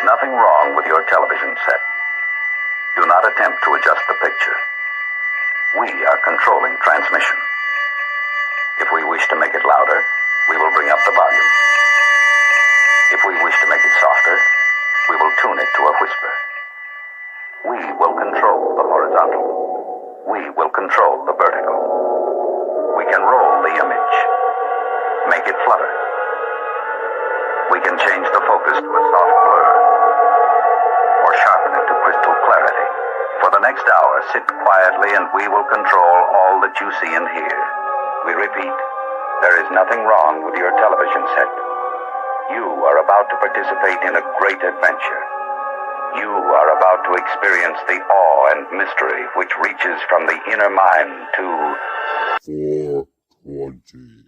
nothing wrong with your television set. Do not attempt to adjust the picture. We are controlling transmission. If we wish to make it louder, we will bring up the volume. If we wish to make it softer, we will tune it to a whisper. We will control the horizontal. We will control the vertical. We can roll the image, make it flutter. We can change the focus to a soft blur, or sharpen it to crystal clarity. For the next hour, sit quietly and we will control all that you see and hear. We repeat, there is nothing wrong with your television set. You are about to participate in a great adventure. You are about to experience the awe and mystery which reaches from the inner mind to 420.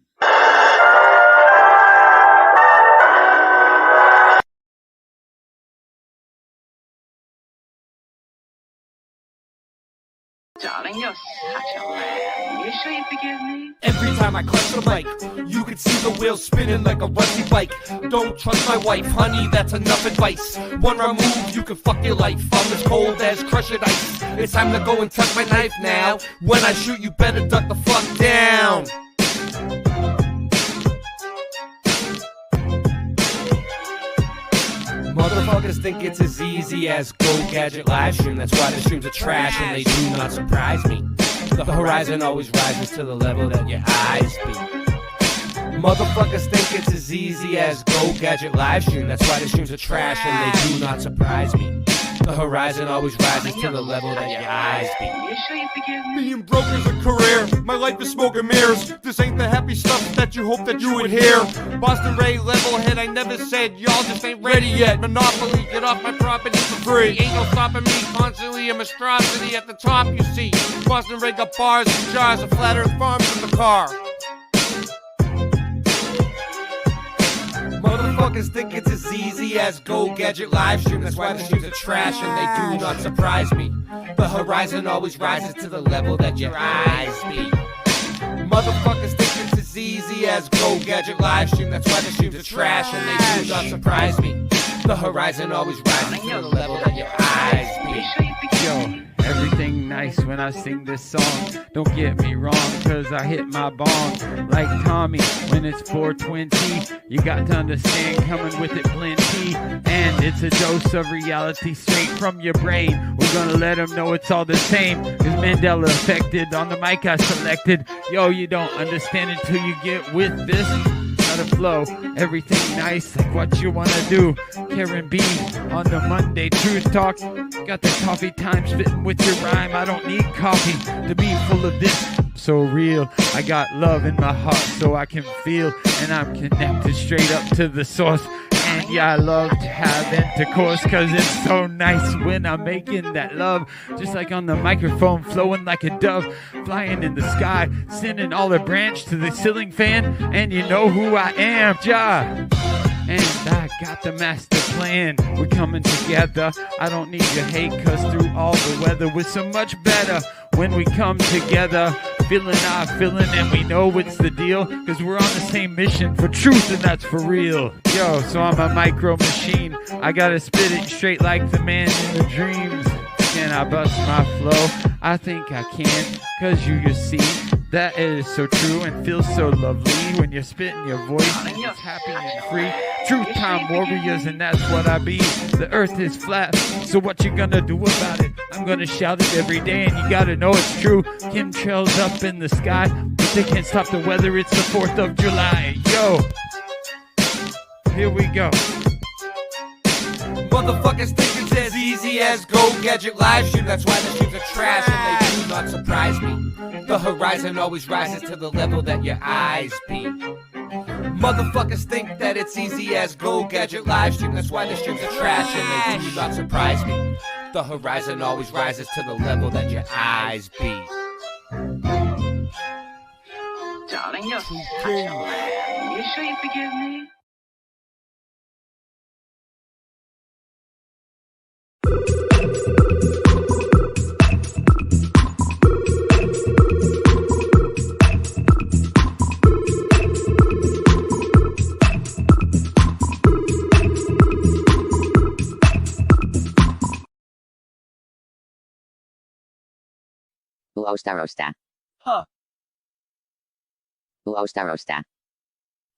Darling, you're such a man. You sure you forgive me? Every time I clutch the mic, you can see the wheels spinning like a rusty bike. Don't trust my wife, honey, that's enough advice. One wrong move, you can fuck your life. I'm as cold as crushed ice. It's time to go and tuck my knife now. When I shoot, you better duck the fuck down. Motherfuckers think it's as easy as Go Gadget live stream. That's why the streams are trash and they do not surprise me. The horizon always rises to the level that your eyes be. Motherfuckers think it's as easy as Go Gadget live stream. That's why the streams are trash and they do not surprise me. The horizon always rises to the level that your eyes be. You sure you forgive me? Being broke is a career, my life is smoke and mirrors. This ain't the happy stuff that you hope that you would hear. Boston Ray, level head, I never said y'all just ain't ready yet. Monopoly, get off my property for free. Ain't no stopping me, constantly a monstrosity at the top you see. Boston Ray got bars and jars of flat earth farms in the car. Motherfuckers think it's as easy as Go Gadget live stream. That's why the streams are trash and they do not surprise me. The horizon always rises to the level that your eyes be. Motherfuckers think it's as easy as Go Gadget live stream. That's why the streams are trash and they do not surprise me. The horizon always rises to the level that your eyes be. Yo, everything nice when I sing this song. Don't get me wrong, cause I hit my bong like Tommy when it's 420. You got to understand, coming with it plenty. And it's a dose of reality straight from your brain. We're gonna let them know it's all the same. Cause Mandela affected on the mic I selected. Yo, you don't understand until you get with this. Not a flow, everything nice like what you wanna do. Karen B on the Monday Truth Talk. Got the coffee time spitting with your rhyme. I don't need coffee to be full of this. So real, I got love in my heart so I can feel, and I'm connected straight up to the source. And yeah, I love to have intercourse, cause it's so nice when I'm making that love. Just like on the microphone, flowing like a dove, flying in the sky, sending all the branch to the ceiling fan. And you know who I am, Ja. And I got the master plan. We're coming together. I don't need your hate, cause through all the weather we're so much better when we come together. Feeling our feeling, and we know it's the deal, cause we're on the same mission for truth, and that's for real. Yo, so I'm a micro machine. I gotta spit it straight like the man in the dreams. Can I bust my flow? I think I can, cause you see that it is so true and feels so lovely when you're spitting your voice and it's happy and free. Truth time warriors, and that's what I be. The earth is flat, so what you gonna do about it? I'm gonna shout it every day, and you gotta know it's true. Chemtrails up in the sky, but they can't stop the weather. It's the 4th of July. Yo, here we go. Motherfuckers think it's as easy as Go Gadget live stream. That's why the streams are trash and they do not surprise me. The horizon always rises to the level that your eyes be. Motherfuckers think that it's easy as Go Gadget live stream. That's why the streams are trash and they do not surprise me. The horizon always rises to the level that your eyes be. Darling, you're such a man. You sure you forgive me? Uostarosta. Huh. Uostarosta.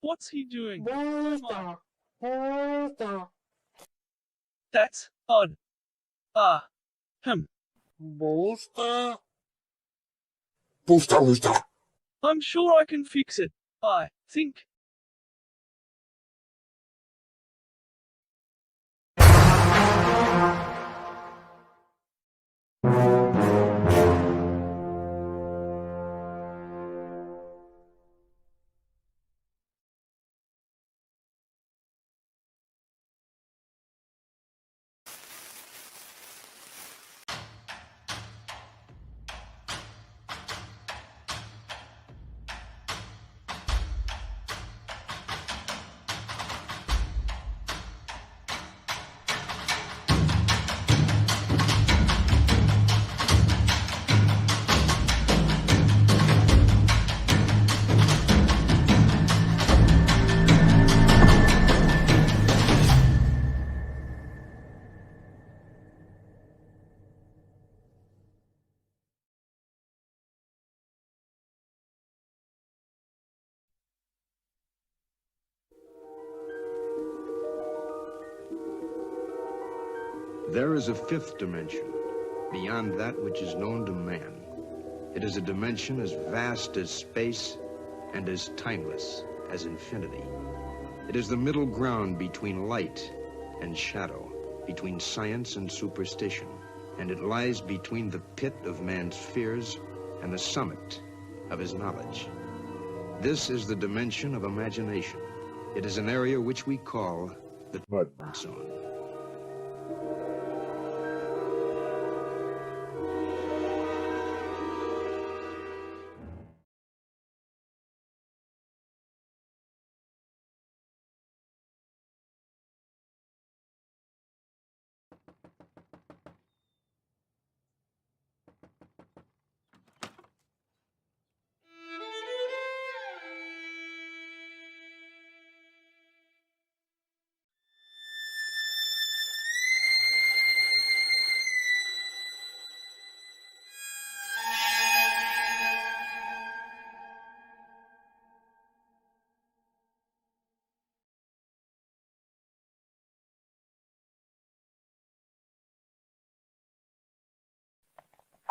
What's he doing? That's odd. I'm sure I can fix it. I think. There is a fifth dimension, beyond that which is known to man. It is a dimension as vast as space and as timeless as infinity. It is the middle ground between light and shadow, between science and superstition, and it lies between the pit of man's fears and the summit of his knowledge. This is the dimension of imagination. It is an area which we call the mud zone.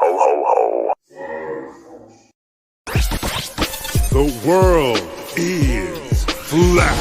Ho, ho, ho. The world is flat.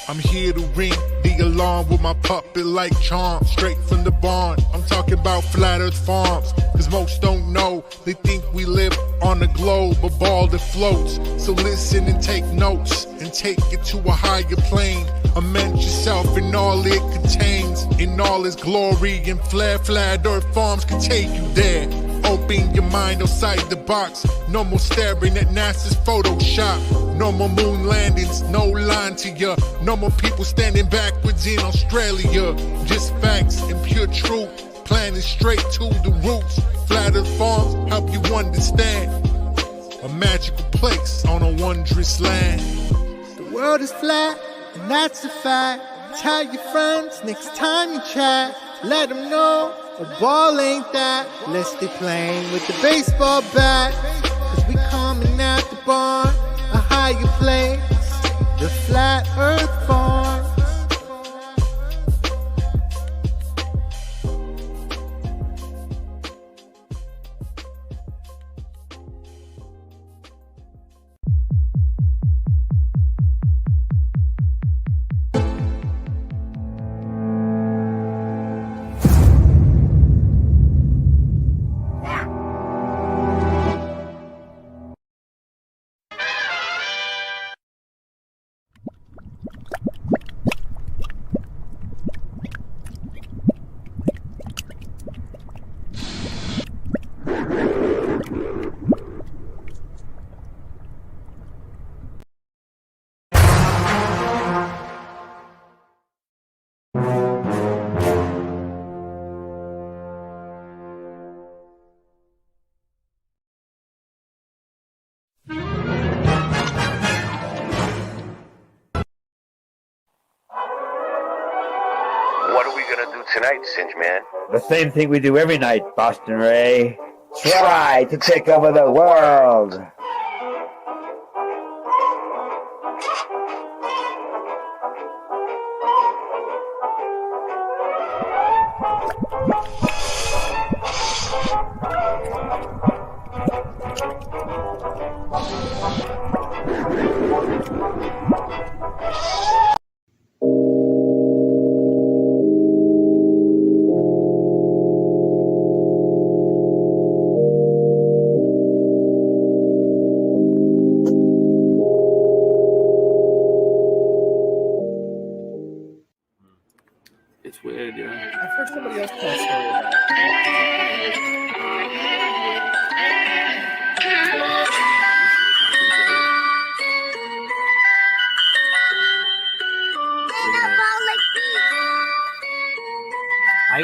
I'm here to ring the alarm with my puppet like charm, straight from the barn. I'm talking about Flat Earth Farms, cause most don't know. They think we live on a globe, a ball that floats. So listen and take notes, and take it to a higher plane. Imagine yourself in all it contains, in all its glory and flair. Flat Earth Farms can take you there. Open your mind outside the box. No more staring at NASA's Photoshop. No more moon landings, no line to ya. No more people standing backwards in Australia. Just facts and pure truth, planning straight to the roots. Flat Earth Farms help you understand. A magical place on a wondrous land. The world is flat, and that's a fact. Tell your friends next time you chat. Let them know a ball ain't that. Let's stay playing with the baseball bat. Cause we coming at the barn, a higher place, the Flat Earth Farm. what are we gonna do tonight, Singe Man? The same thing we do every night, Boston Ray. Try to take over the world. It's weird, yeah. I've heard somebody else tell a story about it.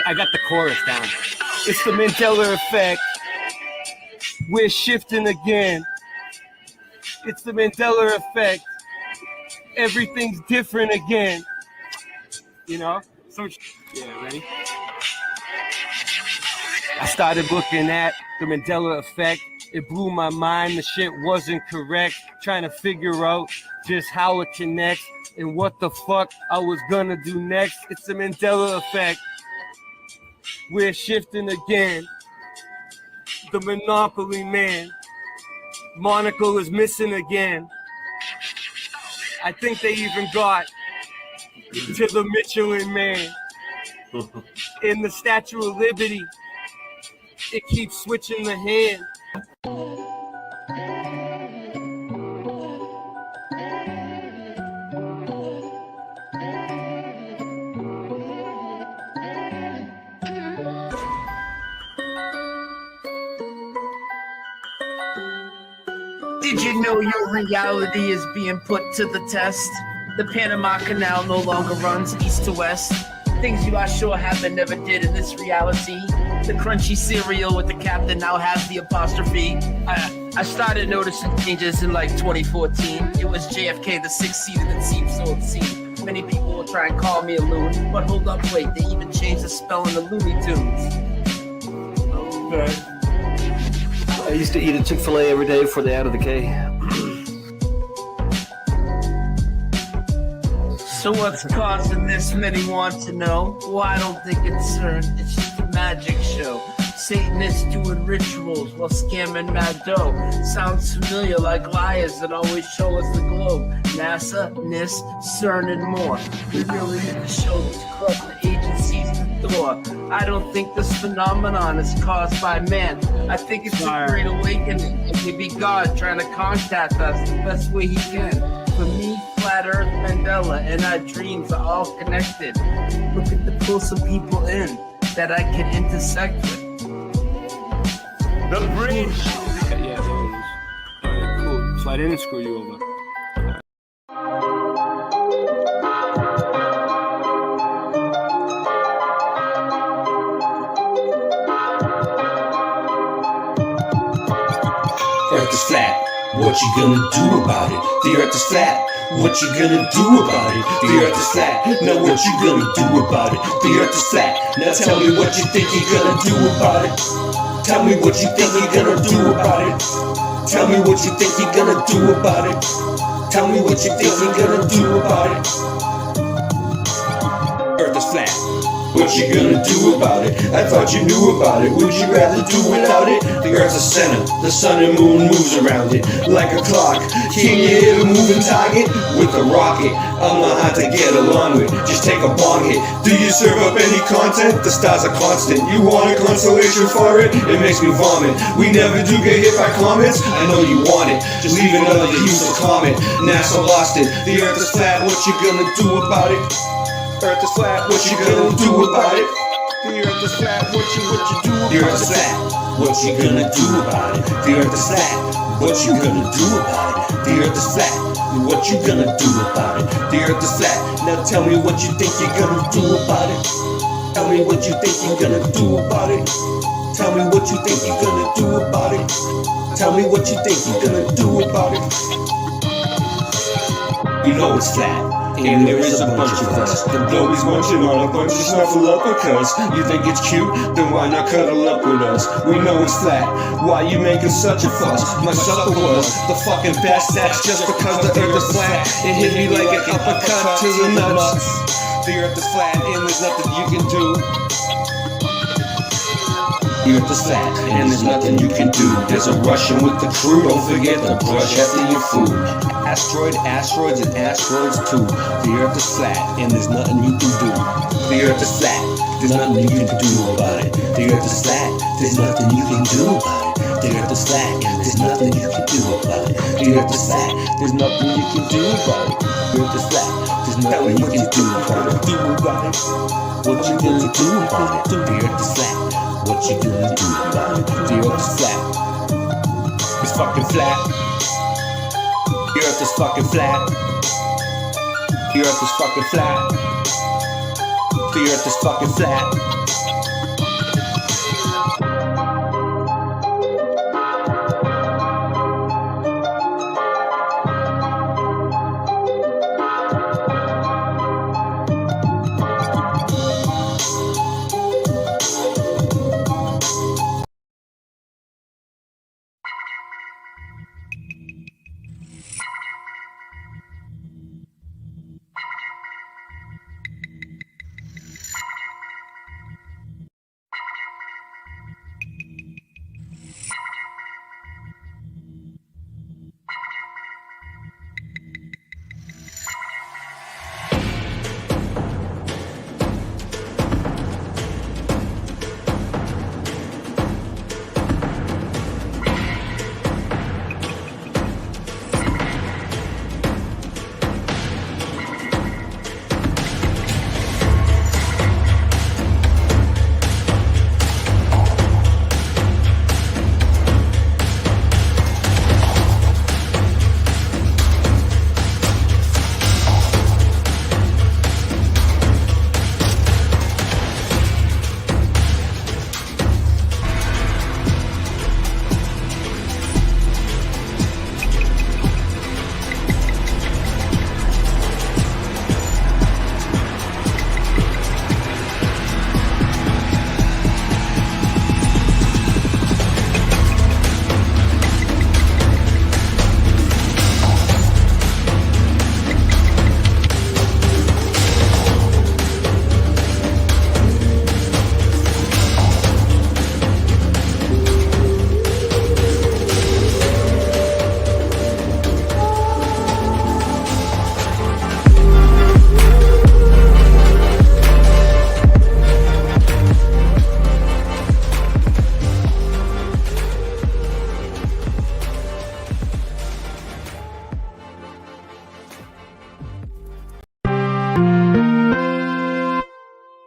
I got the chorus down. It's the Mandela effect. We're shifting again. It's the Mandela effect. Everything's different again. You know? So, yeah, ready? I started looking at the Mandela effect. It blew my mind. The shit wasn't correct. Trying to figure out just how it connects and what the fuck I was gonna do next. It's the Mandela effect. We're shifting again. The Monopoly man. Monocle is missing again. I think they even got to the Michelin man. In the Statue of Liberty, it keeps switching the hand. Did you know your reality is being put to the test? The Panama Canal no longer runs east to west. Things you are sure happen never did in this reality. The crunchy cereal with the captain now has the apostrophe. I started noticing changes in like 2014. It was JFK, the six-seater that seemed so obscene. Many people will try and call me a loon, but hold up, wait, they even changed the spelling of Looney Tunes. Okay. I used to eat a Chick-fil-A every day before they added the K. So what's causing this? Many want to know. Well, I don't think it's CERN. It's just a magic show. Satanists doing rituals while scamming mad dough. Sounds familiar, like liars that always show us the globe. NASA, NIST, CERN, and more. We really need to show these corrupt agencies the door. I don't think this phenomenon is caused by man. I think it's a great awakening. It may be God trying to contact us the best way he can. For me, Flat Earth, Mandela, and our dreams are all connected. Looking to pull some people in that I can intersect with. The bridge! Yeah, there it is. Alright, cool. So I didn't screw you over. Earth is flat, what you gonna do about it? The earth is flat, what you gonna do about it? The earth is flat, now what you gonna do about it? The earth is flat, now tell me what you think you're gonna do about it. Tell me what you think you're gonna do about it. Tell me what you think you're gonna do about it. Tell me what you think you're gonna do about it. Earth is flat, what you gonna do about it? I thought you knew about it, would you rather do without it? The earth's a center, the sun and moon moves around it like a clock. Can you hit a moving target with a rocket? I'm not hard to get along with, just take a bong hit. Do you serve up any content? The stars are constant. You want a consolation for it? It makes me vomit. We never do get hit by comments. I know you want it, just leave another useless comment. NASA lost it. The earth is flat, what you gonna do about it? Earth is flat, what you gonna do about it? The earth is flat, what you do about it? The earth is flat, what you gonna do about it? The earth is flat, what you gonna do about it? The earth is flat, what you gonna do about it? The earth is flat, now tell me what you think you're gonna do about it. Tell me what you think you're gonna do about it. Tell me what you think you're gonna do about it. Tell me what you think you're gonna do about it. You know it's flat. and there is a bunch of us. The blowies munching on a bunch of snuffleupagus. You think it's cute? Then why not cuddle up with us? We know it's flat, why you making such a fuss? My supper was the fucking best, that's just because the earth is flat. It hit me like an uppercut to the nuts. The earth is flat and there's nothing you can do. The earth is flat and there's nothing you can do. There's a Russian with the crew, don't forget to brush after your food. Asteroids and asteroids too. The earth is flat and there's nothing you can do. The earth is flat, there's nothing you can do about it. The earth is flat, there's nothing you can do about it. The earth is flat, there's nothing you can do about it. The earth is flat, there's nothing you can do about it. The earth is flat, there's nothing you can do about it. What you gonna do about it? The earth is flat. What you gonna do about it? The earth is flat. It's fucking flat. The earth is fucking flat. The earth is fucking flat. The earth is fucking flat.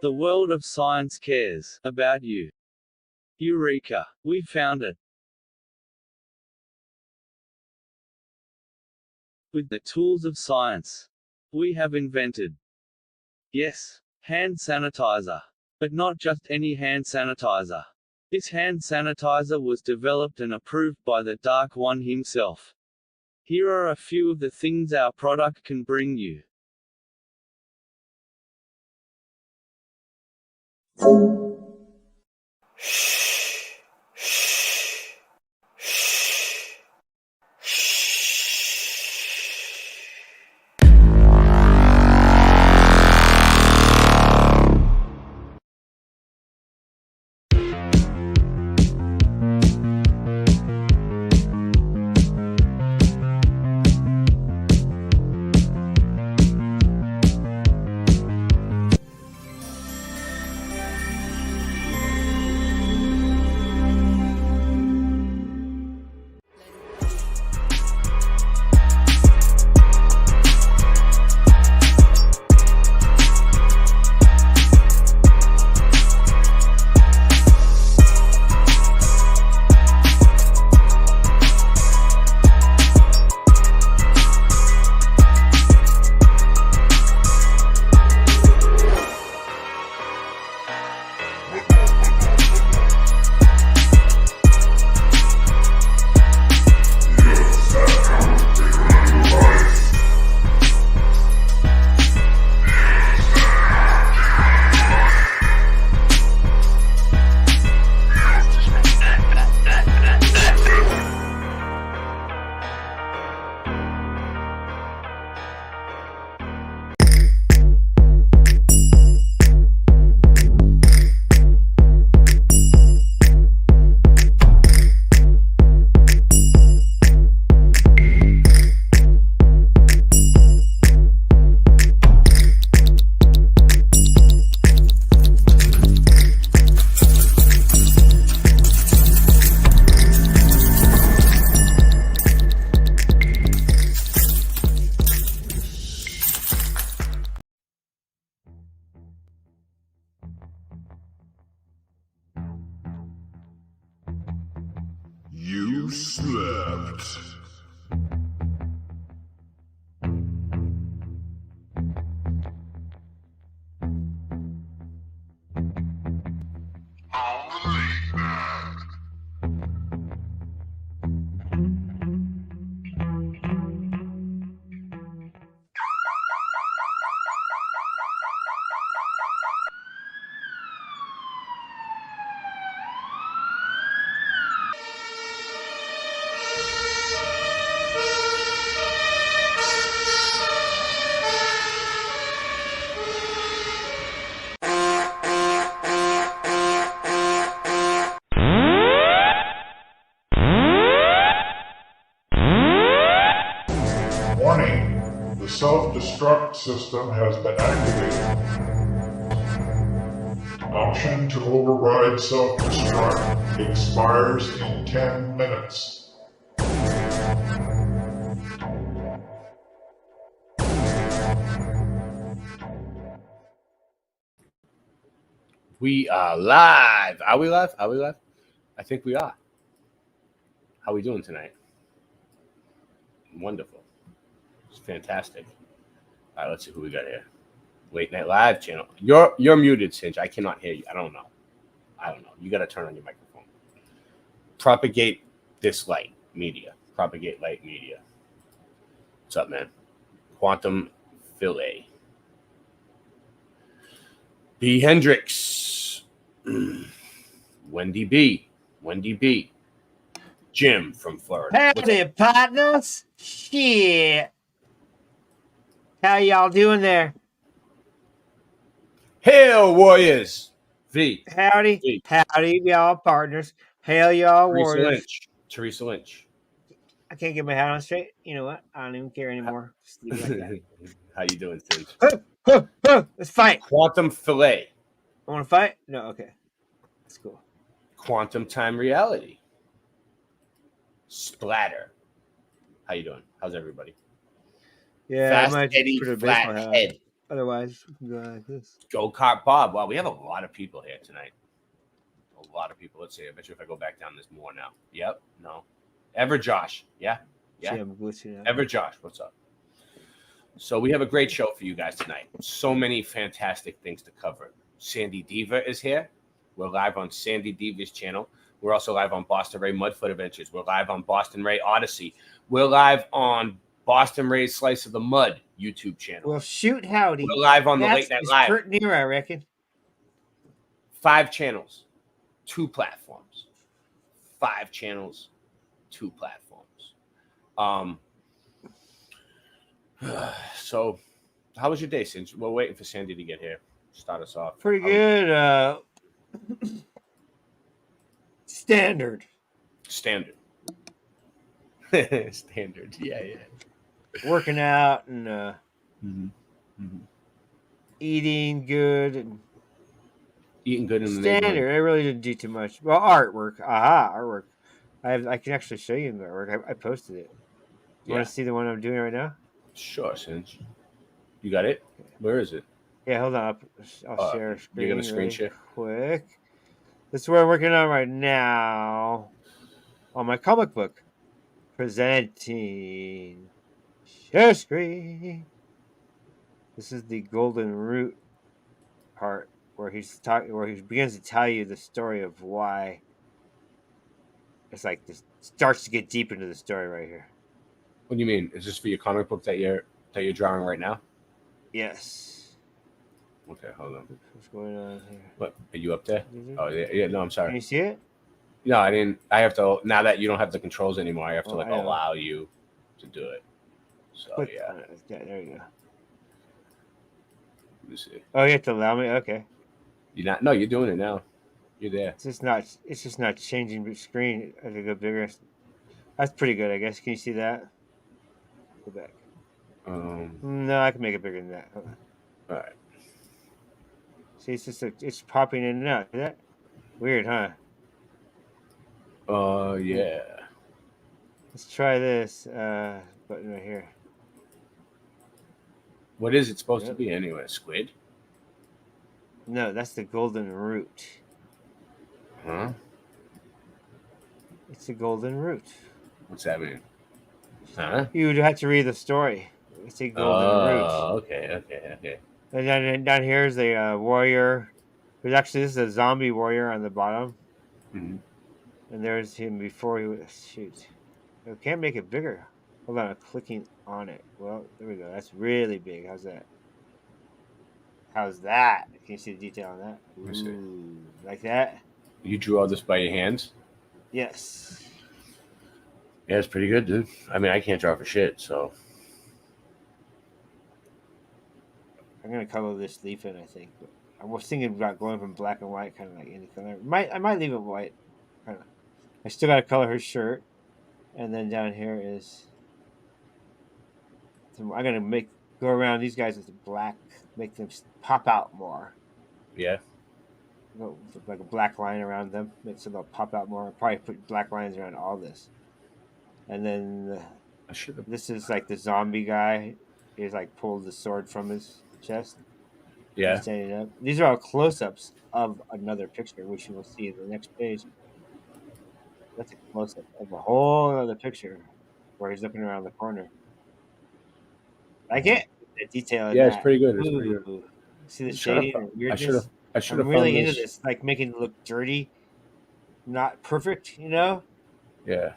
The world of science cares about you. Eureka! We found it. With the tools of science, we have invented, yes, hand sanitizer. But not just any hand sanitizer. This hand sanitizer was developed and approved by the Dark One himself. Here are a few of the things our product can bring you. Warning, the self-destruct system has been activated. Option to override self-destruct expires in 10 minutes. We are live. Are we live? Are we live? I think we are. How are we doing tonight? Wonderful. It's fantastic. All right, let's see who we got here. Late Night Live channel. You're muted, Cinch. I cannot hear you. I don't know. You got to turn on your microphone. Propagate this light media. Propagate light media. What's up, man? Quantum Fillet. B. Hendricks. Wendy B. Jim from Florida. Howdy, partners. Shit. How y'all doing there? Hail, Warriors. V. Howdy. V. Howdy, y'all partners. Hail, y'all warriors. Teresa Lynch. I can't get my hat on straight. You know what? I don't even care anymore. Just leave it like that. How you doing, Cinch? Let's fight. Quantum Fillet. I want to fight? No, okay. That's cool. Quantum Time Reality. Splatter. How you doing? How's everybody? Yeah, Fast I might Eddie put a baseball hat on. Flathead. Otherwise, we can go like this. Go Kart Bob. Wow, we have a lot of people here tonight. A lot of people. Let's see. I bet you if I go back down, there's more now. Yep. No. Ever Josh. Yeah. See, I'm glitching out. Ever Josh. What's up? So we have a great show for you guys tonight. So many fantastic things to cover. SandyDiVa is here. We're live on SandyDiVa's channel. We're also live on Boston Ray Mudfoot Adventures. We're live on Boston Ray Odyssey. We're live on Boston Ray's Slice of the Mud YouTube channel. Well, shoot, howdy. We're live on the Late Night Live. Kurt Near, I reckon. 5 channels, 2 platforms. 5 channels, 2 platforms. So, how was your day, Cinch? We're waiting for Sandy to get here. Start us off. Pretty good. Standard. Standard. Yeah. Working out and eating good and eating good in the standard. neighborhood. I really didn't do too much. Well, artwork. Artwork. I can actually show you the artwork. I posted it. You want to see the one I'm doing right now? Sure, Cinch. You got it? Where is it? Yeah, hold on. I'll share a screen. You're gonna screen share? Quick. This is what I'm working on right now on my comic book. Presenting share screen. This is the golden root part where he begins to tell you the story of why. It's like this starts to get deep into the story right here. What do you mean? Is this for your comic book that you're drawing right now? Yes. Okay, hold on. What's going on here? What, are you up there? Oh yeah. No, I'm sorry. Can you see it? No, I didn't. I have to, now that you don't have the controls anymore, I have to allow you to do it. So yeah. There you go. Let me see. Oh, you have to allow me? Okay. You're not. No, you're doing it now. You're there. It's just not changing the screen as I go bigger. That's pretty good, I guess. Can you see that? Go back. No, I can make it bigger than that. Hold on. All right. See, it's popping in and out. Is that weird, huh? Yeah. Let's try this button right here. What is it supposed to be anyway? Squid? No, that's the golden root. Huh? It's the golden root. What's that mean? Huh? You would have to read the story. It's a golden root. Oh, okay. And then down here is a warrior. There's actually, this is a zombie warrior on the bottom. Mm-hmm. And there's him before he was... Shoot. I can't make it bigger. Hold on, I'm clicking on it. Well, there we go. That's really big. How's that? How's that? Can you see the detail on that? Let me see. Ooh, like that? You drew all this by your hands? Yes. Yeah, it's pretty good, dude. I mean, I can't draw for shit, so... I'm going to color this leaf in, I think. But I was thinking about going from black and white, kind of like any color. I might leave it white. I still got to color her shirt. And then down here is I'm gonna go around these guys with the black, make them pop out more. Yeah. Go like a black line around them, so they'll pop out more. I'll probably put black lines around all this, and then this is like the zombie guy. He's like pulled the sword from his chest. Yeah. He's standing up. These are all close-ups of another picture, which you will see in the next page. That's a close-up of a whole other picture where he's looking around the corner. Like it, the detail in Yeah, that. it's pretty good. It's pretty good. Ooh. See the shading and weirdness? I should have I'm really found into this, like making it look dirty, not perfect, you know? Yeah.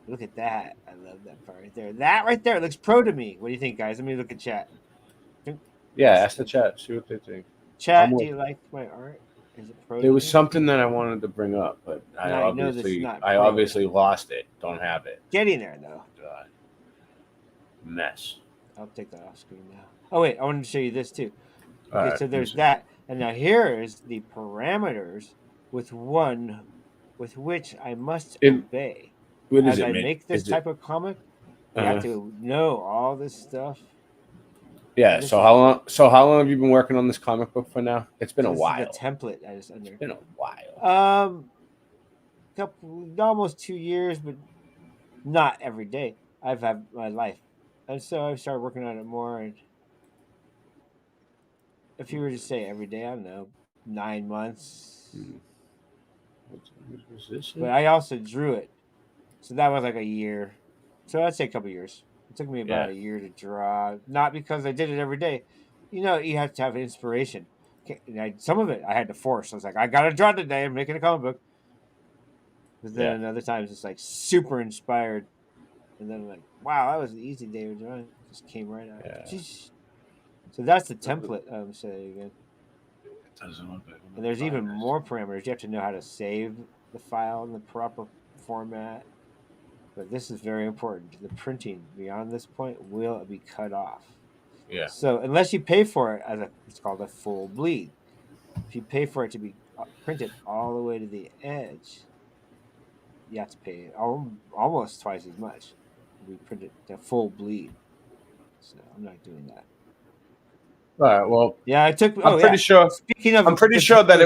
Look at that. I love that part right there. That right there looks pro to me. What do you think, guys? Let me look at chat. Yeah, ask the chat. See what they think. Chat, do you like my art? Is it pro? There was something that I wanted to bring up, but I obviously lost it. Don't have it. Getting there though. God. Mess. I'll take that off screen now. Oh wait, I wanted to show you this too. Okay, right, so there's that, and now here is the parameters with which I must obey. What As is it, I man? make this type of comic, you have to know all this stuff. Yeah. So how long have you been working on this comic book for now? It's been a while. This is the template I just under. It's been a while. Almost 2 years, but not every day. I've had my life, and so I started working on it more. And if you were to say every day, I don't know, 9 months. But I also drew it, so that was like a year. So I'd say a couple years. It took me about a year to draw, not because I did it every day. You know, you have to have inspiration. Some of it I had to force. I was like, I gotta draw today. I'm making a comic book. But then other times it's like super inspired, and then I'm like, wow, that was an easy day of drawing. It just came right out. Yeah. So that's the template. I'm saying again. It doesn't look like. And there's even more parameters. You have to know how to save the file in the proper format. But this is very important. The printing beyond this point will be cut off. Yeah. So unless you pay for it it's called a full bleed. If you pay for it to be printed all the way to the edge, you have to pay almost twice as much. We printed the full bleed. So I'm not doing that. All right. Well, yeah, I took. I'm pretty sure. Speaking of, I'm pretty sure that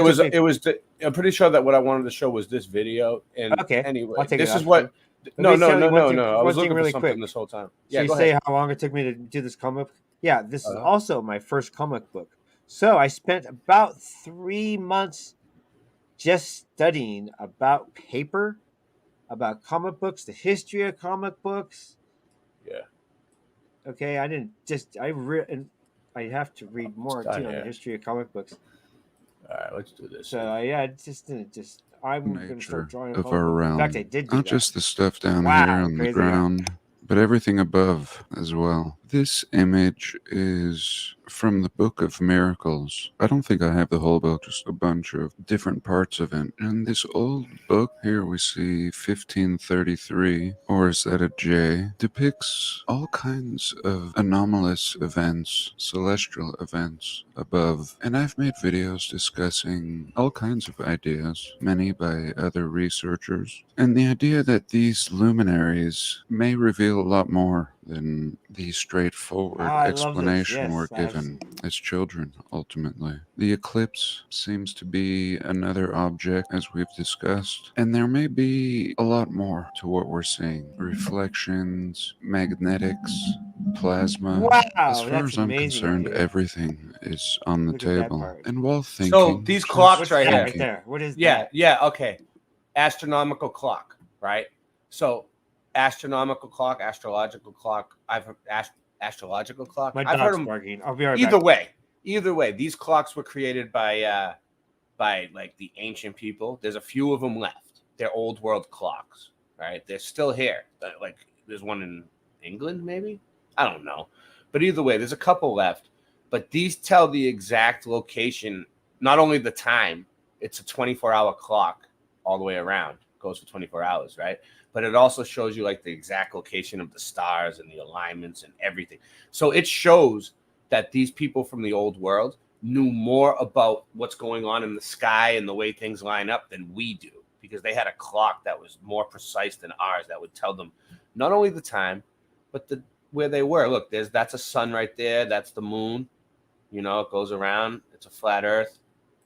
I'm pretty sure that what I wanted to show was this video. And anyway, this is what. No. I was looking for something this whole time. Yeah, go ahead. Say how long it took me to do this comic? Yeah, this is also my first comic book. So I spent about 3 months just studying about paper, about comic books, the history of comic books. Yeah. Okay, I have to read more too on the history of comic books. All right, let's do this. So I'm going to start drawing of our realm. In fact, I did do not that. just the stuff down here on the ground, but everything above as well. This image is from the Book of Miracles. I don't think I have the whole book, just a bunch of different parts of it. And this old book, here we see 1533, or is that a J, depicts all kinds of anomalous events, celestial events above. And I've made videos discussing all kinds of ideas, many by other researchers. And the idea that these luminaries may reveal a lot more than the straightforward explanation we're given as children, ultimately. The eclipse seems to be another object, as we've discussed, and there may be a lot more to what we're seeing. Reflections, magnetics, plasma. Wow, as far as I'm concerned, everything is on the table. And while thinking... So these clocks right here. Right there. What is that? Yeah, okay. Astronomical clock, right? So astronomical clock, astrological clock. I've heard astrological clock. My I've dog's heard them barking. I'll be right back. Either way, these clocks were created by like the ancient people. There's a few of them left. They're old world clocks, right? They're still here. Like there's one in England, maybe. I don't know, but either way, there's a couple left. But these tell the exact location, not only the time. It's a 24-hour clock all the way around. Goes for 24 hours, right? But it also shows you like the exact location of the stars and the alignments and everything. So it shows that these people from the old world knew more about what's going on in the sky and the way things line up than we do, because they had a clock that was more precise than ours that would tell them not only the time, but the where they were. Look, that's a sun right there. That's the moon. You know, it goes around. It's a flat Earth.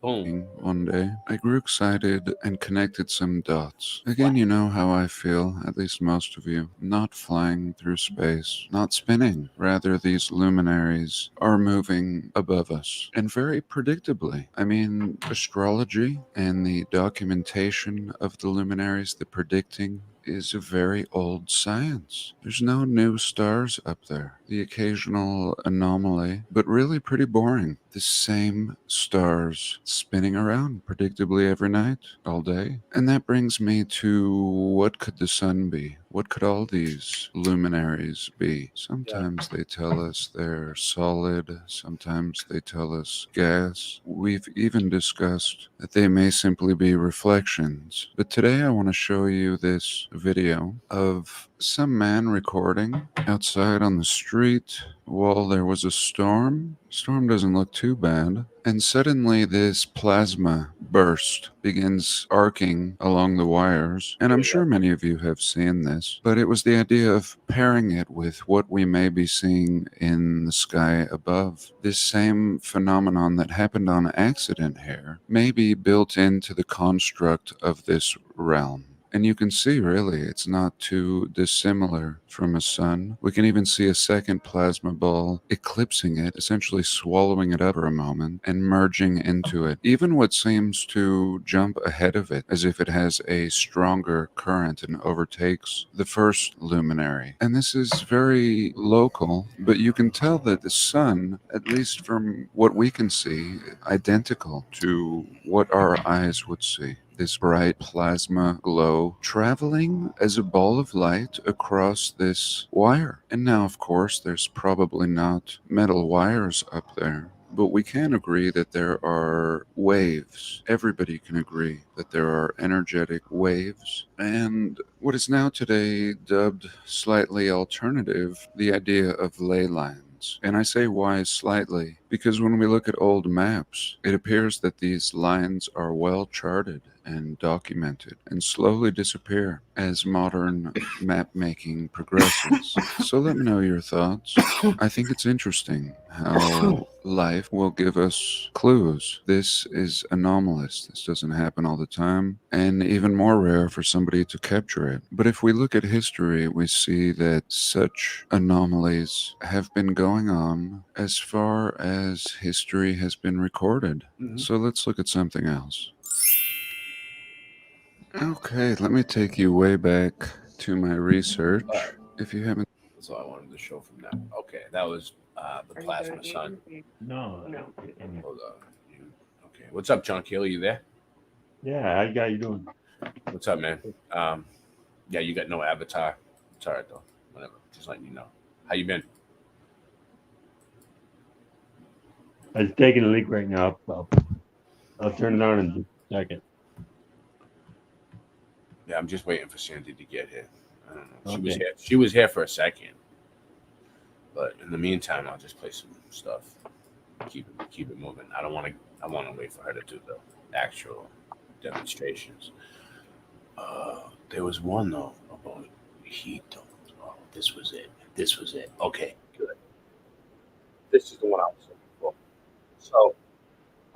Boom. One day, I grew excited and connected some dots. Again, you know how I feel, at least most of you. Not flying through space, not spinning. Rather, these luminaries are moving above us, and very predictably. I mean, astrology and the documentation of the luminaries, the predicting, is a very old science. There's no new stars up there. The occasional anomaly, but really pretty boring. The same stars spinning around predictably every night, all day. And that brings me to, what could the sun be? What could all these luminaries be? Sometimes they tell us they're solid, sometimes they tell us gas. We've even discussed that they may simply be reflections. But today I want to show you this video of some man recording outside on the street while there was a storm. Storm doesn't look too bad. And suddenly this plasma burst begins arcing along the wires. And I'm sure many of you have seen this, but it was the idea of pairing it with what we may be seeing in the sky above. This same phenomenon that happened on accident here may be built into the construct of this realm. And you can see, really, it's not too dissimilar from a sun. We can even see a second plasma ball eclipsing it, essentially swallowing it up for a moment and merging into it. Even what seems to jump ahead of it, as if it has a stronger current and overtakes the first luminary. And this is very local, but you can tell that the sun, at least from what we can see, identical to what our eyes would see. This bright plasma glow traveling as a ball of light across this wire. And now, of course, there's probably not metal wires up there, but we can agree that there are waves. Everybody can agree that there are energetic waves. And what is now today dubbed slightly alternative, the idea of ley lines. And I say why slightly, because when we look at old maps, it appears that these lines are well charted and documented and slowly disappear as modern map making progresses. So let me know your thoughts. I think it's interesting how life will give us clues. This is anomalous. This doesn't happen all the time, and even more rare for somebody to capture it. But if we look at history, we see that such anomalies have been going on as far as history has been recorded. So let's look at something else. Okay, let me take you way back to my research. If you haven't... That's all I wanted to show from that. Okay, that was the plasma sun. No. Hold on. Okay, what's up, John Keel? You there? Yeah, how you doing? What's up, man? Yeah, you got no avatar. It's all right, though. Whatever. Just letting you know. How you been? I was taking a leak right now. I'll turn it on in a second. Yeah, I'm just waiting for Sandy to get here. I don't know. She Okay. was here. She was here for a second, but in the meantime, I'll just play some stuff. Keep it moving. I want to wait for her to do the actual demonstrations. There was one though about heat domes. Oh, this was it. Okay, good. This is the one I was looking for. So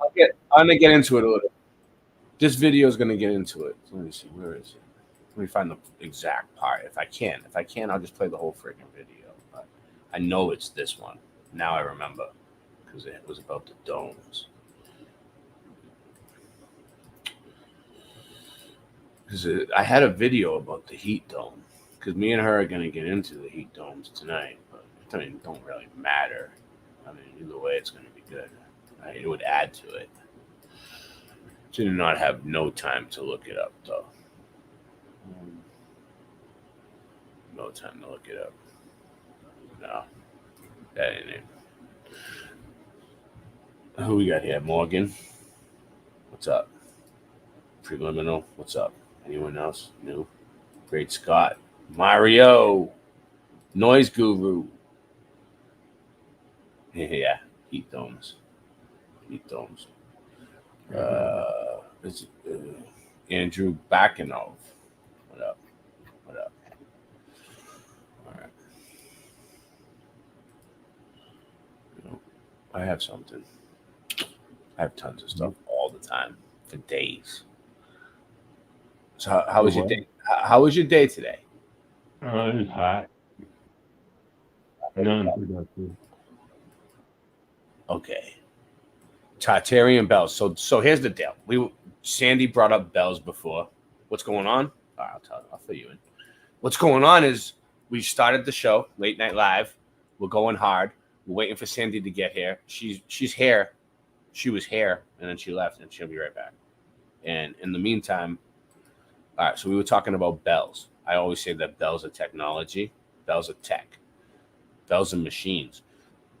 I'm gonna get into it a little. This video is gonna get into it. Let me see, where is it? Let me find the exact part. If I can, I'll just play the whole freaking video. But I know it's this one. Now I remember because it was about the domes. Because I had a video about the heat dome. Because me and her are gonna get into the heat domes tonight, but it don't really matter. I mean, either way, it's gonna be good. It would add to it. Did not have no time to look it up though. No time to look it up. No, that ain't it. Who we got here? Morgan. What's up? Preliminal. What's up? Anyone else? New? Great Scott. Mario. Noise Guru. Yeah. Heat domes. It's Andrew Bakanov. What up? All right. I have something. I have tons of stuff all the time for days. So how was your day? How was your day today? It was hot. Non-productive. Okay. Tartarian bells. So here's the deal. Sandy brought up bells before. What's going on? All right, I'll fill you in. What's going on is we started the show, Late Night Live. We're going hard. We're waiting for Sandy to get here. She's here. She was here, and then she left, and she'll be right back. And in the meantime, all right, so we were talking about bells. I always say that bells are technology. Bells are tech. Bells are machines.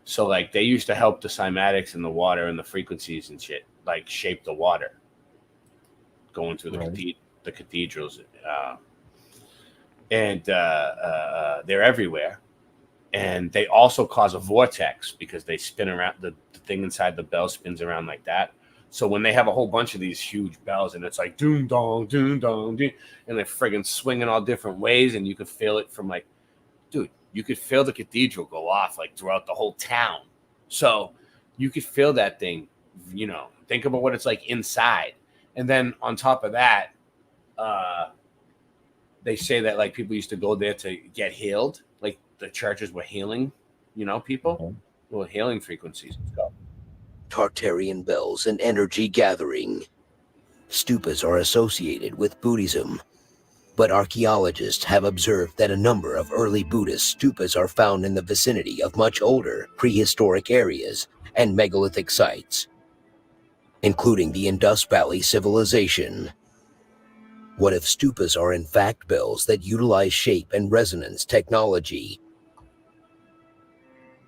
So, like, they used to help the cymatics in the water and the frequencies and shit, like, shape the water going through the cathedrals. And they're everywhere. And they also cause a vortex because they spin around. The thing inside the bell spins around like that. So when they have a whole bunch of these huge bells and it's like doom dong, doom dong, doom, and they're friggin' swinging all different ways, and you could feel it from like, dude, you could feel the cathedral go off like throughout the whole town. So you could feel that thing, you know, think about what it's like inside. And then on top of that, they say that like people used to go there to get healed. Like the churches were healing, you know, people. Well, healing frequencies and stuff. Tartarian bells and energy gathering. Stupas are associated with Buddhism, but archaeologists have observed that a number of early Buddhist stupas are found in the vicinity of much older prehistoric areas and megalithic sites, including the Indus Valley civilization. What if stupas are in fact bells that utilize shape and resonance technology?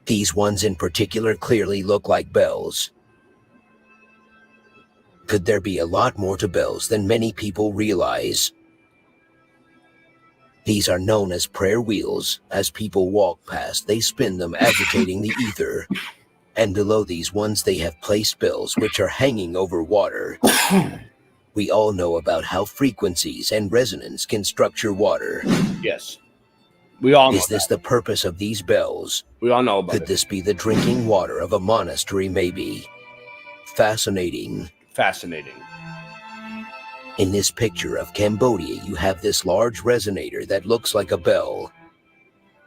These ones in particular clearly look like bells. Could there be a lot more to bells than many people realize? These are known as prayer wheels. As people walk past, they spin them, agitating the ether. And below these ones, they have placed bells which are hanging over water. We all know about how frequencies and resonance can structure water. Yes. We all know Is this the purpose of these bells? We all know about Could this be the drinking water of a monastery, maybe? Fascinating. Fascinating. In this picture of Cambodia, you have this large resonator that looks like a bell,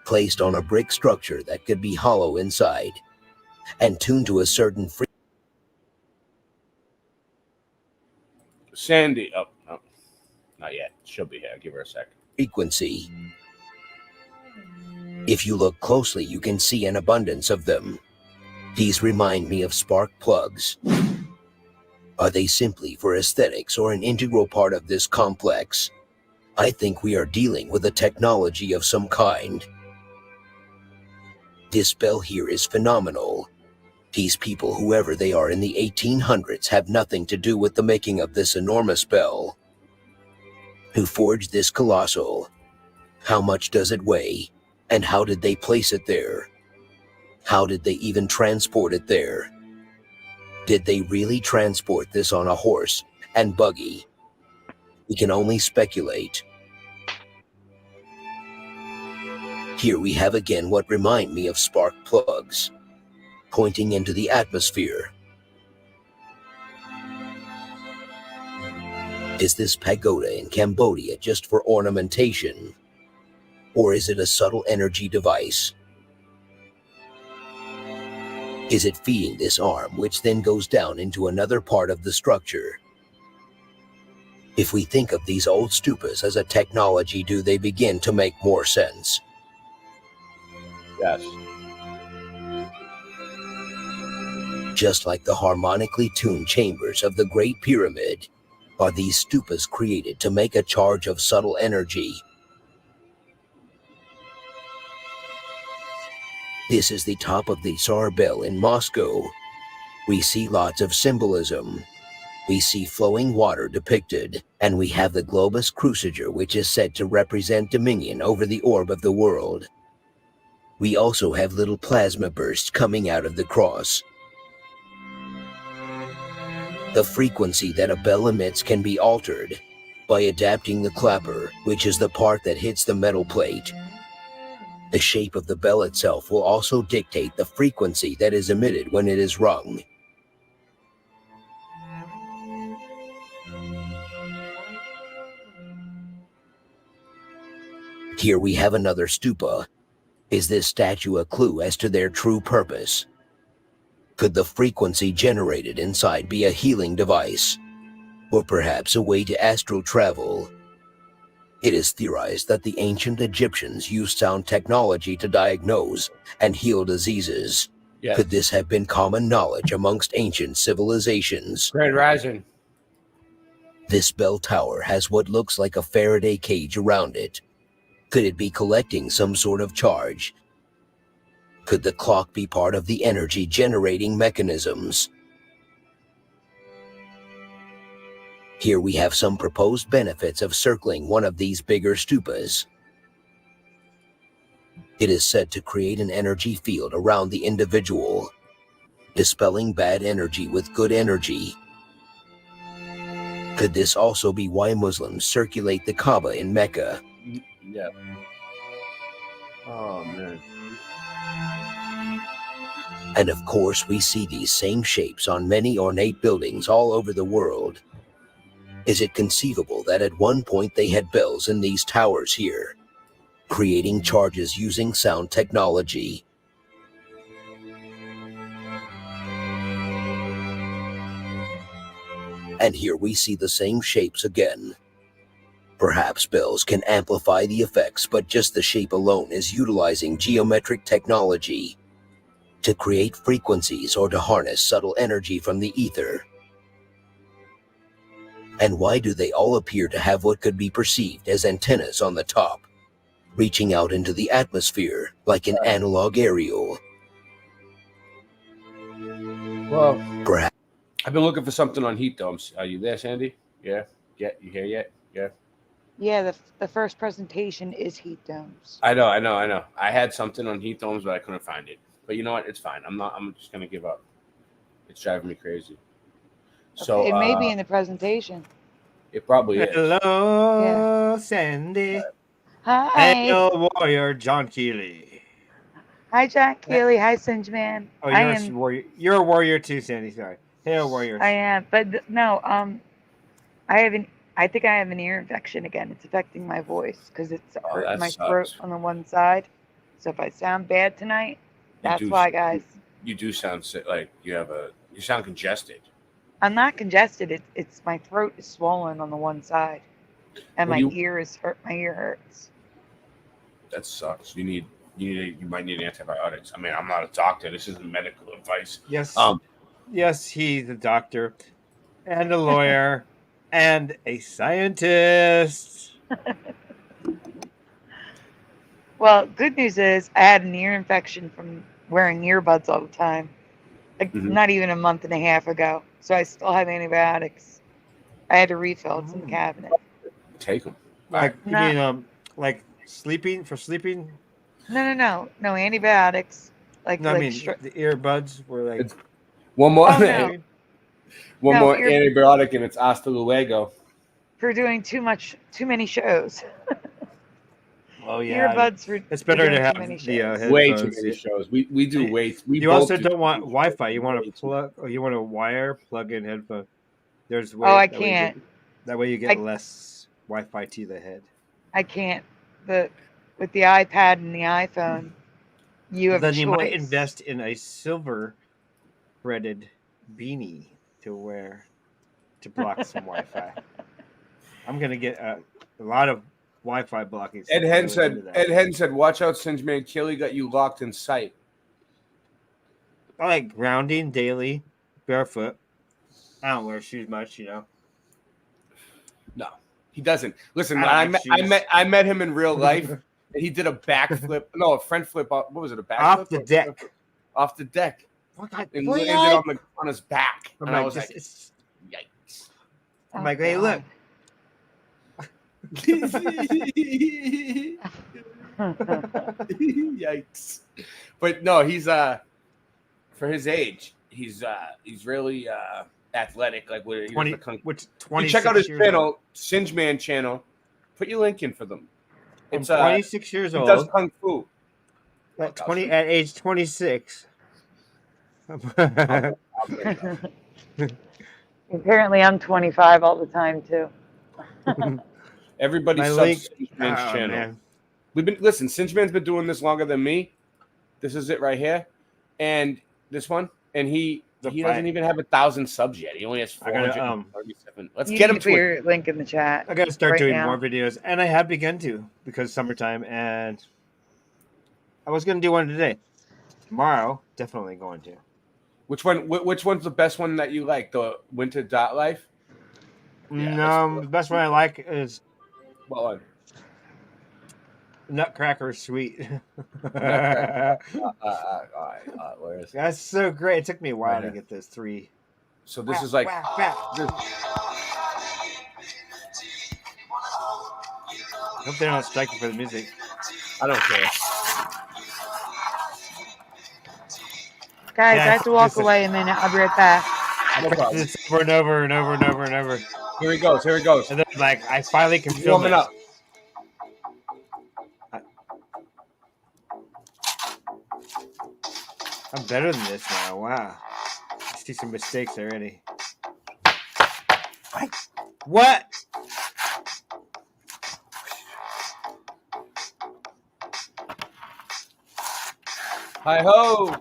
placed on a brick structure that could be hollow inside, and tuned to a certain frequency. Sandy, oh, not yet. She'll be here. Give her a sec. Frequency. If you look closely, you can see an abundance of them. These remind me of spark plugs. Are they simply for aesthetics or an integral part of this complex? I think we are dealing with a technology of some kind. This bell here is phenomenal. These people, whoever they are in the 1800s, have nothing to do with the making of this enormous bell. Who forged this colossal? How much does it weigh? And how did they place it there? How did they even transport it there? Did they really transport this on a horse and buggy? We can only speculate. Here we have again what remind me of spark plugs, pointing into the atmosphere. Is this pagoda in Cambodia just for ornamentation? Or is it a subtle energy device? Is it feeding this arm, which then goes down into another part of the structure? If we think of these old stupas as a technology, do they begin to make more sense? Yes. Just like the harmonically tuned chambers of the Great Pyramid, are these stupas created to make a charge of subtle energy? This is the top of the Tsar Bell in Moscow. We see lots of symbolism. We see flowing water depicted, and we have the globus cruciger, which is said to represent dominion over the orb of the world. We also have little plasma bursts coming out of the cross. The frequency that a bell emits can be altered by adapting the clapper, which is the part that hits the metal plate. The shape of the bell itself will also dictate the frequency that is emitted when it is rung. Here we have another stupa. Is this statue a clue as to their true purpose? Could the frequency generated inside be a healing device? Or perhaps a way to astral travel? It is theorized that the ancient Egyptians used sound technology to diagnose and heal diseases. Yes. Could this have been common knowledge amongst ancient civilizations? Grand Rising. This bell tower has what looks like a Faraday cage around it. Could it be collecting some sort of charge? Could the clock be part of the energy generating mechanisms? Here we have some proposed benefits of circling one of these bigger stupas. It is said to create an energy field around the individual, dispelling bad energy with good energy. Could this also be why Muslims circulate the Kaaba in Mecca? Yeah. Oh, man. And of course, we see these same shapes on many ornate buildings all over the world. Is it conceivable that at one point they had bells in these towers here, creating charges using sound technology? And here we see the same shapes again. Perhaps bells can amplify the effects, but just the shape alone is utilizing geometric technology to create frequencies or to harness subtle energy from the ether. And why do they all appear to have what could be perceived as antennas on the top, reaching out into the atmosphere like an analog aerial? Well, perhaps. I've been looking for something on heat domes. Are you there, Sandy? Yeah? Yeah, you here yet? Yeah. Yeah, the first presentation is heat domes. I know. I had something on heat domes, but I couldn't find it. But you know what? It's fine. I'm just gonna give up. It's driving me crazy. So it may be in the presentation. It probably is. Hello, Sandy. Hi. Hail Warrior John Keeley. Hi, Jack Keeley. Hi, Singe Man. Oh, you're a warrior too, Sandy. Sorry. Hail Warrior. I am, but no. I think I have an ear infection again. It's affecting my voice because it's hurting my throat on the one side. So if I sound bad tonight, that's why, guys. You do sound sick. Like you sound congested. I'm not congested. It's my throat is swollen on the one side, and my ear is hurt. My ear hurts. That sucks. You might need antibiotics. I mean, I'm not a doctor. This isn't medical advice. Yes. Yes, he's a doctor and a lawyer and a scientist. Well, good news is I had an ear infection from wearing earbuds all the time. Like not even a month and a half ago. So I still have antibiotics. I had to refill. It's in the cabinet. Take them. Like you mean like sleeping for sleeping? No, antibiotics. Like no, I mean the earbuds were like one more. Oh, One more antibiotic and it's hasta luego. For doing too many shows. Oh yeah, earbuds. It's better to have the way too many shows. We do way. You also don't want Wi-Fi. You want to plug or you want to plug in headphone. There's way. I can't. That way you get less Wi-Fi to the head. I can't. With the iPad and the iPhone, you have. Then choice. You might invest in a silver threaded beanie to wear to block some Wi-Fi. I'm gonna get a lot of Wi-Fi blocking. Ed Hen said, "Watch out, Singe Man. Kelly got you locked in sight." I like grounding daily, barefoot. I don't wear shoes much, No, he doesn't. Listen, I met him in real life, and he did a backflip. No, a front flip. What was it? A backflip off the deck. Off the deck. And landed on his back. And I was like, "Yikes!" I'm like, "Hey, look." Yikes! But no, he's for his age, he's really athletic. Like with 20, check out his channel, Singe Man channel. Put your link in for them. It's 26 years old. He does kung fu. At age 26. Apparently, I'm 25 all the time too. Everybody My subs link- Singeman's oh, channel. man. Listen, Singeman's been doing this longer than me. This is it right here, and this one, and he doesn't even have 1,000 subs yet. He only has 437. Let's You get need him to put to your link in the chat. I gotta start right doing now. more videos, and I have begun to because summertime, and I was gonna do one today. Tomorrow, definitely going to. Which one? Which one's the best one that you like? The Winter Dot Life? No, the best one I like is what one? Nutcracker Sweet. Where is it? That's so great. It took me a while Right to here. get those 3. So this is like. I hope they're not striking for the music. I don't care. Guys, I have to walk away a minute. I'll be right back. No problem. This over and over and over and over and over. Here he goes. Here he goes. And then, like, I finally can film Warming it. up. I'm better than this now. Wow. I see some mistakes already. What? Hi ho!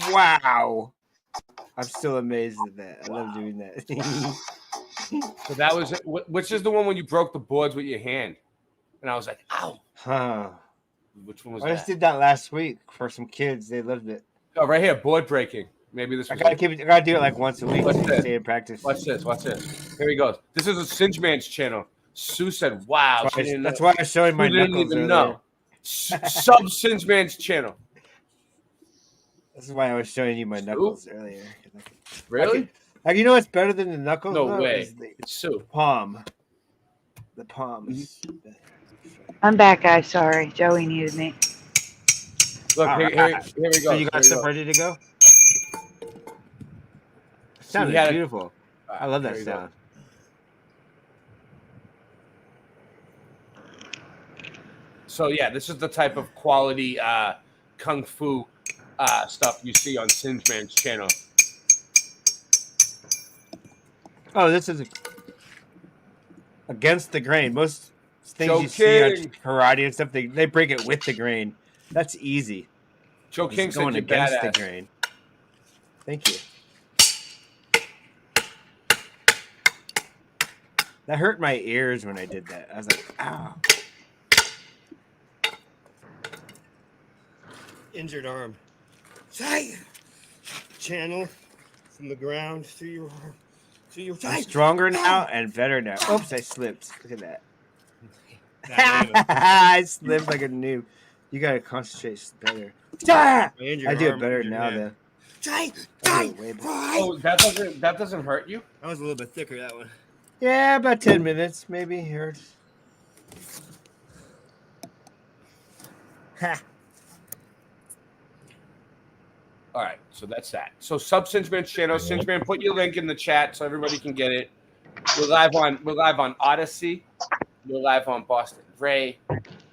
Wow. I'm still amazed at that. I love doing that. So that was which is the one when you broke the boards with your hand, and I was like, "Ow!" Huh. Which one was I that? just did that last week for some kids. They loved it. Oh, right here, board breaking. Maybe this. I Was gotta keep it. I gotta do it like once a week. What's To this? stay in practice. Watch this. Watch this. Here he goes. This is a Singeman's channel. Sue said, "Wow." That's why I was showing my Sue didn't knuckles even earlier. know. Sub Singeman's channel. This is why I was showing you my knuckles earlier. Really? You know what's better than the knuckles? No though, way. is the It's Sue. palm. The palm. Is I'm back, guys. Sorry. Joey needed me. Look, here we go. So you Here got we stuff go. ready to go? So Sounded he had a- beautiful. I love that Here you go. sound. So yeah, this is the type of quality kung fu stuff you see on Singeman's channel. Oh, this is against the grain. Most things Joe you see on King. karate and stuff, they break it with the grain. That's easy. Joe It's King said going you're against the badass. grain. Thank you. That hurt my ears when I did that. I was like, ow. Injured arm. Channel from the ground through your arm. I'm stronger now and better now. Oops, I slipped. Look at that. I slipped like a noob. You gotta concentrate better. I do it better now then. Oh, that doesn't hurt you? That was a little bit thicker, that one. Yeah, about 10 minutes, maybe. Here. Ha. All right, so that's that. So sub Singeman's channel. Singeman, put your link in the chat so everybody can get it. We're live on Odyssey. We're live on Boston Ray.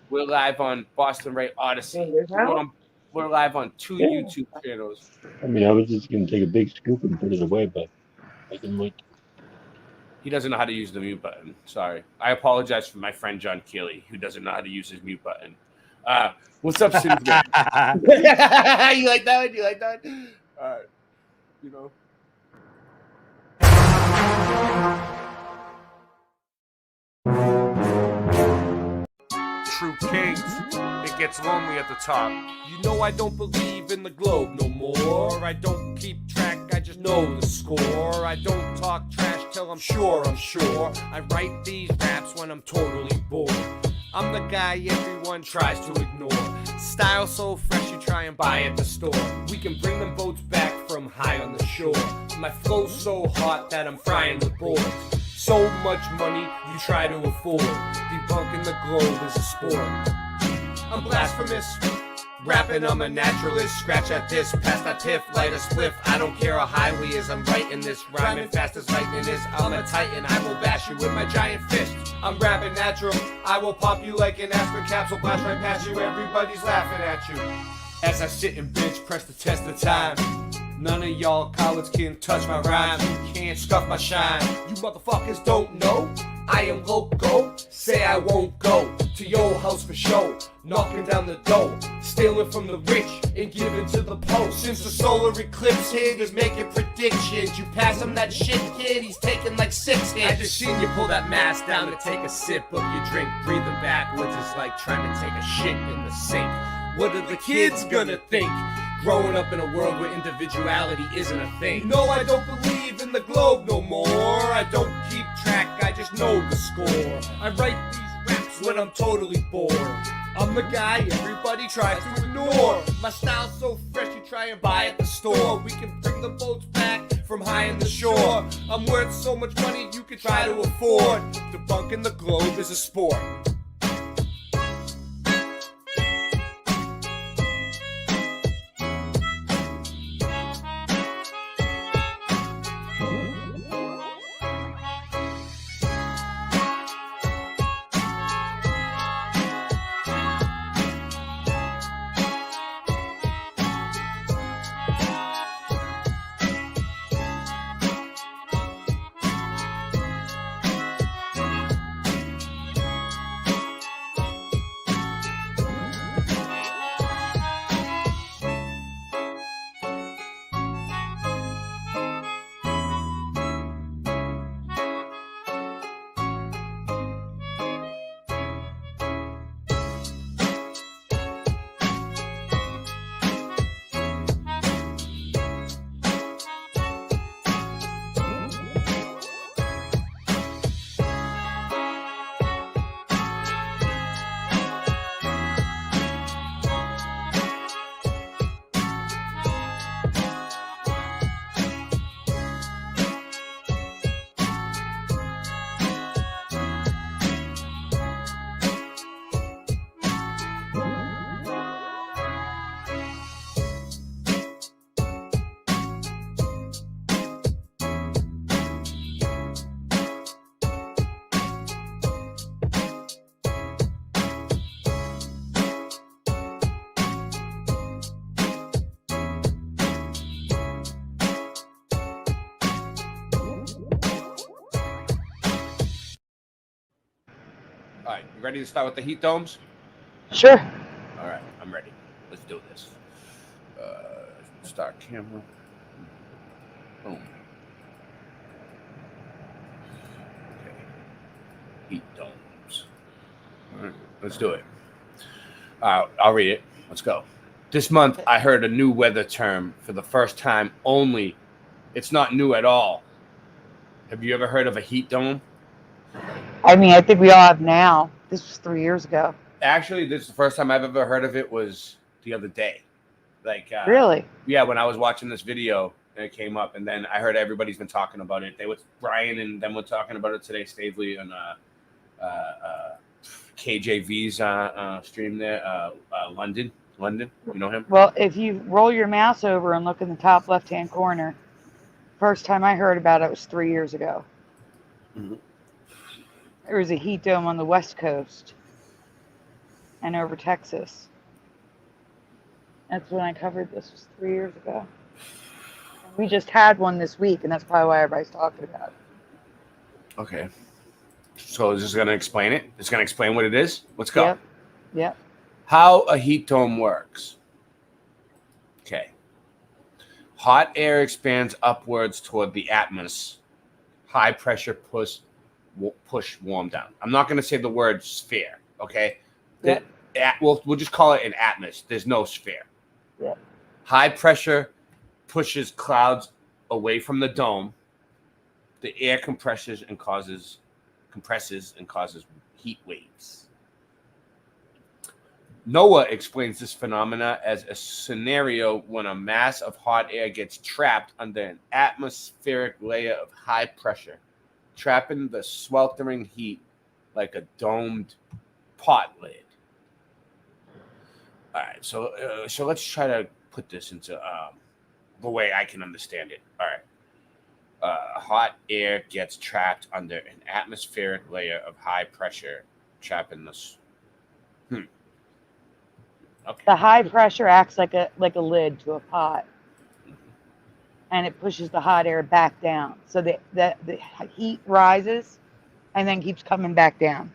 We're live on Boston Ray Odyssey. We're live on 2 YouTube channels. I mean, I was just going to take a big scoop and put it away, but I can wait. He doesn't know how to use the mute button. Sorry. I apologize for my friend John Keeley, who doesn't know how to use his mute button. What's up, Singeman? You like that one? You like that one? All right. You know. True kings, it gets lonely at the top. You know I don't believe in the globe no more. I don't keep track, I just know the score. I don't talk trash till I'm sure. I write these raps when I'm totally bored. I'm the guy everyone tries to ignore. Style so fresh you try and buy at the store. We can bring them boats back from high on the shore. My flow's so hot that I'm frying the board. So much money you try to afford. Debunking the globe is a sport. I'm blasphemous, Rapping, I'm a naturalist. Scratch at this, past that tiff, light a spliff. I don't care how high we is, I'm writing this. Rhyming fast as lightning is. I'm a titan, I will bash you with my giant fist. I'm rapping natural, I will pop you like an aspirin capsule. Blast right past you, everybody's laughing at you. As I sit and bench, press the test of time. None of y'all cowards can touch my rhyme. You can't scuff my shine. You motherfuckers don't know I am loco. Say I won't go to your house for show. Knocking down the door, stealing from the rich and giving to the poor. Since the solar eclipse hit, is making predictions. You pass him that shit, kid, he's taking like 6 hits. I just seen you pull that mask down to take a sip of your drink. Breathing backwards is like trying to take a shit in the sink. What are the kids gonna think? Growing up in a world where individuality isn't a thing. No, I don't believe in the globe no more. I don't keep track, I just know the score. I write these raps when I'm totally bored. I'm the guy everybody tries to ignore. My style's so fresh you try and buy at the store. We can bring the boats back from high in the shore. I'm worth so much money you could try to afford. Debunking the globe is a sport. All right, you ready to start with the heat domes? Sure. All right, I'm ready. Let's do this. Start camera. Boom. Okay. Heat domes. All right, let's do it. I'll read it. Let's go. This month, I heard a new weather term for the first time only. It's not new at all. Have you ever heard of a heat dome? I mean, I think we all have now. This was 3 years ago. Actually, this is the first time I've ever heard of it was the other day. Like, really? Yeah, when I was watching this video and it came up, and then I heard everybody's been talking about it. Brian and them were talking about it today, Stavely and KJV's stream there, London. You know him? Well, if you roll your mouse over and look in the top left-hand corner, first time I heard about it was 3 years ago. Mm-hmm. There was a heat dome on the West Coast and over Texas. That's when I covered this, was 3 years ago. And we just had one this week, and that's probably why everybody's talking about it. Okay. So is this going to explain it? It's going to explain what it is? Let's go. Yep. How a heat dome works. Okay. Hot air expands upwards toward the atmosphere. High pressure push warm down. I'm not going to say the word sphere, okay? Yep. We'll just call it an atmosphere. There's no sphere. Yep. High pressure pushes clouds away from the dome. The air compresses and causes heat waves. Noah explains this phenomena as a scenario when a mass of hot air gets trapped under an atmospheric layer of high pressure, trapping the sweltering heat like a domed pot lid. All right, so let's try to put this into the way I can understand it. All right. Hot air gets trapped under an atmospheric layer of high pressure, trapping this. Okay. The high pressure acts like a lid to a pot, and it pushes the hot air back down. So the heat rises, and then keeps coming back down.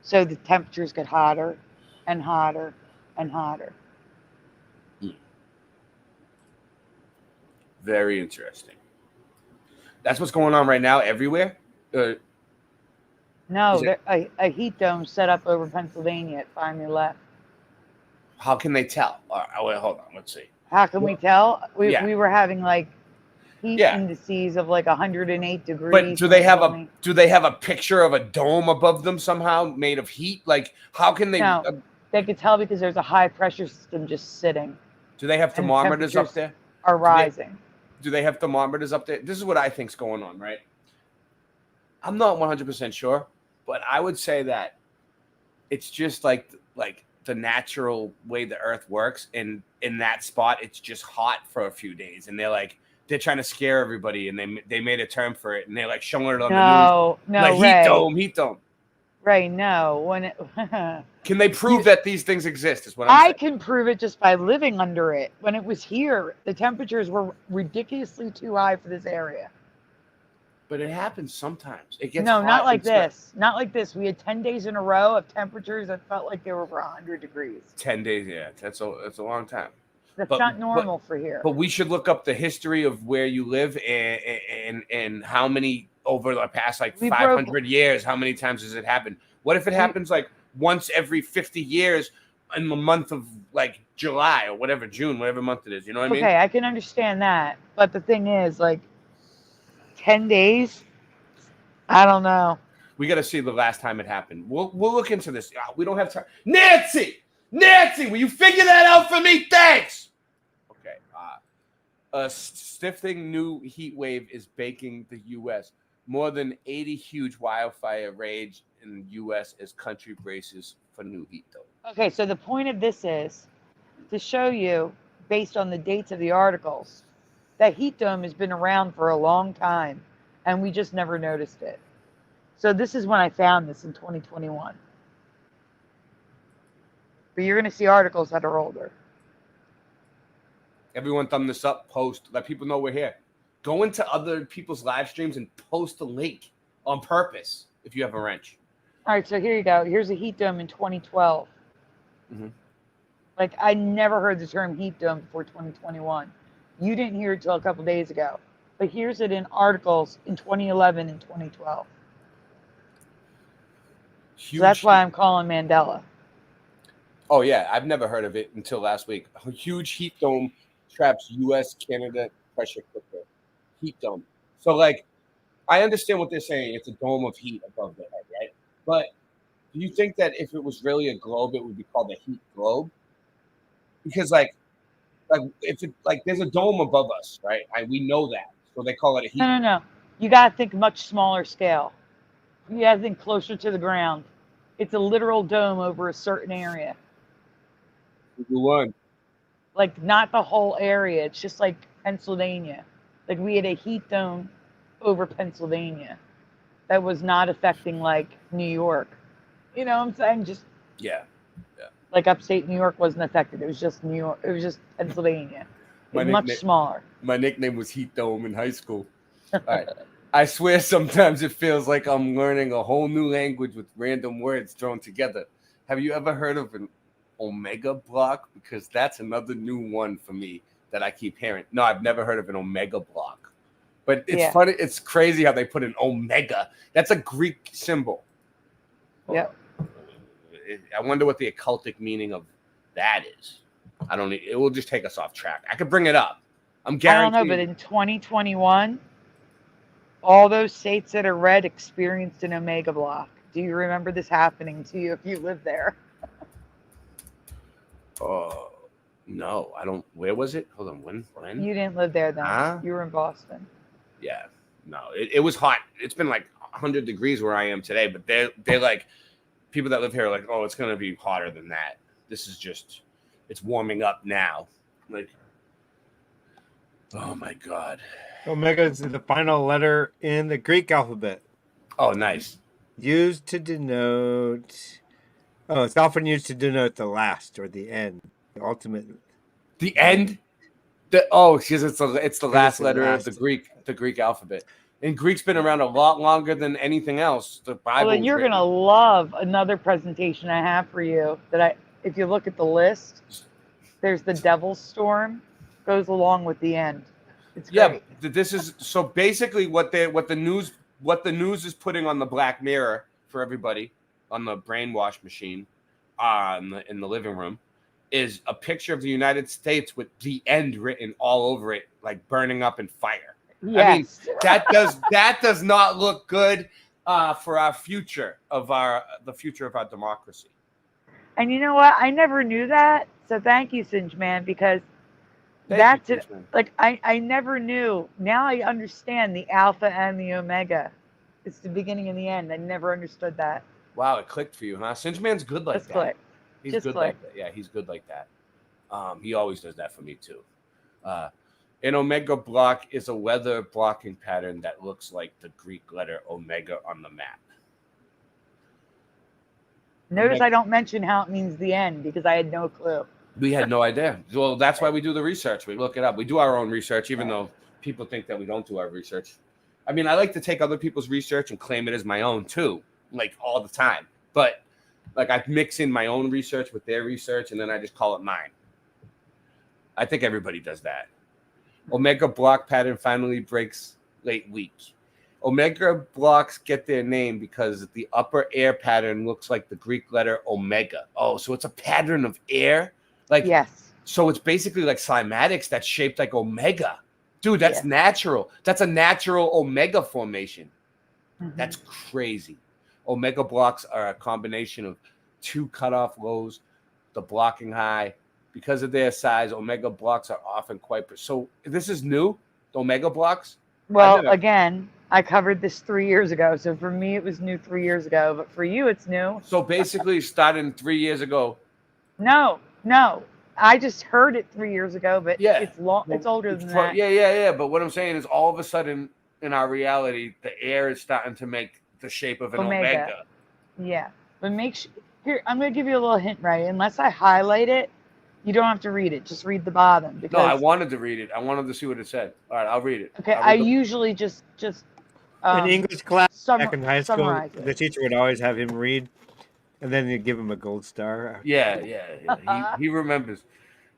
So the temperatures get hotter, and hotter, and hotter. Very interesting. That's what's going on right now everywhere. No, a heat dome set up over Pennsylvania at Find Your Left. How can they tell? Wait, hold on. Let's see. How can we tell? We Yeah. were having like heat Yeah. indices of like 108 degrees. But do they have a picture of a dome above them somehow made of heat? Like, how can they? No, they could tell because there's a high pressure system just sitting. Do they have and thermometers up temperatures there? Are rising. Do they have thermometers up there? This is what I think's going on, right? I'm not 100% sure, but I would say that it's just like the natural way the Earth works, and in that spot, it's just hot for a few days, and they're trying to scare everybody, and they made a term for it, and they're like showing it on the news. No, like Ray. heat dome. Right, no. When it Can they prove that these things exist? Is what I'm I saying. can prove it just by living under it. When it was here, the temperatures were ridiculously too high for this area. But it happens sometimes. It gets No, hot not like and sweat. this. Not like this. We had 10 days in a row of temperatures that felt like they were over 100 degrees. 10 days, yeah, that's a long time. That's not normal for here. But we should look up the history of where you live and how many over the past 500 years. How many times has it happened? What if it happens like once every 50 years in the month of like July or whatever, June, whatever month it is? You know what I mean? Okay, I can understand that. But the thing is, 10 days, I don't know. We got to see the last time it happened. We'll look into this. We don't have time. Nancy, will you figure that out for me? Thanks. Okay. A stifling new heat wave is baking the U.S. More than 80 huge wildfire rage in the U.S. as country braces for new heat dome. Okay, so the point of this is to show you, based on the dates of the articles, that heat dome has been around for a long time, and we just never noticed it. So this is when I found this in 2021. But you're going to see articles that are older. Everyone thumb this up, post, let people know we're here. Go into other people's live streams and post a link on purpose if you have a wrench. All right, so here you go. Here's a heat dome in 2012. I never heard the term heat dome before 2021. You didn't hear it till a couple days ago. But here's it in articles in 2011 and 2012. So that's why I'm calling Mandela. Oh, yeah. I've never heard of it until last week. A huge heat dome traps U.S. Canada pressure cooker. Heat dome. So, I understand what they're saying. It's a dome of heat above the head, right? But do you think that if it was really a globe, it would be called a heat globe? Because, if it, there's a dome above us, right? We know that. So they call it a heat. No. You got to think much smaller scale. You got to think closer to the ground. It's a literal dome over a certain area. One. Not the whole area. It's just like Pennsylvania. We had a heat dome over Pennsylvania that was not affecting New York. You know what I'm saying? Just yeah. Upstate New York wasn't affected. It was just New York. It was just Pennsylvania. It's much smaller. My nickname was Heat Dome in high school. All right. I swear sometimes it feels like I'm learning a whole new language with random words thrown together. Have you ever heard of an omega block? Because that's another new one for me that I keep hearing. No, I've never heard of an omega block. But it's funny. It's crazy how they put an omega. That's a Greek symbol. Yep. I wonder what the occultic meaning of that is. I don't. It will just take us off track. I could bring it up. I'm guaranteed. I don't know, but in 2021, all those states that are red experienced an omega block. Do you remember this happening to you if you lived there? No, I don't. Where was it? Hold on. When? You didn't live there then. You were in Boston. Yeah. No, it was hot. It's been 100 degrees where I am today, but they're people that live here are oh, it's going to be hotter than that. This is just It's warming up now. Like, oh my God. Omega is the final letter in the Greek alphabet. Oh, nice. Used to denote. Oh, it's often used to denote the last or the end, the ultimate. The end. Because it's the last letter of the Greek alphabet. And Greek's been around a lot longer than anything else. The Bible. Well, you're gonna love another presentation I have for you. If you look at the list, there's the Devil's Storm, goes along with the end. It's great. Yeah, this is so basically what the news is putting on the Black Mirror for everybody on the brainwash machine, in the living room, is a picture of the United States with the end written all over it, like burning up in fire. Yes. I mean, that does not look good for our future of the future of our democracy. And you know what? I never knew that. So thank you, Singe Man, because that's it. Like I never knew. Now I understand the alpha and the omega. It's the beginning and the end. I never understood that. Wow, it clicked for you, huh? Singe Man's good like Just that. click. He's Just good click. like that. Yeah, he's good like that. He always does that for me too. An omega block is a weather blocking pattern that looks like the Greek letter omega on the map. Notice I don't mention how it means the end because I had no clue. We had no idea. Well, that's why we do the research. We look it up. We do our own research, even though people think that we don't do our research. I mean, I like to take other people's research and claim it as my own too, like all the time. But like I mix in my own research with their research, and then I just call it mine. I think everybody does that. Omega block pattern finally breaks late week. Omega blocks get their name because the upper air pattern looks like the Greek letter omega. Oh, so it's a pattern of air? Like, yes. So it's basically like cymatics that's shaped like omega. Dude, that's natural. That's a natural omega formation. Mm-hmm. That's crazy. Omega blocks are a combination of two cutoff lows, the blocking high. Because of their size, omega blocks are often quite... So this is new, the omega blocks? Well, again, I covered this 3 years ago. So for me, it was new 3 years ago. But for you, it's new. So basically starting 3 years ago. No. I just heard it 3 years ago, but it's long. It's older than that. Yeah. But what I'm saying is all of a sudden in our reality, the air is starting to make the shape of an omega. Yeah. But make sure... Here, I'm going to give you a little hint, right? Unless I highlight it, you don't have to read it. Just read the bottom. Because, no, I wanted to read it. I wanted to see what it said. All right, I'll read it. Okay, I usually just in English class back in high school, the teacher would always have him read, and then they'd give him a gold star. Yeah. He remembers.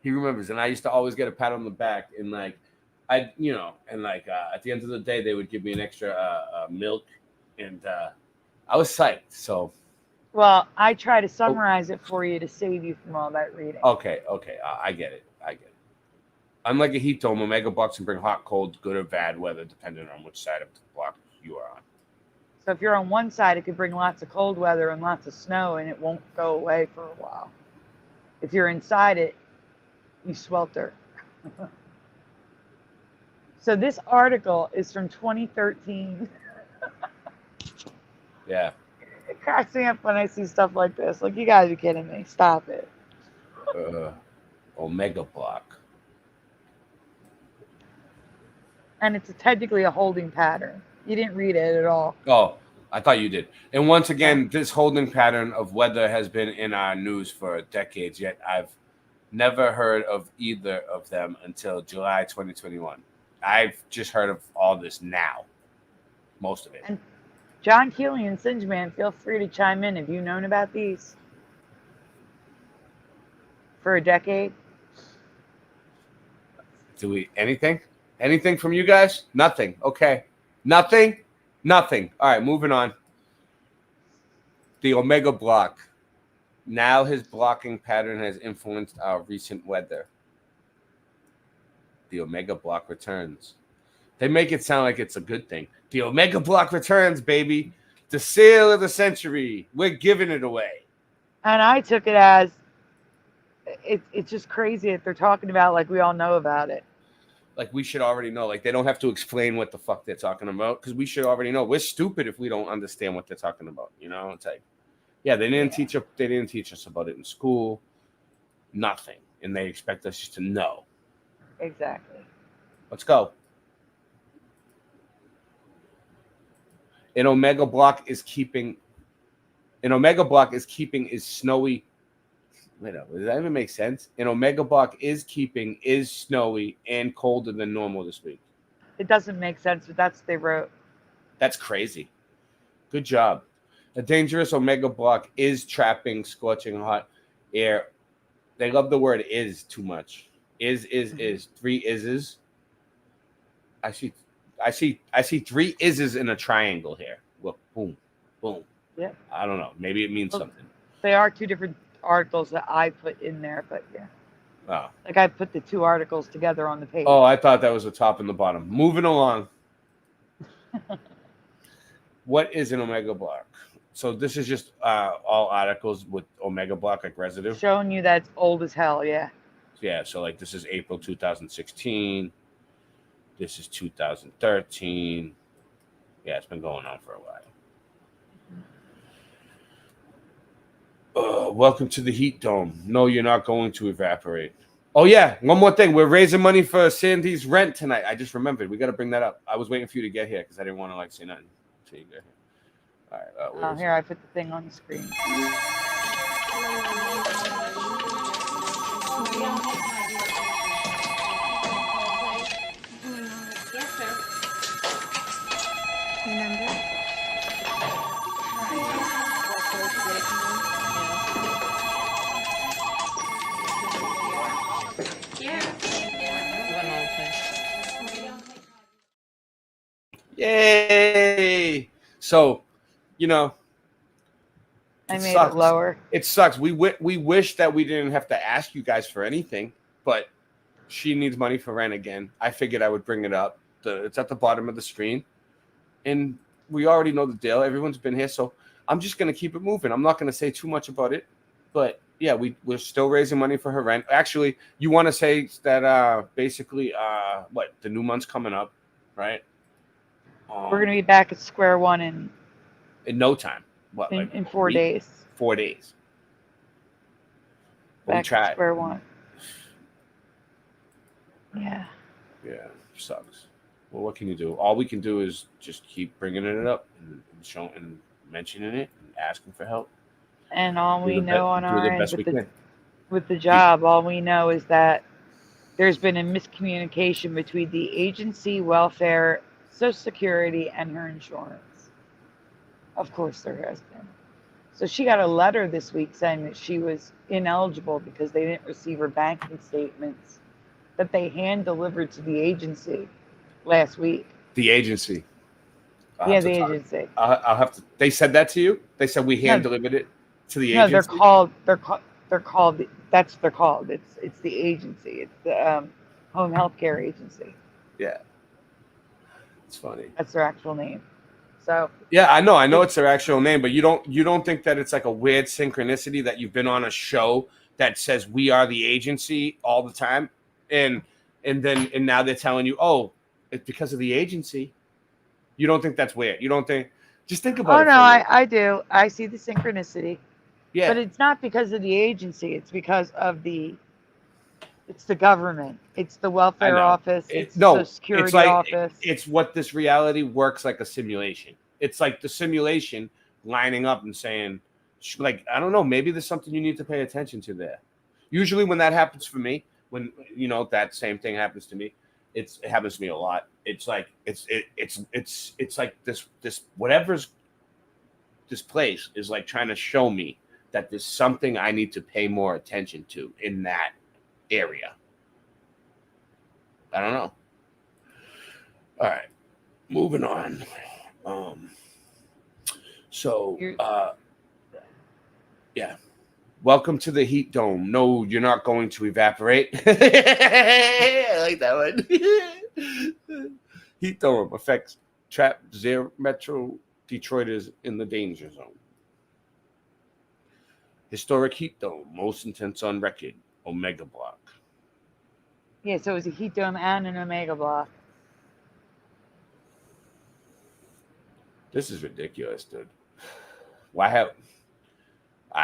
He remembers, and I used to always get a pat on the back, and like, at the end of the day, they would give me an extra milk, and I was psyched. So. Well, I try to summarize it for you to save you from all that reading. Okay. I get it. Unlike a heat dome, omega blocks can bring hot, cold, good or bad weather, depending on which side of the block you are on. So if you're on one side, it could bring lots of cold weather and lots of snow, and it won't go away for a while. If you're inside it, you swelter. So this article is from 2013. Yeah. It cracks me up when I see stuff like this. Like, you gotta be kidding me. Stop it. Omega block. And it's technically a holding pattern. You didn't read it at all. Oh, I thought you did. And once again, this holding pattern of weather has been in our news for decades, yet I've never heard of either of them until July 2021. I've just heard of all this now. Most of it. And John Keeley and Singe Man, feel free to chime in. Have you known about these for a decade? Do we anything? Anything from you guys? Nothing. Okay. Nothing. All right, moving on. The omega block. Now his blocking pattern has influenced our recent weather. The omega block returns. They make it sound like it's a good thing. The omega block returns, baby. The sale of the century. We're giving it away. And I took it as it's just crazy that they're talking about like we all know about it. Like we should already know. Like they don't have to explain what the fuck they're talking about because we should already know. We're stupid if we don't understand what they're talking about. You know, it's like, yeah, they didn't teach us about it in school. Nothing. and they expect us just to know. Exactly. Let's go. An omega block is keeping is snowy. Wait up, does that even make sense? An omega block is snowy and colder than normal this week. It doesn't make sense, but that's what they wrote. That's crazy. Good job. A dangerous omega block is trapping scorching hot air. They love the word "is" too much. Is. 3 ises. I see 3 ises in a triangle here. Look, boom, boom. Yeah. I don't know. Maybe it means something. They are 2 different articles that I put in there, but yeah. Oh. Like I put the 2 articles together on the page. Oh, I thought that was the top and the bottom. Moving along. What is an omega block? So this is just all articles with omega block like residue. Showing you that's old as hell, yeah. Yeah, so like this is April 2016. This is 2013. Yeah, it's been going on for a while. Welcome to the heat dome. No, you're not going to evaporate. Oh, yeah. One more thing. We're raising money for Sandy's rent tonight. I just remembered. We got to bring that up. I was waiting for you to get here because I didn't want to say nothing until you get here. All right. Here, I put the thing on the screen. Yes, sir. Remember? Yay! So, I made it lower. It sucks. We wish that we didn't have to ask you guys for anything, but she needs money for rent again. I figured I would bring it up. It's at the bottom of the screen, and we already know the deal. Everyone's been here, so I'm just going to keep it moving. I'm not going to say too much about it, but yeah, we're still raising money for her rent. Actually, you want to say that basically the new month's coming up, right? We're going to be back at square one in no time. What, in 4 days. 4 days. Back at square one. Yeah. Yeah, sucks. Well, what can you do? All we can do is just keep bringing it up and showing and mentioning it and asking for help. And all we know on our end with the job, all we know is that there's been a miscommunication between the agency, welfare, Social Security, and her insurance. Of course there has been. So she got a letter this week saying that she was ineligible because they didn't receive her banking statements that they hand delivered to the agency last week. The agency. Yeah, the agency. I'll have to. They said that to you? They said we hand delivered it to the agency? No, they're called. That's what they're called. It's the agency. It's the home health care agency. Yeah. It's funny. That's their actual name. So. Yeah, I know it's their actual name, but you don't think that it's like a weird synchronicity that you've been on a show that says we are the agency all the time, and now they're telling you, oh, it's because of the agency. You don't think that's weird? You don't think? Just think about it. Oh no, I do. I see the synchronicity. Yeah. But it's not because of the agency. It's because of it's the government. It's the welfare office. It's the Social Security office. It's what this reality works like a simulation. It's like the simulation lining up and saying, like, I don't know, maybe there's something you need to pay attention to there. Usually when that happens for me, when that same thing happens to me, it happens to me a lot. It's like it's like this whatever's this place is like trying to show me that there's something I need to pay more attention to in that area. I don't know. All right, moving on. Yeah. Welcome to the heat dome. No, you're not going to evaporate. I like that one. Heat dome affects trapped zero metro Detroiters in the danger zone. Historic heat dome, most intense on record. Omega block. Yeah, so it was a heat dome and an omega block. This is ridiculous, dude. I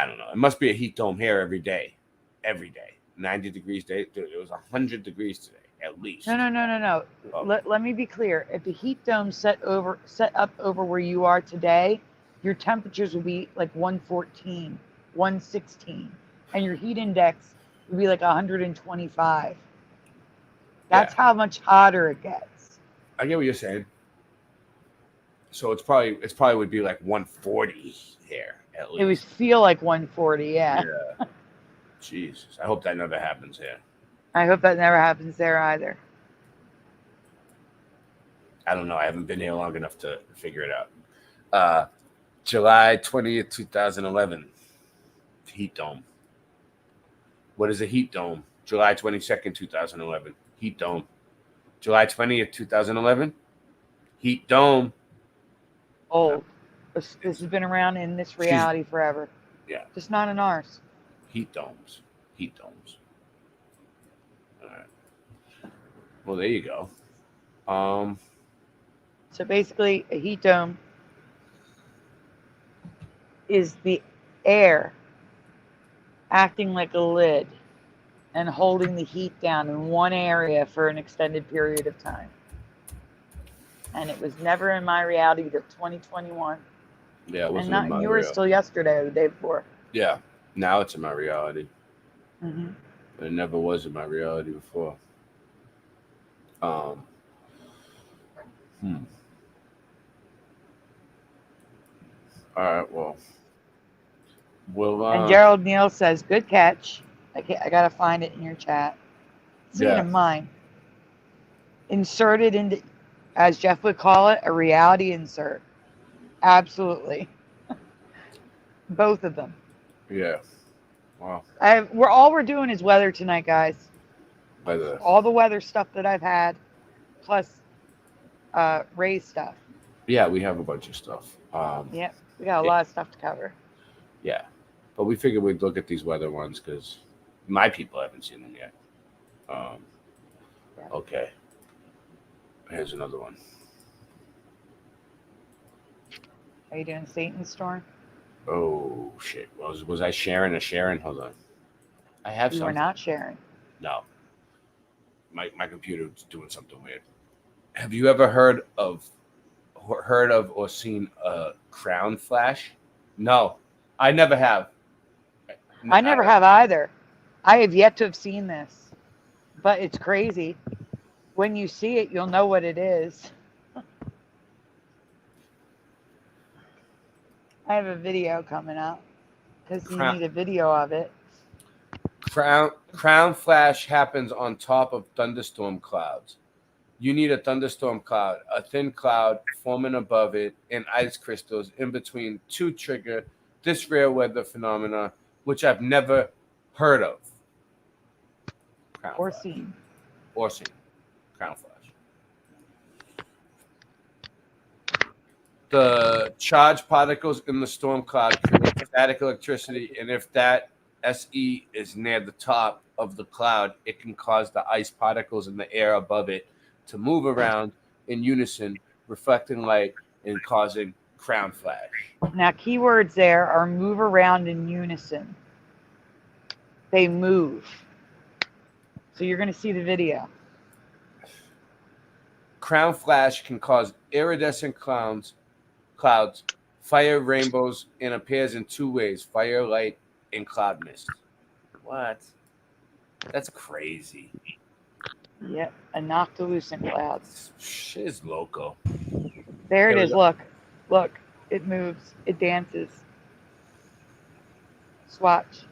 don't know. It must be a heat dome here every day. Every day. 90 degrees day. Dude, it was 100 degrees today, at least. No. Oh. Let me be clear. If the heat dome set up over where you are today, your temperatures will be like 114, 116, and your heat index would be like 125. That's how much hotter it gets. I get what you're saying. So it's probably would be like 140 here at least. It would feel like 140, yeah. Jesus, I hope that never happens here. I hope that never happens there either. I don't know. I haven't been here long enough to figure it out. July 20th, 2011. Heat dome. What is a heat dome? July 22nd, 2011. Heat dome. July 20th, 2011. Heat dome. Old. This has been around in this reality forever. Yeah. Just not in ours. Heat domes. Heat domes. All right. Well, there you go. So basically, a heat dome is the air acting like a lid and holding the heat down in one area for an extended period of time. And it was never in my reality till 2021. Yeah, it wasn't and not in my in yours reality. till yesterday or the day before. Yeah, now it's in my reality. Mm-hmm. But it never was in my reality before. All right, well. And Gerald Neal says, good catch. I got to find it in your chat. See it in mine. Inserted into, as Jeff would call it, a reality insert. Absolutely. Both of them. Yeah. Wow. All we're doing is weather tonight, guys. Weather. All the weather stuff that I've had, plus Ray's stuff. Yeah, we have a bunch of stuff. Yep, we got a lot of stuff to cover. Yeah. But we figured we'd look at these weather ones because my people haven't seen them yet. Okay. Here's another one. Are you doing Satan's Storm? Oh, shit. Was I sharing a Sharon? Hold on. I have You something. were not sharing. No. My computer's doing something weird. Have you ever heard of or seen a crown flash? No. I never have. I never have either. I have yet to have seen this. But it's crazy. When you see it, you'll know what it is. I have a video coming up because you need a video of it. Crown flash happens on top of thunderstorm clouds. You need a thunderstorm cloud, a thin cloud forming above it, and ice crystals in between to trigger this rare weather phenomena, which I've never heard of. Or seen. Crown flash. The charged particles in the storm cloud create static electricity, and if that SE is near the top of the cloud, it can cause the ice particles in the air above it to move around in unison, reflecting light and causing crown flash. Now, keywords there are move around in unison. They move. So you're going to see the video. Crown flash can cause iridescent clouds, fire rainbows, and appears in two ways: fire, light, and cloud mist. What? That's crazy. Yep, a noctilucent clouds. Shit's loco. There it Here we is. go. Look, it moves. It dances. Swatch.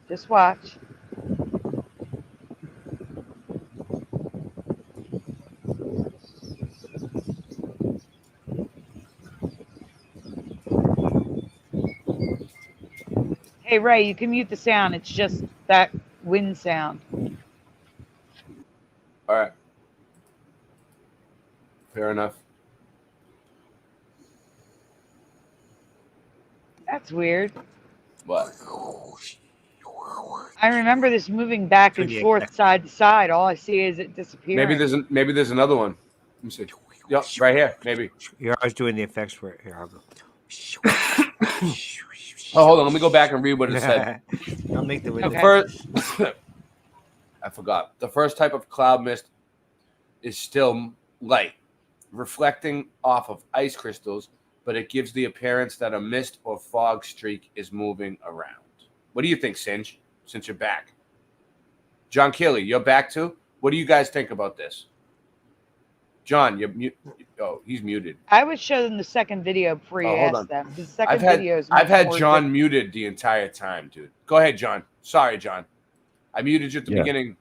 Just watch. Hey, Ray, you can mute the sound. It's just that wind sound. All right. Fair enough. That's weird. What? I remember this moving back and forth, side to side. All I see is it disappearing. Maybe there's another one. Let me see. Yep, right here, maybe. You're always doing the effects for it. Here, I'll go. Oh, hold on. Let me go back and read what it said. I'll make the window. The first, I forgot. The first type of cloud mist is still light, reflecting off of ice crystals, but it gives the appearance that a mist or fog streak is moving around. What do you think, Singe, since you're back? John Keeley, you're back too? What do you guys think about this? John, you're mute. Oh, he's muted. I would show them the second video before you hold ask on. them. The second video is I've had more John muted the entire time, dude. Go ahead, John. Sorry, John. I muted you at the Yeah. beginning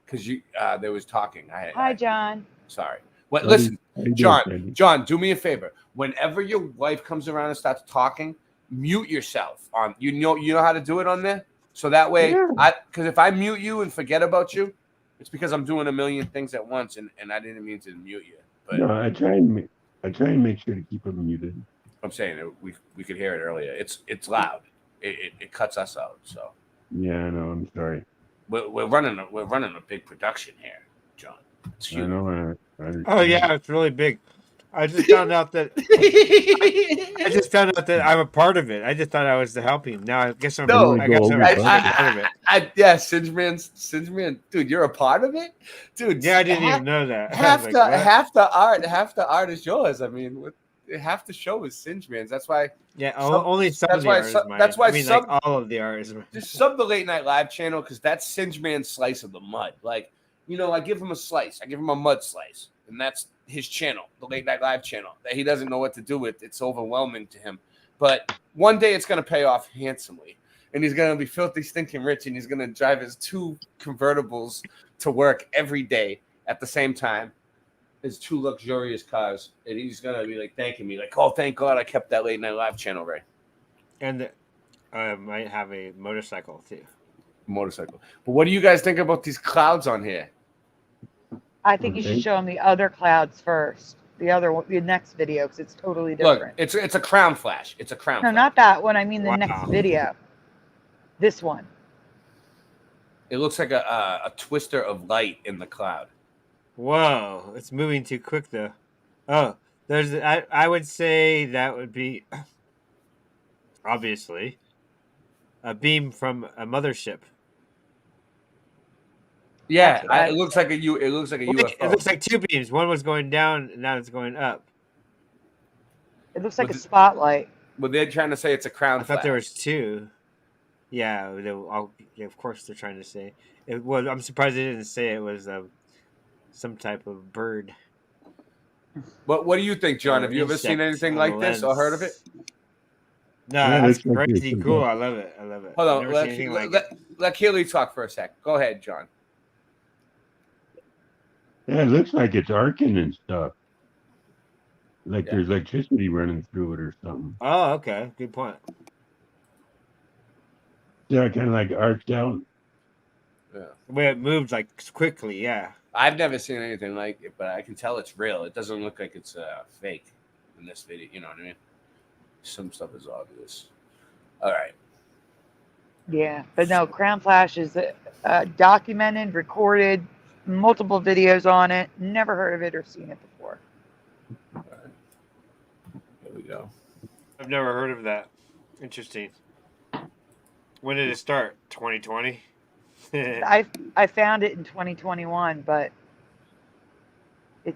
because you there was talking. Hi, John. Sorry. Well, How do you- listen, how you doing, John. Sandy? John, do me a favor. Whenever your wife comes around and starts talking, mute yourself on. You know how to do it on there. So that way, because if I mute you and forget about you, it's because I'm doing a million things at once, and I didn't mean to mute you. But No, I try and make sure to keep them muted. I'm saying we could hear it earlier. It's loud. It cuts us out. So Yeah, I know. I'm sorry. we're running a big production here, John. It's I huge. know. Oh yeah, it's really big. I just found out that I'm a part of it. I just thought I was helping. Now I guess I'm. No, I guess I'm part of it. Yeah, Singe Man, dude, you're a part of it, dude. Yeah, I didn't even know that. Half I was like, half the art is yours. I mean, half the show is Singe Man's. That's why. Yeah, only some of the art is mine. That's why I mean, some, like all of the art is mine. just sub the Late Night Live channel because that's Singe Man's slice of the mud. Like, I give him a slice. I give him a mud slice, and that's his channel, the Late Night Live channel, that he doesn't know what to do with. It's overwhelming to him. But one day it's going to pay off handsomely, and he's going to be filthy, stinking rich, and he's going to drive his 2 convertibles to work every day at the same time. His 2 luxurious cars, and he's going to be like thanking me, like, oh, thank God I kept that Late Night Live channel, Ray. And I might have a motorcycle too. Motorcycle. But what do you guys think about these clouds on here? I think you should show them the other clouds first. The next video, because it's totally different. Look, it's a crown flash. It's a crown No, flash. not that one. I mean the next video. This one. It looks like a twister of light in the cloud. Whoa, it's moving too quick though. Oh, I would say that would be obviously a beam from a mothership. Yeah, it looks like a UFO. It looks like 2 beams. One was going down, and now it's going up. It looks like a spotlight. Well, they're trying to say it's a crown I flash. thought there was 2. Yeah, of course they're trying to say it was. I'm surprised they didn't say it was some type of bird. What do you think, John? Have you ever seen anything like this or heard of it? No, Yeah, that's it's like crazy this. cool. I love it. Hold on, Never seen anything like it. let Keely talk for a sec. Go ahead, John. Yeah, it looks like it's arcing and stuff. Like there's electricity running through it or something. Oh, okay. Good point. Yeah, kind of like arced out. Yeah. The way it moved like quickly, yeah. I've never seen anything like it, but I can tell it's real. It doesn't look like it's fake in this video. You know what I mean? Some stuff is obvious. All right. Yeah, but no, Crown Flash is documented, recorded, multiple videos on it. Never heard of it or seen it before. All right. There we go. I've never heard of that. Interesting. When did it start? 2020? I found it in 2021, but the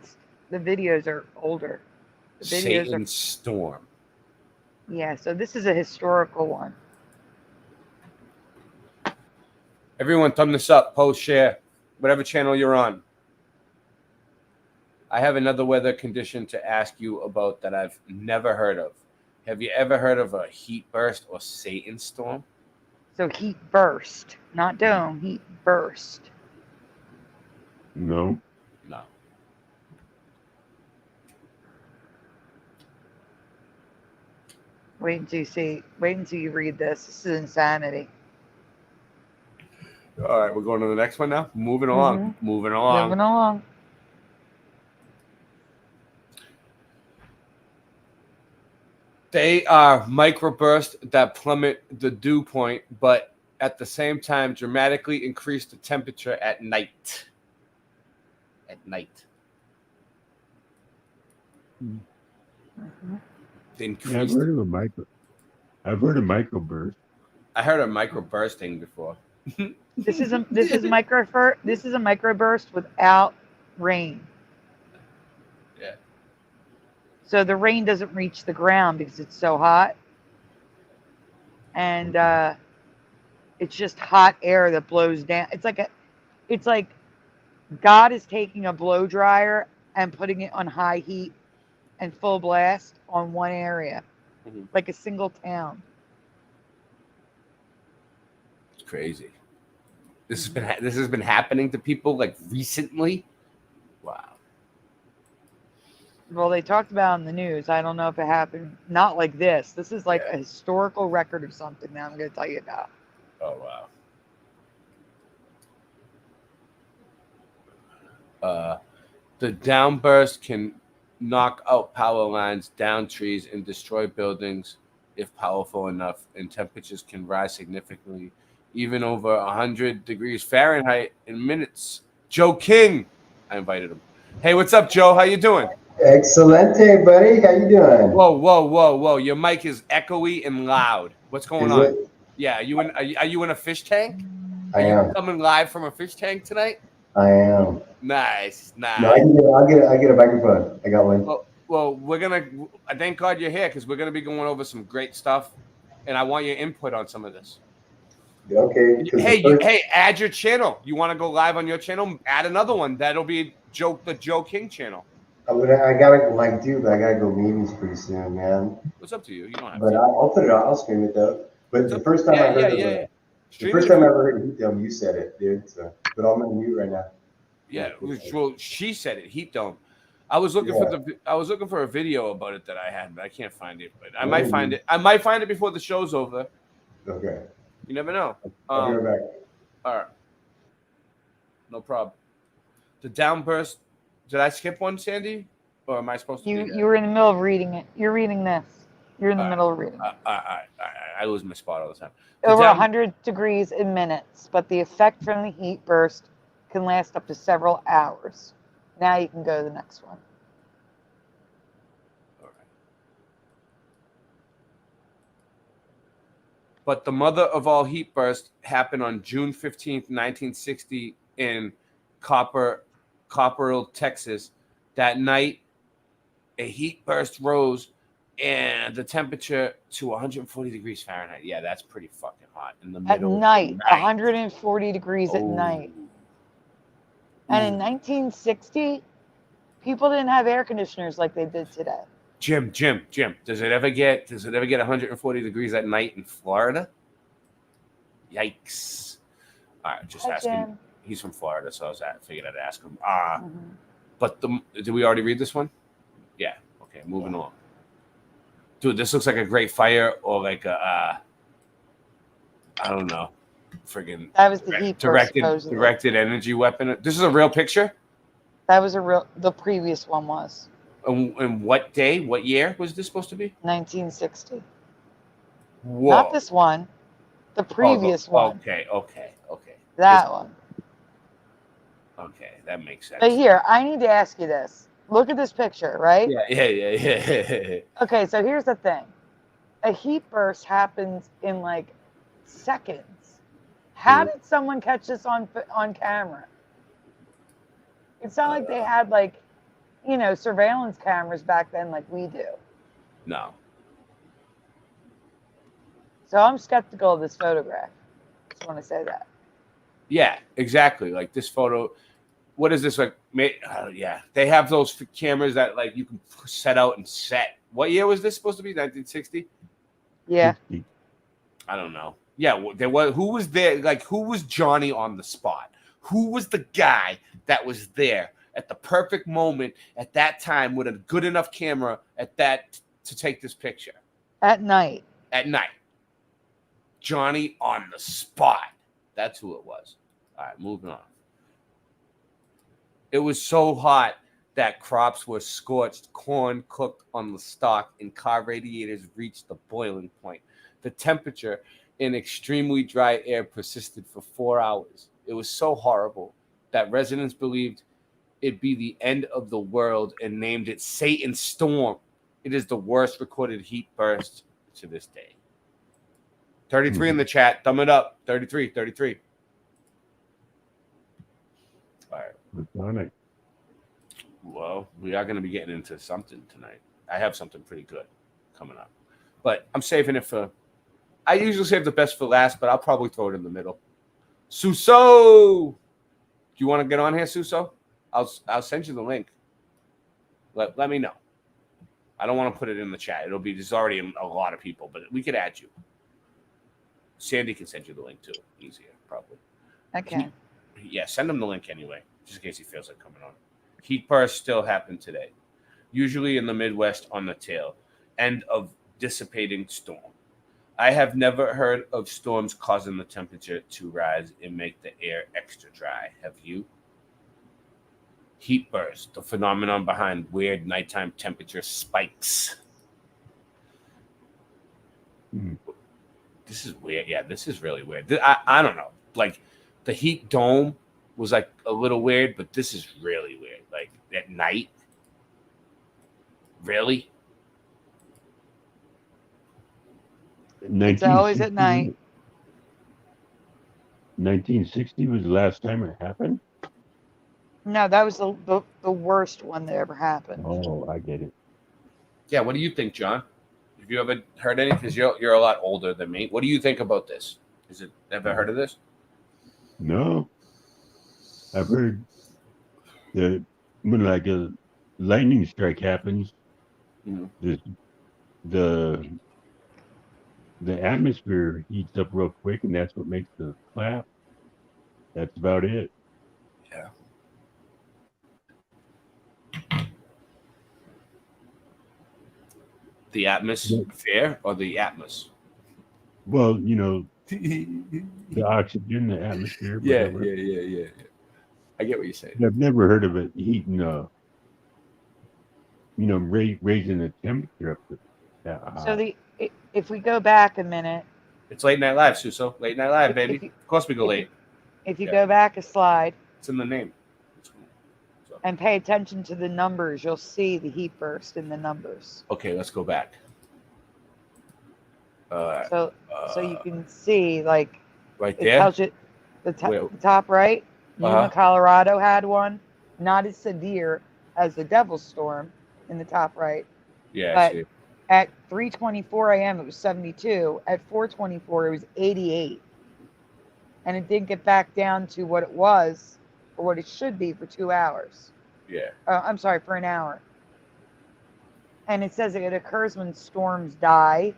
videos are older. The videos Satan's Storm. Yeah, so this is a historical one. Everyone, thumb this up, post, share, whatever channel you're on. I have another weather condition to ask you about that I've never heard of. Have you ever heard of a heat burst or Satan's storm? So heat burst, not dome, heat burst. No. No. Wait until you read this. This is insanity. All right, we're going to the next one now. Moving along. Moving along. They are microbursts that plummet the dew point, but at the same time dramatically increase the temperature at night. At night. Yeah, I've heard of a micro. I've heard of microburst. I heard of microbursting before. This is a microburst without rain. Yeah. So the rain doesn't reach the ground because it's so hot. And it's just hot air that blows down. It's like God is taking a blow dryer and putting it on high heat and full blast on one area, like a single town. It's crazy. This has been happening to people like recently. Wow. Well, they talked about it in the news. I don't know if it happened. Not like this. This is like a historical record of something that I'm going to tell you about. Oh, wow. The downburst can knock out power lines, down trees, and destroy buildings if powerful enough, and temperatures can rise significantly, even over 100 degrees Fahrenheit in minutes. Joe King, I invited him. Hey, what's up, Joe? How you doing? Excelente, buddy. How you doing? Whoa. Your mic is echoey and loud. What's going Is on? it? Yeah, are you in a fish tank? I Are you am. coming live from a fish tank tonight? I am. Nice. No, I get a microphone. I got one. Well, thank God you're here because we're gonna be going over some great stuff, and I want your input on some of this. Okay. Hey, add your channel. You want to go live on your channel? Add another one. That'll be the Joe King channel. I gotta go meetings pretty soon, man. What's up to you? You don't have But to. I'll put it on. I'll stream it though. But the first time I heard the first time I ever heard Heat Dome, you said it, dude. So, but I'm on mute right now. Yeah, well, she said it. Heat Dome. I was looking for a video about it that I had, but I can't find it. But I might find it. I might find it before the show's over. Okay. You never know. I'll be right back. All right. No problem. The downburst. Did I skip one, Sandy? Or am I supposed to? You were in the middle of reading it. You're reading this. You're in the middle of reading. I lose my spot all the time. Over 100 degrees in minutes, but the effect from the heat burst can last up to several hours. Now you can go to the next one. All right. But the mother of all heat bursts happened on June 15th, 1960 in Copperhill, Texas. That night, a heat burst rose and the temperature to 140 degrees Fahrenheit. Yeah, that's pretty fucking hot in the middle. At night, 140 degrees at night. And in 1960, people didn't have air conditioners like they did today. Jim, does it ever get 140 degrees at night in Florida? Yikes. All right, just ask him. He's from Florida, so I figured I'd ask him. But did we already read this one? Yeah. Okay, moving on. Dude, this looks like a great fire or like a I don't know. Friggin' that was the heat directed energy weapon. This is a real picture? That was the previous one was. And what day, what year was this supposed to be? 1960. Whoa. Not this one. The previous one. Okay. That one. Okay, that makes sense. But here, I need to ask you this. Look at this picture, right? Yeah. Okay, so here's the thing. A heat burst happens in like seconds. How did someone catch this on camera? It's not like they had surveillance cameras back then like we do. No. So I'm skeptical of this photograph. Just want to say that. Yeah, exactly. Like this photo. What is this like? Yeah, they have those cameras that like you can set out and set. What year was this supposed to be? 1960. Yeah. I don't know. Yeah, there was. Who was there? Like, who was Johnny on the spot? Who was the guy that was there at the perfect moment at that time with a good enough camera to take this picture? At night. Johnny on the spot. That's who it was. All right, moving on. It was so hot that crops were scorched, corn cooked on the stalk, and car radiators reached the boiling point. The temperature in extremely dry air persisted for 4 hours. It was so horrible that residents believed it be the end of the world and named it Satan's Storm. It is the worst recorded heat burst to this day. 33 in the chat. Thumb it up. 33. All right. Well, we are going to be getting into something tonight. I have something pretty good coming up. But I'm saving it for... I usually save the best for last, but I'll probably throw it in the middle. Suso! Do you want to get on here, Suso? I'll send you the link. Let me know. I don't want to put it in the chat. There's already a lot of people, but we could add you. Sandy can send you the link too. Easier, probably. Okay. Yeah, send him the link anyway, just in case he feels like coming on. Heat bursts still happen today, usually in the Midwest on the tail end of dissipating storm. I have never heard of storms causing the temperature to rise and make the air extra dry. Have you? Heat burst, the phenomenon behind weird nighttime temperature spikes. This is weird. Yeah, this is really weird. I don't know. Like, the heat dome was like a little weird, but this is really weird. Like, at night? Really? It's always at night. 1960 was the last time it happened? No, that was the worst one that ever happened. Oh, I get it. Yeah, what do you think, John? Have you ever heard any? Because you're a lot older than me. What do you think about this? Ever heard of this? No. I've heard that when like a lightning strike happens, the atmosphere heats up real quick, and that's what makes the clap. That's about it. Yeah. The atmosphere or the atmos? Well, the oxygen, the atmosphere. Yeah. Whatever. I get what you're saying. I've never heard of it heating, raising the temperature up to that high. So if we go back a minute. It's Late Night Live, Suso. Late Night Live, baby. Of course we go late. If you go back a slide. It's in the name. And pay attention to the numbers, you'll see the heat burst in the numbers. Okay, let's go back. So you can see, like, right it there. tells you the top right. Yuma, Colorado had one, not as severe as the Devil's Storm in the top right. Yeah. But at 3:24 a.m. it was 72. At 4:24 it was 88, and it didn't get back down to what it was or what it should be for 2 hours. Yeah. I'm sorry, for an hour. And it says it occurs when storms die.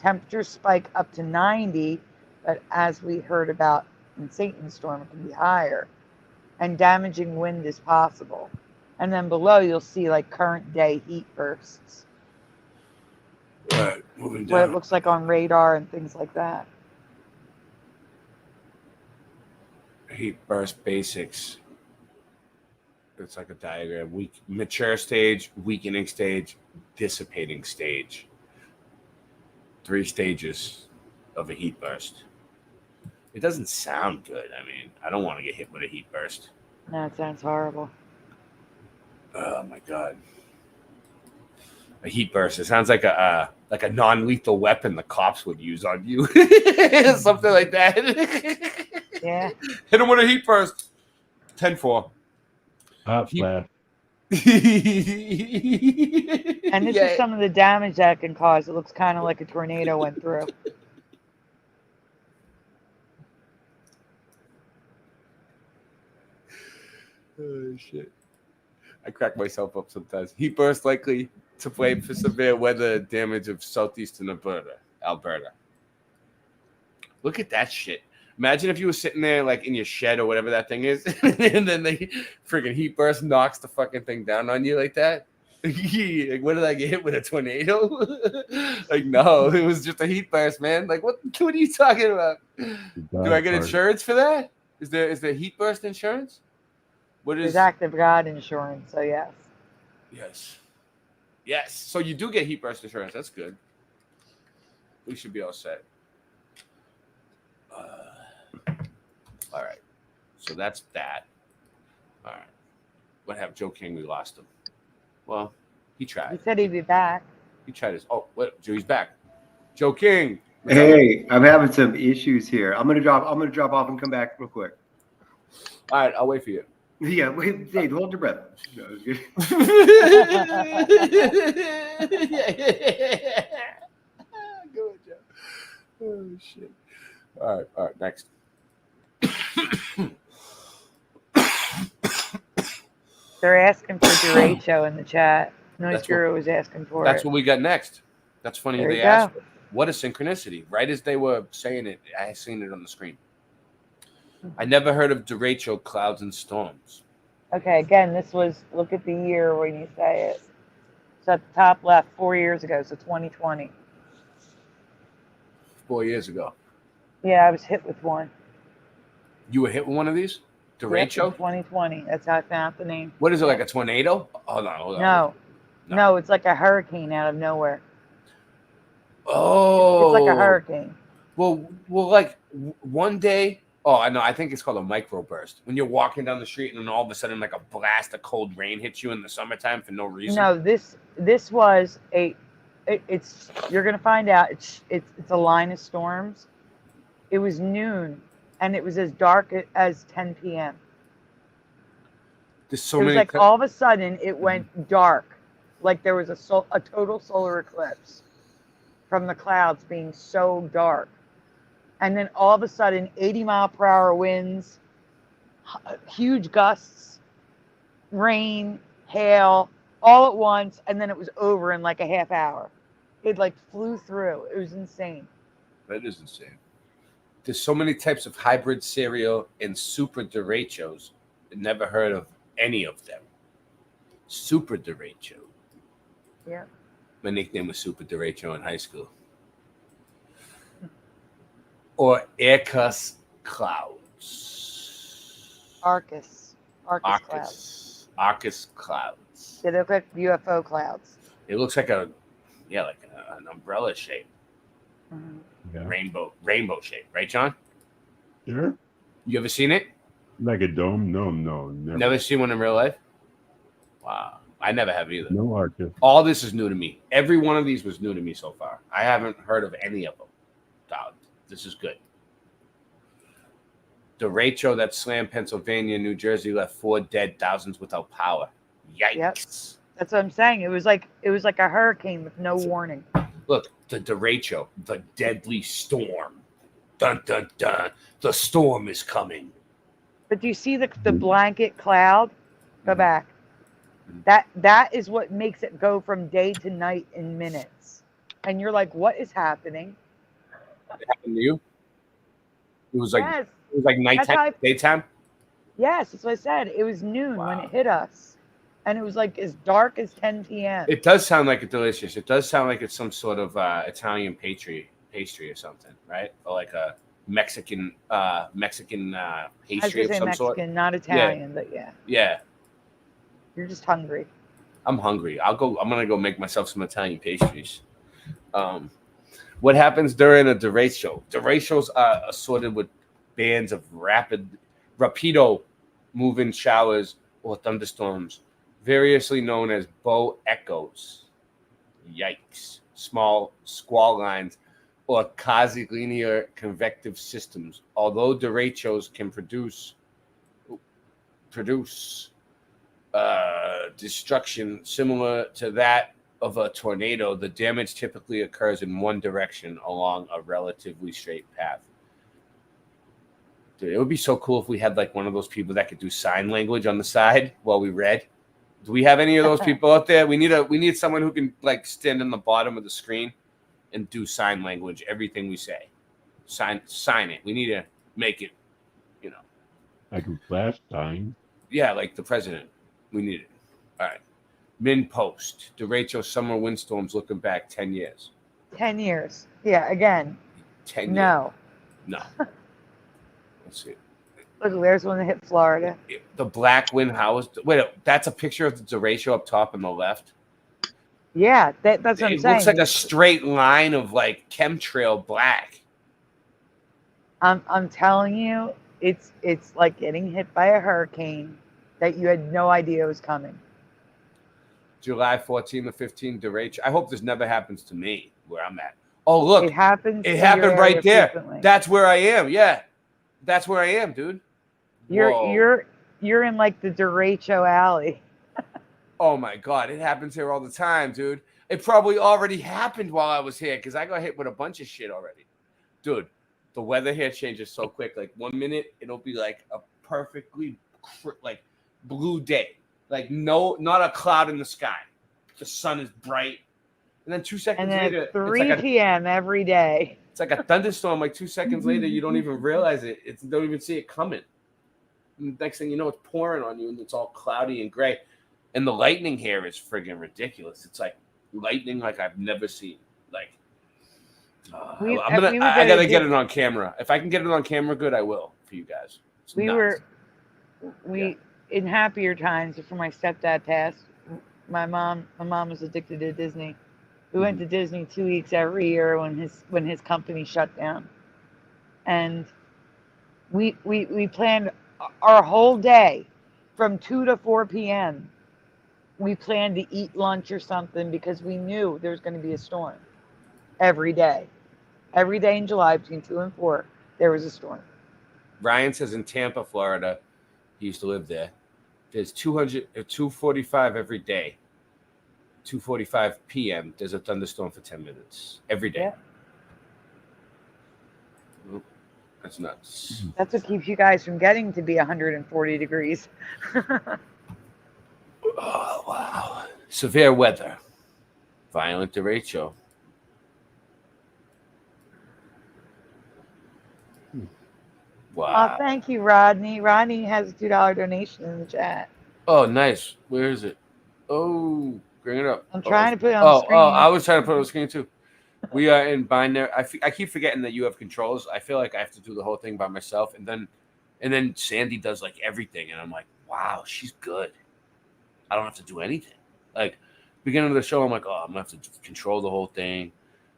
Temperatures spike up to 90, but as we heard about in Satan's Storm, it can be higher. And damaging wind is possible. And then below, you'll see like current day heat bursts. Right, moving down. What it looks like on radar and things like that. Heat burst basics. It's like a diagram. Mature stage, weakening stage, dissipating stage. 3 stages of a heat burst. It doesn't sound good. I mean, I don't want to get hit with a heat burst. No, it sounds horrible. Oh my god. A heat burst. It sounds like a non-lethal weapon the cops would use on you. Something like that. Yeah. Hit him with a heat burst. 10-4. Hot blast. And this is some of the damage that can cause. It looks kind of like a tornado went through. Oh shit. I crack myself up sometimes. Heat burst likely to blame for severe weather damage of southeastern Alberta. Look at that shit. Imagine if you were sitting there like in your shed or whatever that thing is, and then the freaking heat burst knocks the fucking thing down on you like that. Like, what did I get hit with, a tornado? Like, no, it was just a heat burst, man. Like, what are you talking about? Do I get insurance for that? Is there heat burst insurance? There's active God insurance, so yes. Yes. So you do get heat burst insurance. That's good. We should be all set. All right. So that's that. All right. What happened? Joe King, we lost him. Well, he tried. He said he'd be back. He tried his. Oh, what? Joey's back. Joe King. Hey, I'm having some issues here. I'm gonna drop off and come back real quick. All right, I'll wait for you. Yeah, wait, Dave, hold your breath. No, Go, Joe. Oh shit. All right, next. They're asking for derecho in the chat. Noise Guru was asking for That's it. what we got next. That's funny. There They you asked. go. What a synchronicity! Right as they were saying it, I seen it on the screen. I never heard of derecho clouds and storms. Okay, again, this was, look at the year when you say it. So at the top left, 4 years ago, so 2020. 4 years ago. Yeah, I was hit with one. You were hit with one of these? Yep, Derecho? in 2020. That's how I found the name. What is it, like a tornado? Hold on. No, it's like a hurricane out of nowhere. Oh. It's like a hurricane. Well, like one day. Oh, I know. I think it's called a microburst. When you're walking down the street and then all of a sudden, like a blast of cold rain hits you in the summertime for no reason. No, this was it's you're gonna find out. It's a line of storms. It was noon, and it was as dark as 10 p.m. There's so it was many. Like all of a sudden, it went dark, like there was a total solar eclipse from the clouds being so dark. And then all of a sudden, 80-mile-per-hour winds, huge gusts, rain, hail, all at once, and then it was over in like a half hour. It like flew through. It was insane. That is insane. There's so many types of hybrid cereal and super derechos. Never heard of any of them. Super derecho. Yeah. My nickname was Super Derecho in high school. Or Arcus clouds. Arcus clouds. Arcus clouds. They look like UFO clouds. It looks like an umbrella shape. Mm-hmm. Yeah. Rainbow shape, right, John? Sure. You ever seen it? Like a dome? No, never. Never seen one in real life? Wow. I never have either. No Arcus. All this is new to me. Every one of these was new to me so far. I haven't heard of any of them. This is good. Derecho that slammed Pennsylvania, New Jersey, left 4 dead, thousands without power. Yikes. Yep. That's what I'm saying. It was like a hurricane with no warning. Look, the derecho, the deadly storm. Dun dun dun. The storm is coming. But do you see the blanket cloud? Go back. That is what makes it go from day to night in minutes. And you're like, what is happening? It happened to you? It was like Yes. It was like nighttime, daytime? Yes, that's what I said. It was noon when it hit us. And it was like as dark as 10 p.m. It does sound like it's delicious. It does sound like it's some sort of Italian pastry or something, right? Or like a Mexican pastry of some sort. Mexican, not Italian, but yeah. Yeah. You're just hungry. I'm hungry. I'm gonna go make myself some Italian pastries. What happens during a derecho? Derechos are assorted with bands of rapido moving showers or thunderstorms, variously known as bow echoes. Yikes. Small squall lines or quasi-linear convective systems. Although derechos can produce destruction similar to that of a tornado, the damage typically occurs in one direction along a relatively straight path. Dude, it would be so cool if we had like one of those people that could do sign language on the side while we read. Do we have any of those people out there? We need someone who can like stand in the bottom of the screen and do sign language, everything we say. Sign it. We need to make it, Like a flash sign. Yeah, like the president. We need it. All right. Min post. Derecho summer windstorms looking back 10 years. 10 years. Yeah, again. 10 years. No. Let's see. Look, there's one that hit Florida. The black wind house. Wait, that's a picture of the derecho up top on the left. Yeah, that's what I'm saying. It looks like a straight line of like chemtrail black. I'm telling you, it's like getting hit by a hurricane that you had no idea was coming. July 14 to 15, derecho. I hope this never happens to me where I'm at. Oh, look. It happens. It happened right there. Frequently. That's where I am. Yeah. That's where I am, dude. You're in like the derecho alley. Oh my God. It happens here all the time, dude. It probably already happened while I was here because I got hit with a bunch of shit already. Dude, the weather here changes so quick. Like 1 minute, it'll be like a perfectly like blue day. Like not a cloud in the sky. The sun is bright. And then 2 seconds And then later, at 3 p.m. every day. It's like a thunderstorm. Like 2 seconds later, you don't even realize it. Don't even see it coming. And the next thing you know, it's pouring on you and it's all cloudy and gray. And the lightning here is friggin' ridiculous. It's like lightning like I've never seen. Like, I gotta get it on camera. If I can get it on camera, good, I will for you guys. It's nuts. In happier times before my stepdad passed, my mom was addicted to Disney. We went to Disney 2 weeks every year when his company shut down, and we planned our whole day from 2 to 4 p.m. We planned to eat lunch or something because we knew there was going to be a storm every day. Every day in July between 2 and 4, there was a storm. Ryan says in Tampa, Florida, he used to live there. There's 2:45 every day. 2:45 p.m. There's a thunderstorm for 10 minutes every day. Yeah. That's nuts. That's what keeps you guys from getting to be 140 degrees. Oh, wow. Severe weather. Violent derecho. Wow. Oh, thank you, Rodney. Rodney has a $2 donation in the chat. Oh, nice. Where is it? Oh, bring it up. I'm trying to put it on the screen. Oh, I was trying to put it on the screen too. We are in binary. I keep forgetting that you have controls. I feel like I have to do the whole thing by myself, and then Sandy does like everything, and I'm like, wow, she's good. I don't have to do anything. Like beginning of the show, I'm like, oh, I'm gonna have to control the whole thing,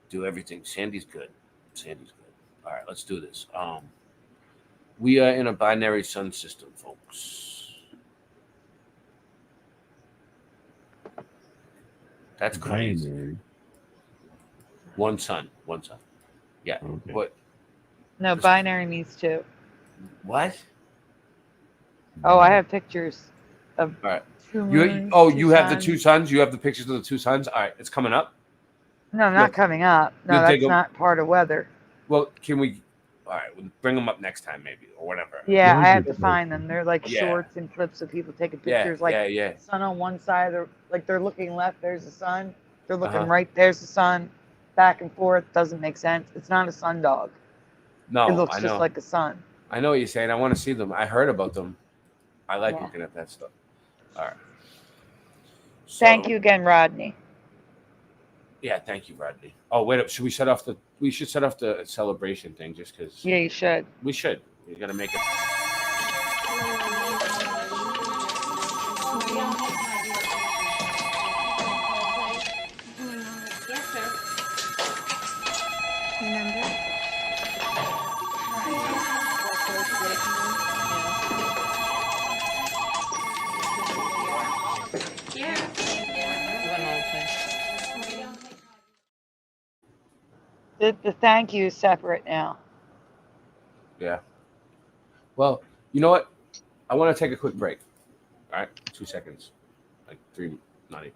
do everything. Sandy's good. Sandy's good. All right, let's do this. We are in a binary sun system, folks. That's crazy. Binary. One sun. Yeah. Okay. What? No, binary means 2. What? Oh, I have pictures of All right. 2 moons. You have the 2 suns? You have the pictures of the 2 suns? All right, it's coming up? No, not coming up. No, that's not part of weather. Well, can we... All right, we'll bring them up next time maybe or whatever. Yeah, I have to find them. They're like shorts and clips of people taking pictures. Yeah. Sun on one side, they're looking left, there's the sun. They're looking right, there's the sun. Back and forth, doesn't make sense. It's not a sun dog. No, it looks just like a sun. I know what you're saying. I want to see them. I heard about them. I like looking at that stuff. All right. So, thank you again, Rodney. Yeah, thank you, Rodney. Oh, wait up. Should we set off the... We should set off the celebration thing just because... Yeah, you should. We should. We got to make it... Yes, sir. Remember? The thank you is separate now. Yeah. Well, you know what? I want to take a quick break. All right? 2 seconds. Like 3, not even.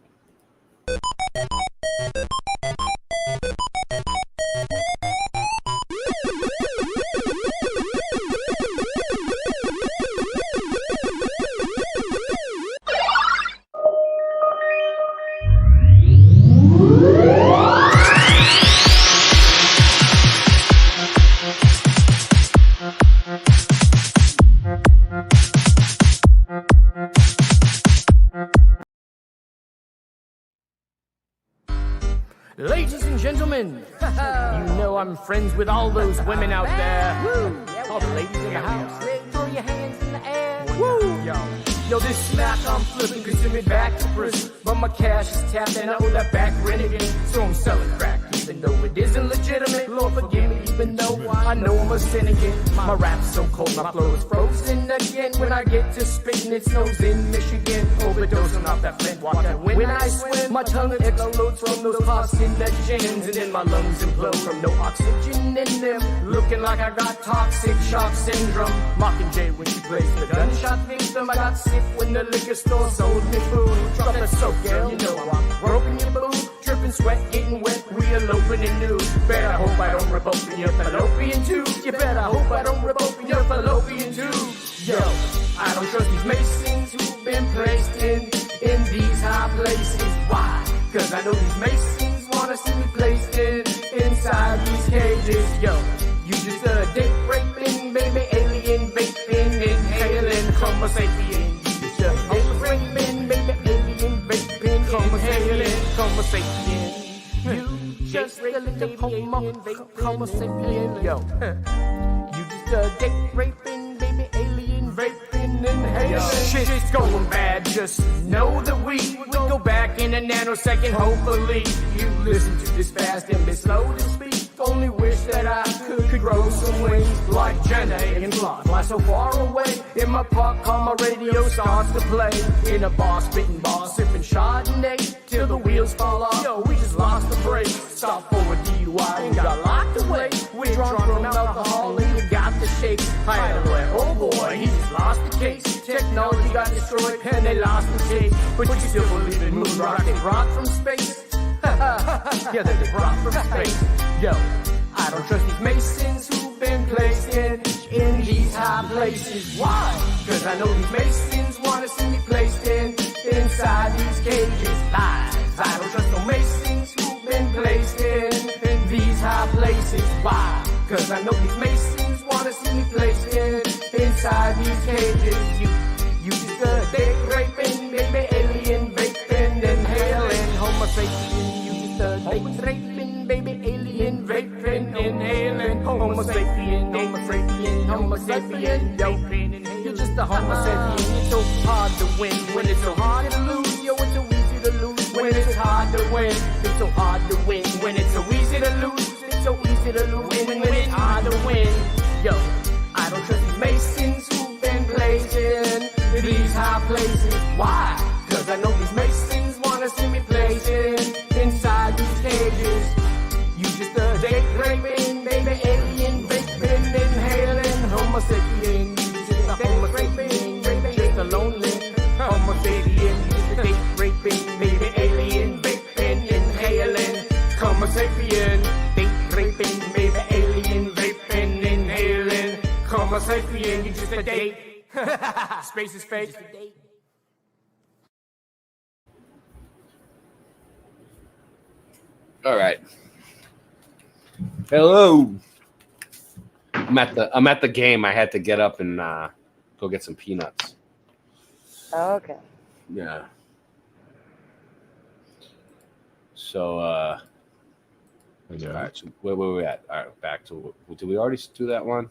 Ladies and gentlemen, you know I'm friends with all those women out there. Woo! All the ladies in the house, throw your hands in the air. Woo! Yo, this smack I'm flipping could send me back to prison, but my cash is tapped and I owe that back rent again. So I'm selling crack, even though it isn't legitimate. Lord forgive me, even though I I know I'm a sin again. My rap's so cold, my flow is frozen again. When I get to spitting, it snows in Michigan. Overdosing off that Flint water. When I swim, my tongue explodes from those carcinogens, and then my lungs implode from no oxygen in them. Looking like I got toxic shock syndrome. Mockingjay when she plays the gunshot victim. I got sick when the liquor store sold me food. Drop the soap, girl, you know I'm groping your boob. Dripping sweat, getting wet, we eloping and nude. Better hope I don't rip open your fallopian tube. You better hope I don't rip open your fallopian tube. Yo, I don't trust these masons who've been placed in these high places. Why? Cause I know these masons wanna see me placed inside these cages. Yo, you just a dick raping, baby, alien vaping, inhaling Homo sapien. You just a dick raping, baby, alien vaping, inhaling Homo sapien. You just a little Homo sapien. Yo, you just a dick raping, baby, alien vaping, inhaling. Shit's going bad, just know that we go back in a nanosecond. Hopefully you listen to this fast and be slow to speak. Only wish that I could grow some wings like Jenna and fly so far away. In my park car, my radio starts to play. In a bar, spitting bar, sipping Chardonnay till the wheels fall off. Yo, we just lost the brake. Stop for a DUI and got locked away. We're drunk from alcohol and you got the shakes. I had a way, oh boy, he just lost the case. Technology got destroyed and they lost the chase. But you still believe in moon rock, they brought from space. Yeah, they brought from space. Yo, I don't trust these masons who've been placed in these high places. Why? Cause I know these masons wanna see me placed inside these cages. Lies. I don't trust no masons who've been placed in these high places. Why? Cause I know these masons wanna see me placed inside these cages. You just a dick raping, baby, alien vaping, inhaling Homo sapien. You just a dick raping, baby, alien vaping, inhaling Homo sapien, Homo sapien, Homo sapien, yo. You're just a Homo sapien. It's so hard to win when it's so hard to lose. Yo, it's so easy to lose when it's hard to win. It's so hard to win when it's so easy to lose. It's so easy to lose when it's hard to win. Yo, I don't trust these masons who've been placed in these high places. Why? Cause I know these masons wanna see me placed inside these cages. You just a date raping, baby, alien vaping, inhaling Homo sapien. You just a Homo sapien, baby, just a lonely Homo sapien. You just a date raping, baby, alien vaping, inhaling Homo sapien. Date raping, baby, alien vaping, inhaling Homo sapien. You just a date. Space is fake. All right. Hello. I'm at the game. I had to get up and go get some peanuts. Okay. Yeah. So all right, so where were we at? All right, back to did we already do that one?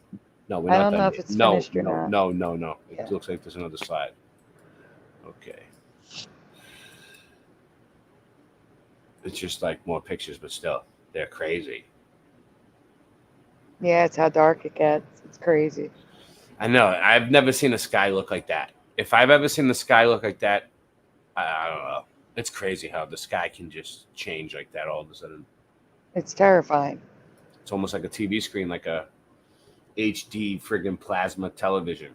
No, we're not I don't done know yet. if it's finished or not. No. It Yeah. looks like there's another slide. Okay. It's just like more pictures, but still, they're crazy. Yeah, it's how dark it gets. It's crazy. I know. I've never seen the sky look like that. If I've ever seen the sky look like that, I don't know. It's crazy how the sky can just change like that all of a sudden. It's terrifying. It's almost like a TV screen, like a HD friggin' plasma television.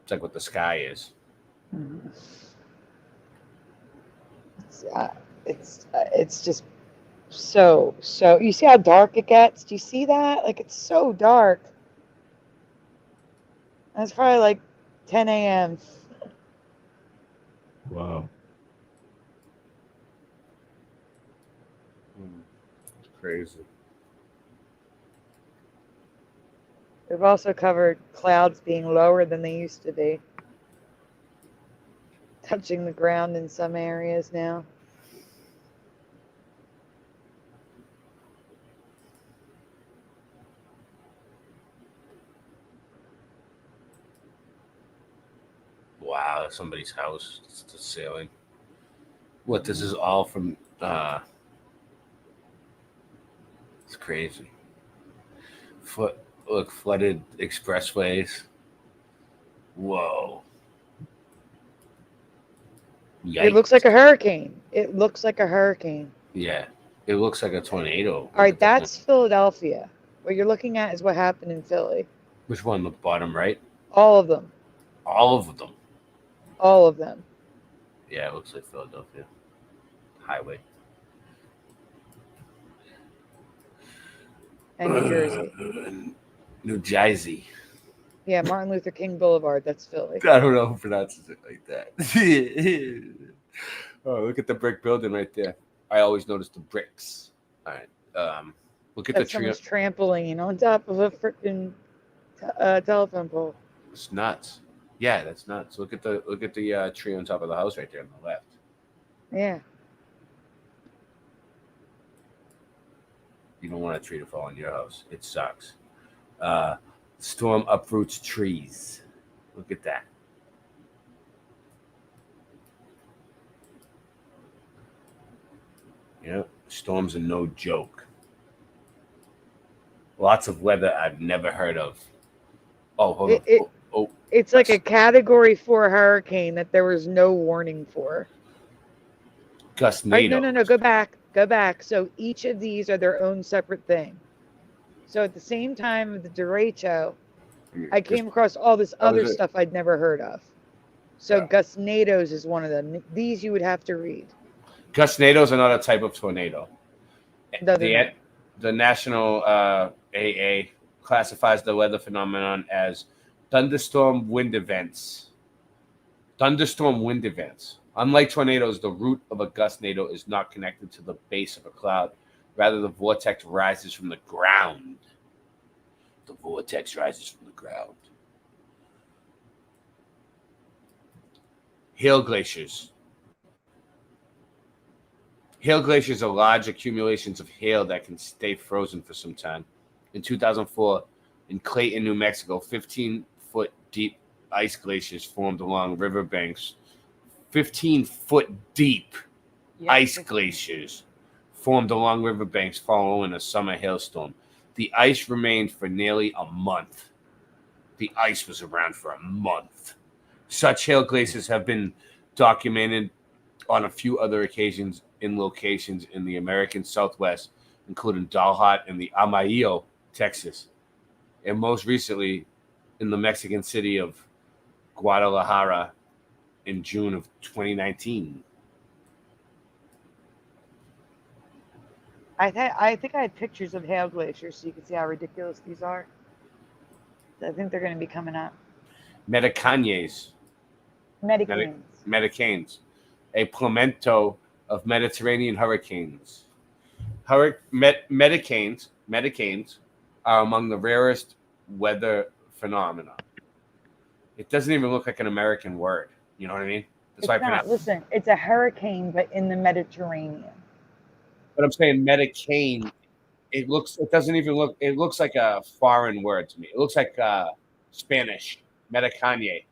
It's like what the sky is. Mhm. It's just so you see how dark it gets? Do you see that? Like, it's so dark. And it's probably like 10 a.m. Wow. It's crazy. We've also covered clouds being lower than they used to be, touching the ground in some areas now. Wow, that's somebody's house. It's the ceiling. What, this is all from It's crazy. Look, flooded expressways. Whoa. Yikes. It looks like a hurricane. It looks like a hurricane. Yeah. It looks like a tornado. All right, that's Philadelphia. What you're looking at is what happened in Philly. Which one? The bottom right? All of them. All of them. All of them. Yeah, it looks like Philadelphia. Highway. And New Jersey. New Jersey. Yeah, Martin Luther King Boulevard. That's Philly. I don't know who pronounces it like that. Oh, look at the brick building right there. I always notice the bricks. All right. Look at That's the tree. someone's trampoline on top of a freaking telephone pole. It's nuts. Yeah, that's nuts. Look at the tree on top of the house right there on the left. Yeah. You don't want a tree to fall on your house. It sucks. Storm uproots trees. Look at that. Yeah, storms are no joke. Lots of weather I've never heard of. Oh, hold on. It's like a Category 4 hurricane that there was no warning for. Gustnado. No. Go back. So each of these are their own separate thing. So at the same time of the derecho, I came across all this other stuff I'd never heard of. So Gustnados is one of them. These you would have to read. Gustnados are not a type of tornado. No, the National AA classifies the weather phenomenon as thunderstorm wind events. Thunderstorm wind events. Unlike tornadoes, the root of a gustnado is not connected to the base of a cloud. Rather, the vortex rises from the ground. The vortex rises from the ground. Hail glaciers. Hail glaciers are large accumulations of hail that can stay frozen for some time. In 2004, in Clayton, New Mexico, 15-foot deep ice glaciers formed along riverbanks. 15-foot deep ice glaciers formed along riverbanks following a summer hailstorm. The ice remained for nearly a month. The ice was around for a month. Such hail glaciers have been documented on a few other occasions in locations in the American Southwest, including Dalhart and the Amarillo, Texas, and most recently in the Mexican city of Guadalajara in June of 2019. I think I had pictures of hail glaciers so you can see how ridiculous these are. I think they're going to be coming up. Medicanes, a plemento of Mediterranean hurricanes. Medicanes are among the rarest weather phenomena. It doesn't even look like an American word. You know what I mean? That's why not. Listen, it's a hurricane, but in the Mediterranean. But I'm saying Medicane. It looks like a foreign word to me. It looks like Spanish. Medicane.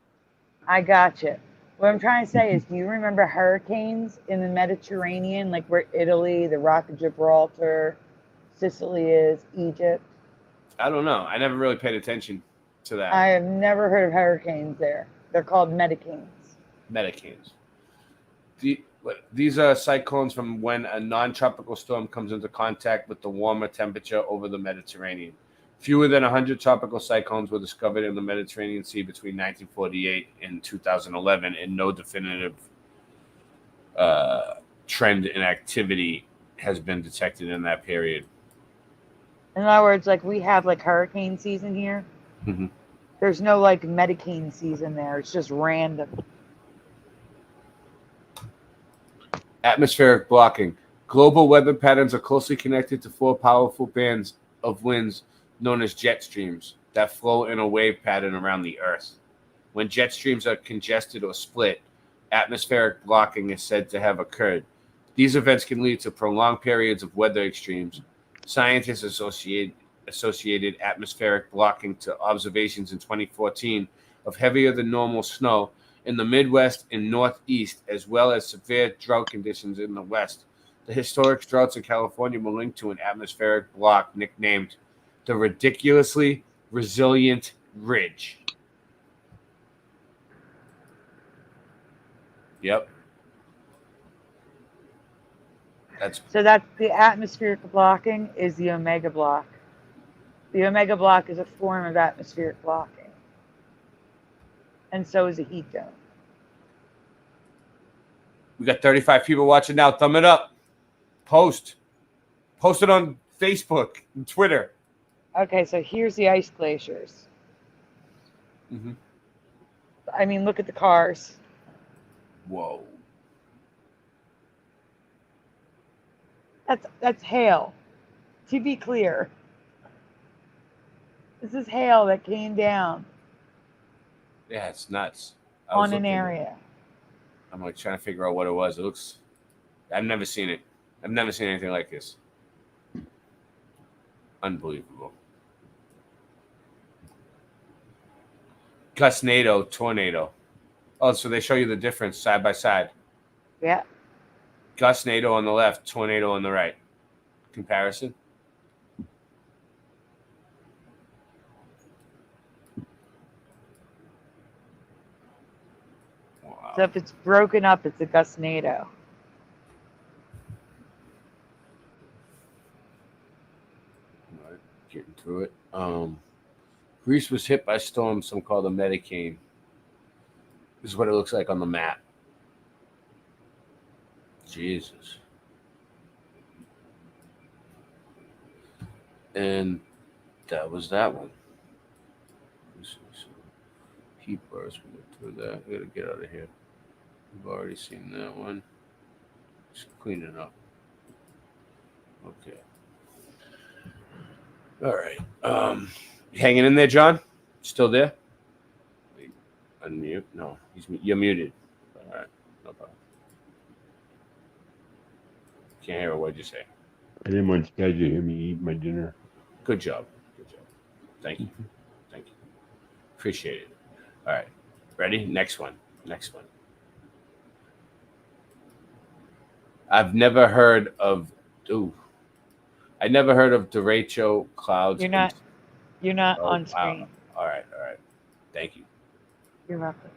I gotcha. What I'm trying to say is, do you remember hurricanes in the Mediterranean, like where Italy, the Rock of Gibraltar, Sicily is, Egypt? I don't know. I never really paid attention to that. I have never heard of hurricanes there. They're called medicanes. Medicanes. These are cyclones from when a non-tropical storm comes into contact with the warmer temperature over the Mediterranean. Fewer than 100 tropical cyclones were discovered in the Mediterranean Sea between 1948 and 2011, and no definitive trend in activity has been detected in that period. In other words, like we have like hurricane season here. Mm-hmm. There's no like Medicane season there. It's just random. Atmospheric blocking. Global weather patterns are closely connected to four powerful bands of winds known as jet streams that flow in a wave pattern around the Earth. When jet streams are congested or split, atmospheric blocking is said to have occurred. These events can lead to prolonged periods of weather extremes. Scientists associated atmospheric blocking to observations in 2014 of heavier than normal snow in the Midwest and Northeast, as well as severe drought conditions in the West, The historic droughts in California were linked to an atmospheric block nicknamed the Ridiculously Resilient Ridge. Yep. So that's the atmospheric blocking is the omega block. The omega block is a form of atmospheric blocking. And so is a heat dome. We got 35 people watching now. Thumb it up. Post it on Facebook and Twitter. Okay, so here's the ice glaciers. Mm-hmm. I mean, look at the cars. Whoa. That's hail. To be clear. This is hail that came down Yeah, it's nuts. on an area. I'm like trying to figure out what it was. It looks. I've never seen it. I've never seen anything like this. Unbelievable. Gusnado, tornado. Oh, so they show you the difference side by side. Yeah. Gusnado on the left, tornado on the right. Comparison. Wow. So if it's broken up, it's a gusnado. Right, getting through it. Greece was hit by storms, some call the Medicane. This is what it looks like on the map. Jesus. And that was that one. Heat bars. We went through that. We gotta get out of here. We've already seen that one. Just clean it up. Okay. All right. You hanging in there, John? Still there? Wait, unmute. No, you're muted. All right. No problem. Can't hear what you say. I didn't want you guys to hear me eat my dinner. Good job. Good job. Thank you. Thank you. Appreciate it. All right. Ready? Next one. Next one. I've never heard of. I never heard of derecho clouds. You're not on screen. Wow. All right. All right. Thank you. You're welcome.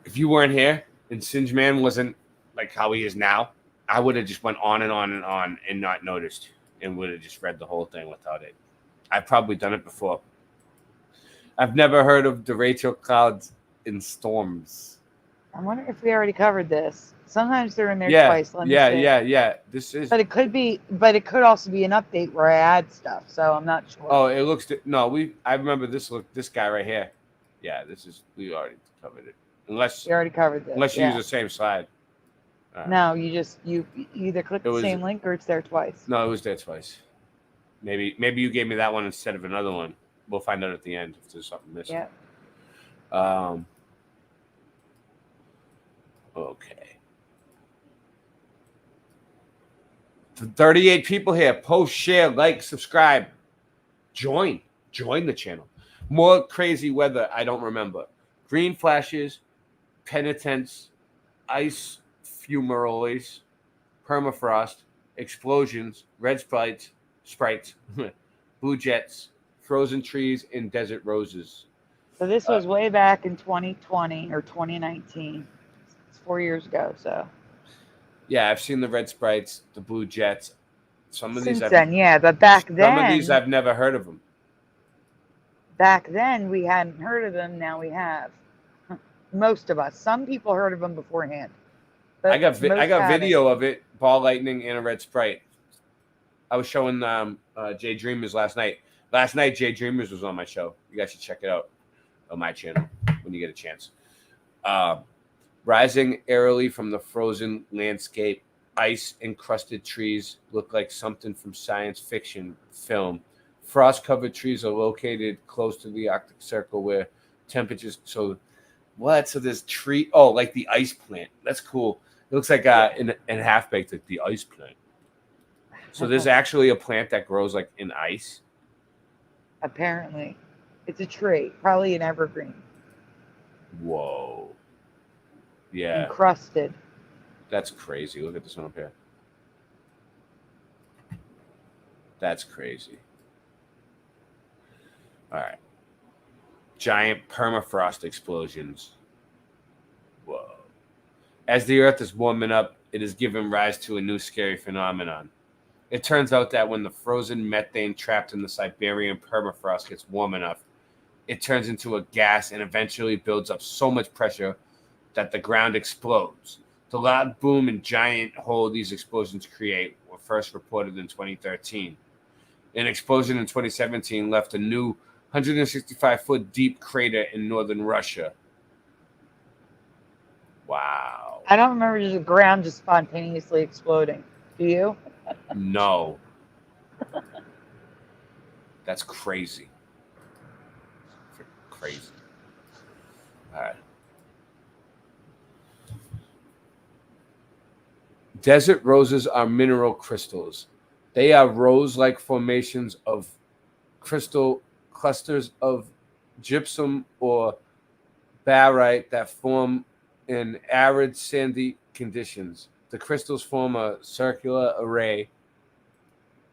If you weren't here and Singe Man wasn't like how he is now, I would have just went on and on and on and not noticed and would have just read the whole thing without it. I've probably done it before. I've never heard of derecho clouds in storms. I wonder if we already covered this. Sometimes they're in there twice. Yeah. This is. But it could be. But it could also be an update where I add stuff. So I'm not sure. Oh, it looks. No, I remember this. This guy right here. Yeah, this is. We already covered it. Unless you already covered this. Unless you use the same slide. No, you either click the same link or it's there twice. No, it was there twice. Maybe you gave me that one instead of another one. We'll find out at the end if there's something missing. Yeah. Okay. 38 people here. Post, share, like, subscribe. Join the channel. More crazy weather I don't remember. Green flashes, penitents, ice fumaroles, permafrost, explosions, red sprites, blue jets, frozen trees, and desert roses. So this was way back in 2020 or 2019. It's 4 years ago. So. Yeah, I've seen the red sprites, the blue jets. Some of these. Since then, yeah, but back then. Some of these I've never heard of them. Back then we hadn't heard of them. Now we have. Most of us. Some people heard of them beforehand. I got video of it. Ball lightning and a red sprite. I was showing Jay Dreamers last night. Last night Jay Dreamers was on my show. You guys should check it out on my channel when you get a chance. Rising airily from the frozen landscape, ice-encrusted trees look like something from science fiction film. Frost-covered trees are located close to the Arctic Circle where temperatures... So there's tree... Oh, like the ice plant. That's cool. It looks like in half-baked, like the ice plant. So there's actually a plant that grows like in ice? Apparently. It's a tree. Probably an evergreen. Whoa. Yeah. Encrusted. That's crazy. Look at this one up here. That's crazy. All right. Giant permafrost explosions. Whoa. As the Earth is warming up, it has given rise to a new scary phenomenon. It turns out that when the frozen methane trapped in the Siberian permafrost gets warm enough, it turns into a gas and eventually builds up so much pressure that the ground explodes. The loud boom and giant hole these explosions create were first reported in 2013. An explosion in 2017 left a new 165-foot deep crater in northern Russia. Wow. I don't remember just the ground just spontaneously exploding. Do you? No. That's crazy. Crazy. All right. Desert roses are mineral crystals. They are rose-like formations of crystal clusters of gypsum or barite that form in arid sandy conditions. The crystals form a circular array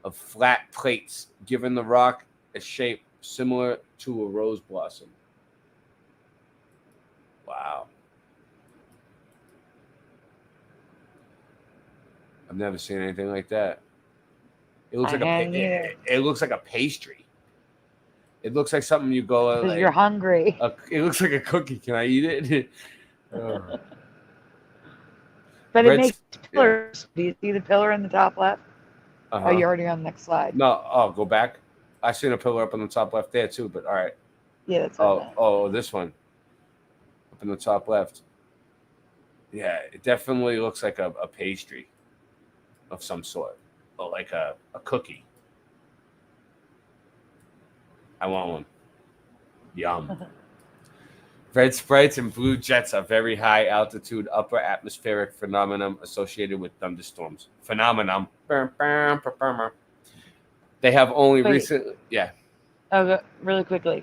of flat plates, giving the rock a shape similar to a rose blossom. Wow. I've never seen anything like that. It looks it looks like a pastry. It looks like something you go Because you're hungry. It looks like a cookie. Can I eat it? But it makes pillars. Do you see the pillar in the top left? Oh, you're already on the next slide. No, go back. I seen a pillar up on the top left there too, but all right. Yeah, that's this one. Up in the top left. Yeah, it definitely looks like a pastry of some sort. Or like a cookie. I want one. Yum. Red sprites and blue jets are very high altitude upper atmospheric phenomenon associated with thunderstorms. Phenomenon. They have only recently. Yeah. Okay, really quickly.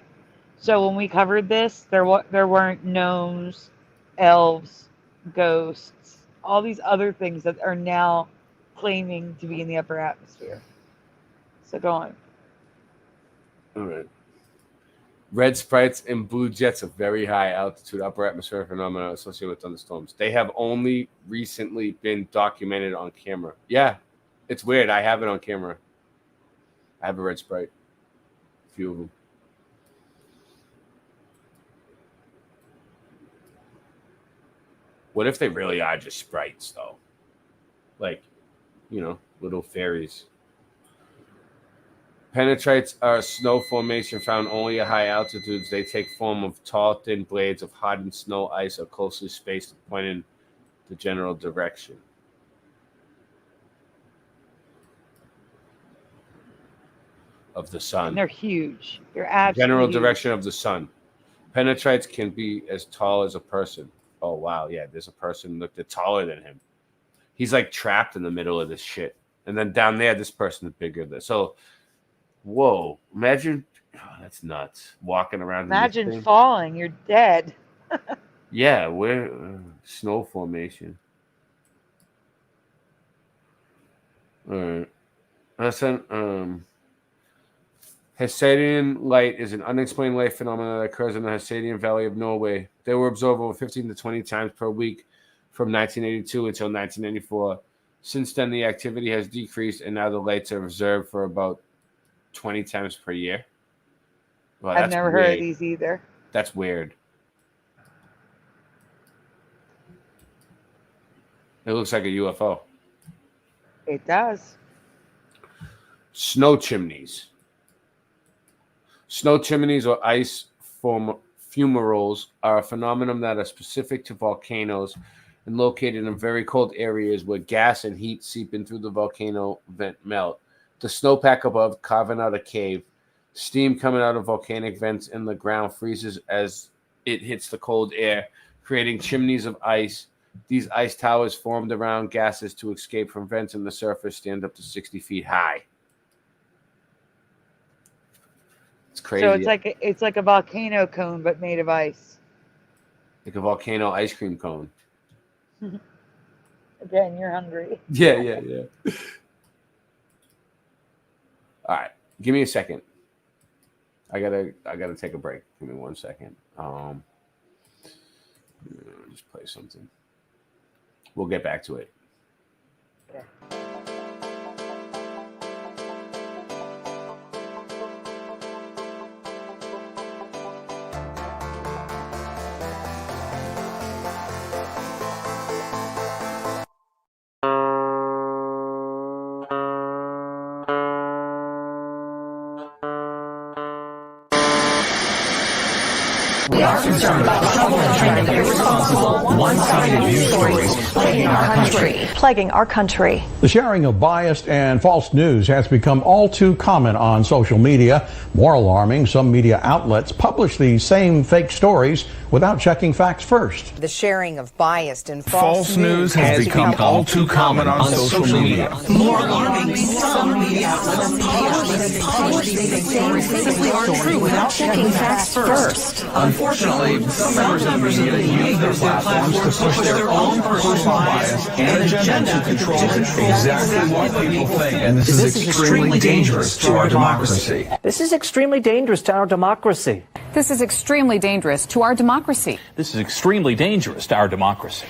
So when we covered this, there weren't gnomes, elves, ghosts, all these other things that are now claiming to be in the upper atmosphere. So go on. All right. Red sprites and blue jets are very high altitude upper atmospheric phenomena associated with thunderstorms. They have only recently been documented on camera. Yeah, it's weird. I have it on camera. I have a red sprite. A few of them. What if they really are just sprites, though? Like, little fairies. Penetrites are a snow formation found only at high altitudes. They take form of tall, thin blades of hardened snow, ice, or closely spaced, pointing the general direction. Of the sun. And they're huge. They're absolutely general huge. Direction of the sun. Penetrites can be as tall as a person. Oh, wow. Yeah, there's a person looked at taller than him. He's like trapped in the middle of this shit. And then down there, this person is bigger. So, whoa. Imagine. Oh, that's nuts. Walking around. Imagine falling. You're dead. Yeah, we're snow formation. All right. Hessian light is an unexplained light phenomenon that occurs in the Hessian Valley of Norway. They were observed over 15 to 20 times per week from 1982 until 1994. Since then, the activity has decreased, and now the lights are observed for about 20 times per year. Well, I've never heard of these either. That's weird. It looks like a UFO. It does. Snow chimneys. Snow chimneys or ice fumaroles are a phenomenon that are specific to volcanoes and located in very cold areas where gas and heat seep in through the volcano vent melt. The snowpack above carving out a cave. Steam coming out of volcanic vents in the ground freezes as it hits the cold air, creating chimneys of ice. These ice towers formed around gases to escape from vents in the surface stand up to 60 feet high. It's crazy. So it's like a volcano cone, but made of ice. Like a volcano ice cream cone. Again, you're hungry. Yeah. All right, give me a second. I gotta take a break. Give me 1 second. Just play something. We'll get back to it. Okay. We are concerned about the troubling trend of irresponsible, one-sided news stories plaguing our country. The sharing of biased and false news has become all too common on social media. More alarming, some media outlets publish these same fake stories without checking facts first. The sharing of biased and false news has become all too common on social media. More alarming, some media outlets publish these same fake stories without checking facts first. Unfortunately, some members of the media use their platforms to push their own personal bias and agenda to control exactly what people think. And this is extremely dangerous to our democracy. This is extremely dangerous to our democracy. This is extremely dangerous to our democracy. This is extremely dangerous to our democracy.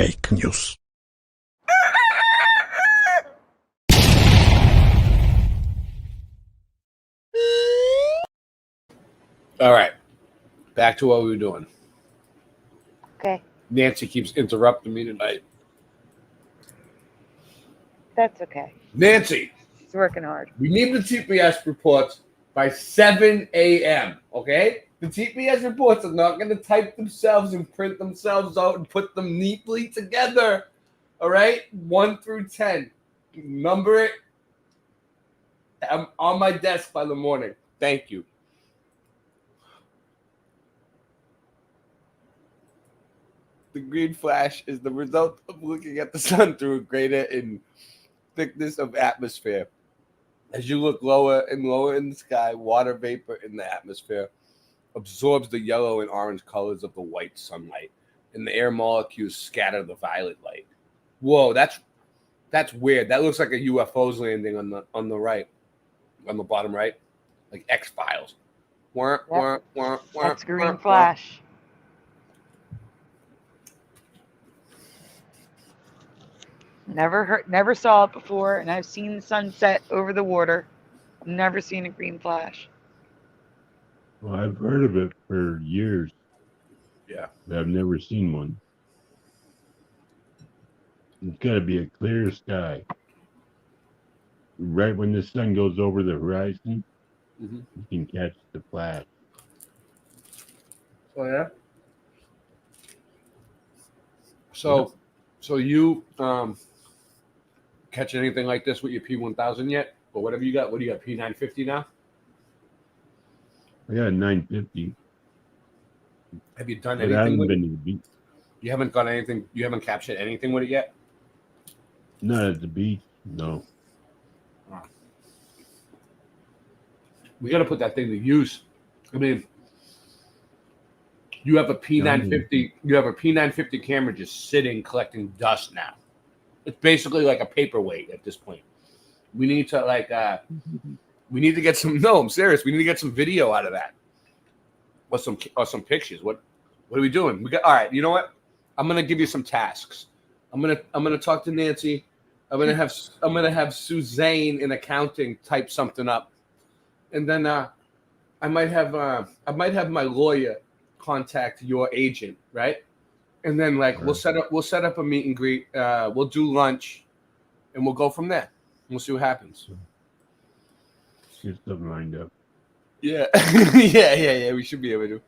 fake news. All right. Back to what we were doing. Okay. Nancy keeps interrupting me tonight. That's okay. Nancy. She's working hard. We need the TPS reports by 7 a.m., okay? The TPS reports are not going to type themselves and print themselves out and put them neatly together, all right? 1 through 10. Number it. I'm on my desk by the morning. Thank you. The green flash is the result of looking at the sun through a greater in thickness of atmosphere. As you look lower and lower in the sky, water vapor in the atmosphere absorbs the yellow and orange colors of the white sunlight, and the air molecules scatter the violet light. Whoa, that's weird. That looks like a UFO's landing on the right, on the bottom right, like X-Files. That's green flash. Never saw it before, and I've seen the sunset over the water. I've never seen a green flash. Well, I've heard of it for years. Yeah. But I've never seen one. It's got to be a clear sky. Right when the sun goes over the horizon, you can catch the flash. Oh, yeah? So you catch anything like this with your P1000 yet? Or whatever you got? What do you got, P950 now? I got a 950. Have you done But anything I haven't with been it? to the beach. You haven't got anything, you haven't captured anything with it yet? Not at the beach, no. We got to put that thing to use. I mean, you have a P950, you have a P950 camera just sitting collecting dust now. It's basically like a paperweight at this point. We need to we need to get some. No, I'm serious. We need to get some video out of that, or some pictures. What are we doing? We got all right. You know what? I'm gonna give you some tasks. I'm gonna talk to Nancy. I'm gonna have Suzanne in accounting type something up, and then I might have my lawyer contact your agent, right? And then we'll set up a meet and greet. We'll do lunch, and we'll go from there. We'll see what happens. Get something lined up. Yeah, yeah. We should be able to.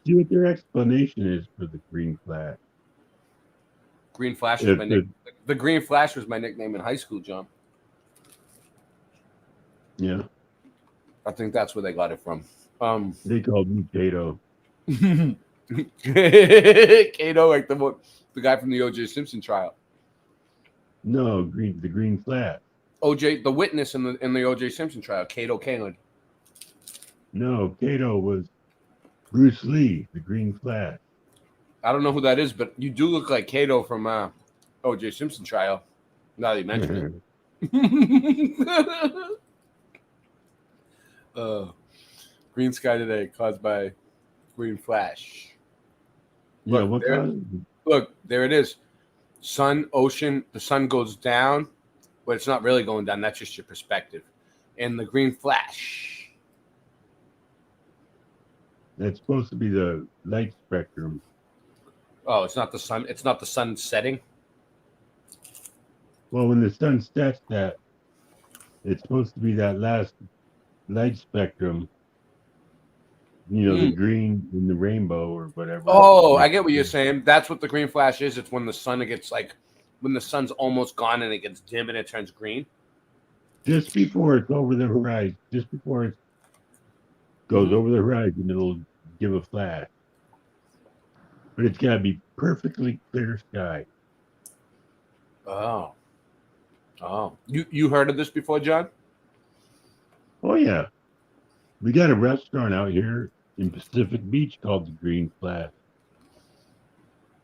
See what their explanation is for the green flash. Green flash was my nickname. The green flash was my nickname in high school, John. Yeah. I think that's where they got it from. They called me Kato. Kato, like the guy from the O.J. Simpson trial. No, the green flash. O.J. the witness in the O.J. Simpson trial, Kato Kaelin. No, Kato was Bruce Lee, the green flash. I don't know who that is, but you do look like Kato from O.J. Simpson trial. Now that you mention it. Green sky today caused by green flash. Yeah, Look, look, there it is. Sun, ocean, the sun goes down, but it's not really going down. That's just your perspective. And the green flash. That's supposed to be the light spectrum. Oh, it's not the sun. It's not the sun setting. Well, when the sun sets, it's supposed to be that last light spectrum. You know, the green in the rainbow or whatever. Oh, I get what you're saying. That's what the green flash is. It's when the sun gets when the sun's almost gone and it gets dim and it turns green. Just before it's over the horizon, just before it goes over the horizon, it'll give a flash. But it's got to be perfectly clear sky. Oh. You heard of this before, John? Oh, yeah. We got a restaurant out here in Pacific Beach called the Green Flash.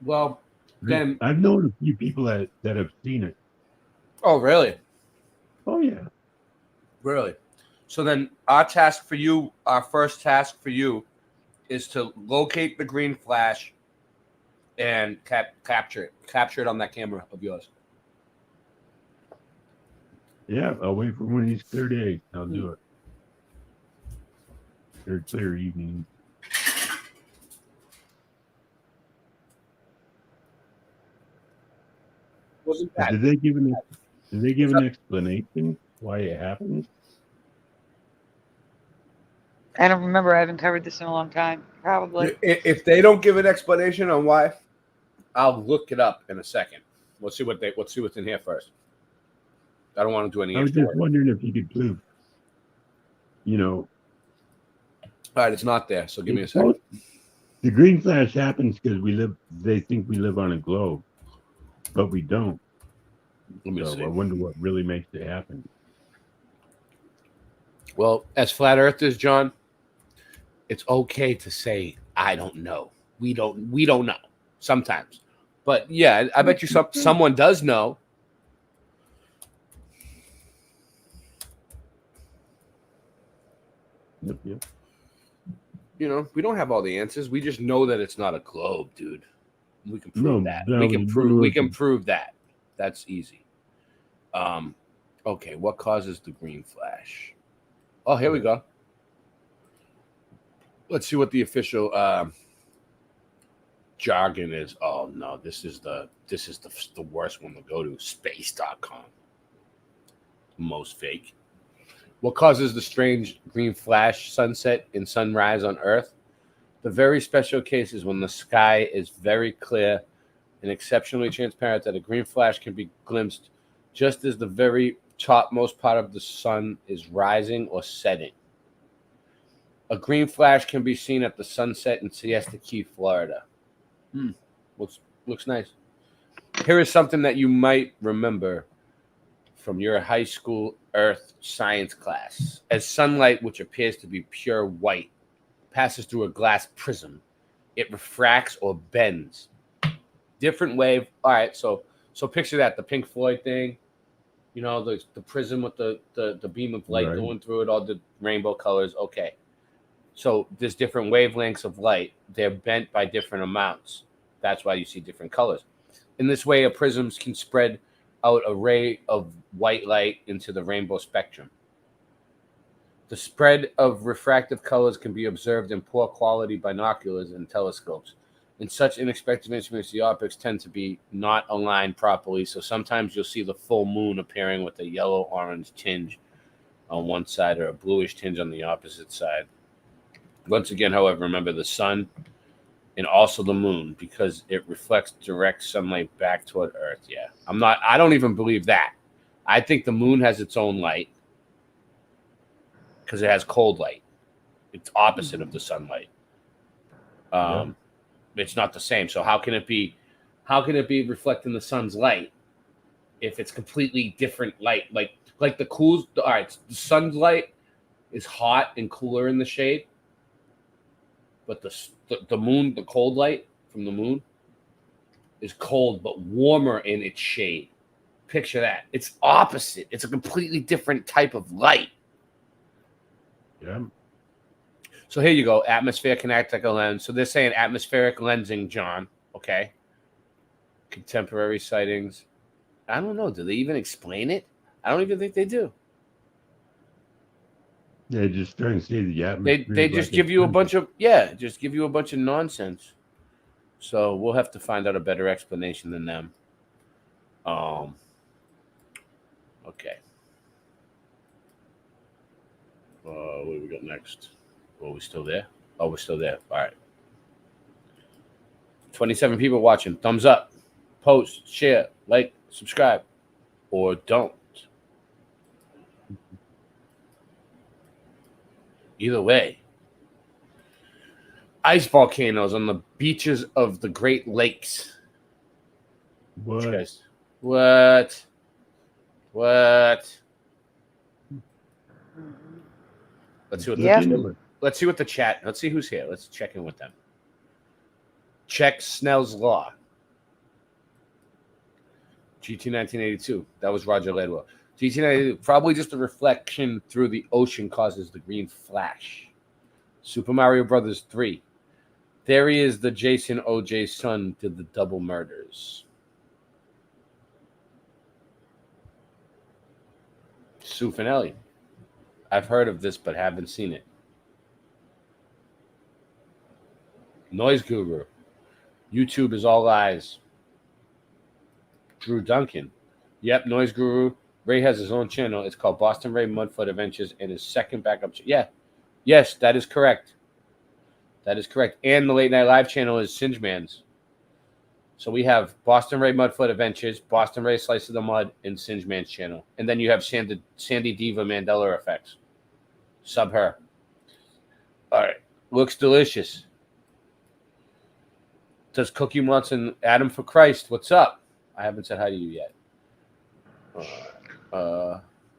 Well, then I've known a few people that have seen it. Oh, really? Oh, yeah. Really? So then our task for you, our first task for you is to locate the green flash and capture it on that camera of yours. Yeah, I'll wait for when he's clear day. I'll do it. Or clear evening. Wasn't bad. Did they give an explanation why it happened? I don't remember. I haven't covered this in a long time. Probably. If they don't give an explanation on why, I'll look it up in a second. Let's see what's in here first. I don't want to do any. I was just wondering if you could prove. All right, it's not there. So give me a second. The green flash happens because they think we live on a globe, but we don't. Let me see. I wonder what really makes it happen. Well, as flat earthers, John, it's okay to say I don't know. We don't know sometimes, but yeah, I bet you someone does know. Yep. We don't have all the answers. We just know that it's not a globe, dude. We can prove that. No, We can prove that. That's easy. Okay, what causes the green flash? Oh, here we go. Let's see what the official jargon is. Oh no, this is the worst one to go to. Space.com. Most fake. What causes the strange green flash, sunset, and sunrise on Earth? The very special cases when the sky is very clear and exceptionally transparent that a green flash can be glimpsed just as the very topmost part of the sun is rising or setting. A green flash can be seen at the sunset in Siesta Key, Florida. Looks nice. Here is something that you might remember from your high school Earth science class. As sunlight, which appears to be pure white, passes through a glass prism, it refracts or bends. Different wave. All right, so picture that, the Pink Floyd thing, the prism with the beam of light going through it, all the rainbow colors. Okay. So there's different wavelengths of light. They're bent by different amounts. That's why you see different colors. In this way, a prism can spread out a ray of white light into the rainbow spectrum. The spread of refractive colors can be observed in poor quality binoculars and telescopes. In such inexpensive instruments, the optics tend to be not aligned properly, so sometimes you'll see the full moon appearing with a yellow-orange tinge on one side or a bluish tinge on the opposite side. Once again, however, remember the sun and also the moon, because it reflects direct sunlight back toward Earth. Yeah, I don't even believe that. I think the moon has its own light because it has cold light. It's opposite of the sunlight. It's not the same. So how can it be reflecting the sun's light if it's completely different light? Like the sun's light is hot and cooler in the shade, but the moon, the cold light from the moon is cold but warmer in its shade. Picture that. It's opposite. It's a completely different type of light. Yeah. So here you go. Atmosphere can act like a lens. So they're saying atmospheric lensing, John. Okay. Contemporary sightings. I don't know. Do they even explain it? I don't even think they do. They're just trying to say the atmosphere. They just give you a bunch of nonsense. So we'll have to find out a better explanation than them. Okay. What do we got next? Are we still there? Oh, we're still there. All right. 27 people watching. Thumbs up. Post, share, like, subscribe, or don't. Either way. Ice volcanoes on the beaches of the Great Lakes. What? What? Let's see what let's see what the chat. Let's see who's here. Let's check in with them. Check Snell's Law. GT 1982. That was Roger Ledwell. GT 1982. Probably just a reflection through the ocean causes the green flash. Super Mario Brothers 3. There he is, the Jason O.J.'s son did the double murders. Sue Finelli. I've heard of this, but haven't seen it. Noise Guru. YouTube is all lies. Drew Duncan. Yep, Noise Guru. Ray has his own channel. It's called Boston Ray Mudfoot Adventures, and his second backup. Yeah. Yes, that is correct. That is correct. And the Late Night Live channel is Singe Man's. So we have Boston Ray Mudfoot Adventures, Boston Ray Slice of the Mud, and Singe Man's channel. And then you have SandyDivA Mandela Effects. Sub her. All right. Looks delicious. Does Cookie wants an Adam for Christ? What's up? I haven't said hi to you yet.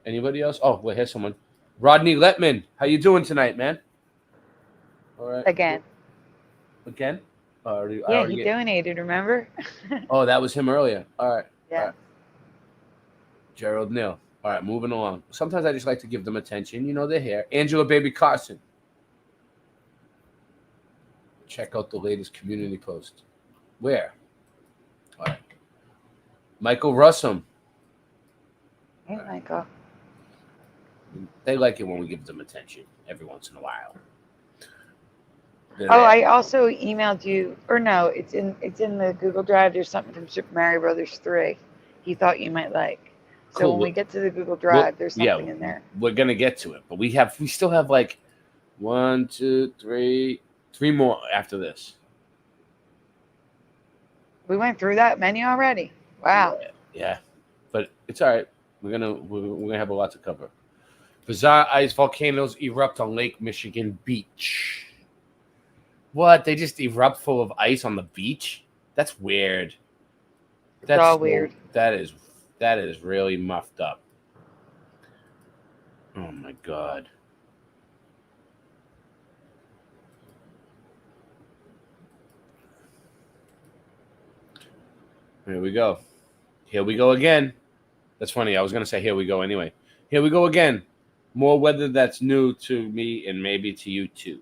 Anybody else? Oh, wait, here's someone. Rodney Letman. How you doing tonight, man? All right. Again. Again? Yeah, he donated, remember? Oh, that was him earlier. All right. Yeah. All right. Gerald Neal. All right, moving along. Sometimes I just like to give them attention. You know, they're here. Angela Baby Carson. Check out the latest community post. Where? All right. Michael Russum. Hey, Michael. They like it when we give them attention every once in a while. Oh, I also emailed you, or no, it's in the Google Drive. There's something from Super Mario Brothers 3. He thought you might like. So Cool. when we get to the Google Drive, there's something in there. We're gonna get to it, but we still have like 1, 2, 3 more after this. We went through that menu already. Wow. Yeah, but it's all right. We're gonna have a lot to cover. Bizarre ice volcanoes erupt on Lake Michigan beach. What? They just erupt full of ice on the beach? That's weird. That's all weird. That is really muffed up. Oh my God. Here we go. Here we go again. That's funny. I was going to say here we go anyway. Here we go again. More weather that's new to me and maybe to you too.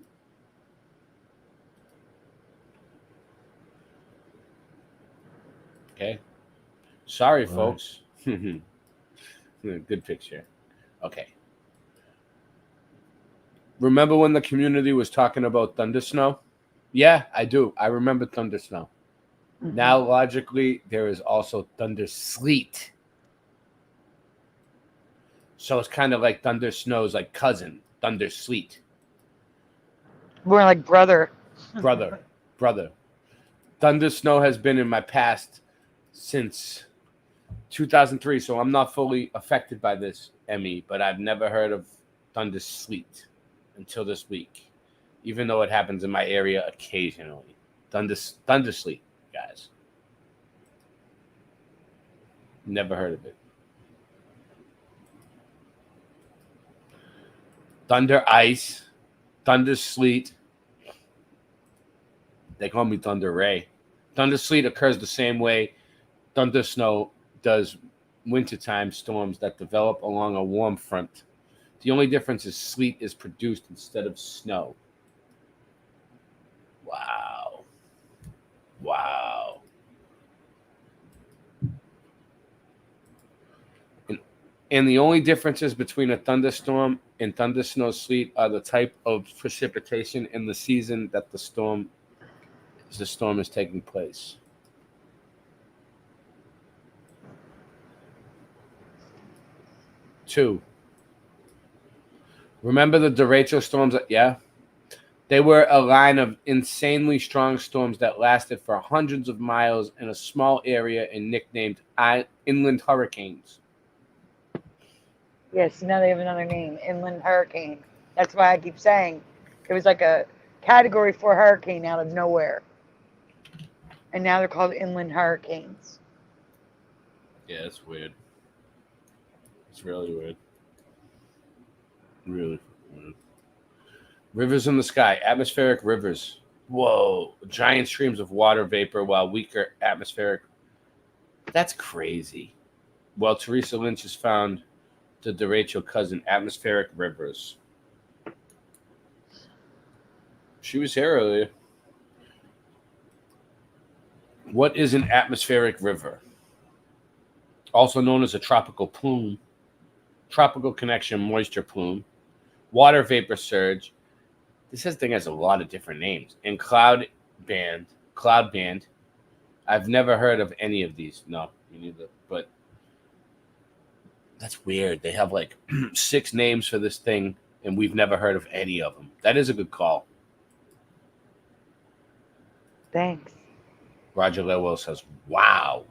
Okay. Sorry, folks. Good picture. Okay. Remember when the community was talking about thunder snow? Yeah, I do. I remember thunder snow. Mm-hmm. Now, logically, there is also thunder sleet. So it's kind of like thunder snow's like cousin, thunder sleet. More like brother. Brother. Thunder snow has been in my past since 2003, so I'm not fully affected by this, Emmy, but I've never heard of thunder sleet until this week, even though it happens in my area occasionally. Thunder sleet, guys. Never heard of it. Thunder ice, thunder sleet. They call me Thunder Ray. Thunder sleet occurs the same way thunder snow does wintertime storms that develop along a warm front. The only difference is sleet is produced instead of snow. Wow. And the only differences between a thunderstorm and thunder snow sleet are the type of precipitation in the season that the storm is taking place. Two. Remember the derecho storms? Yeah. They were a line of insanely strong storms that lasted for hundreds of miles in a small area and nicknamed inland hurricanes. Yes, now they have another name, inland hurricane. That's why I keep saying it was like a Category 4 hurricane out of nowhere. And now they're called inland hurricanes. Yeah, it's weird. It's really weird. Really weird. Rivers in the sky. Atmospheric rivers. Whoa. Giant streams of water vapor while weaker atmospheric. That's crazy. Well, Teresa Lynch has found the derecho cousin, atmospheric rivers. She was here earlier. What is an atmospheric river? Also known as a tropical plume, tropical connection moisture plume, water vapor surge. This thing has a lot of different names. And cloud band. I've never heard of any of these. No, me neither. But that's weird. They have like 6 names for this thing, and we've never heard of any of them. That is a good call. Thanks. Roger Lewell says, wow.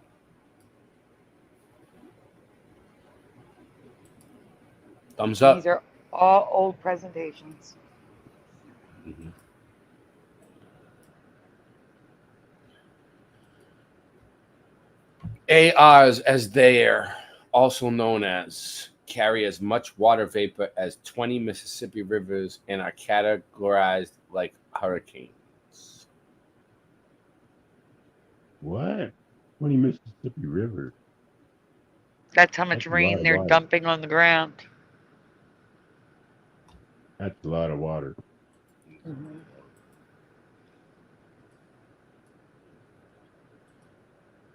Thumbs up. These are all old presentations. Mm-hmm. ARs, as they are also known as, carry as much water vapor as 20 Mississippi rivers and are categorized like hurricanes. What? 20 Mississippi River. That's how much That's a lot rain of they're water. dumping on the ground. That's a lot of water. Mm-hmm.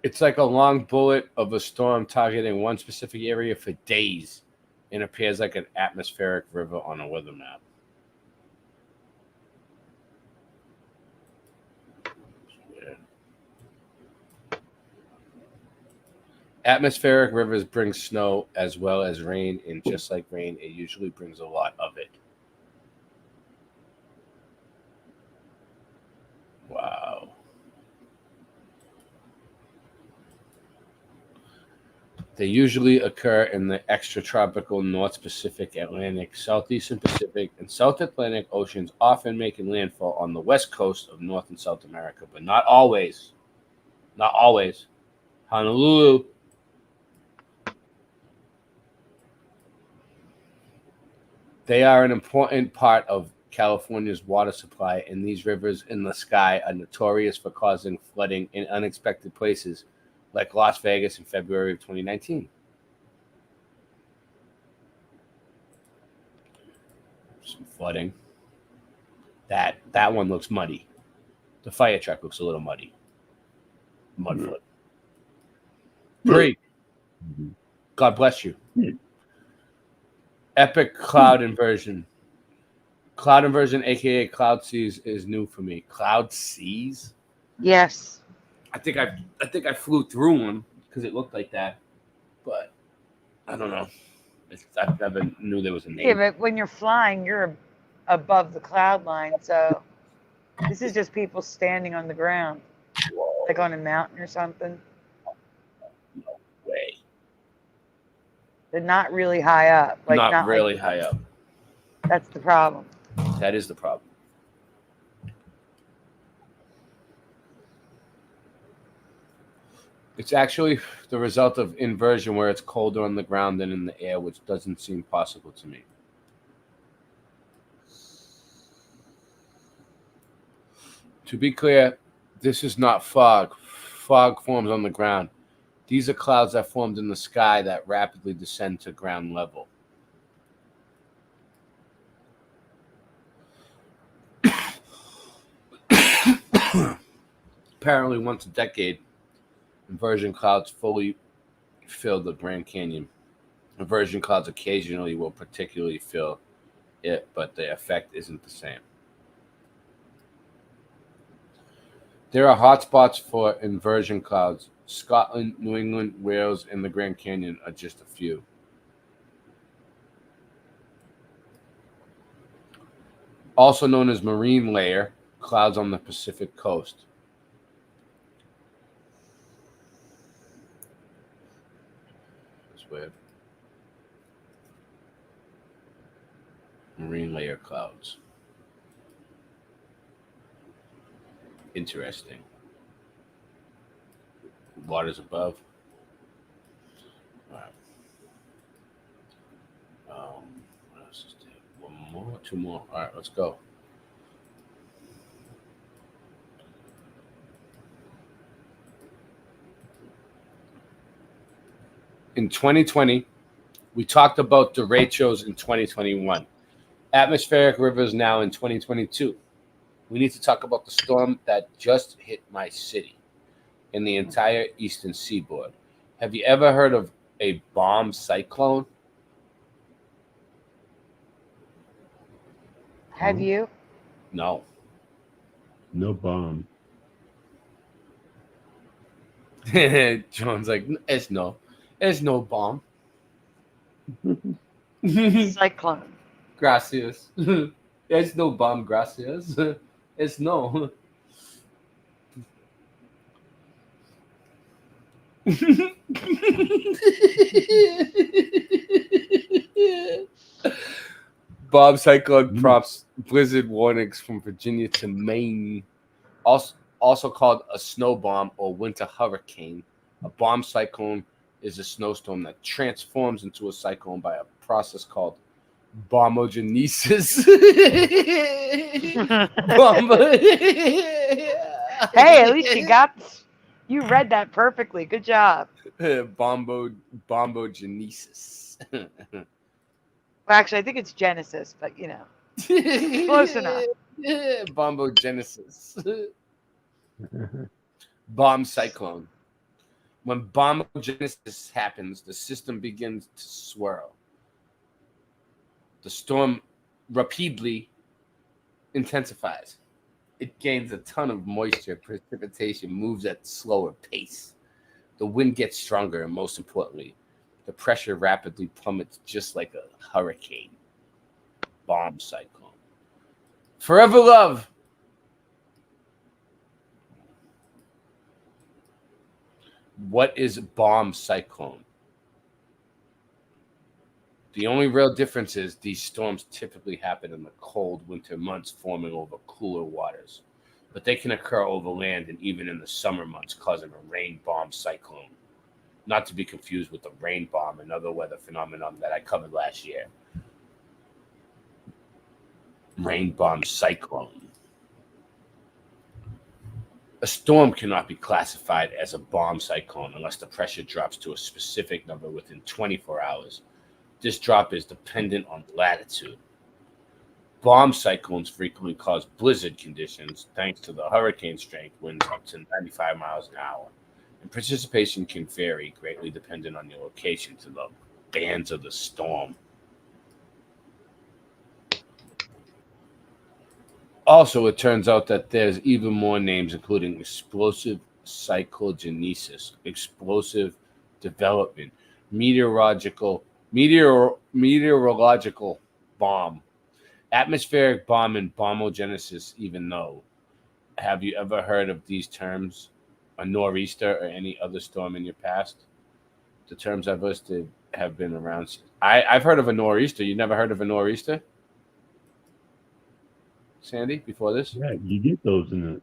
It's like a long bullet of a storm targeting one specific area for days and appears like an atmospheric river on a weather map. Atmospheric rivers bring snow as well as rain, and just like rain, it usually brings a lot of it. Wow. They usually occur in the extratropical North Pacific, Atlantic, Southeastern Pacific, and South Atlantic Oceans, often making landfall on the west coast of North and South America, but not always. Not always. Honolulu. They are an important part of California's water supply, and these rivers in the sky are notorious for causing flooding in unexpected places, like Las Vegas in February of 2019. Some flooding. That one looks muddy. The fire truck looks a little muddy. Mud flood. 3. God bless you. Epic cloud inversion. Cloud inversion, aka cloud seas, is new for me. Cloud seas? Yes. I think I flew through one because it looked like that, but I don't know. I never knew there was a name. Yeah, but when you're flying, you're above the cloud line, so this is just people standing on the ground, like on a mountain or something. No way. They're not really high up. Like Not really like, high up. That's the problem. That is the problem. It's actually the result of inversion where it's colder on the ground than in the air, which doesn't seem possible to me. To be clear, this is not fog. Fog forms on the ground. These are clouds that formed in the sky that rapidly descend to ground level. Apparently, once a decade, inversion clouds fully fill the Grand Canyon. Inversion clouds occasionally will particularly fill it, but the effect isn't the same. There are hotspots for inversion clouds. Scotland, New England, Wales, and the Grand Canyon are just a few. Also known as marine layer, clouds on the Pacific coast. That's weird. Marine layer clouds. Interesting. Water's above. All right. What else is there? One more, 2 more. All right, let's go. In 2020, we talked about derechos in 2021. Atmospheric rivers now in 2022. We need to talk about the storm that just hit my city. in the entire eastern seaboard. Have you ever heard of a bomb cyclone? Have you? No. No bomb. John's like, it's no bomb. Cyclone. Gracias. It's no bomb, gracias. It's no. Bomb cyclone prompts blizzard warnings from Virginia to Maine. Also called a snow bomb or winter hurricane. A bomb cyclone is a snowstorm that transforms into a cyclone by a process called bombogenesis. Hey, at least you read that perfectly. Good job. Bombogenesis. Well, actually, I think it's Genesis, but close enough. Bombogenesis. Bomb cyclone. When bombogenesis happens, the system begins to swirl. The storm rapidly intensifies. It gains a ton of moisture. Precipitation moves at slower pace. The wind gets stronger, and most importantly, the pressure rapidly plummets just like a hurricane. Bomb cyclone. Forever love. What is bomb cyclone? The only real difference is these storms typically happen in the cold winter months, forming over cooler waters. But they can occur over land and even in the summer months, causing a rain bomb cyclone. Not to be confused with the rain bomb, another weather phenomenon that I covered last year. Rain bomb cyclone. A storm cannot be classified as a bomb cyclone unless the pressure drops to a specific number within 24 hours. This drop is dependent on latitude. Bomb cyclones frequently cause blizzard conditions thanks to the hurricane strength winds up to 95 miles an hour. And participation can vary greatly depending on your location to the bands of the storm. Also, it turns out that there's even more names, including explosive cyclogenesis, explosive development, meteorological bomb, atmospheric bomb, and bombogenesis. Even though, have you ever heard of these terms? A nor'easter or any other storm in your past? The terms I've listed have been around. I've heard of a nor'easter. You never heard of a nor'easter? Sandy, before this? Yeah, you get those in the.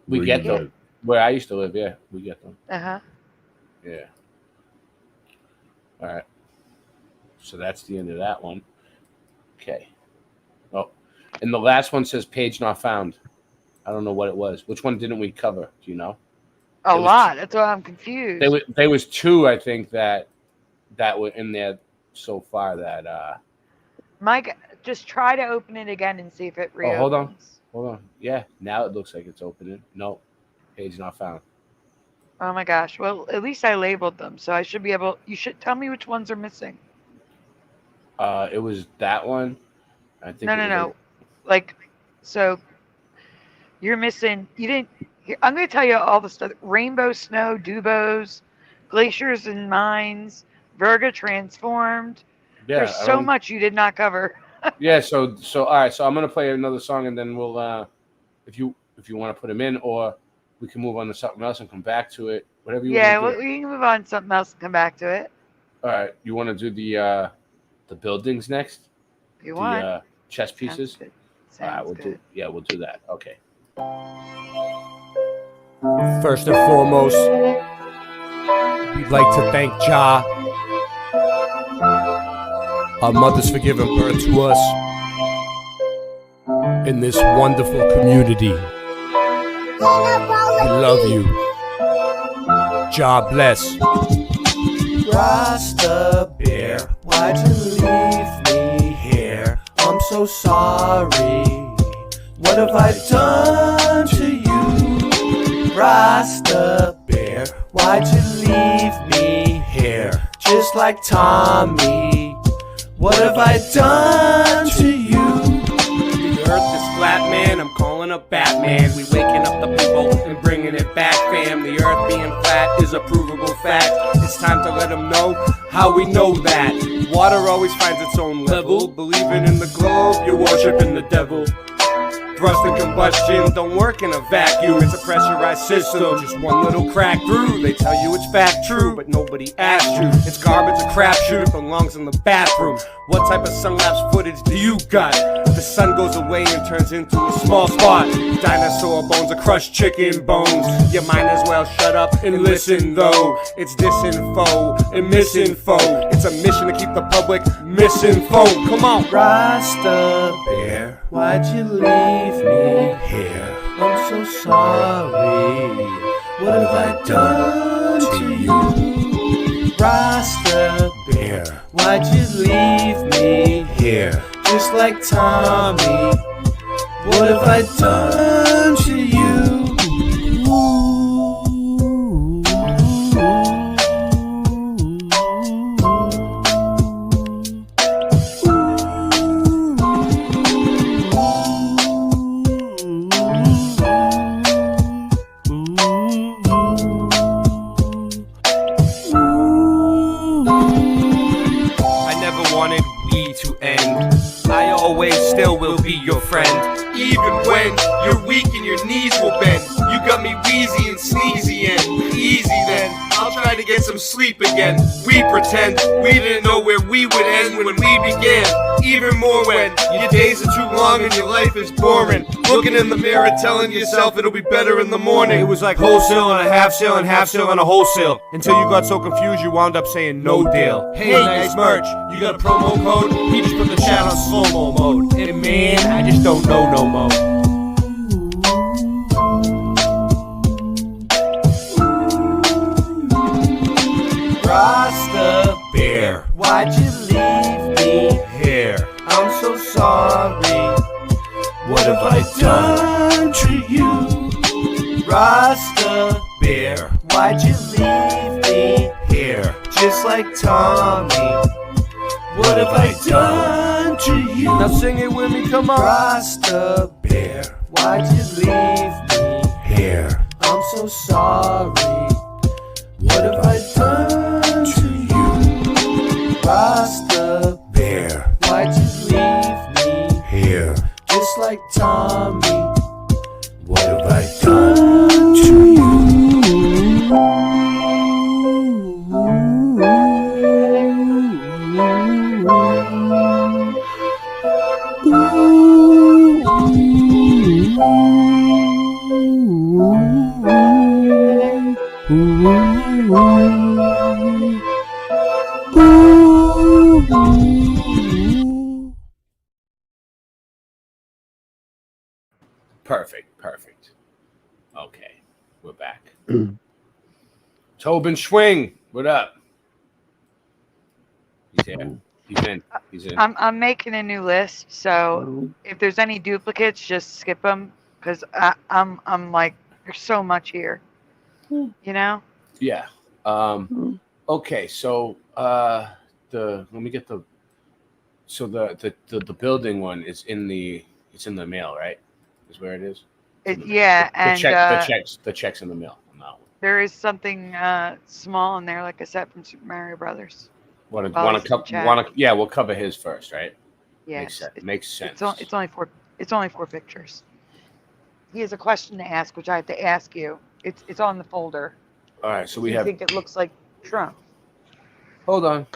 We get them. Where I used to live, yeah, we get them. Uh-huh. Yeah. All right. So that's the end of that one. Okay. Oh, and the last one says page not found. I don't know what it was. Which one didn't we cover? Do you know? A lot. That's why I'm confused. There was two, I think, that were in there so far that Mike, just try to open it again and see if it reopens. Hold on. Yeah, now it looks like it's opening. No, page not found. Oh my gosh. Well, at least I labeled them, so I should be able. You should tell me which ones are missing. It was that one. I think. No. Like, so you're missing. You didn't. I'm going to tell you all the stuff: rainbow snow, dubos, glaciers and mines, Virga transformed. Yeah, there's so much you did not cover. Yeah. So all right. So I'm going to play another song, and then we'll, if you want to put them in, or we can move on to something else and come back to it. Whatever you want to do. Yeah, we can move on to something else and come back to it. All right. You want to do the buildings next? If you want. The chess pieces. Sounds good. All right. Sounds good. We'll do that. Okay. First and foremost, we'd like to thank Jah, our mothers, for giving birth to us in this wonderful community. We love you. Jah bless. Rasta Bear, why'd you leave me here? I'm so sorry. What have I done to you? Rasta Why'd you leave me here? Just like Tommy. What have I done to you? The earth is flat, man, I'm calling up Batman. We waking up the people and bringing it back, fam. The earth being flat is a provable fact. It's time to let them know how we know that. Water always finds its own level. Believing in the globe, you're worshiping the devil. Thrust and combustion don't work in a vacuum. It's a pressurized system, just one little crack through. They tell you it's fact true, but nobody asked you. It's garbage, a crapshoot, it belongs in the bathroom. What type of sun-lapse footage do you got? The sun goes away and turns into a small spot. Dinosaur bones or crushed chicken bones. You might as well shut up and listen though. It's disinfo and misinfo. It's a mission to keep the public misinformed. Come on. Rasta Bear, why'd you leave me here? I'm so sorry. What have I done to you? Rasta Bear, why'd you leave me here? Just like Tommy. What have I done to you? Still will be your friend. Even when you're weak and your knees will bend. You got me wheezy and sneezy and easy then. I'll try to get some sleep again. We pretend we didn't know where we would end when we began. Even more when your days are too long and your life is boring. Looking in the mirror telling yourself it'll be better in the morning. It was like wholesale and a half sale and half sale and a wholesale. Until you got so confused you wound up saying no deal. Hey, nice merch. You got a promo code? He just put the chat on slow-mo mode. And man, I just don't know no more. Rasta Bear, why'd you leave me here? I'm so sorry. What have I done to you? Rasta Bear, why'd you leave me here? Just like Tommy. What have I done to you? Now sing it with me, come on. Rasta Bear, why'd you leave me here? I'm so sorry. What have I done to you? Rasta Bear, why'd you leave me here? Just like Tommy. What have I done to you? Perfect. Okay, we're back. Tobin Schwing, what up? He's here. He's in. I'm making a new list, so if there's any duplicates, just skip them, because I'm like, there's so much here, you know. Yeah. Okay. So let me get the. So the building one is in the mail, right? Is where it is. Yeah, and the checks in the mail on that one. there is something small in there, like I said, from Super Mario Brothers. Want to yeah, we'll cover his first, right? Yes, makes sense. It's only four pictures. He has a question to ask, which I have to ask you. It's on the folder. All right, so we you have. think it looks like Trump? Hold on.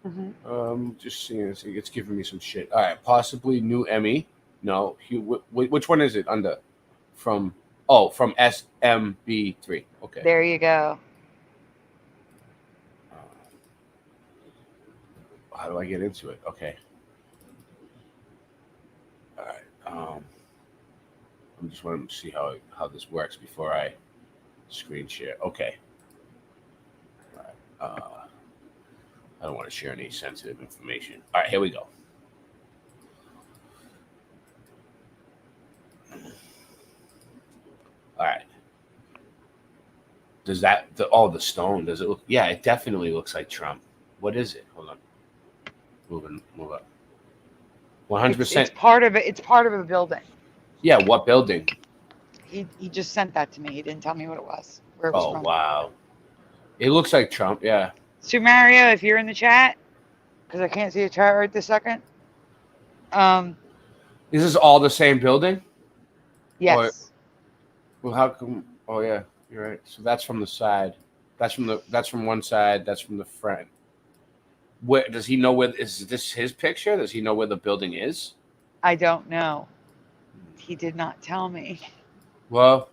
Mm-hmm. Just seeing. It's giving me some shit. All right, possibly new Emmy. No, which one is it under? From SMB3. Okay. There you go. How do I get into it? Okay. All right. I'm just wanting to see how this works before I screen share. Okay. All right. I don't want to share any sensitive information. All right, here we go. All right. Does that the stone? Does it look? Yeah, it definitely looks like Trump. What is it? Hold on. Move up. 100%. It's part of it. It's part of a building. Yeah, what building? He just sent that to me. He didn't tell me what it was. Where it was Oh from. wow, it looks like Trump. Yeah. So Mario, if you're in the chat, because I can't see the chat right this second. Is this all the same building? Yes. Well, how come? Oh yeah, you're right. So that's from the side. That's from one side. That's from the front. Where does he know where? Is this his picture? Does he know where the building is? I don't know. He did not tell me. Well,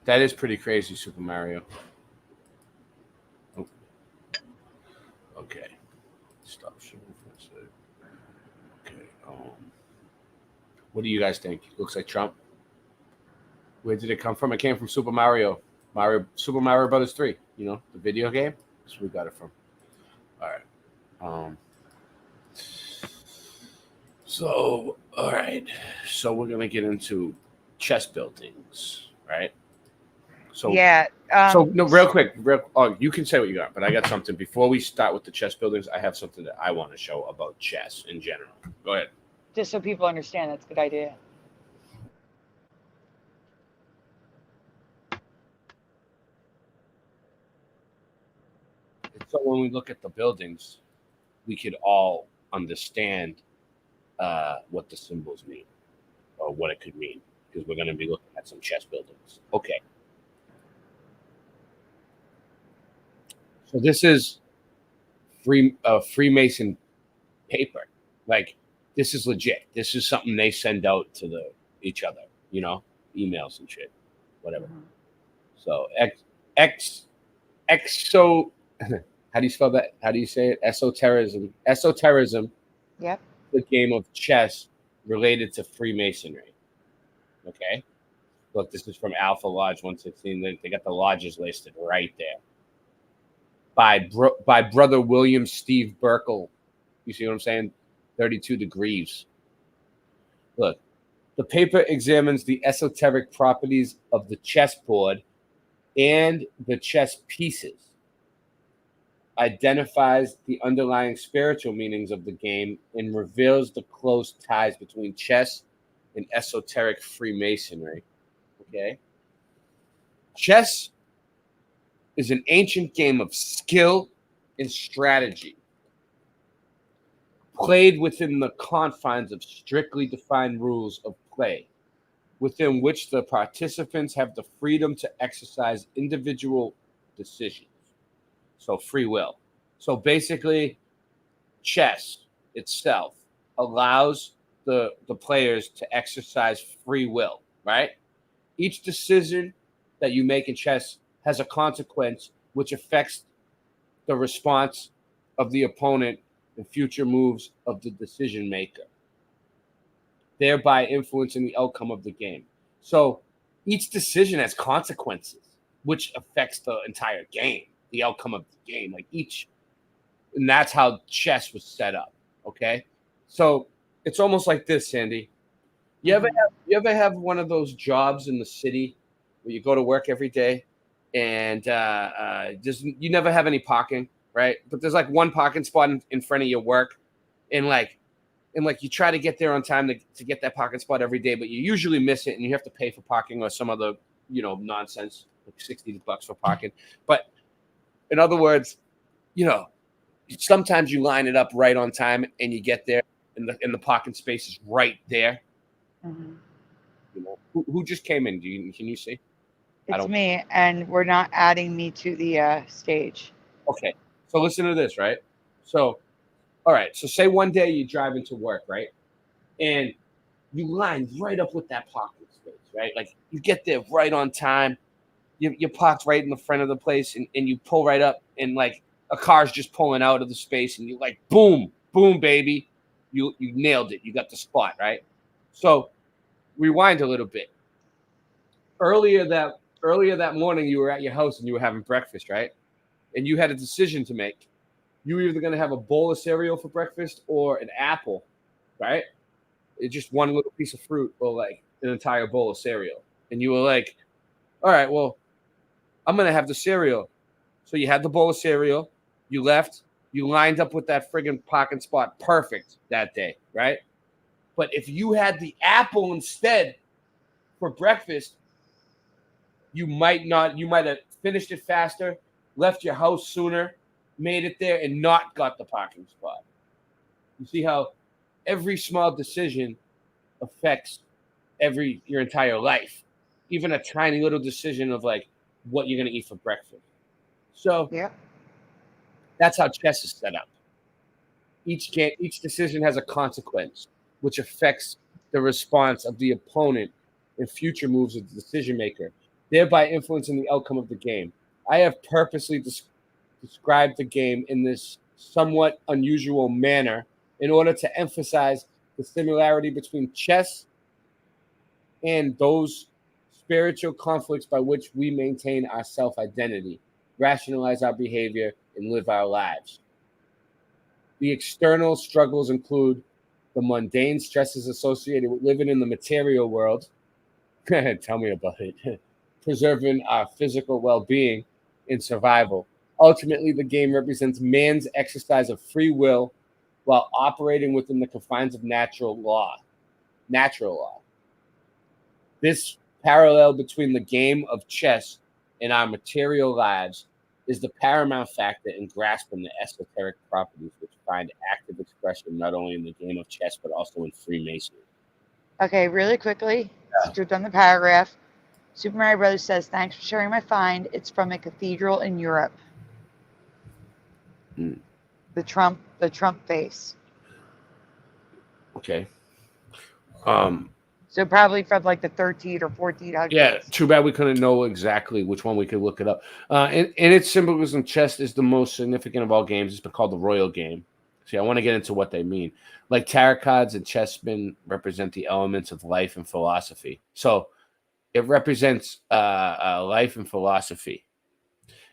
that is pretty crazy, Super Mario. Oh. Okay. Stop showing for a second. Okay. What do you guys think? Looks like Trump. Where did it come from? It came from Super Mario Brothers 3. You know, the video game. That's where we got it from. All right. So, all right. So we're gonna get into chess buildings, right? So yeah. So no, real quick. You can say what you got, but I got something before we start with the chess buildings. I have something that I want to show about chess in general. Go ahead. Just so people understand, that's a good idea. So when we look at the buildings, we could all understand what the symbols mean or what it could mean, because we're going to be looking at some chess buildings. Okay. So this is Freemason paper. Like, this is legit. This is something they send out to each other, you know, emails and shit, whatever. So exo. How do you spell that? How do you say it? Esotericism. Esotericism. Yep. The game of chess related to Freemasonry. Okay. Look, this is from Alpha Lodge 116. They got the lodges listed right there. By Brother William Steve Burkle. You see what I'm saying? 32 degrees. Look, the paper examines the esoteric properties of the chessboard and the chess pieces, identifies the underlying spiritual meanings of the game, and reveals the close ties between chess and esoteric Freemasonry. Okay? Chess is an ancient game of skill and strategy, played within the confines of strictly defined rules of play, within which the participants have the freedom to exercise individual decisions. So free will. So basically, chess itself allows the players to exercise free will, right? Each decision that you make in chess has a consequence which affects the response of the opponent and future moves of the decision maker, thereby influencing the outcome of the game. So each decision has consequences, which affects the entire game, the outcome of the game. And that's how chess was set up. Okay, so it's almost like this, Sandy. You ever have one of those jobs in the city where you go to work every day, and you never have any parking, right? But there's like one parking spot in front of your work, and you try to get there on time to get that parking spot every day, but you usually miss it, and you have to pay for parking or some other nonsense, like $60 for parking. But in other words, sometimes you line it up right on time and you get there, and the parking space is right there. Mm-hmm. Who just came in? Can you see? It's me, and we're not adding me to the stage. Okay, so listen to this, right? So, all right, so say one day you drive into work, right? And you line right up with that parking space, right? Like, you get there right on time. You're parked right in the front of the place, and you pull right up, and like a car's just pulling out of the space, and you're like, boom, boom, baby. You nailed it. You got the spot, right? So rewind a little bit. Earlier that morning, you were at your house and you were having breakfast, right? And you had a decision to make. You were either going to have a bowl of cereal for breakfast or an apple, right? It's just one little piece of fruit or like an entire bowl of cereal. And you were like, all right, well, I'm going to have the cereal. So you had the bowl of cereal. You left. You lined up with that friggin' parking spot perfect that day, right? But if you had the apple instead for breakfast, you might have finished it faster, left your house sooner, made it there, and not got the parking spot. You see how every small decision affects your entire life. Even a tiny little decision of like what you're gonna eat for breakfast. So that's how chess is set up. Each decision has a consequence, which affects the response of the opponent and future moves of the decision maker, thereby influencing the outcome of the game. I have purposely described the game in this somewhat unusual manner in order to emphasize the similarity between chess and those spiritual conflicts by which we maintain our self-identity, rationalize our behavior, and live our lives. The external struggles include the mundane stresses associated with living in the material world. Tell me about it. Preserving our physical well-being and survival. Ultimately, the game represents man's exercise of free will while operating within the confines of natural law. This parallel between the game of chess and our material lives is the paramount factor in grasping the esoteric properties which find active expression not only in the game of chess but also in Freemasonry. Okay, really quickly, since we've done the paragraph. Super Mario Brothers says, thanks for sharing my find. It's from a cathedral in Europe. The Trump face. Okay. So probably from like the 13 or 1400s. Yeah, too bad we couldn't know exactly which one. We could look it up. And its symbolism, chess is the most significant of all games. It's been called the royal game. See, I want to get into what they mean. Like tarot cards and chessmen represent the elements of life and philosophy. So it represents life and philosophy.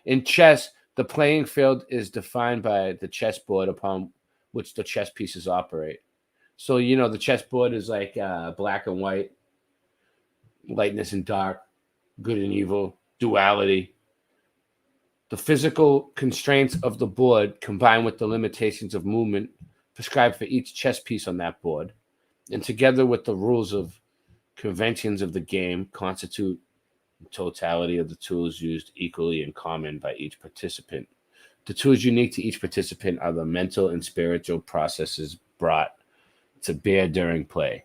In chess, the playing field is defined by the chessboard upon which the chess pieces operate. So, you know, the chessboard is like black and white, lightness and dark, good and evil, duality. The physical constraints of the board combined with the limitations of movement prescribed for each chess piece on that board, and together with the rules of conventions of the game, constitute the totality of the tools used equally in common by each participant. The tools unique to each participant are the mental and spiritual processes brought to bear during play.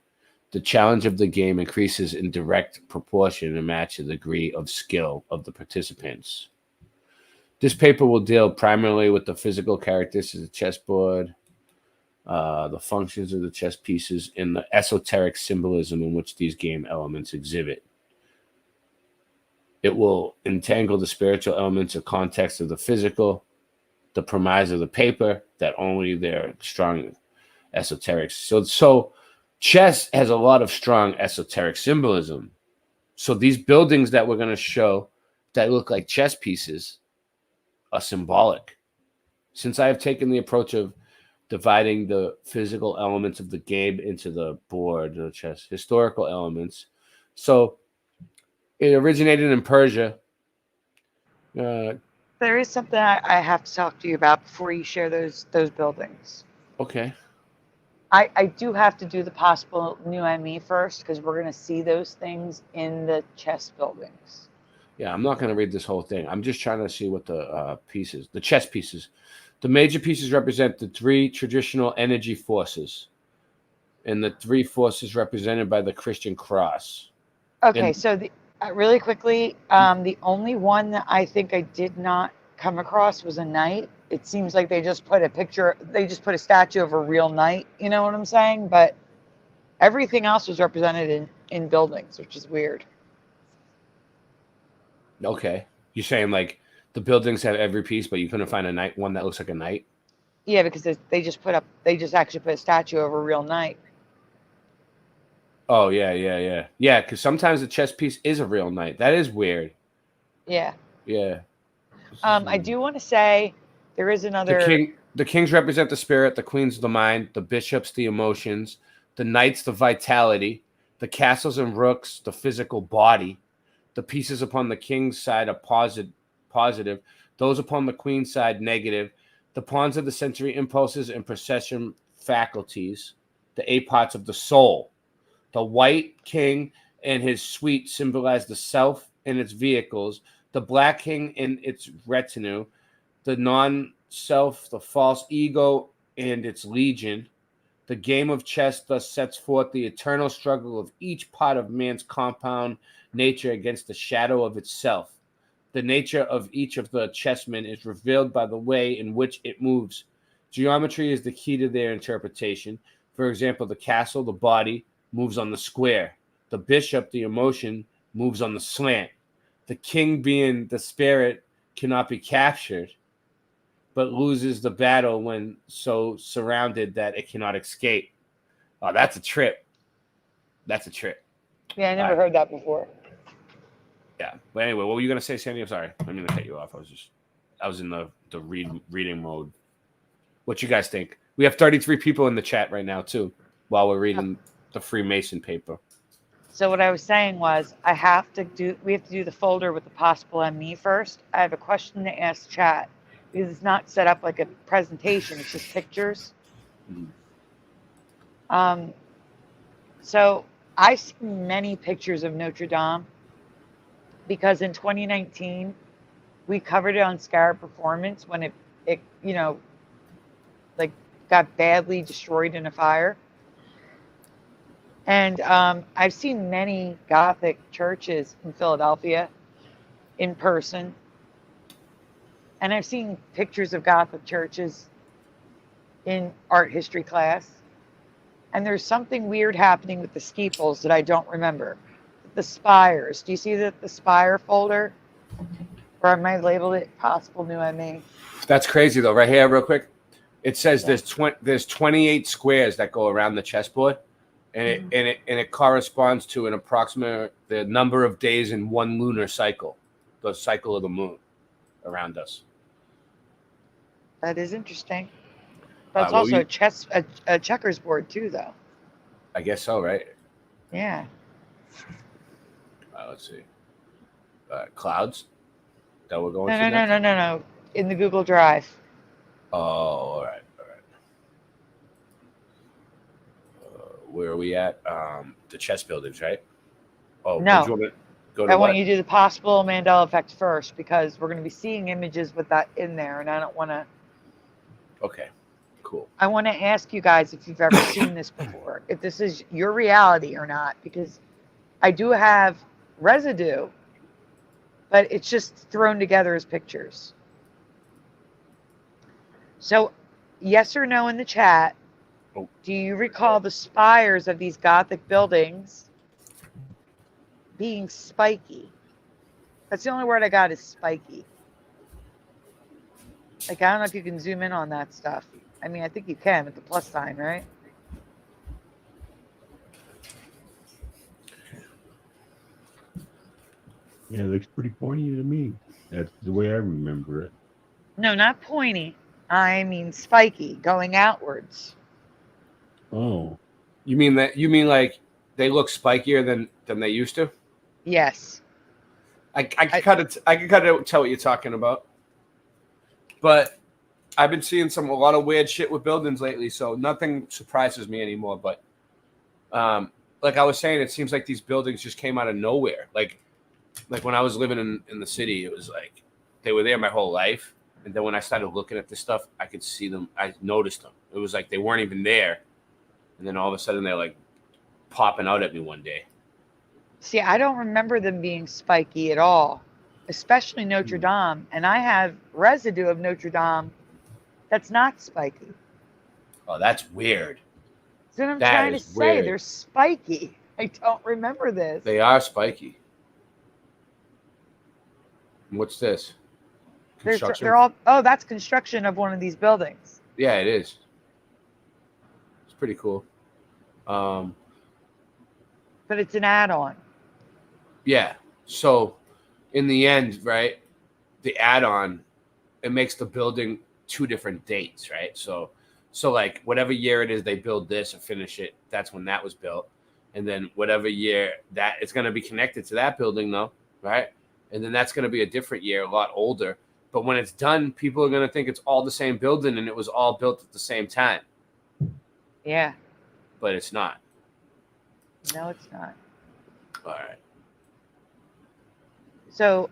The challenge of the game increases in direct proportion to match the degree of skill of the participants. This paper will deal primarily with the physical characteristics of the chessboard, the functions of the chess pieces, and the esoteric symbolism in which these game elements exhibit. It will entangle the spiritual elements of context of the physical, the premise of the paper, that only their strong esoteric. So chess has a lot of strong esoteric symbolism. So these buildings that we're going to show that look like chess pieces are symbolic. Since I have taken the approach of dividing the physical elements of the game into the board, the chess, historical elements. So it originated in Persia. There is something I have to talk to you about before you share those buildings. Okay. I do have to do the possible new ME first because we're going to see those things in the chess buildings. Yeah, I'm not going to read this whole thing. I'm just trying to see what the pieces, the chess pieces. The major pieces represent the three traditional energy forces, and the three forces represented by the Christian cross. Okay, so really quickly, the only one that I think I did not come across was a knight. It seems like they just put a statue of a real knight, you know what I'm saying? But everything else was represented in buildings, which is weird. Okay. You're saying like the buildings have every piece, but you couldn't find a knight, one that looks like a knight? Yeah, because they just actually put a statue of a real knight. Oh, yeah. Yeah, because sometimes the chess piece is a real knight. That is weird. Yeah. Yeah. I do want to say there is another... The kings represent the spirit, the queens the mind, the bishops the emotions, the knights the vitality, the castles and rooks the physical body, The pieces upon the king's side are positive. Those upon the queen's side, negative. The pawns of the sensory impulses and perception faculties, the 8 parts of the soul. The white king and his suite symbolize the self and its vehicles. The black king and its retinue. The non-self, the false ego and its legion. The game of chess thus sets forth the eternal struggle of each part of man's compound nature against the shadow of itself. The nature of each of the chessmen is revealed by the way in which it moves. Geometry is the key to their interpretation. For example, the castle, the body, moves on the square. The bishop, the emotion, moves on the slant. The king, being the spirit, cannot be captured, but loses the battle when so surrounded that it cannot escape. Oh, that's a trip. That's a trip. Yeah, I never heard that before. Yeah. But anyway, what were you going to say, Sandy? I'm sorry. I'm going to cut you off. I was in the reading mode. What you guys think? We have 33 people in the chat right now, too, while we're reading the Freemason paper. So what I was saying was we have to do the folder with the possible ME first. I have a question to ask chat because it's not set up like a presentation. It's just pictures. So I see many pictures of Notre Dame because in 2019 we covered it on Scarab Performance when it like got badly destroyed in a fire. And I've seen many Gothic churches in Philadelphia in person. And I've seen pictures of Gothic churches in art history class. And there's something weird happening with the steeples that I don't remember. The spires. Do you see the spire folder? Or I might label it possible new ME. That's crazy, though. Right here, real quick. It says there's 28 squares that go around the chessboard. And it corresponds to an approximate the number of days in one lunar cycle, the cycle of the moon around us. That is interesting. That's also a checkers board too, though. I guess so, right? Yeah. Let's see. Clouds that we're going to. No. In the Google Drive. Oh, all right. Where are we at? The chess buildings, right? Oh, no. I want you to do the possible Mandela effect first because we're going to be seeing images with that in there, and I don't want to. Okay, cool. I want to ask you guys if you've ever seen this before, if this is your reality or not, because I do have residue, but it's just thrown together as pictures. So, yes or no in the chat. Do you recall the spires of these Gothic buildings being spiky? That's the only word I got is spiky. Like, I don't know if you can zoom in on that stuff. I mean, I think you can with the plus sign, right? Yeah, it looks pretty pointy to me. That's the way I remember it. No, not pointy. I mean spiky, going outwards. Oh. You mean like they look spikier than they used to? Yes. I can kind of tell what you're talking about. But I've been seeing a lot of weird shit with buildings lately, so nothing surprises me anymore. But like I was saying, it seems like these buildings just came out of nowhere. Like when I was living in the city, it was like they were there my whole life. And then when I started looking at this stuff, I could see them. I noticed them. It was like they weren't even there. And then all of a sudden they're like popping out at me one day. See, I don't remember them being spiky at all, especially Notre Dame. And I have residue of Notre Dame that's not spiky. Oh, that's weird. That's what I'm trying to say. They're spiky. I don't remember this. They are spiky. What's this? Construction? They're all. Oh, that's construction of one of these buildings. Yeah, it is. It's pretty cool. But it's an add-on. Yeah. So, in the end, right, the add-on, it makes the building 2 different dates, right? So like whatever year it is they build this or finish it, that's when that was built. And then whatever year that it's going to be connected to that building, though. right? And then that's going to be a different year, a lot older. But when it's done, people are going to think it's all the same building and it was all built at the same time. Yeah. But it's not. No, it's not. All right. So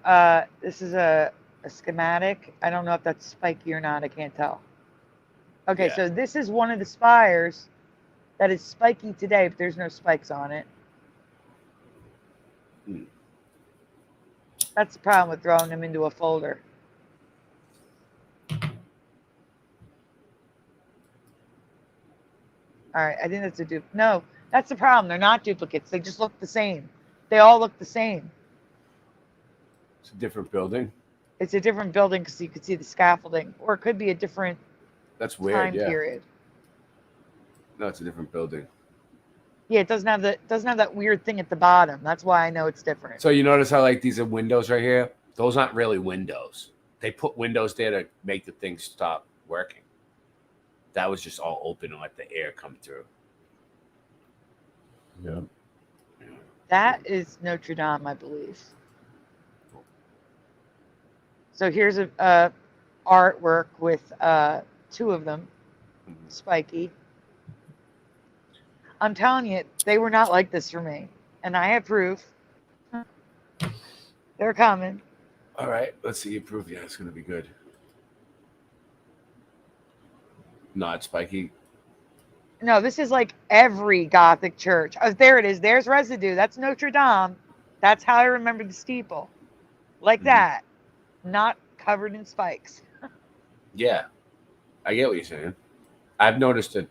this is a schematic. I don't know if that's spiky or not. I can't tell. Okay, Yeah. so this is one of the spires that is spiky today, but there's no spikes on it. That's the problem with throwing them into a folder. All right, I think that's a duplicate. No, that's the problem. They're not duplicates. They just look the same. They all look the same. It's a different building. It's a different building because you could see the scaffolding, or it could be a different That's weird. time Yeah. period. No, it's a different building. Yeah, it doesn't have that weird thing at the bottom. That's why I know it's different. So you notice how like these are windows right here? Those aren't really windows. They put windows there to make the thing stop working. That was just all open and let the air come through. Yeah. That is Notre Dame, I believe. So here's a artwork with two of them, spiky. I'm telling you, they were not like this for me, and I have proof. They're coming. All right, let's see you prove. Yeah, it's gonna be good. Not spiky. No, this is like every Gothic church. Oh, there it is. There's residue. That's Notre Dame. That's how I remember the steeple. Like that. Not covered in spikes. Yeah, I get what you're saying. I've noticed that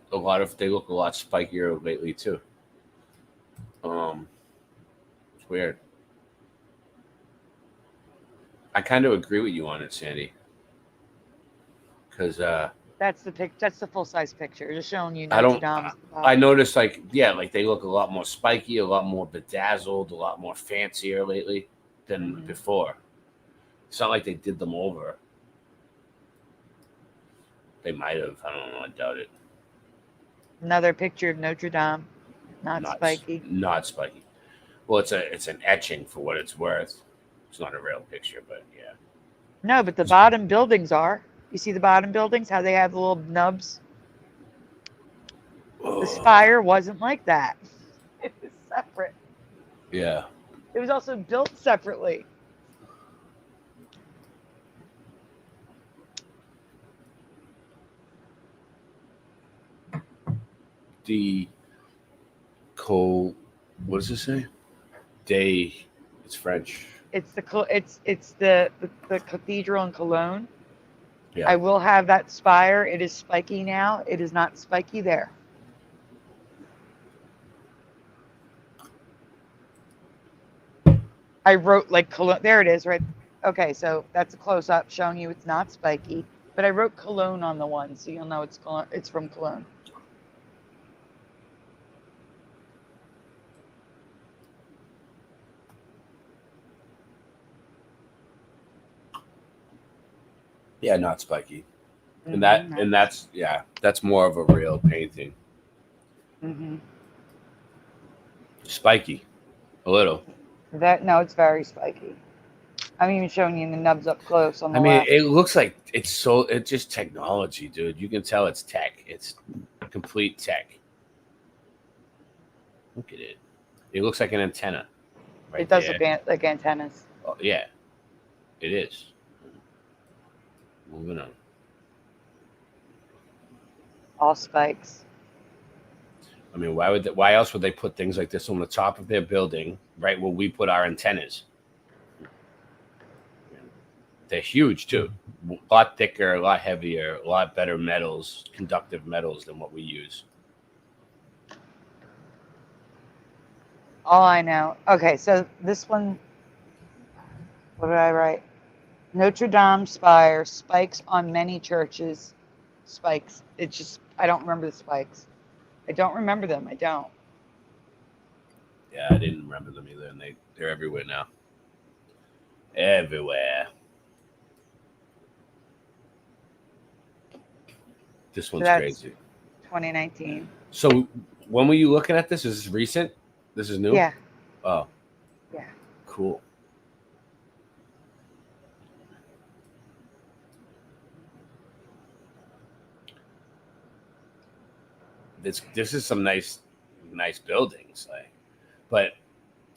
they look a lot spikier lately too. It's weird. I kind of agree with you on it, Sandy. Because that's the full size picture. Just showing you I Notre don't. Dame's I noticed like they look a lot more spiky, a lot more bedazzled, a lot more fancier lately than before. It's not like they did them over. They might have. I don't know. I doubt it. Another picture of Notre Dame. Not spiky. Not spiky. Well, it's an etching for what it's worth. It's not a real picture, but yeah. No, but the bottom buildings are. You see the bottom buildings? How they have the little nubs? The spire wasn't like that. It was separate. Yeah. It was also built separately. What does it say? It's French. It's the cathedral in Cologne. Yeah. I will have that spire. It is spiky now. It is not spiky there. I wrote like Cologne. There it is, right? Okay, so that's a close up showing you it's not spiky. But I wrote Cologne on the one, so you'll know it's Cologne. It's from Cologne. Yeah, not spiky. And that's more of a real painting. Spiky. A little. No, it's very spiky. I'm even showing you the nubs up close on the left. It looks like it's just technology, dude. You can tell it's tech. It's complete tech. Look at it. It looks like an antenna. It does look like antennas. Oh, yeah, it is. Moving on. All spikes. I mean, why else would they put things like this on the top of their building, right where we put our antennas? They're huge too. A lot thicker, a lot heavier, a lot better metals, conductive metals than what we use. All I know. Okay, so this one, what did I write? Notre Dame spire, spikes on many churches. Spikes. It's just, I don't remember the spikes. I don't remember them. I don't. Yeah, I didn't remember them either, and they're everywhere now. Everywhere. This one's crazy. 2019. So when were you looking at this? Is this recent? This is new? Yeah. Oh. Yeah. Cool. this is some nice buildings, like, but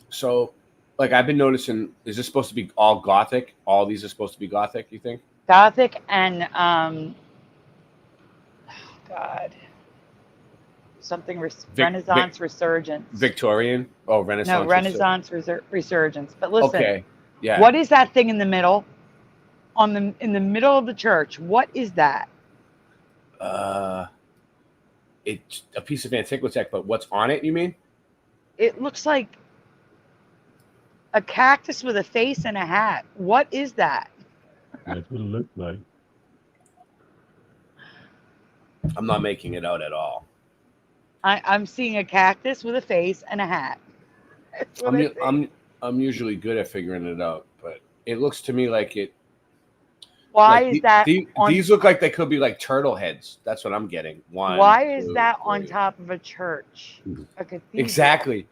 so like I've been noticing, is this supposed to be all Gothic? All these are supposed to be Gothic, you think? Gothic and God, something Renaissance Resurgence. Victorian? Oh, Renaissance. No, Renaissance Resurgence. But listen, okay, yeah. What is that thing in the middle? In the middle of the church, what is that? It's a piece of Antiquitech, but what's on it, you mean? It looks like a cactus with a face and a hat. What is that? That's what it looks like. I'm not making it out at all. I'm seeing a cactus with a face and a hat. I'm usually good at figuring it out, but it looks to me like it. Why like is that? These look like they could be like turtle heads. That's what I'm getting. Why is that on top of a church? A cathedral? Exactly,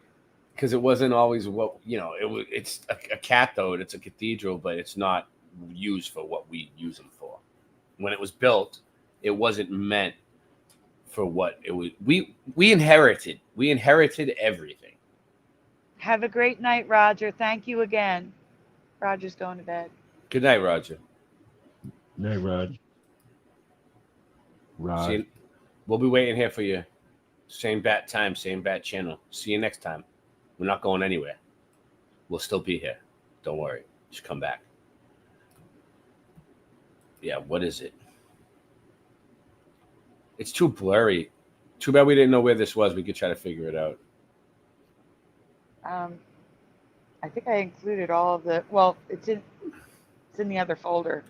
because it wasn't always what It's a cat though, and it's a cathedral, but it's not used for what we use them for. When it was built, it wasn't meant for what it was. We inherited everything. Have a great night, Roger. Thank you again. Roger's going to bed. Good night, Roger. Night, Rod. See, we'll be waiting here for you. Same bat time, same bat channel. See you next time. We're not going anywhere. We'll still be here. Don't worry. Just come back. Yeah, what is it? It's too blurry. Too bad we didn't know where this was. We could try to figure it out. I think I included all of the. Well, it's in the other folder.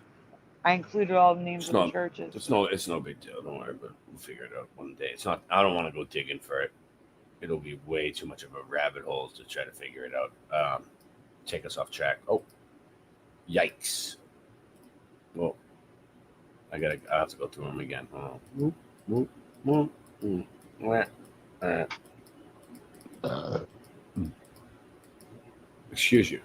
I included all the names of the churches. It's no big deal. Don't worry, but we'll figure it out one day. It's not. I don't want to go digging for it. It'll be way too much of a rabbit hole to try to figure it out. Take us off track. Oh, yikes! Well, I have to go through them again. Excuse you.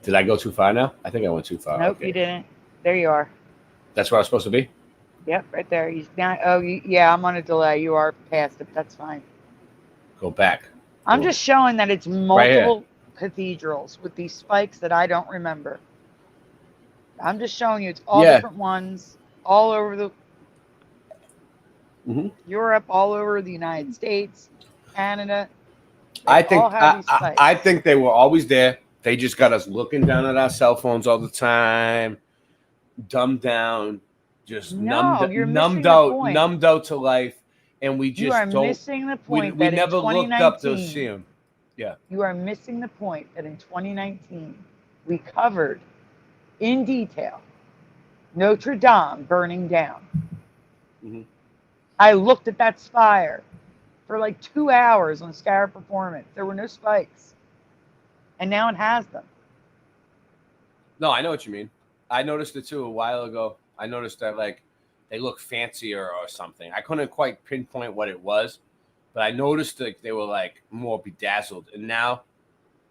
Did I go too far now? I think I went too far. Nope, okay. You didn't. There you are. That's where I was supposed to be? Yep, right there. Yeah, I'm on a delay. You are past it. That's fine. Go back. I'm just showing that it's multiple cathedrals with these spikes that I don't remember. I'm just showing you it's all different ones, all over the Europe, all over the United States, Canada. I think they were always there. They just got us looking down at our cell phones all the time, dumbed down, just numbed out to life, and we just missing the point. We never looked up to see them. Yeah, you are missing the point that in 2019 we covered in detail Notre Dame burning down. I looked at that spire for like 2 hours on Scarab Performance. There were no spikes. And now it has them. No, I know what you mean. I noticed it too a while ago. I noticed that like they look fancier or something. I couldn't quite pinpoint what it was, but I noticed that they were like more bedazzled. And now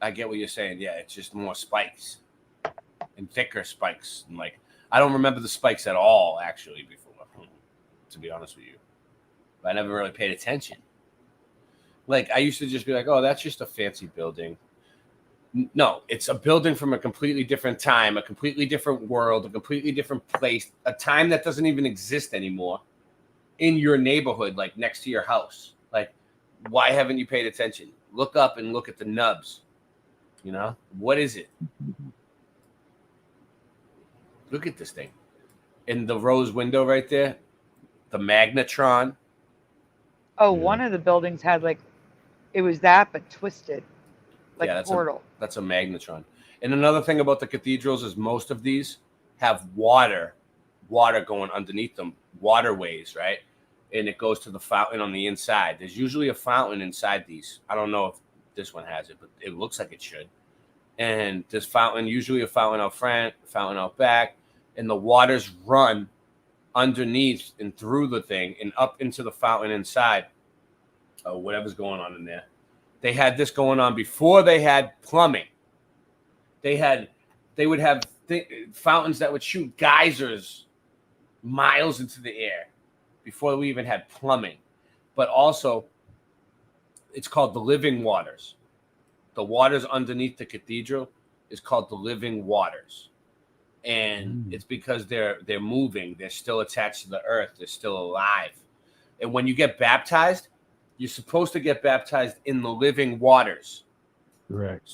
I get what you're saying. Yeah, it's just more spikes and thicker spikes. And like I don't remember the spikes at all actually before, to be honest with you. But I never really paid attention. Like I used to just be like, oh, that's just a fancy building. No, it's a building from a completely different time, a completely different world, a completely different place, a time that doesn't even exist anymore in your neighborhood, like next to your house. Like, why haven't you paid attention? Look up and look at the nubs. You know, what is it? Look at this thing. In the rose window right there, the magnetron. Oh, one of the buildings had like, it was that, but twisted. Like yeah, a portal. That's a magnetron. And another thing about the cathedrals is most of these have water going underneath them, waterways, right? And it goes to the fountain on the inside. There's usually a fountain inside these. I don't know if this one has it, but it looks like it should. And this fountain, usually a fountain out front, fountain out back, and the waters run underneath and through the thing and up into the fountain inside. Oh, whatever's going on in there. They had this going on before they had plumbing. They would have fountains that would shoot geysers miles into the air before we even had plumbing. But also, it's called the living waters. The waters underneath the cathedral is called the living waters. And it's because they're moving. They're still attached to the earth. They're still alive. And when you get baptized, you're supposed to get baptized in the living waters. Correct.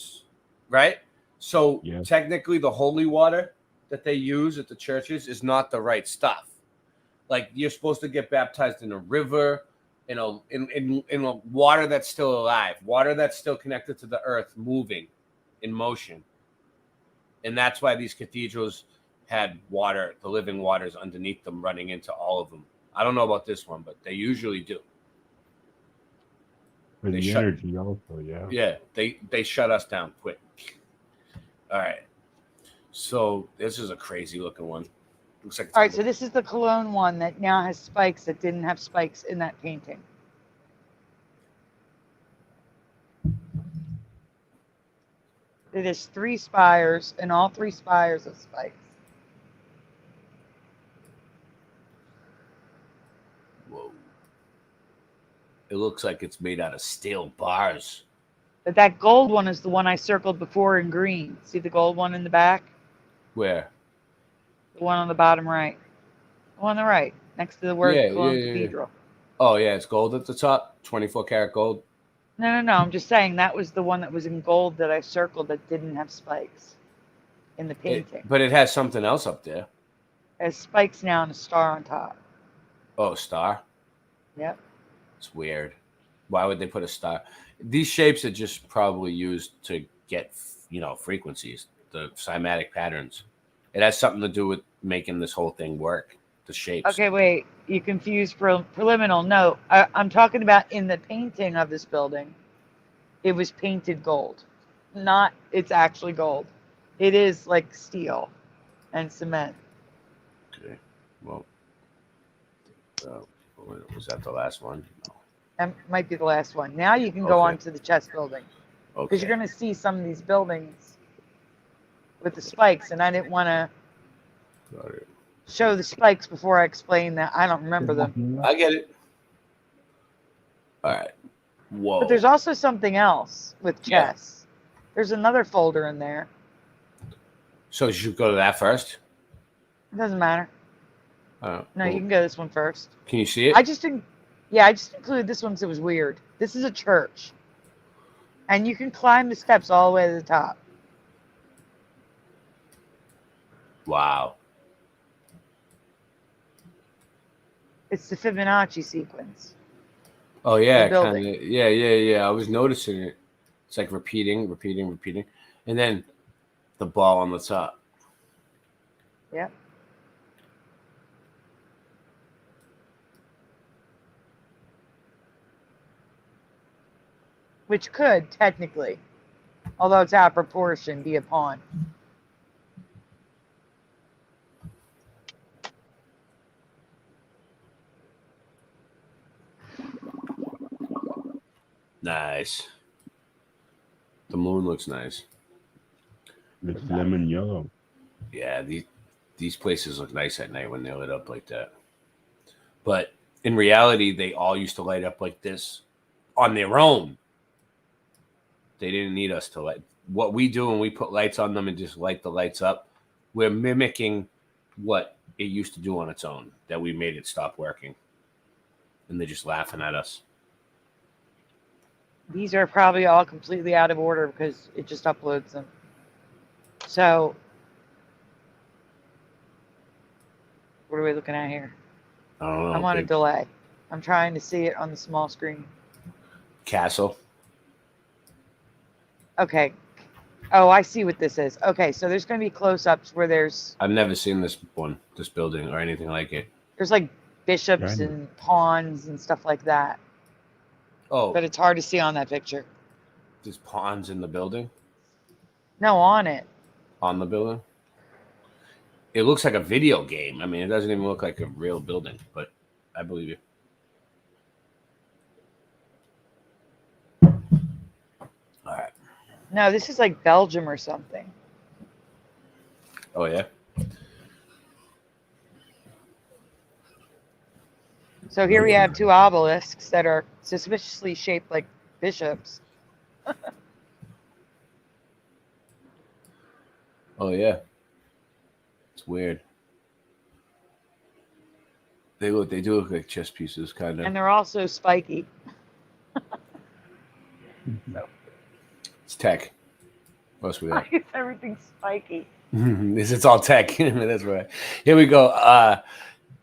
Right? So technically the holy water that they use at the churches is not the right stuff. Like, you're supposed to get baptized in a river, in a water that's still alive, water that's still connected to the earth, moving, in motion. And that's why these cathedrals had water, the living waters underneath them, running into all of them. I don't know about this one, but they usually do. For the energy also, yeah. Yeah, they shut us down quick. All right. So this is a crazy looking one. Looks like All right, so this is the Cologne one that now has spikes that didn't have spikes in that painting. It is 3 spires, and all 3 spires have spikes. Whoa. It looks like it's made out of steel bars. But that gold one is the one I circled before in green. See the gold one in the back? Where? The one on the bottom right. The one on the right, next to the word Cologne Cathedral. Oh, yeah, it's gold at the top. 24 karat gold. No. I'm just saying that was the one that was in gold that I circled that didn't have spikes in the painting. But it has something else up there. It has spikes now and a star on top. Oh, star? Yep. It's weird. Why would they put a star? These shapes are just probably used to get, frequencies, the cymatic patterns. It has something to do with making this whole thing work, the shapes. Okay, wait. You confused preliminal. No, I'm talking about in the painting of this building. It was painted gold. It's actually gold. It is like steel and cement. Okay. Well, was that the last one? No. That might be the last one. Now you can go on to the chess building. Because you're going to see some of these buildings with the spikes, and I didn't want to show the spikes before I explain that. I don't remember them. I get it. All right. Whoa. But there's also something else with chess. There's another folder in there. So you should go to that first? It doesn't matter. No, you can go this one first. Can you see it? I just included this one because it was weird. This is a church. And you can climb the steps all the way to the top. Wow. It's the Fibonacci sequence. Oh, yeah. Kinda, yeah. I was noticing it. It's like repeating. And then the ball on the top. Yep. Which could, technically, although it's out of proportion, be a pawn. Nice. The moon looks nice. It's lemon yellow. Yeah, these places look nice at night when they're lit up like that. But in reality, they all used to light up like this on their own. They didn't need us to light. What we do when we put lights on them and just light the lights up, we're mimicking what it used to do on its own, that we made it stop working. And they're just laughing at us. These are probably all completely out of order because it just uploads them. So, what are we looking at here? I don't know. I'm on a delay. I'm trying to see it on the small screen. Castle. Okay. Oh, I see what this is. Okay, so there's going to be close-ups where I've never seen this building or anything like it. there's like bishops and pawns and stuff like that. Oh. But it's hard to see on that picture. There's pawns in the building? No, on it. On the building? It looks like a video game. I mean, it doesn't even look like a real building, but I believe you. All right. No, this is like Belgium or something. Oh yeah. So here we have 2 obelisks that are suspiciously shaped like bishops. Oh yeah. It's weird. They do look like chess pieces, kind of. And they're also spiky. It's tech. What else we got? Everything's spiky. It's all tech. That's right. Here we go.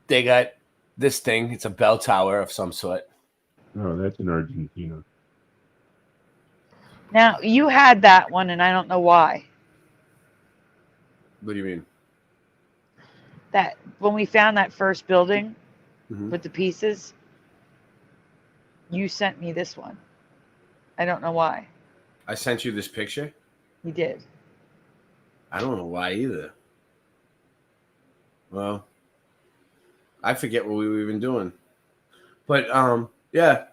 They got this thing. It's a bell tower of some sort. Oh, that's in Argentina. Now, you had that one, and I don't know why. What do you mean? That when we found that first building Mhm. with the pieces, you sent me this one. I don't know why. I sent you this picture. You did. I don't know why either. Well, I forget what we were even doing. But yeah.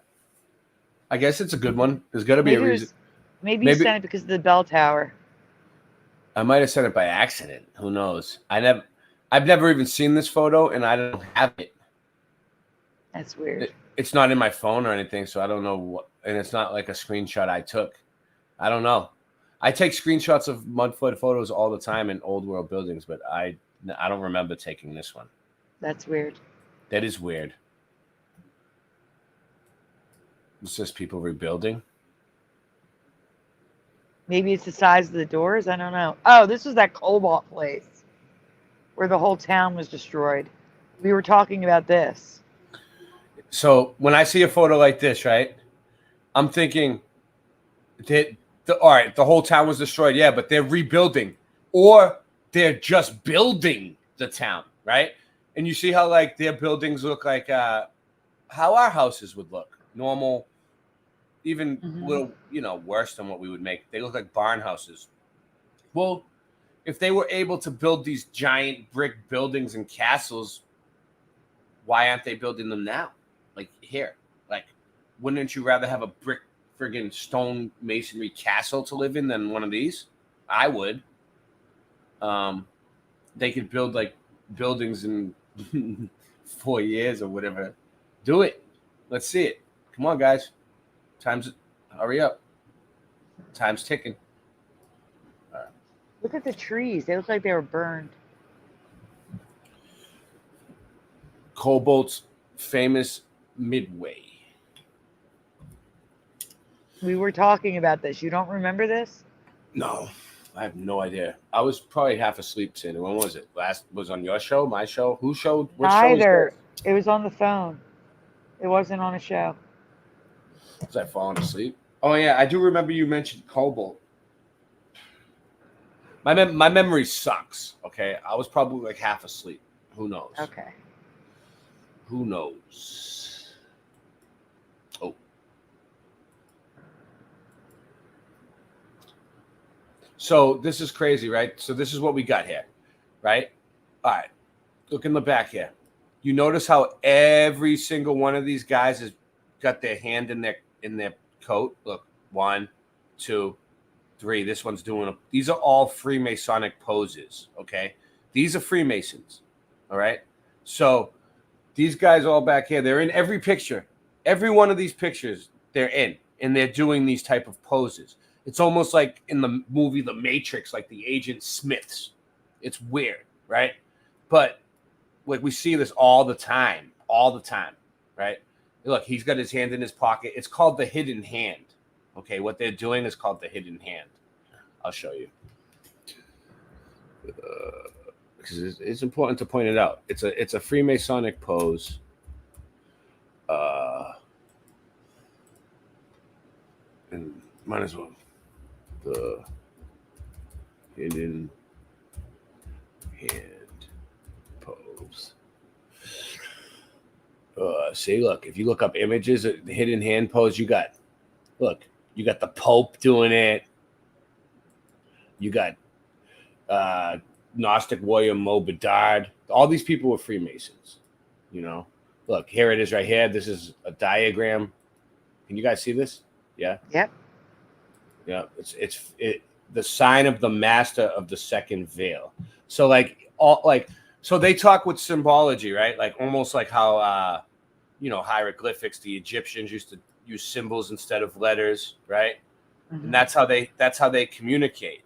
I guess it's a good one. There's got to be a reason. Maybe you sent it because of the bell tower. I might have sent it by accident. Who knows? I've never even seen this photo, and I don't have it. That's weird. It's not in my phone or anything, so I don't know what. And it's not like a screenshot I took. I don't know. I take screenshots of Mudfoot photos all the time in old world buildings, but I don't remember taking this one. That's weird. That is weird. It's just people rebuilding. Maybe it's the size of the doors. I don't know. Oh, this was that Cobalt place where the whole town was destroyed. We were talking about this. So when I see a photo like this, right, I'm thinking that all right, the whole town was destroyed. Yeah, but they're rebuilding, or they're just building the town, right? And you see how like their buildings look like how our houses would look, normal, even a little, worse than what we would make. They look like barn houses. Well, if they were able to build these giant brick buildings and castles, why aren't they building them now? Like here, like, wouldn't you rather have a brick friggin' stone masonry castle to live in than one of these? I would. They could build like buildings in 4 years or whatever. Do it. Let's see it. Come on, guys. Hurry up. Time's ticking. All right. Look at the trees. They look like they were burned. Cobalt's famous Midway. We were talking about this. You don't remember this? No, I have no idea. I was probably half asleep, Sandy. When was it? Was on your show, my show? Who showed? What show Neither. It was on the phone. It wasn't on a show. Was I falling asleep? Oh yeah, I do remember you mentioned Cobalt. My memory sucks. Okay, I was probably like half asleep. Who knows? Okay. Who knows? Oh. So this is crazy, right? So this is what we got here, right? All right. Look in the back here. You notice how every single one of these guys has got their hand in their coat. Look, 1, 2, 3. This one's doing these are all Freemasonic poses, okay? These are Freemasons, all right? So these guys all back here, they're in every picture. Every one of these pictures, they're in, and they're doing these type of poses. It's almost like in the movie The Matrix, like the Agent Smiths. It's weird, right? But like we see this all the time, right? Look, he's got his hand in his pocket. It's called the hidden hand. Okay, what they're doing is called the hidden hand. I'll show you. Because it's important to point it out. It's a Freemasonic pose. And might as well. The hidden hand pose. See, look, if you look up images of the hidden hand pose, you got the Pope doing it. You got Gnostic warrior Mo Bedard. All these people were Freemasons. Look, here it is right here. This is a diagram. Can you guys see this? Yeah. Yep. Yeah. the sign of the master of the second veil. So like so they talk with symbology, right? Like almost like how hieroglyphics, the Egyptians used to use symbols instead of letters, right? Mm-hmm. And that's how they communicate.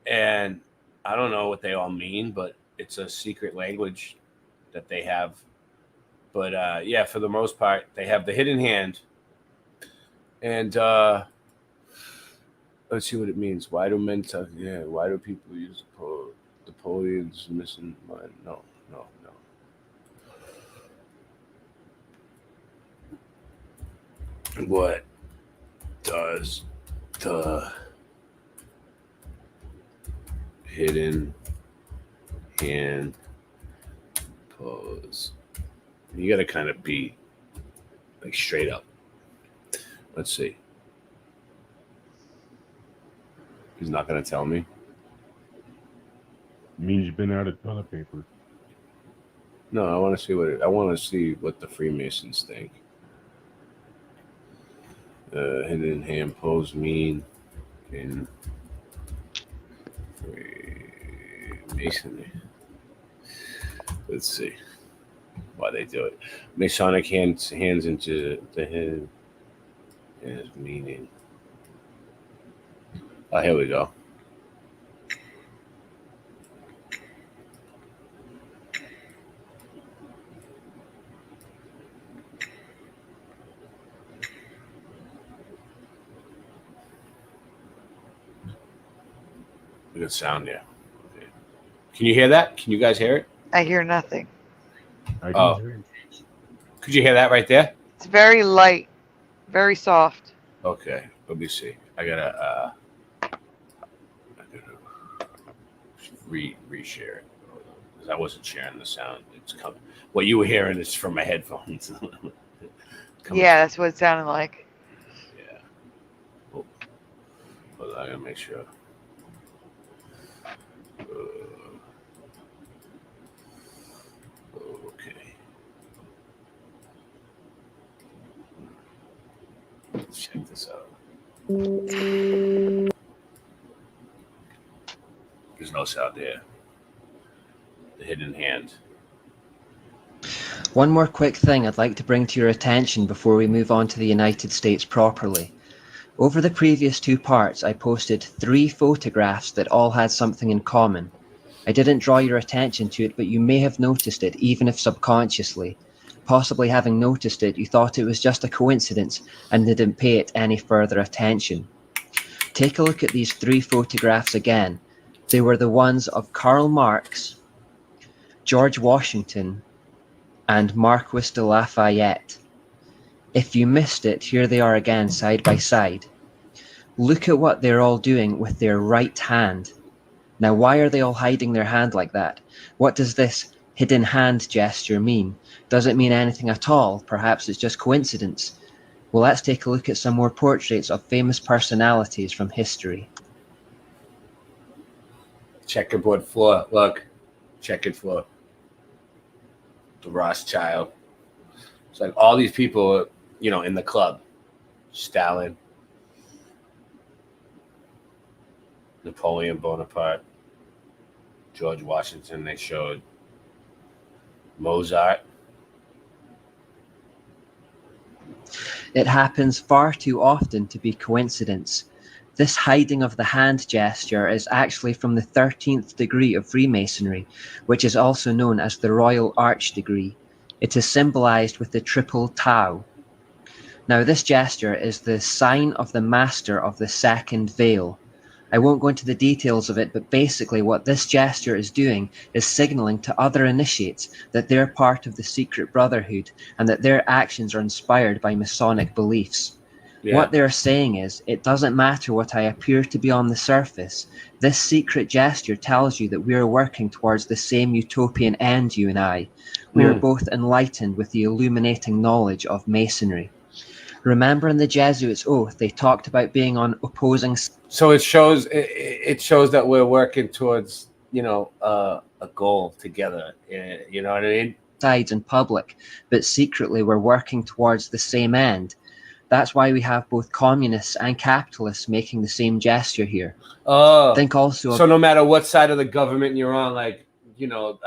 And I don't know what they all mean, but it's a secret language that they have. But yeah, for the most part, they have the hidden hand. And let's see what it means. Why do men talk? Yeah, why do people use Napoleon's missing mind? No. What does the hidden hand pose? You got to kind of be like straight up. Let's see. He's not going to tell me. It means you've been out of toilet paper. No, I want to see what the Freemasons think. Hidden hand pose mean in Freemasonry. Let's see why they do it. Masonic hands into the head is meaning. Oh, here we go. Good sound there. Okay. Can you hear that? Can you guys hear it? I hear nothing. I can hear it. Could you hear that right there? It's very light, very soft. Okay, let me see. I gotta reshare it because I wasn't sharing the sound. It's coming. What you were hearing is from my headphones. Yeah, that's what it sounded like. Yeah. Oh. Hold on, I gotta make sure. Okay. Let's check this out. There's no sound there. The hidden hand. One more quick thing I'd like to bring to your attention before we move on to the United States properly. Over the previous 2 parts, I posted 3 photographs that all had something in common. I didn't draw your attention to it, but you may have noticed it, even if subconsciously. Possibly having noticed it, you thought it was just a coincidence and didn't pay it any further attention. Take a look at these 3 photographs again. They were the ones of Karl Marx, George Washington, and Marquis de Lafayette. If you missed it, here they are again side by side. Look at what they're all doing with their right hand. Now, why are they all hiding their hand like that? What does this hidden hand gesture mean? Does it mean anything at all? Perhaps it's just coincidence. Well, let's take a look at some more portraits of famous personalities from history. Checkerboard floor. Look. Checkered floor. The Rothschild. It's like all these people, in the club. Stalin. Napoleon Bonaparte. George Washington, they showed. Mozart. It happens far too often to be coincidence. This hiding of the hand gesture is actually from the 13th degree of Freemasonry, which is also known as the Royal Arch degree. It is symbolized with the triple Tau. Now, this gesture is the sign of the master of the second veil. I won't go into the details of it, but basically what this gesture is doing is signaling to other initiates that they're part of the secret brotherhood and that their actions are inspired by Masonic beliefs. Yeah. What they're saying is, it doesn't matter what I appear to be on the surface. This secret gesture tells you that we are working towards the same utopian end, you and I. We are both enlightened with the illuminating knowledge of Masonry. Remember in the Jesuits' oath, they talked about being on opposing. So it shows that we're working towards, a goal together. You know what I mean? Sides in public, but secretly we're working towards the same end. That's why we have both communists and capitalists making the same gesture here. Think also. So no matter what side of the government you're on, like, you know,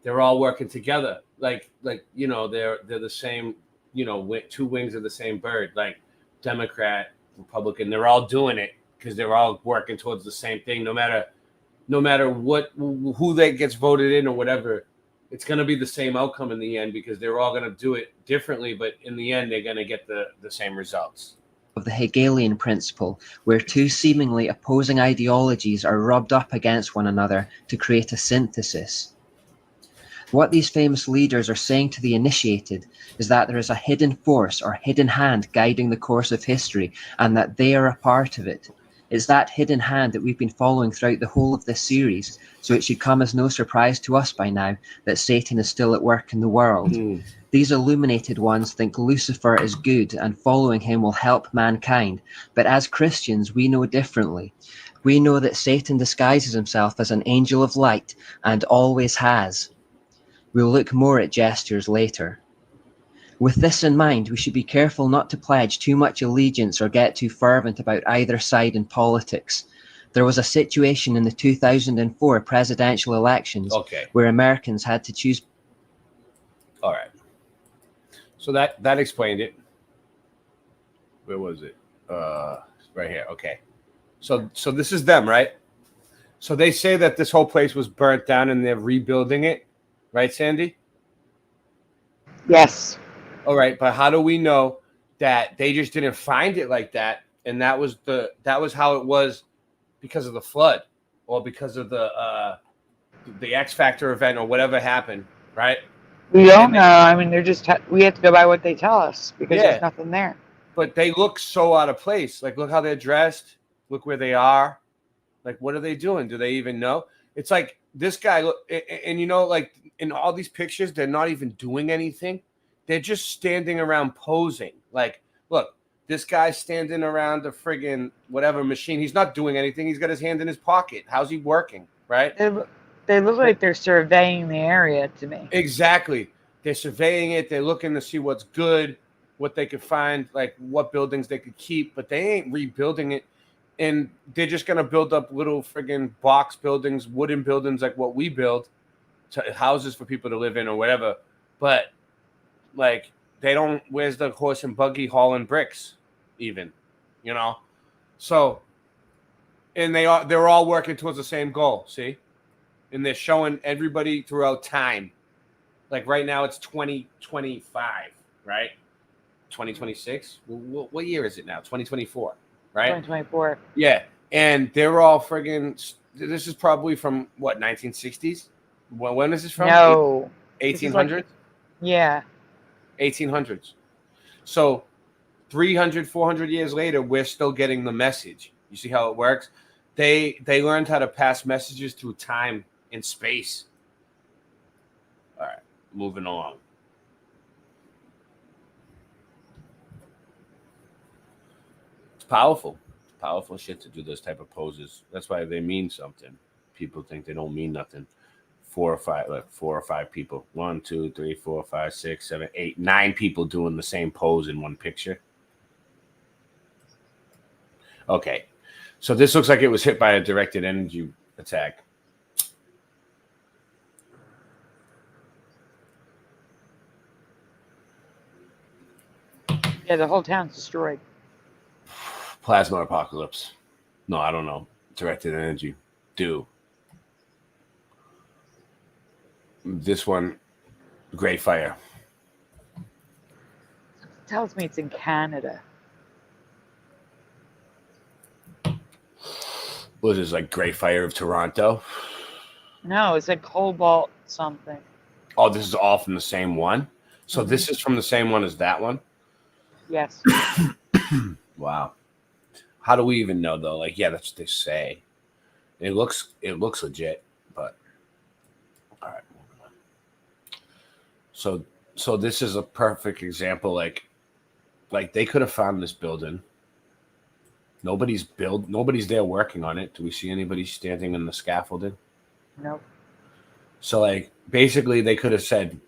they're all working together. Like you know, they're the same. You know, two wings of the same bird. Like Democrat, Republican, they're all doing it because they're all working towards the same thing. No matter what, who that gets voted in or whatever, it's going to be the same outcome in the end because they're all going to do it differently. But in the end, they're going to get the same results. Of the Hegelian principle, where two seemingly opposing ideologies are rubbed up against one another to create a synthesis. What these famous leaders are saying to the initiated is that there is a hidden force or hidden hand guiding the course of history and that they are a part of it. It's that hidden hand that we've been following throughout the whole of this series, so it should come as no surprise to us by now that Satan is still at work in the world. These illuminated ones think Lucifer is good and following him will help mankind, but as Christians we know differently. We know that Satan disguises himself as an angel of light and always has. We'll look more at gestures later. With this in mind, we should be careful not to pledge too much allegiance or get too fervent about either side in politics. There was a situation in the 2004 presidential elections where Americans had to choose. All right. So that explained it. Where was it? Right here. Okay. So this is them, right? So they say that this whole place was burnt down and they're rebuilding it, right, Sandy? Yes. All right, but how do we know that they just didn't find it like that, and that was how it was because of the flood, or because of the X Factor event, or whatever happened, right? We don't know. I mean, they're just we have to go by what they tell us because there's nothing there. But they look so out of place. Like, look how they're dressed. Look where they are. Like, what are they doing? Do they even know? It's like this guy, and you know, like in all these pictures, they're not even doing anything. They're just standing around posing. Like, look, this guy's standing around the friggin' whatever machine. He's not doing anything. He's got his hand in his pocket. How's he working, right? They look like they're surveying the area to me. Exactly. They're surveying it. They're looking to see what's good, what they could find, like what buildings they could keep, but they ain't rebuilding it. And they're just going to build up little friggin' box buildings, wooden buildings like what we build, houses for people to live in or whatever. But like, they don't, where's the horse and buggy hauling bricks even, you know? So, and they're all working towards the same goal, see? And they're showing everybody throughout time. Like right now it's 2025, right? 2026? What year is it now? 2024, right? 2024. Yeah. And they're all friggin', this is probably from what, 1960s? When is this from? No. 1800s? Yeah. 1800s. So 300, 400 years later, we're still getting the message. You see how it works? They learned how to pass messages through time and space. All right, moving along. It's powerful. It's powerful shit to do those type of poses. That's why they mean something. People think they don't mean nothing. 4 or 5 people. 1, 2, 3, 4, 5, 6, 7, 8, 9 people doing the same pose in one picture. Okay. So this looks like it was hit by a directed energy attack. Yeah, the whole town's destroyed. Plasma apocalypse. No, I don't know. Directed energy. This one, Great Fire. It tells me it's in Canada. What is this, like Great Fire of Toronto? No, it's like Cobalt something. Oh, this is all from the same one? So this is from the same one as that one? Yes. Wow. How do we even know though? Like, yeah, that's what they say. It looks legit, but all right. So this is a perfect example. Like they could have found this building. Nobody's there working on it. Do we see anybody standing in the scaffolding? Nope. So like basically they could have said,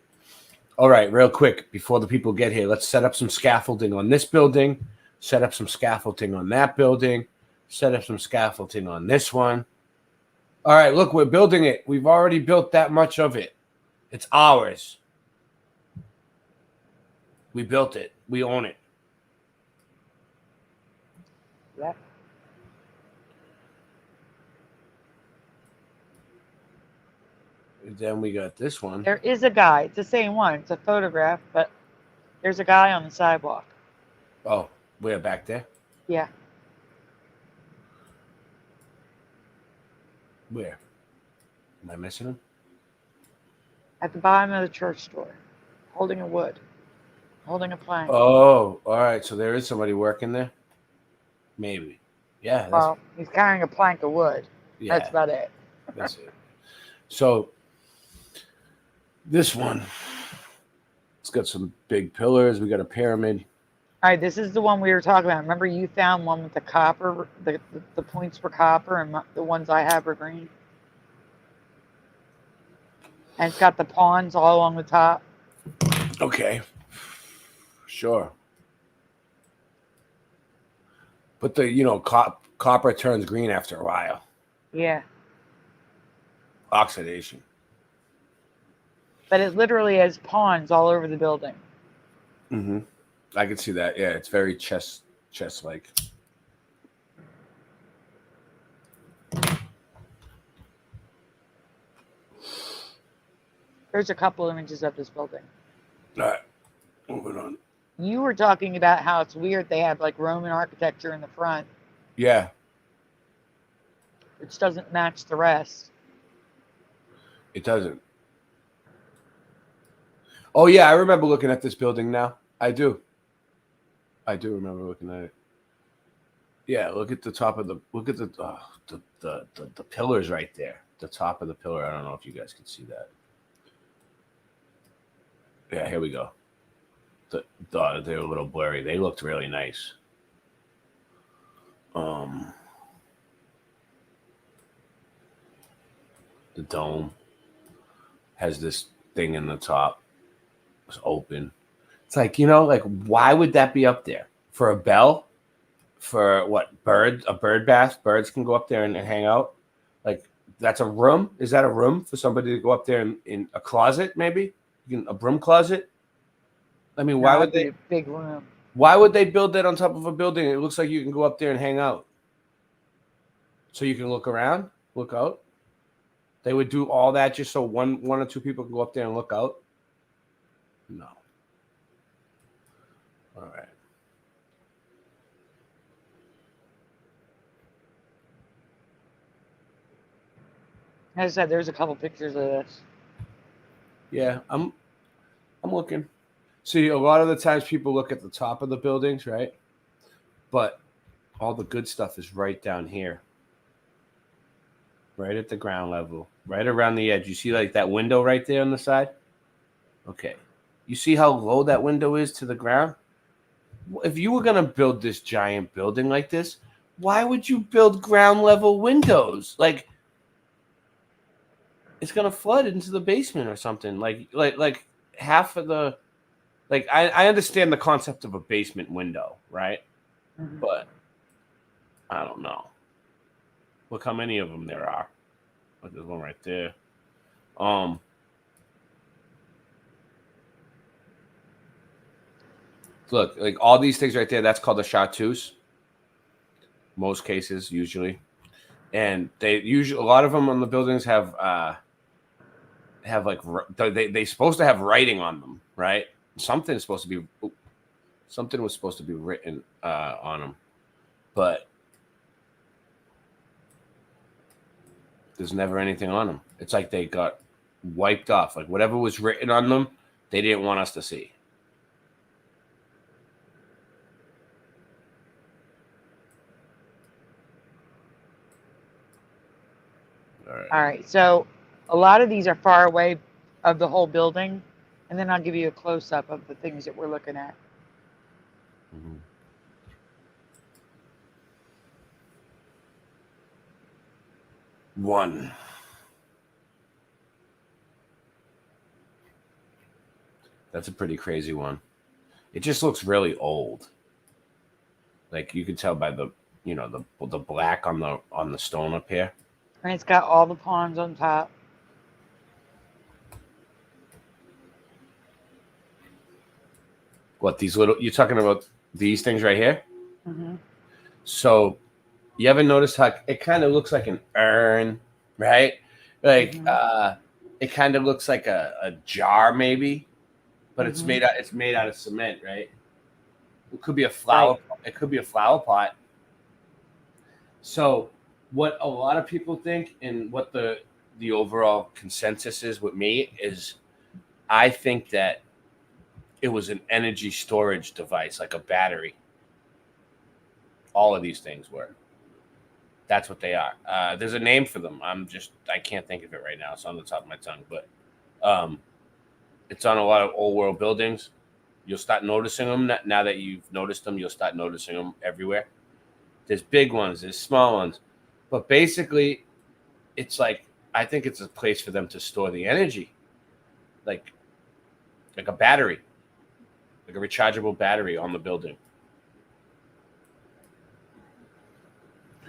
All right, real quick, before the people get here, let's set up some scaffolding on this building, set up some scaffolding on that building, set up some scaffolding on this one. All right, look, we're building it. We've already built that much of it. It's ours. We built it. We own it. Yeah. And then we got this one. There is a guy. It's the same one. It's a photograph, but there's a guy on the sidewalk. Oh, we're back there? Yeah. Where? Am I missing him? At the bottom of the church door, holding a wood, holding a plank. Oh, all right. So there is somebody working there? Maybe. Yeah. That's, Well, he's carrying a plank of wood. Yeah. That's about it. That's it. So this one, it's got some big pillars. We got a pyramid. All right, this is the one we were talking about. Remember you found one with the copper, the points were copper, and the ones I have are green? And it's got the pawns all along the top. Okay. Sure. But the, copper turns green after a while. Yeah. Oxidation. But it literally has pawns all over the building. Mm-hmm. I can see that. Yeah, it's very chess-like. There's a couple images of this building. All right. Moving on. You were talking about how it's weird they have like Roman architecture in the front, Yeah. which doesn't match the rest. It doesn't. Oh, yeah, I remember looking at this building now. I do remember looking at it. Yeah, look at the top of the the pillars right there. The top of the pillar. I don't know if you guys can see that. Yeah, here we go. They were a little blurry. They looked really nice. The dome has this thing in the top. It's open. It's like, why would that be up there? For a bell? For what? A bird bath? Birds can go up there and hang out? Like, that's a room? Is that a room for somebody to go up there in a closet, maybe? A broom closet? I mean, why would they? A big room. Why would they build that on top of a building? It looks like you can go up there and hang out. So you can look around, look out. They would do all that just so one or two people can go up there and look out? No. All right. As I said, there's a couple pictures of this. Yeah, I'm looking. See, a lot of the times people look at the top of the buildings, right? But all the good stuff is right down here. Right at the ground level. Right around the edge. You see like that window right there on the side? Okay. You see how low that window is to the ground? If you were going to build this giant building like this, why would you build ground level windows? Like, it's going to flood into the basement or something. Like half of the... Like, I understand the concept of a basement window, right? Mm-hmm. But I don't know. Look how many of them there are. Look, there's one right there. Look, like all these things right there, that's called a chartreuse. Most cases, usually. And a lot of them on the buildings have like, they supposed to have writing on them, right? Something was supposed to be written on them, but there's never anything on them. It's like they got wiped off. Like whatever was written on them, they didn't want us to see. All right. So a lot of these are far away of the whole building, and then I'll give you a close-up of the things that we're looking at. Mm-hmm. One. That's a pretty crazy one. It just looks really old. Like you could tell by the, you know, the black on the stone up here. And it's got all the pawns on top. What, these little, you're talking about these things right here? Mm-hmm. So you ever notice how it kind of looks like an urn, right? Like it kind of looks like a jar maybe, but it's made out of cement, right? It could be a flower. Right. It could be a flower pot. So what a lot of people think, and what the overall consensus is with me, is I think that it was an energy storage device, like a battery. All of these things were. That's what they are. There's a name for them. I can't think of it right now. It's on the top of my tongue, but it's on a lot of old world buildings. You'll start noticing them. Now that you've noticed them, you'll start noticing them everywhere. There's big ones, there's small ones. But basically, it's like, I think it's a place for them to store the energy. Like a battery. Like a rechargeable battery on the building.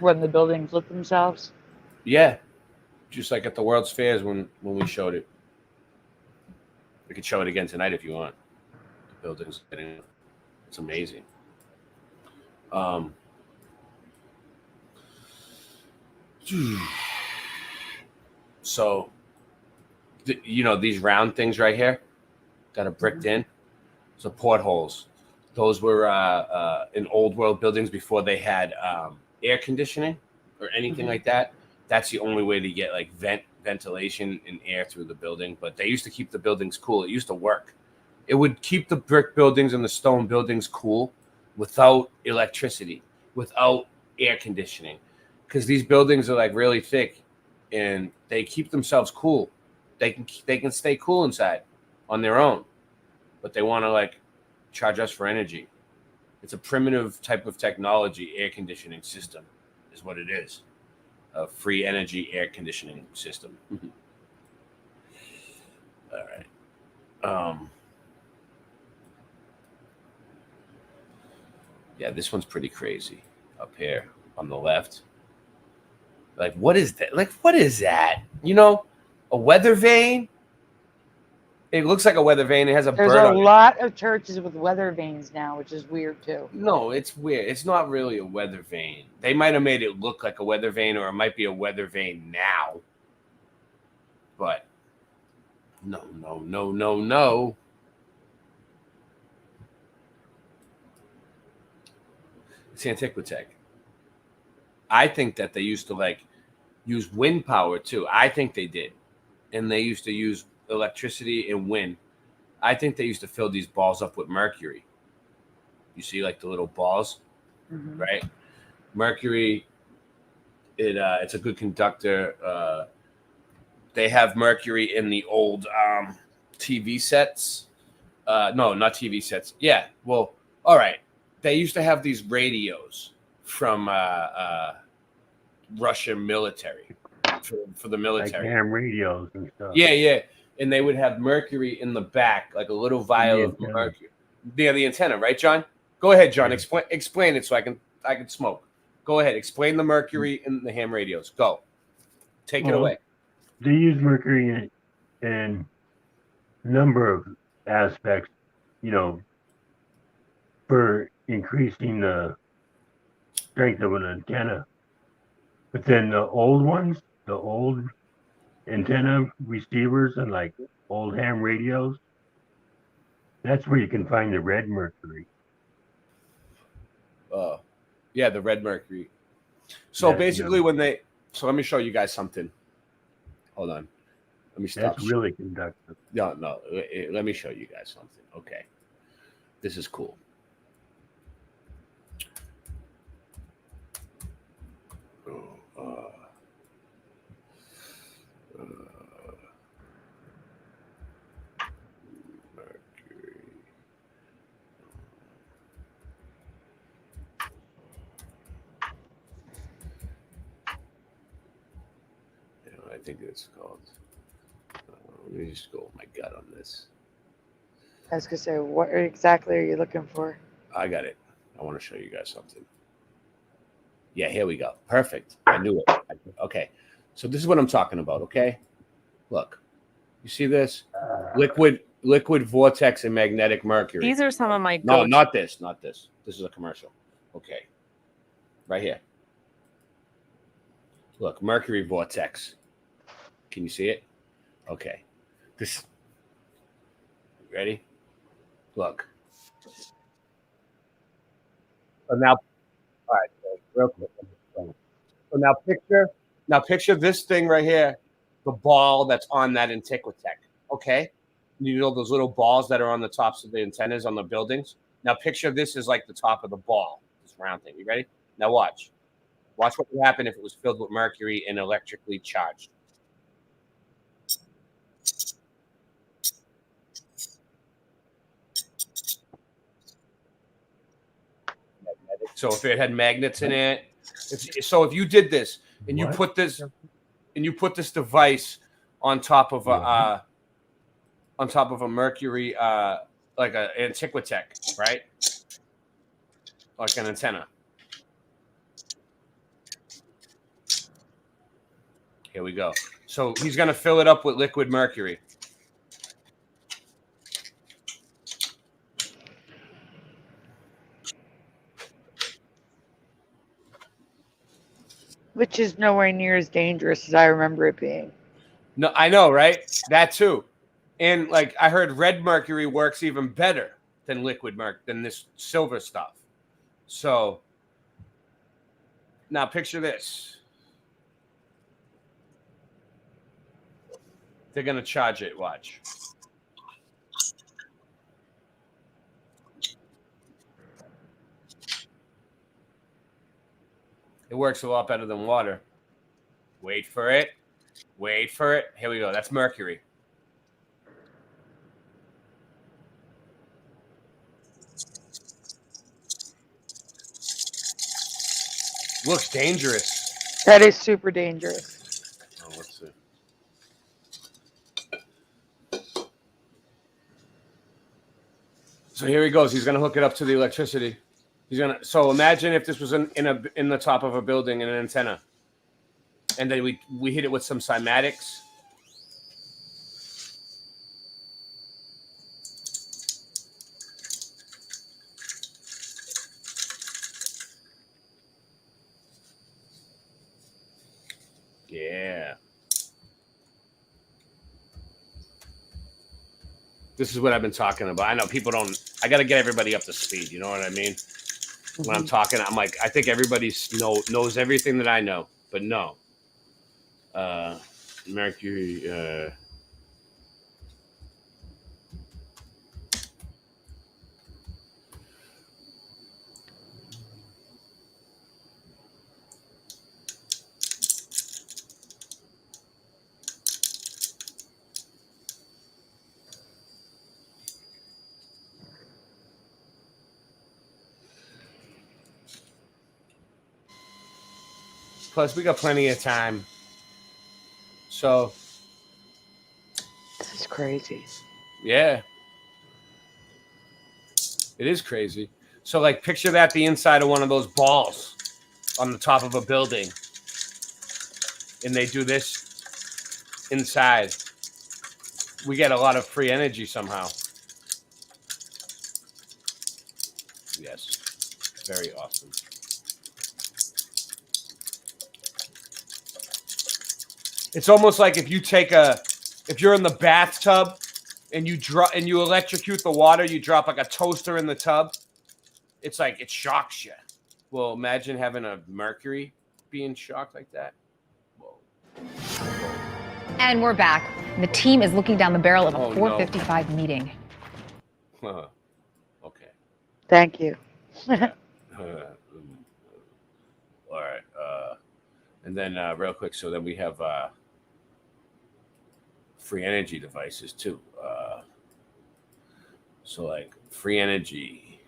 When the buildings flip themselves? Yeah. Just like at the World's Fairs when we showed it. We could show it again tonight if you want. The building's getting, it's amazing. So, you know, these round things right here that are bricked in, so portholes. Those were in old world buildings before they had air conditioning or anything like that. That's the only way to get like ventilation and air through the building. But they used to keep the buildings cool. It used to work. It would keep the brick buildings and the stone buildings cool without electricity, without air conditioning, because these buildings are like really thick and they keep themselves cool. They can stay cool inside on their own, but they want to like charge us for energy. It's a primitive type of technology. Air conditioning system is what it is. A free energy air conditioning system. All right. Yeah, this one's pretty crazy up here on the left. Like, what is that? Like, what is that? You know, a weather vane? It looks like a weather vane. It has a bird on it. There's a lot of churches with weather vanes now, which is weird too. No, it's weird. It's not really a weather vane. They might have made it look like a weather vane, or it might be a weather vane now. But no. It's Antiquitech. I think that they used to like use wind power too. I think they did. And they used to use electricity and wind. I think they used to fill these balls up with mercury. You see like the little balls, right? Mercury, it's a good conductor. They have mercury in the old TV sets. No, not TV sets. Yeah, well, all right. They used to have these radios from Russian military for the military. Like ham radios and stuff. Yeah. And they would have mercury in the back, like a little vial of mercury. Yeah, the antenna, right, John? Go ahead, John. Explain it so I can smoke. Go ahead. Explain the mercury in the ham radios. Go. Take it away. They use mercury in a number of aspects, you know, for increasing the strength of an antenna. But then the old ones, the old antenna receivers and like old ham radios, that's where you can find the red mercury. Yeah, the red mercury. So basically so let me show you guys something. Hold on. Let me stop. That's really conductive. No. Let me show you guys something. Okay. This is cool. I think it's called. Let me just go with my gut on this. I was gonna say, what exactly are you looking for? I got it. I want to show you guys something. Yeah, here we go. Perfect. I knew it. Okay. So this is what I'm talking about, okay? Look. You see this? Liquid vortex and magnetic mercury. These are some of my No, not this. Not this. This is a commercial. Okay. Right here. Look, mercury vortex. Can you see it? Okay. This. Ready? Look. So now, all right, real quick. So now picture this thing right here, the ball that's on that Antiquitech. Okay, you know those little balls that are on the tops of the antennas on the buildings. Now picture this is like the top of the ball, this round thing. You ready? Now watch. Watch what would happen if it was filled with mercury and electrically charged. So if it had magnets in it, if you did this and you put this device on top of a mercury like an Antiquitech, right? Like an antenna. Here we go. So he's gonna fill it up with liquid mercury. Which is nowhere near as dangerous as I remember it being. No, I know, right? That too. And like I heard red mercury works even better than liquid mercury, than this silver stuff. So now picture this. They're gonna charge it, watch. It works a lot better than water. Wait for it. Wait for it. Here we go. That's mercury. Looks dangerous. That is super dangerous. Oh, let's see. So here he goes. He's going to hook it up to the electricity. So imagine if this was in the top of a building in an antenna, and then we hit it with some cymatics. Yeah. This is what I've been talking about. I know people don't. I got to get everybody up to speed. You know what I mean? When I'm talking, I'm like, I think everybody knows everything that I know, but no. Mercury. Plus, we got plenty of time. So. This is crazy. Yeah. It is crazy. So, like, picture that the inside of one of those balls on the top of a building. And they do this inside. We get a lot of free energy somehow. Yes. Very awesome. It's almost like if you're in the bathtub and you electrocute the water, you drop like a toaster in the tub. It's like it shocks you. Well, imagine having a mercury being shocked like that. Whoa. And we're back. The team is looking down the barrel of a Oh, 4:55 meeting. Okay. Thank you. All right. And then real quick, so then we have free energy devices too. So like free energy.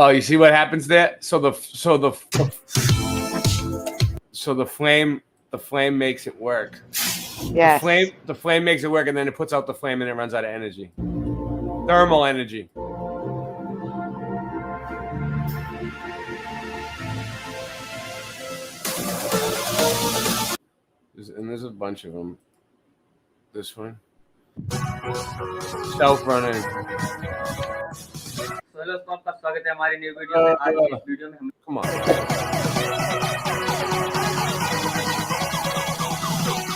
Oh, you see what happens there? So the flame makes it work. Yes. The flame makes it work, and then it puts out the flame, and it runs out of energy. Thermal energy. And there's a bunch of them. This one. Self-running. Come on.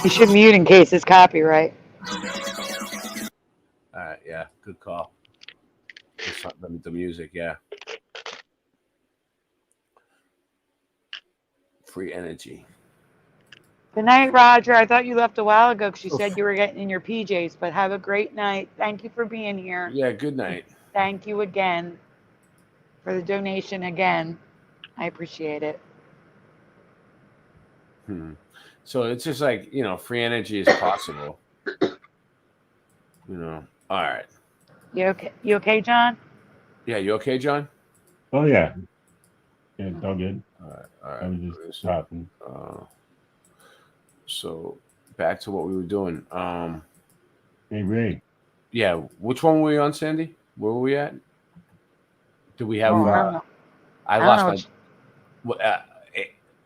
You should mute in case it's copyright. All right, yeah, good call. The music, yeah. Free energy. Good night, Roger. I thought you left a while ago because you said you were getting in your PJs, but have a great night. Thank you for being here. Yeah, good night. Thank you again for the donation again. I appreciate it. So it's just like, free energy is possible. All right. You okay? You okay, John? Yeah, you okay, John? Oh, yeah. Yeah, it's all good. All right. I was just talking. So back to what we were doing. Hey, Ray. Yeah, which one were we on, Sandy? Where were we at? Do we have? I lost my.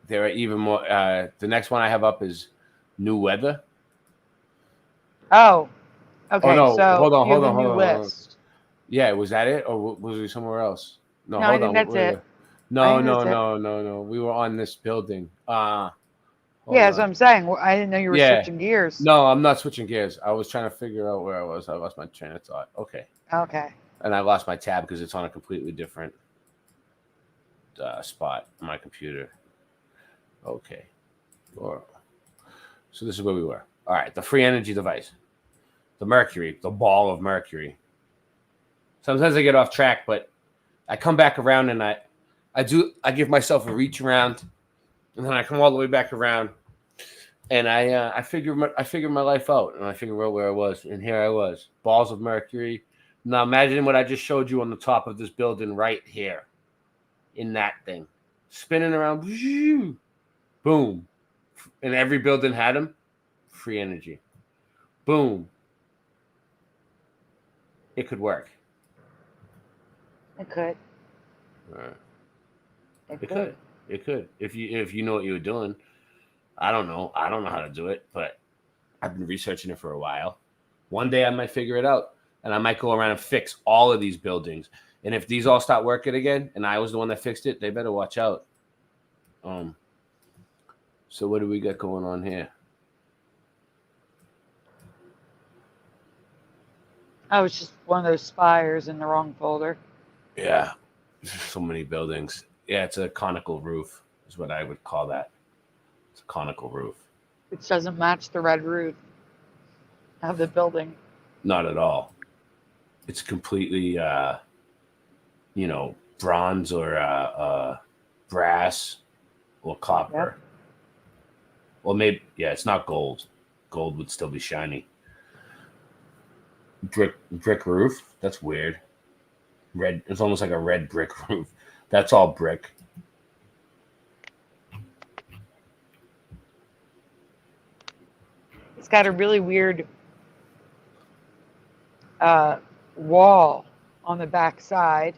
There are even more. The next one I have up is new weather. Oh, okay. Oh, no. So hold on. List. Yeah, was that it, or was we somewhere else? No, I think that's it. No. We were on this building. Yeah, that's what I'm saying. I didn't know you were switching gears. No, I'm not switching gears. I was trying to figure out where I was. I lost my train of thought. Okay. And I lost my tab because it's on a completely different spot on my computer. Okay. So this is where we were. All right. The free energy device. The mercury. The ball of mercury. Sometimes I get off track, but I come back around and I give myself a reach around, and then I come all the way back around, and I figure my life out, and I figure out where I was, and here I was, balls of mercury. Now imagine what I just showed you on the top of this building right here, in that thing, spinning around, boom, and every building had them, free energy, boom. It could work. It could. All right. It could. If you know what you were doing. I don't know how to do it, but I've been researching it for a while. One day I might figure it out, and I might go around and fix all of these buildings. And if these all start working again, and I was the one that fixed it, they better watch out. So what do we got going on here? Oh, it's just one of those spires in the wrong folder. Yeah, so many buildings. Yeah, it's a conical roof is what I would call that. It's a conical roof. Which doesn't match the red roof of the building. Not at all. It's completely, bronze or brass or copper. Yep. Well, maybe, it's not gold. Gold would still be shiny. Brick roof? That's weird. Red. It's almost like a red brick roof. That's all brick. It's got a really weird wall on the back side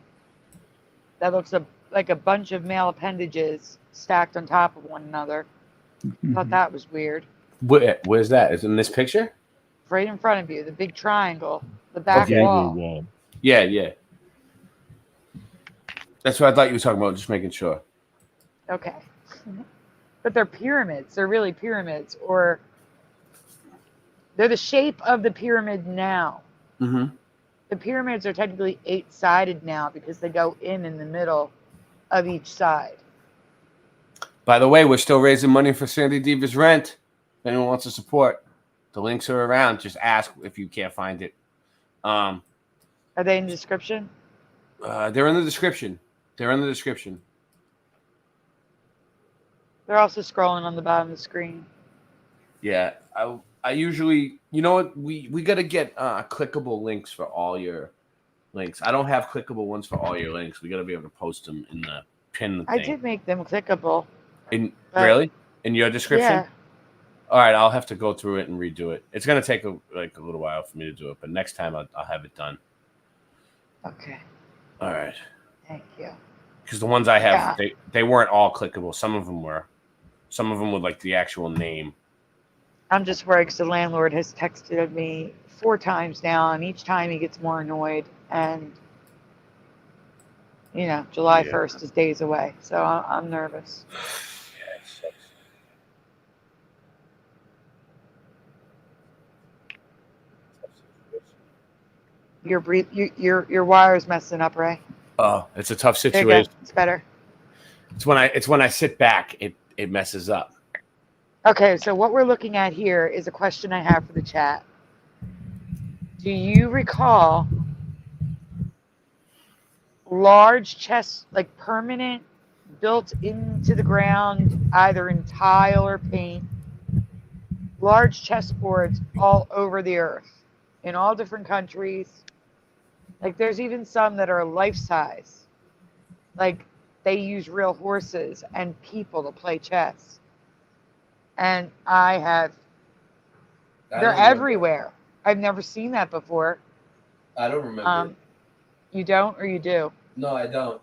that looks like a bunch of male appendages stacked on top of one another. Thought that was weird. Where's that? Is it in this picture? Right in front of you, the big triangle, the back wall. Yeah. That's what I thought you were talking about, just making sure. Okay. But they're pyramids. They're really pyramids, or they're the shape of the pyramid now. Mm-hmm. The pyramids are technically 8-sided now because they go in the middle of each side. By the way, we're still raising money for SandyDiVa's rent. If anyone wants to support, the links are around. Just ask if you can't find it. Are they in the description? They're in the description. They're also scrolling on the bottom of the screen. Yeah, I usually, you know what, we got to get clickable links for all your links. I don't have clickable ones for all your links. We got to be able to post them in the pin thing. I did make them clickable. Really? In your description? Yeah. All right, I'll have to go through it and redo it. It's gonna take a little while for me to do it, but next time I'll have it done. Okay. All right. Thank you. Because the ones I have, they weren't all clickable. Some of them were. Some of them with like the actual name. I'm just worried because the landlord has texted me 4 times now, and each time he gets more annoyed. And you know, July 1st is days away, so I'm nervous. Your wire's messing up, Ray. Oh, it's a tough There you situation. go. It's better. It's when I sit back, it messes up. Okay, so what we're looking at here is a question I have for the chat. Do you recall large chests, like permanent, built into the ground, either in tile or paint, large chessboards all over the earth, in all different countries? Like there's even some that are life size. Like they use real horses and people to play chess. And they're everywhere. I've never seen that before. I don't remember. You don't, or you do? No, I don't.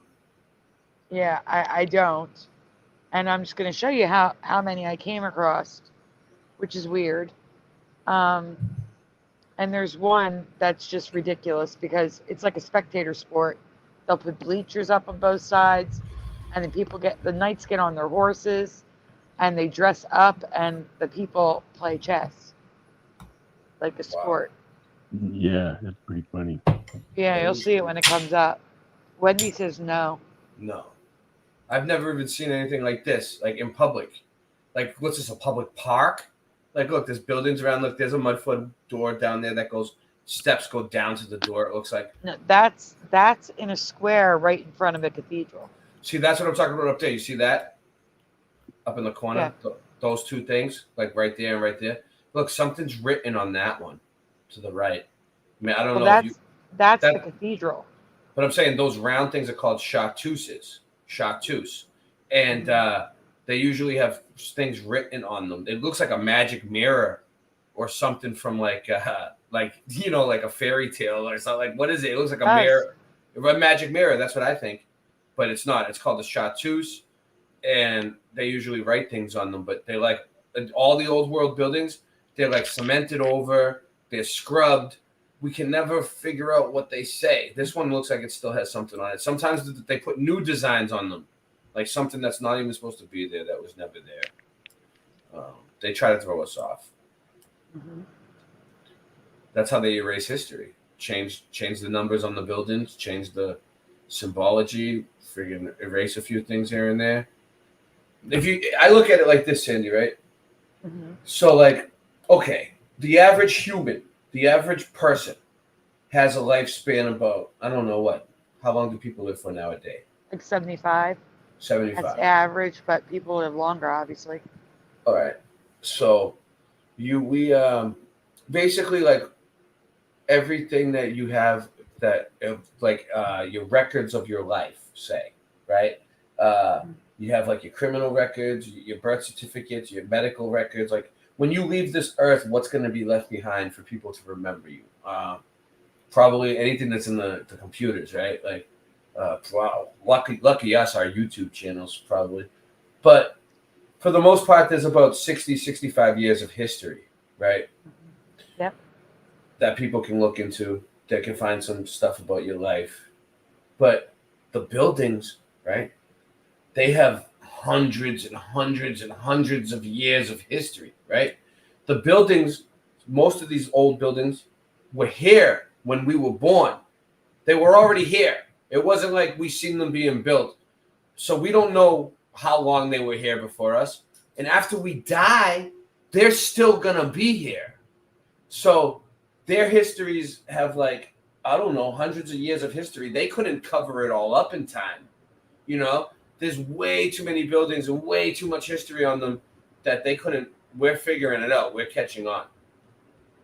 Yeah, I don't. And I'm just going to show you how many I came across, which is weird. And there's one that's just ridiculous because it's like a spectator sport. They'll put bleachers up on both sides, and the knights get on their horses, and they dress up, and the people play chess like a sport. Yeah, that's pretty funny. Yeah, you'll see it when it comes up. Wendy says no. No. I've never even seen anything like this, like in public. Like, what's this, a public park? Like, look, there's buildings around. Look, there's a mud-flood door down there that steps go down to the door, it looks like. No, that's in a square right in front of a cathedral. See, that's what I'm talking about up there. You see that? Up in the corner? Yeah. Those two things, like right there and right there. Look, something's written on that one to the right. I mean, I don't know. That's the cathedral. But I'm saying those round things are called chartreuses. And they usually have things written on them. It looks like a magic mirror or something from like a fairy tale or something. Like, what is it? It looks like a mirror, a magic mirror. That's what I think. But it's not. It's called the chartreuse. And they usually write things on them. But they like all the old world buildings, they're like cemented over. They're scrubbed. We can never figure out what they say. This one looks like it still has something on it. Sometimes they put new designs on them, like something that's not even supposed to be there, that was never there. They try to throw us off. Mm-hmm. That's how they erase history. Change the numbers on the buildings, change the symbology, friggin' erase a few things here and there. I look at it like this, Sandy, right? Mm-hmm. So, like, okay, the average human, the average person has a lifespan about, I don't know what. How long do people live for nowadays? Like 75. 75. That's average, but people live longer, obviously. All right. So we basically, like, everything that you have that your records of your life, say, right? You have like your criminal records, your birth certificates, your medical records. Like, when you leave this earth, what's going to be left behind for people to remember you? Probably anything that's in the computers, right? Like, wow, lucky us, our YouTube channels probably. But for the most part, there's about 60, 65 years of history, right? Yep. That people can look into, that can find some stuff about your life. But the buildings, right? They have hundreds and hundreds and hundreds of years of history, right? The buildings, most of these old buildings were here when we were born. They were already here. It wasn't like we seen them being built. So we don't know how long they were here before us. And after we die, they're still going to be here. So their histories have, like, I don't know, hundreds of years of history. They couldn't cover it all up in time. You know, there's way too many buildings and way too much history on them that they couldn't. We're figuring it out. We're catching on.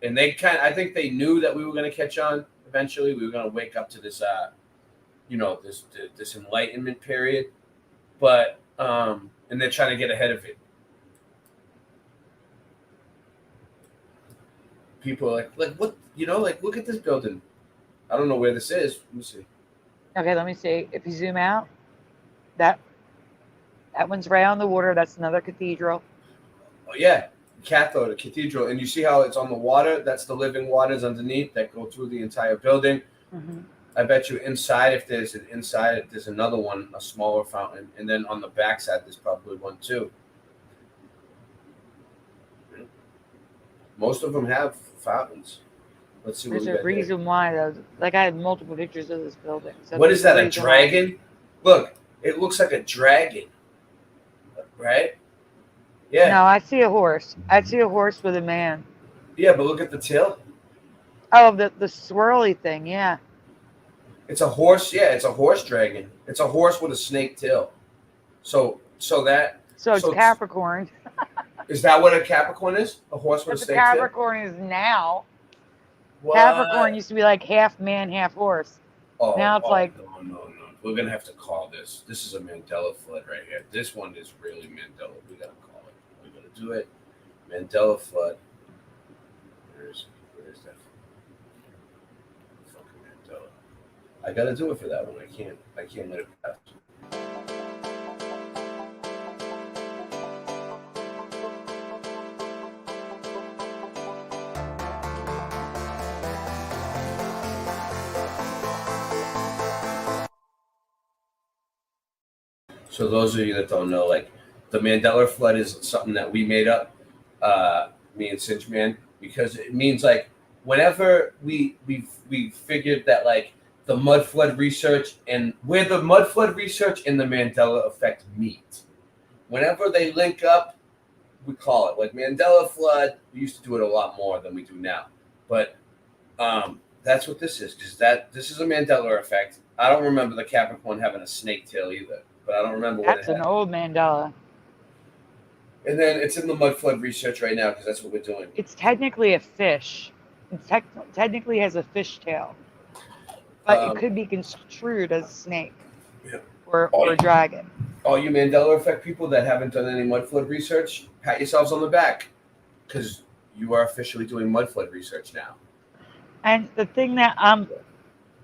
And I think they knew that we were going to catch on, eventually. We were going to wake up to this, this enlightenment period, but and they're trying to get ahead of it. People are like what, look at this building. I don't know where this is. Let me see. Okay, let me see. If you zoom out, that one's right on the water. That's another cathedral. Oh yeah, the cathedral, and you see how it's on the water. That's the living waters underneath that go through the entire building. Mm-hmm. I bet you inside, if there's another one, a smaller fountain, and then on the backside there's probably one too. Most of them have fountains. Let's see. There's a reason why, though. Like, I had multiple pictures of this building. So what is that? A dragon? Look, it looks like a dragon, right? Yeah. No, I see a horse. I see a horse with a man. Yeah, but look at the tail. Oh, the swirly thing. Yeah. It's a horse. Yeah, it's a horse dragon. It's a horse with a snake tail. So it's Capricorn. Is that what a Capricorn is? A horse with a snake tail? Capricorn is now. What? Capricorn used to be like half man, half horse. Now it's like. No. We're gonna have to call this. This is a Mandela flood right here. This one is really Mandela. We gotta call it. We're gonna do it. Mandela flood. Where's that? Fucking Mandela. I gotta do it for that one. I can't let it pass. So those of you that don't know, like, the Mandela flood is something that we made up, me and Cinch Man, because it means, like, whenever we figured that, like, the mud flood research and where the mud flood research and the Mandela effect meet, whenever they link up, we call it like Mandela flood. We used to do it a lot more than we do now, but that's what this is, because this is a Mandela effect. I don't remember the Capricorn having a snake tail either. But I don't remember what That's an old Mandela. And then it's in the mud flood research right now because that's what we're doing. It's technically a fish. It technically has a fish tail. But it could be construed as a snake or a dragon. All you Mandela effect people that haven't done any mud flood research, pat yourselves on the back because you are officially doing mud flood research now. And the thing that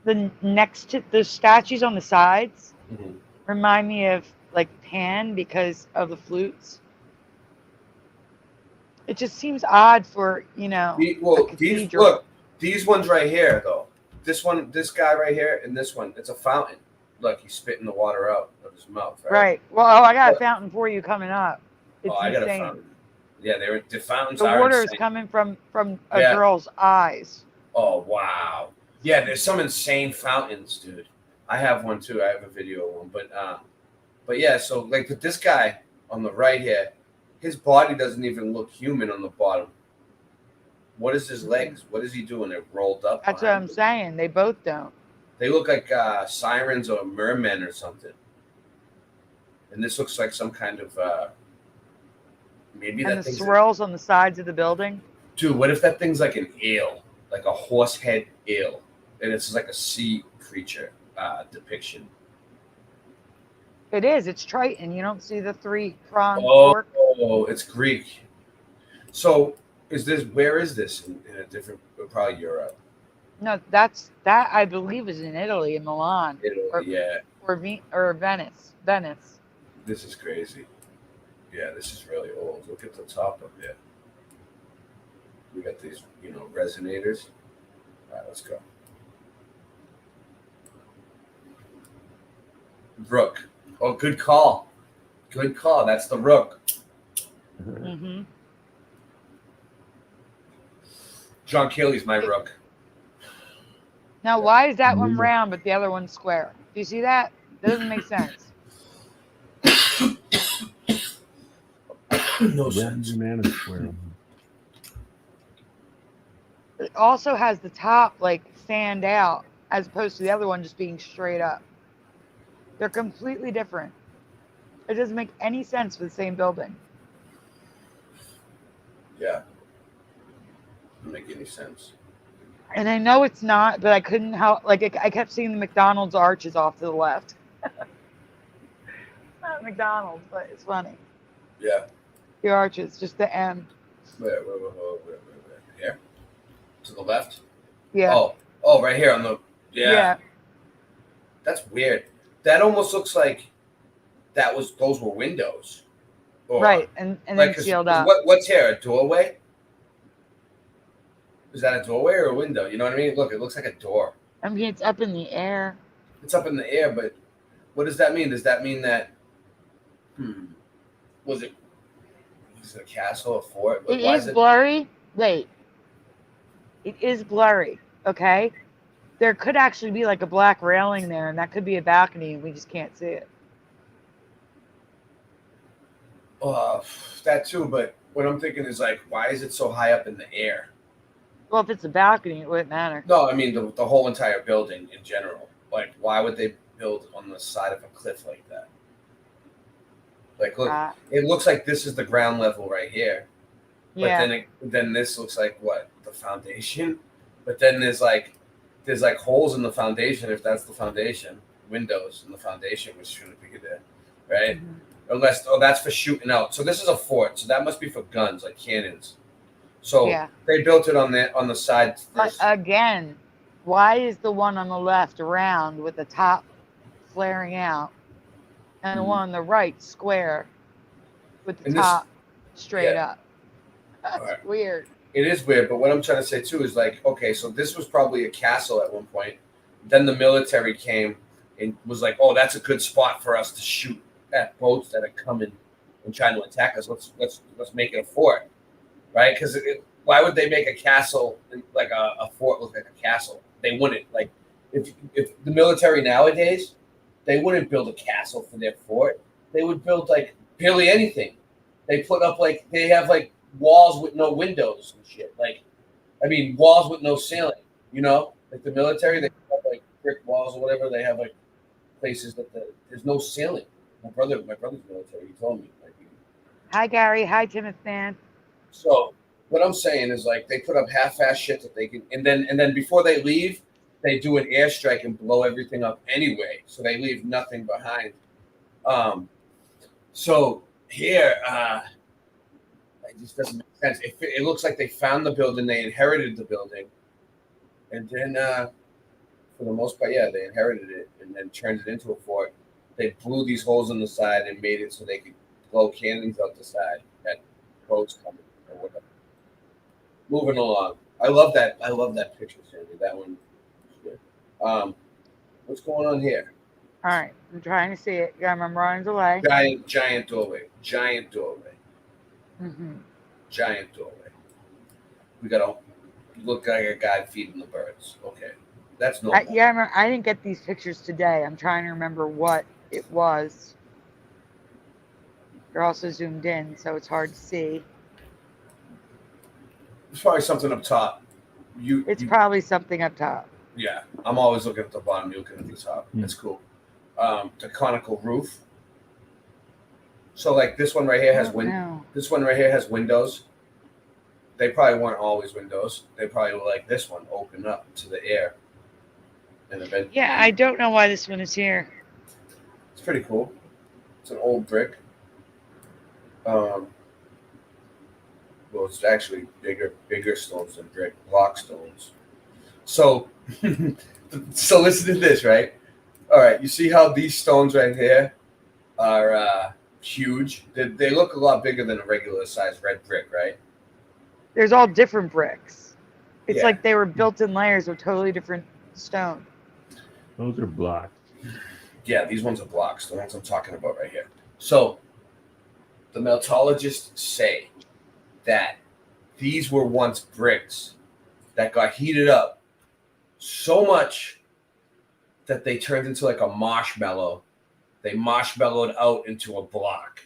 the next to the statues on the sides, remind me of like Pan because of the flutes. It just seems odd for, these ones right here though. This guy right here, and this one, it's a fountain. Look, he's spitting the water out of his mouth. Right. Well, I got a fountain for you coming up. It's I got a insane. fountain. Yeah, the fountains The are water is insane. coming from a girl's eyes. Oh wow. Yeah, there's some insane fountains, dude. I have one too. I have a video of one, but yeah. So like with this guy on the right here, his body doesn't even look human on the bottom. What is his legs? What is he doing? They're rolled up. That's what I'm saying. They both don't. They look like sirens or mermen or something. And this looks like some kind of maybe And that the thing's swirls on the sides of the building. Dude, what if that thing's like an eel, like a horse head eel, and it's like a sea creature depiction? It is. It's Triton. You don't see the 3-pronged Oh, fork. it's Greek. So where is this in a different, probably Europe? No, that I believe is in Italy, in Milan. Italy, or Venice. Venice. This is crazy. Yeah, this is really old. Look at the top of it. We got these, resonators. All right, let's go. Rook. Oh, good call. Good call. That's the rook. Mm-hmm. John Kelly's my rook. Now, why is that one round but the other one square? Do you see that? That doesn't make sense. No sense. It also has the top like fanned out as opposed to the other one just being straight up. They're completely different. It doesn't make any sense for the same building. Yeah. Doesn't make any sense. And I know it's not, but I couldn't help. Like I kept seeing the McDonald's arches off to the left. Not McDonald's, but it's funny. Yeah. The arches, just the M. Where? Here? To the left? Yeah. Oh, right here on the. Yeah. That's weird. That almost looks like those were windows. Or, Right, and then sealed up. What's here? A doorway? Is that a doorway or a window? You know what I mean? Look, it looks like a door. I mean, it's up in the air. It's up in the air, but what does that mean? Does that mean that? Was it a castle, a fort? It is blurry. Wait. It is blurry. Okay. There could actually be like a black railing there, and that could be a balcony, and we just can't see it. That too, but what I'm thinking is like, why is it so high up in the air? Well, if it's a balcony, it wouldn't matter. No, I mean the whole entire building in general. Like, why would they build on the side of a cliff like that? Like, look, it looks like this is the ground level right here. But then this looks like what? The foundation? But then there's like holes in the foundation, if that's the foundation. Windows in the foundation, which shouldn't be there, right? Unless that's for shooting out. So this is a fort, so that must be for guns, like cannons. So they built it on the side first. But again, why is the one on the left round with the top flaring out, and the one on the right square with the top straight up? That's weird. It is weird, but what I'm trying to say too is like, okay, so this was probably a castle at one point. Then the military came and was like, oh, that's a good spot for us to shoot at boats that are coming and trying to attack us. Let's make it a fort, right? Because why would they make a castle like a fort look like a castle? They wouldn't. Like if the military nowadays, they wouldn't build a castle for their fort. They would build like barely anything. They put up they have like walls with no windows and shit. Like, I mean, walls with no ceiling. You know, like the military, they have like brick walls or whatever. They have like places that there's no ceiling. My brother's military. He told me. Like, Hi, Gary. Hi, Timothy. So what I'm saying is like they put up half-ass shit that they can, and then before they leave, they do an airstrike and blow everything up anyway. So they leave nothing behind. So here, it just doesn't make sense. It looks like they found the building, they inherited the building, and then for the most part, they inherited it and then turned it into a fort. They blew these holes in the side and made it so they could blow cannons out the side at boats coming or whatever. Moving along. I love that picture, Sandy. That one. What's going on here? All right, I'm trying to see it. Yeah, I'm running delay. Giant doorway. Giant doorway. Giant doorway. We gotta look like a guy feeding the birds. Okay, that's normal. I didn't get these pictures today. I'm trying to remember what it was. They're also zoomed in, so it's hard to see. It's probably something up top. It's probably something up top. Yeah, I'm always looking at the bottom. You're looking at the top. That's cool. The conical roof. So like this one right here has This one right here has windows. They probably weren't always windows. They probably were like this one, open up to the air. And yeah, I don't know why this one is here. It's pretty cool. It's an old brick. Well, it's actually bigger stones than brick, block stones. So, so listen to this, right? All right, you see how these stones right here are huge? They look a lot bigger than a regular size red brick, right? There's all different bricks. It's like they were built in layers of totally different stone. Those are blocks. Yeah, these ones are blocks, the ones I'm talking about right here. So, the metallurgists say that these were once bricks that got heated up so much that they turned into like a marshmallow. They marshmallowed out into a block,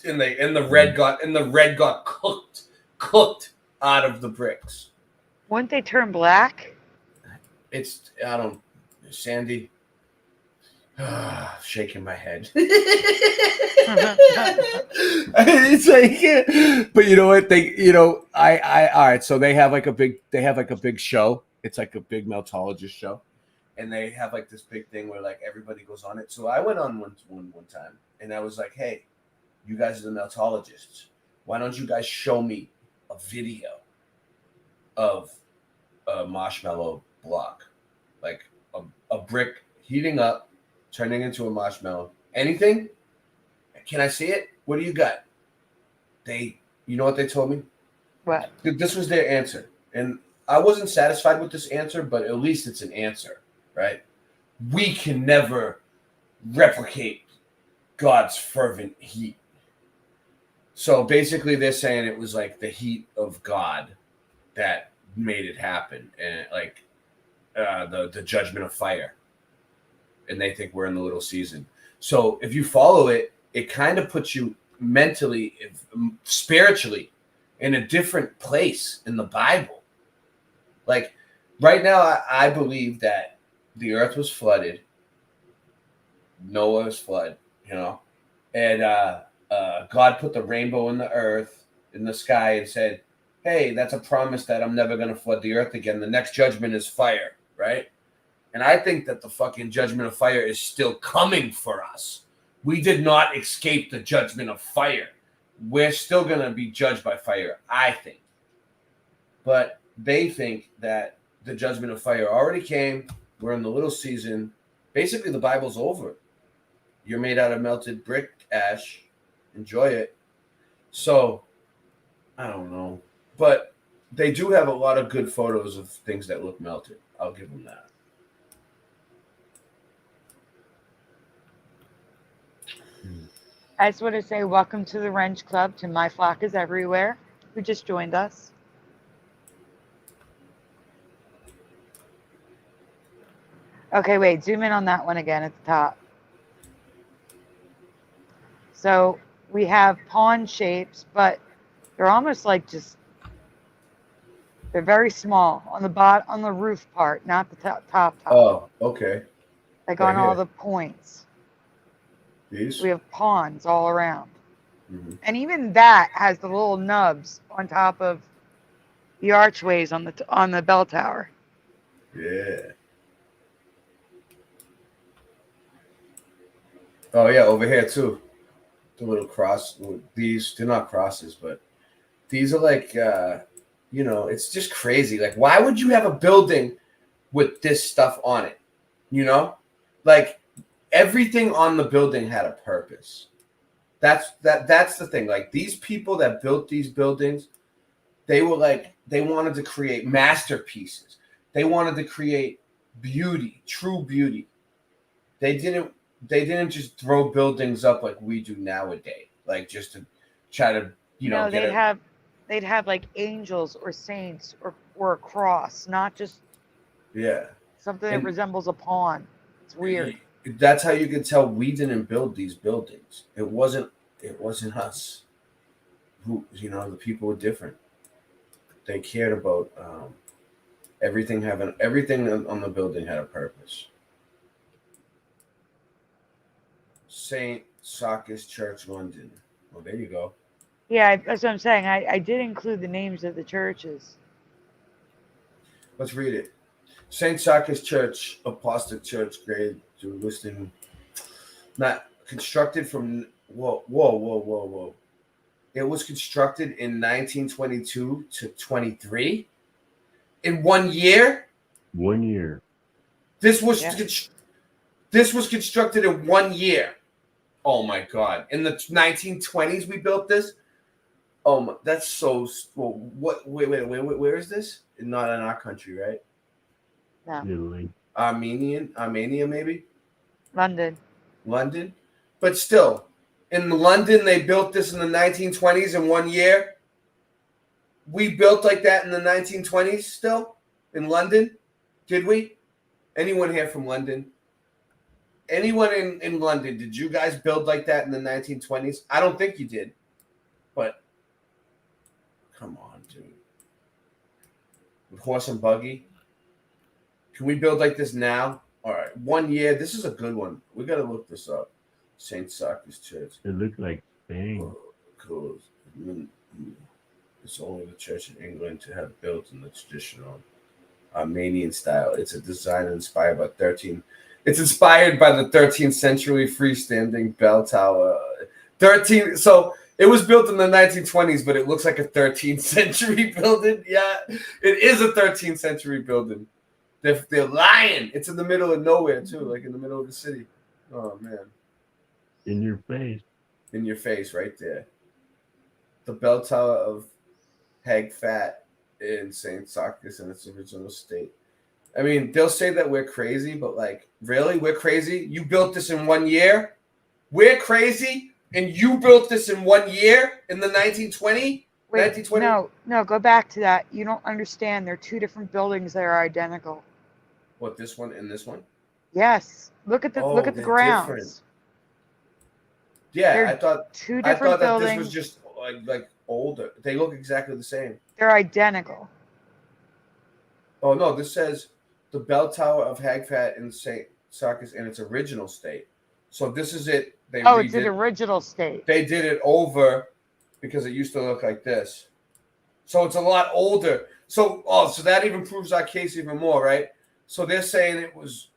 and the red got cooked out of the bricks. Wouldn't they turn black? Sandy. Shaking my head. It's like, but you know what? All right. So they have like a big show. It's like a big meltologist show, and they have like this big thing where like everybody goes on it. So I went on one time, and I was like, hey, you guys are the meltologists. Why don't you guys show me a video of a marshmallow block, like a brick heating up, turning into a marshmallow? Anything? Can I see it? What do you got? You know what they told me? What? This was their answer. And I wasn't satisfied with this answer, but at least it's an answer, right? We can never replicate God's fervent heat. So basically they're saying it was like the heat of God that made it happen, and like the judgment of fire. And they think we're in the little season. So if you follow it, it kind of puts you mentally, spiritually, in a different place in the Bible. Like right now, I believe that the earth was flooded. Noah's flood, and God put the rainbow in the earth, in the sky, and said, hey, that's a promise that I'm never going to flood the earth again. The next judgment is fire, right? And I think that the fucking judgment of fire is still coming for us. We did not escape the judgment of fire. We're still going to be judged by fire, I think. But they think that the judgment of fire already came. We're in the little season. Basically, the Bible's over. You're made out of melted brick ash. Enjoy it. So, I don't know. But they do have a lot of good photos of things that look melted. I'll give them that. I just want to say welcome to the Wrench Club, to My Flock is Everywhere, who just joined us. Okay, wait, zoom in on that one again at the top. So we have pawn shapes, but they're almost like they're very small on the bottom, on the roof part, not the top. Oh, okay. Like Right on all here. the points. These? We have pawns all around. Mm-hmm. And even that has the little nubs on top of the archways on the bell tower. Yeah. Oh, yeah, over here, too. The little cross. These, they're not crosses, but these are like, it's just crazy. Like, why would you have a building with this stuff on it? Like, everything on the building had a purpose. That's the thing. Like, these people that built these buildings, they wanted to create masterpieces. They wanted to create beauty, true beauty. They didn't just throw buildings up like we do nowadays, like just to try to, No, get they'd have like angels or saints or a cross, not just something that resembles a pawn. It's weird. That's how you can tell we didn't build these buildings. It wasn't us. Who, the people were different. They cared about everything on the building had a purpose. St. Sakis Church, London. Well, there you go. Yeah, that's what I'm saying. I did include the names of the churches. Let's read it. St. Sakis Church, Apostolic Church, grade to listing. Not constructed from. Whoa. It was constructed in 1922 to 23. In 1 year? 1 year. This was constructed in 1 year. Oh my God! In the 1920s, we built this. Oh my, that's so. Well, what? Wait. Where is this? Not in our country, right? No. Italy. Armenia, maybe. London. But still, in London, they built this in the 1920s in 1 year. We built like that in the 1920s. Still in London, did we? Anyone here from London? Anyone in London, did you guys build like that in the 1920s? I don't think you did. But, come on, dude. With horse and buggy? Can we build like this now? All right, 1 year. This is a good one. We got to look this up. St. Socrates Church. It looks like Spain. Oh, cool. It's only the church in England to have built in the traditional Armenian style. It's a design inspired by It's inspired by the 13th century freestanding bell tower. So it was built in the 1920s, but it looks like a 13th century building. Yeah, it is a 13th century building. They're lying. It's in the middle of nowhere too, like in the middle of the city. Oh man. In your face. In your face, right there. The bell tower of Hagfat in St. Socrates in its original state. I mean, they'll say that we're crazy, but like, really? We're crazy? You built this in 1 year? We're crazy? And you built this in 1 year in the 1920? Wait, 1920? no, go back to that. You don't understand. They're two different buildings that are identical. What, this one and this one? Yes. Look at the grounds. Different. Yeah, They're I thought two different buildings. This was just like older. They look exactly the same. They're identical. Oh no, this says the bell tower of Hagfat in St. Socrates in its original state. So this is it. It's an original state. They did it over because it used to look like this. So it's a lot older. So that even proves our case even more, right? So they're saying it was.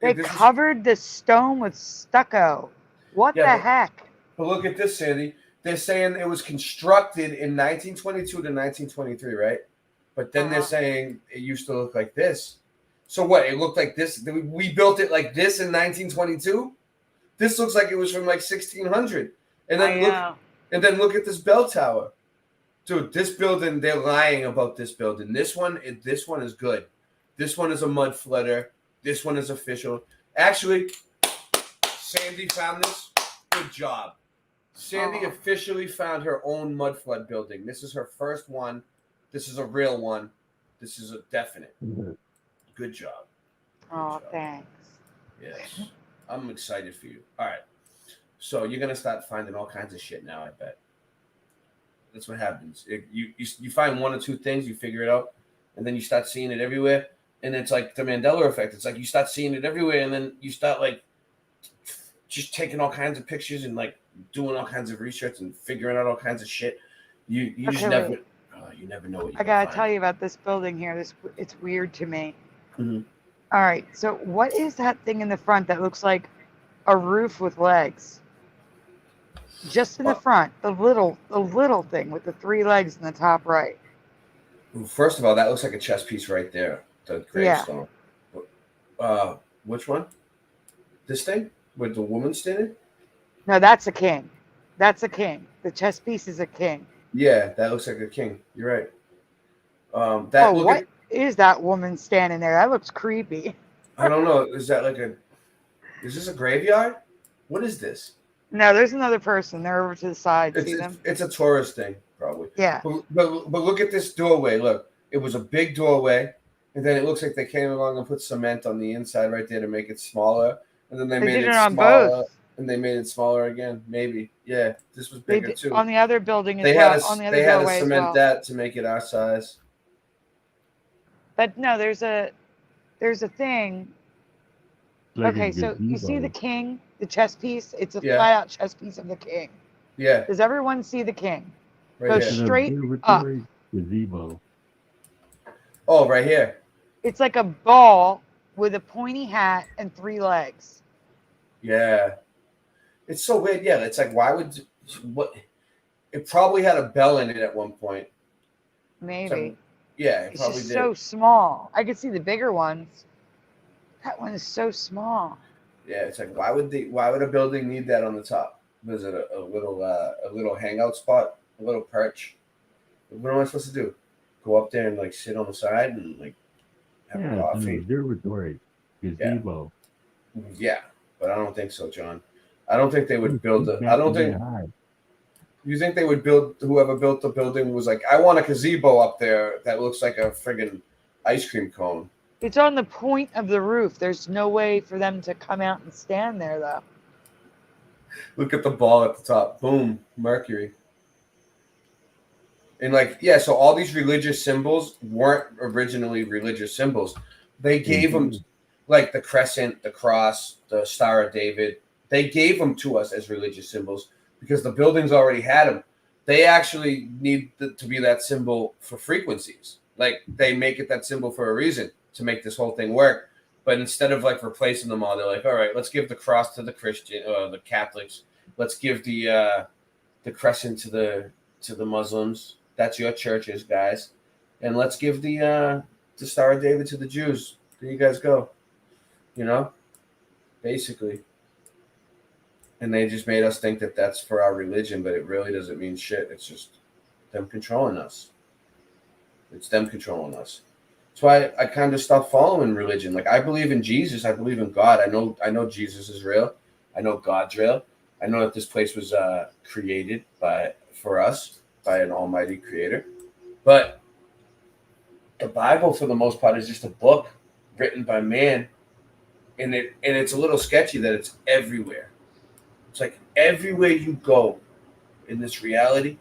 They covered the stone with stucco. What the heck? But look at this, Sandy. They're saying it was constructed in 1922 to 1923, right? But then they're saying it used to look like this. So what? It looked like this. We built it like this in 1922. This looks like it was from like 1600. And then look at this bell tower, dude. This building, they're lying about this building. This one is good. This one is a mud flooder. This one is official. Actually, Sandy found this. Good job. Sandy officially found her own mud flood building. This is her first one. This is a real one. This is a definite. Good job. Thanks. Yes. I'm excited for you. All right. So you're going to start finding all kinds of shit now, I bet. That's what happens. You find one or two things, you figure it out, and then you start seeing it everywhere. And it's like the Mandela effect. It's like you start seeing it everywhere, and then you start like just taking all kinds of pictures and like doing all kinds of research and figuring out all kinds of shit. You just never you never know what I gotta tell you about this building here. It's weird to me. Mm-hmm. All right, so what is that thing in the front that looks like a roof with legs? Just in the front, the little thing with the 3 legs in the top right. First of all, that looks like a chess piece right there. The gravestone. Yeah. Which one? This thing with the woman standing? No, that's a king. That's a king. The chess piece is a king. Yeah, that looks like a king. You're right. What is that woman standing there? That looks creepy. I don't know. Is this a graveyard? What is this? No, there's another person. They're over to the side. See them? It's a tourist thing, probably. Yeah. But look at this doorway. Look, it was a big doorway, and then it looks like they came along and put cement on the inside right there to make it smaller, and then they made it smaller, both. And they made it smaller again. Maybe, yeah. This was bigger too. On the other building as well. On the other doorway as well. They had to cement that to make it our size. But no, there's a thing. Like okay, so you see the king, the chess piece? It's a flat-out chess piece of the king. Yeah. Does everyone see the king? Right Go straight up. Gazebo. Oh, right here. It's like a ball with a pointy hat and 3 legs. Yeah. It's so weird. Yeah, it's like, why would what? It probably had a bell in it at one point. Maybe. So, yeah, it probably just did. So small. I could see the bigger ones. That one is so small. Yeah, it's like, why would a building need that on the top? Was it a little hangout spot, a little perch? What am I supposed to do? Go up there and like sit on the side and like have a coffee? Observatory, gazebo. Yeah, but I don't think so, John. I don't think they would build a. I don't think. You think they would build? Whoever built the building was like, I want a gazebo up there that looks like a friggin' ice cream cone. It's on the point of the roof. There's no way for them to come out and stand there, though. Look at the ball at the top. Boom, Mercury. And like, yeah, so all these religious symbols weren't originally religious symbols. They gave them like the crescent, the cross, the Star of David. They gave them to us as religious symbols because the buildings already had them. They actually need to be that symbol for frequencies. Like they make it that symbol for a reason to make this whole thing work. But instead of like replacing them all, they're like, all right, let's give the cross to the Christian, the Catholics. Let's give the crescent to the Muslims. That's your churches, guys. And let's give the Star of David to the Jews. There you guys go. You know, basically. And they just made us think that that's for our religion, but it really doesn't mean shit. It's just them controlling us. It's them controlling us. That's why I kind of stopped following religion. Like I believe in Jesus. I believe in God. I know Jesus is real. I know God's real. I know that this place was created for us by an almighty creator. But the Bible, for the most part, is just a book written by man. And it's a little sketchy that it's everywhere. It's like everywhere you go in this reality,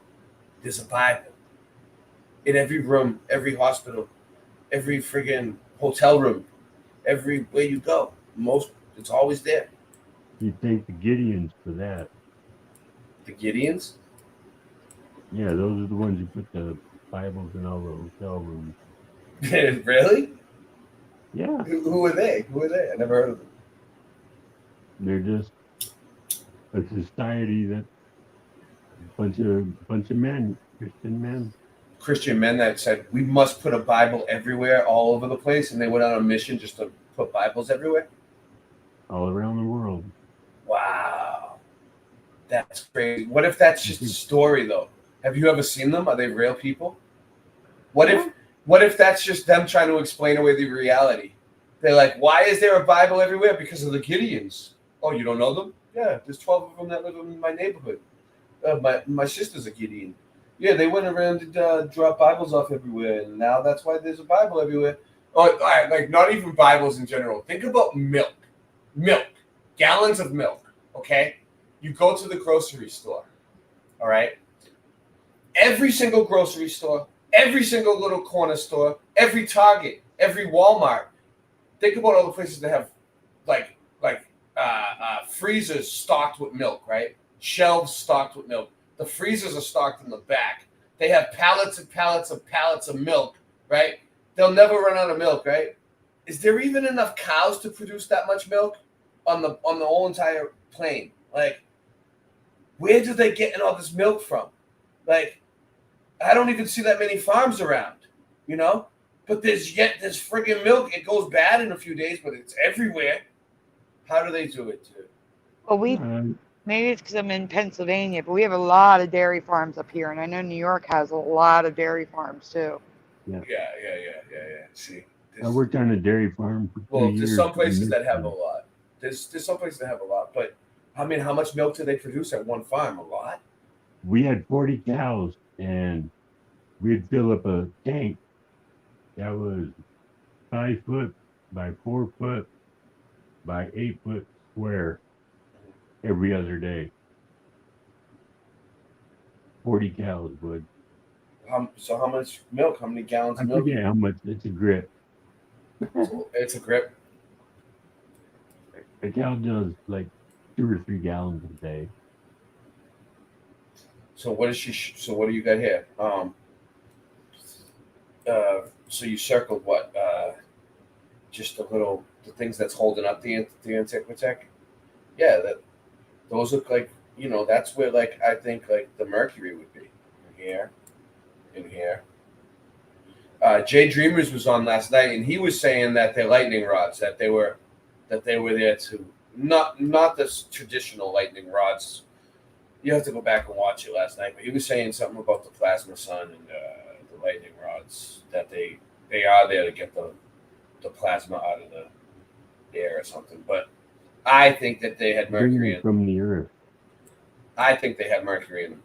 there's a Bible. In every room, every hospital, every friggin' hotel room, everywhere you go, it's always there. You thank the Gideons for that. The Gideons? Yeah, those are the ones who put the Bibles in all the hotel rooms. Really? Yeah. Who are they? Who are they? I never heard of them. They're just a society that bunch of men, Christian men. Christian men that said we must put a Bible everywhere, all over the place, and they went on a mission just to put Bibles everywhere. All around the world. Wow, that's crazy. What if that's just a story, though? Have you ever seen them? Are they real people? What if that's just them trying to explain away the reality? They're like, why is there a Bible everywhere? Because of the Gideons. Oh, you don't know them? Yeah, there's 12 of them that live in my neighborhood. My sister's a Gideon. Yeah, they went around and drop Bibles off everywhere, and now that's why there's a Bible everywhere. Oh, like not even Bibles in general. Think about milk. Gallons of milk, okay? You go to the grocery store, all right? Every single grocery store, every single little corner store, every Target, every Walmart. Think about all the places that have like freezers stocked with milk, right? Shelves stocked with milk. The freezers are stocked in the back. They have pallets and pallets of milk, right? They'll never run out of milk, right? Is there even enough cows to produce that much milk on the whole entire plain? Like, where do they get all this milk from? Like, I don't even see that many farms around, you know? But there's friggin' milk. It goes bad in a few days, but it's everywhere. How do they do it, dude? Well, maybe it's because I'm in Pennsylvania, but we have a lot of dairy farms up here, and I know New York has a lot of dairy farms too. Yeah. See, I worked on a dairy farm for 2 years. There's some places that have a lot. There's some places that have a lot, but I mean, how much milk do they produce at one farm? A lot. We had 40 cows, and we'd fill up a tank that was 5 foot by 4 foot by 8 foot square every other day. 40 cows would. So how much milk? How many gallons of milk? Yeah, how much? It's a grip. It's a grip. A cow does like 2 or 3 gallons a day. So what is she? So what do you got here? So you circled what? Just the things that's holding up the antiquitech. Yeah, those look like, you know, that's where like I think like the mercury would be in here. Jay Dreamers was on last night, and he was saying that they're lightning rods, that they were there to not the traditional lightning rods. You have to go back and watch it last night, but he was saying something about the plasma sun and the lightning rods, that they are there to get the plasma out of the air or something. But I think that they had mercury in from the earth. I think they had mercury in them.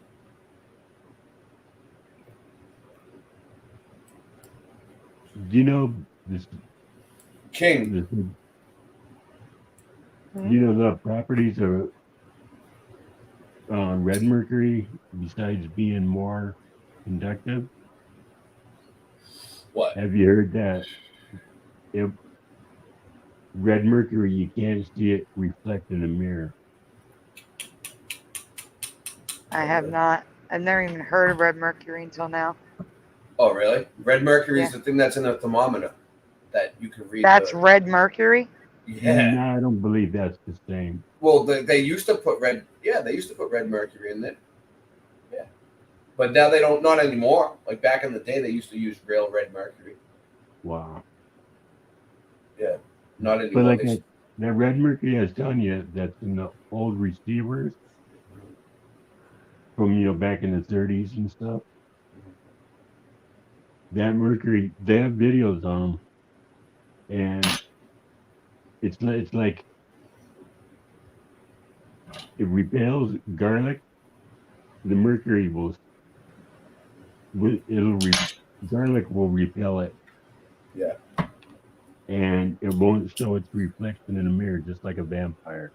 Do you know this? King. Do you know the properties of red mercury besides being more conductive? What? Have you heard that red mercury, you can't see it reflect in a mirror. I have not. I've never even heard of red mercury until now. Oh, really? Red mercury is Yeah. the thing that's in a thermometer that you can read. That's red mercury? Yeah. No, I don't believe that's the same. Well, they used to put red. Yeah, they used to put red mercury in there. Yeah, but now they don't. Not anymore. Like back in the day, they used to use real red mercury. Wow. Yeah, not But anymore. like that red mercury I was telling you, that's in the old receivers from back in the 30s and stuff. That mercury, they have videos on them, and it's like it repels garlic. The mercury garlic will repel it. Yeah. And it won't show its reflection in a mirror, just like a vampire.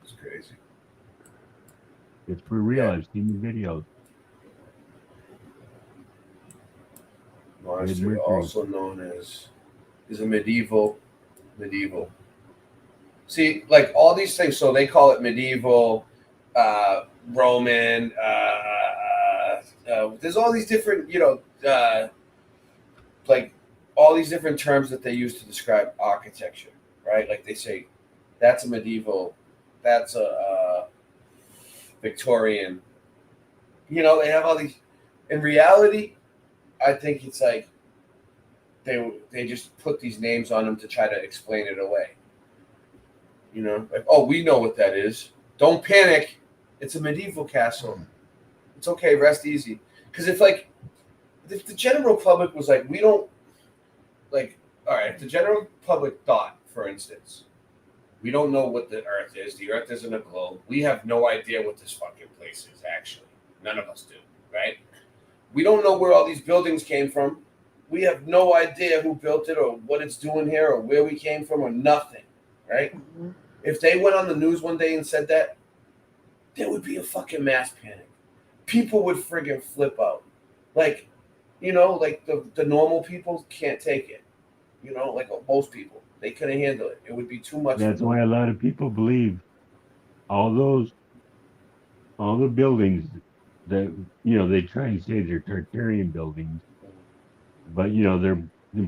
It's crazy. It's for real. Yeah. I've seen the videos. Monster, also known as, is a medieval. See, like all these things. So they call it medieval, Roman. There's all these different, like all these different terms that they use to describe architecture, right? Like they say, that's a medieval, that's a Victorian. They have all these. In reality, I think it's like they just put these names on them to try to explain it away. Like, oh, we know what that is. Don't panic. It's a medieval castle. It's okay. Rest easy. Because if the general public was like, we don't, like, all right, if the general public thought, for instance, we don't know what the Earth is. The Earth isn't a globe. We have no idea what this fucking place is, actually. None of us do, right? We don't know where all these buildings came from. We have no idea who built it or what it's doing here or where we came from or nothing, right? Mm-hmm. If they went on the news one day and said that, there would be a fucking mass panic. People would friggin' flip out. Like, like the normal people can't take it. Like most people. They couldn't handle it. It would be too much. That's why a lot of people believe all the buildings that, they try and say they're Tartarian buildings, but, they're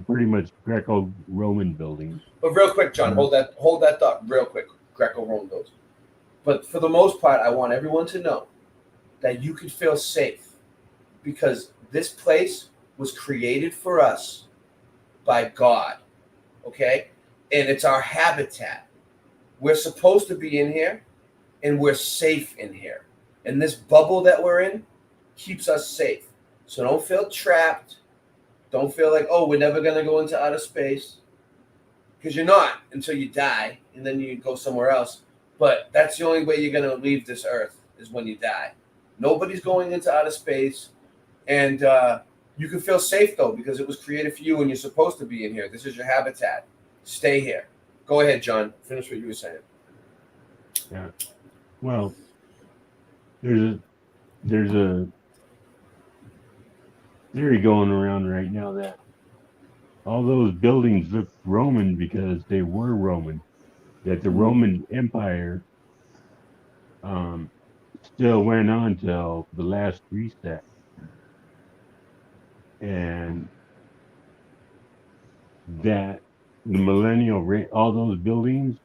pretty much Greco-Roman buildings. But real quick, John, hold that thought real quick. Greco-Roman buildings. But for the most part, I want everyone to know that you could feel safe because this place was created for us by God, okay? And it's our habitat. We're supposed to be in here, and we're safe in here. And this bubble that we're in keeps us safe. So don't feel trapped. Don't feel like, oh, we're never going to go into outer space. Because you're not until you die, and then you go somewhere else. But that's the only way you're going to leave this earth is when you die. Nobody's going into outer space. And you can feel safe, though, because it was created for you, and you're supposed to be in here. This is your habitat. Stay here. Go ahead, John. Finish what you were saying. Yeah. Well, there's a theory going around right now that all those buildings look Roman because they were Roman. That the Roman Empire still went on till the last reset. And that the millennial reign, all those buildings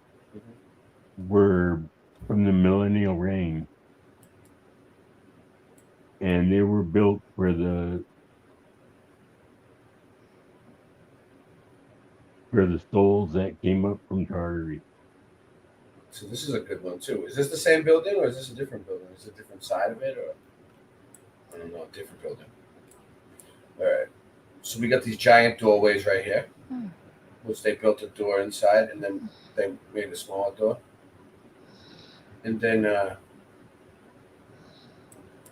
were from the millennial reign. And they were built for the souls that came up from Tartary. So this is a good one, too. Is this the same building, or is this a different building? Is it a different side of it, or? I don't know, different building. All right. So we got these giant doorways right here, which they built a door inside, and then they made a smaller door. And then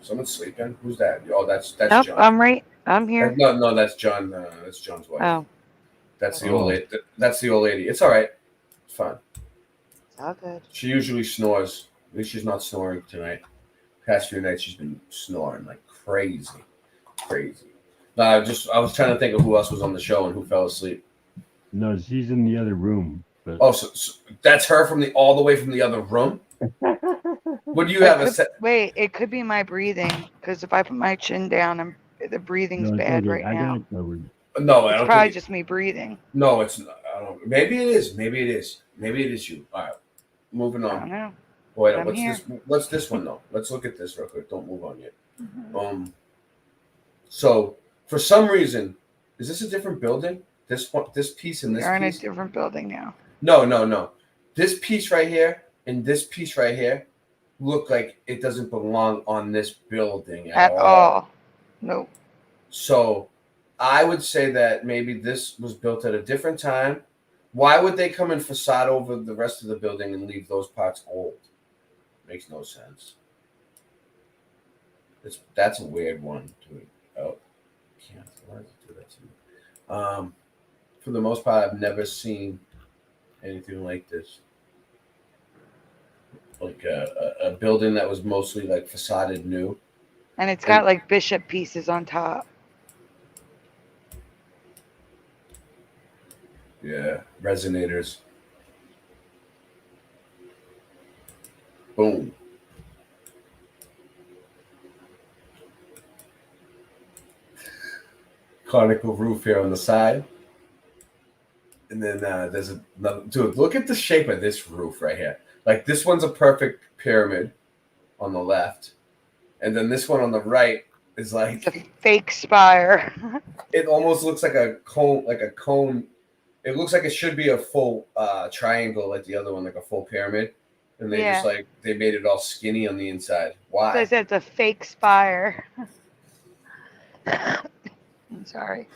someone's sleeping. Who's that? Oh, that's Nope, John. I'm right. I'm here. No, that's John. That's John's wife. Oh. That's the old lady. That's the old lady. It's all right. It's fine. It's all good. She usually snores. At least she's not snoring tonight. Past few nights she's been snoring like crazy. I was trying to think of who else was on the show and who fell asleep. No, she's in the other room. But... Oh, so that's her from all the way from the other room. What do you have? Wait, it could be my breathing because if I put my chin down, the breathing's bad right now. No, I it's don't probably think just me breathing. No, it's not. I don't. Maybe it is. Maybe it is. Maybe it is you. All right, moving on. I don't know. Wait, I'm here. What's this one though? Let's look at this real quick. Don't move on yet. So for some reason, is this a different building? This piece and this We're in a piece? different building now. No. This piece right here and this piece right here look like it doesn't belong on this building at all. Nope. So I would say that maybe this was built at a different time. Why would they come and facade over the rest of the building and leave those parts old? Makes no sense. That's a weird one. Oh, can't. Why does it do that to me? For the most part, I've never seen anything like this. Like a building that was mostly like facaded new. And it's got like bishop pieces on top. Yeah, resonators. Boom. Conical roof here on the side. And then there's another. Dude, look at the shape of this roof right here. Like this one's a perfect pyramid on the left. And then this one on the right is like it's a fake spire. It almost looks like a cone. It looks like it should be a full triangle like the other one, like a full pyramid. And they just like they made it all skinny on the inside. Why? It says it's a fake spire. I'm sorry.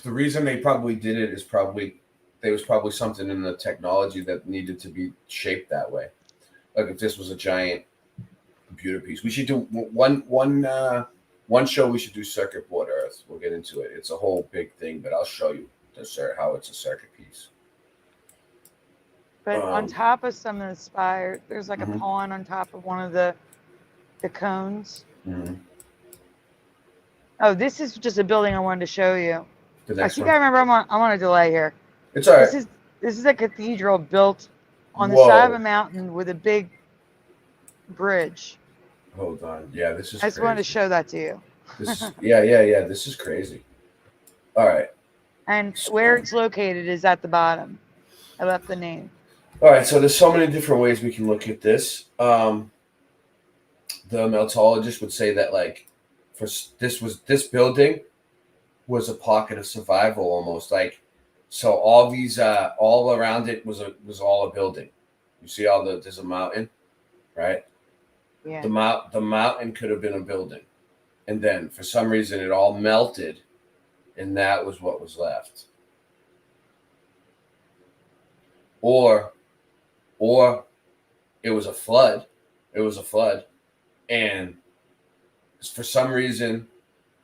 The reason they probably did it is there was probably something in the technology that needed to be shaped that way. Like if this was a giant computer piece, we should do one show. We should do circuit board Earth. We'll get into it. It's a whole big thing, but I'll show you how it's a circuit piece. But on top of some of the spire, there's like a pawn on top of one of the cones. Oh, this is just a building I wanted to show you. I think I remember I'm on a delay here. It's all right. This is a cathedral built on the side of a mountain with a big bridge. Hold on. Yeah, this is I just wanted to show that to you. This is, yeah. This is crazy. All right. And where it's located is at the bottom. I left the name. All right, so there's so many different ways we can look at this. The meltologist would say that like this building was a pocket of survival almost, like so all these all around it was all a building. You see there's a mountain, right? Yeah. The mountain could have been a building, and then for some reason it all melted, and that was what was left. Or it was a flood. And for some reason,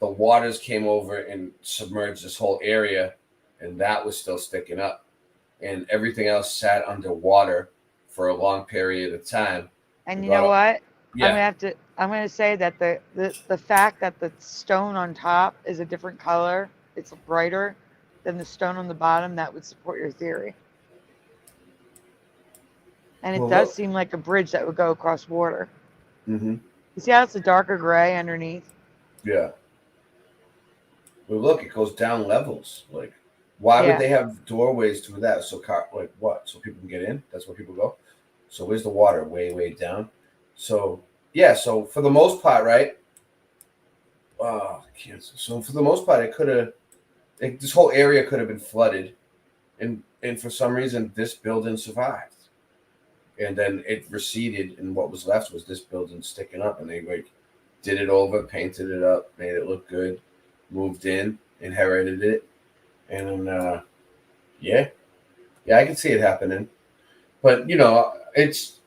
the waters came over and submerged this whole area, and that was still sticking up. And everything else sat underwater for a long period of time. And you know what? Yeah. I'm gonna say that the fact that the stone on top is a different color, it's brighter than the stone on the bottom, that would support your theory. And it does seem like a bridge that would go across water. Mm-hmm. You see how it's a darker gray underneath? Yeah. Well, look, it goes down levels. Like, why would they have doorways to that? So people can get in? That's where people go? So where's the water? Way, way down? So, yeah, so for the most part, right? So for the most part, this whole area could have been flooded. And for some reason, this building survived. And then it receded, and what was left was this building sticking up. And they did it over, painted it up, made it look good, moved in, inherited it, and then I can see it happening. But it's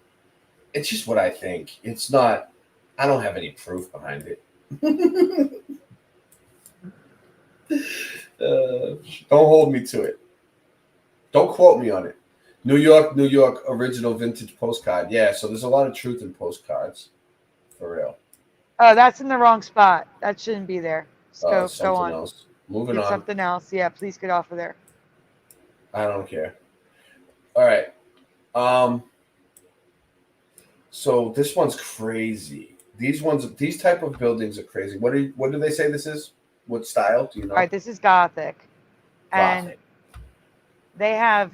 just what I think. It's not. I don't have any proof behind it. Don't hold me to it. Don't quote me on it. New York, original vintage postcard. Yeah, so there's a lot of truth in postcards, for real. Oh, that's in the wrong spot. That shouldn't be there. Go on. Else. Moving Get on. something else. Yeah, please get off of there. I don't care. All right. So this one's crazy. These type of buildings are crazy. What do they say this is? What style? Do you know? All right, this is Gothic. And Gothic. they have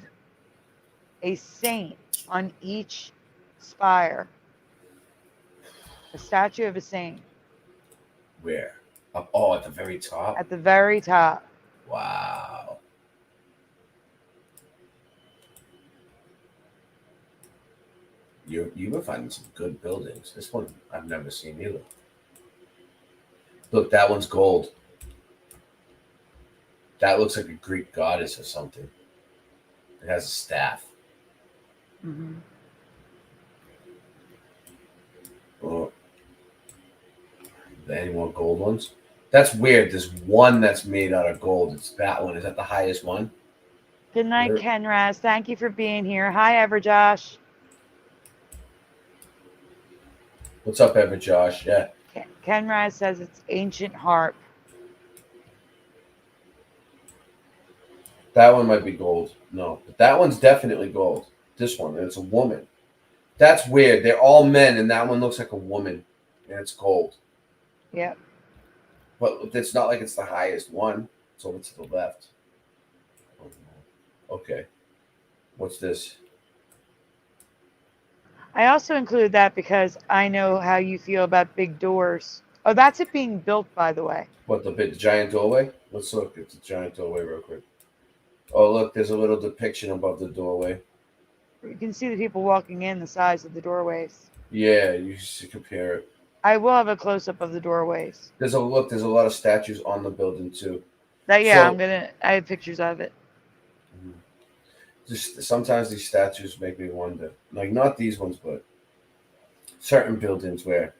a saint on each spire. A statue of a saint. Where? Oh, at the very top? At the very top. Wow. You were finding some good buildings. This one I've never seen either. Look, that one's gold. That looks like a Greek goddess or something. It has a staff. Mm-hmm. Oh. Any more gold ones? That's weird. There's one that's made out of gold. It's that one. Is that the highest one? Good night, Ken Raz. Thank you for being here. Hi, Everjosh. What's up, Everjosh? Yeah. Ken Raz says it's ancient harp. That one might be gold. No, but that one's definitely gold. This one, and it's a woman. That's weird. They're all men, and that one looks like a woman, and it's gold. Yep. But it's not like it's the highest one. It's over to the left. Okay. What's this? I also include that because I know how you feel about big doors. Oh, that's it being built, by the way. What, the giant doorway? Let's look at the giant doorway real quick. Oh, look, there's a little depiction above the doorway. You can see the people walking in, the size of the doorways. Yeah, you should compare it. I will have a close-up of the doorways. There's a lot of statues on the building too. I have pictures of it. Just sometimes these statues make me wonder. Like, not these ones, but certain buildings where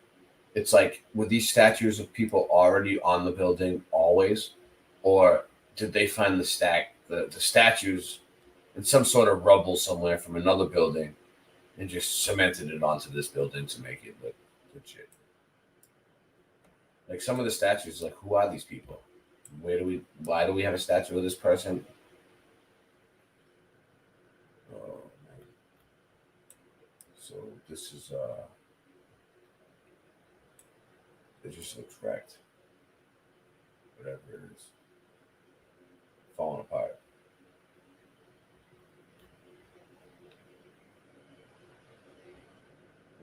it's like, were these statues of people already on the building always? Or did they find the statues in some sort of rubble somewhere from another building and just cemented it onto this building to make it look legit? Like, some of the statues, like, who are these people? Why do we have a statue of this person? Oh, man. So this is it just looks wrecked. Whatever it is. Falling apart.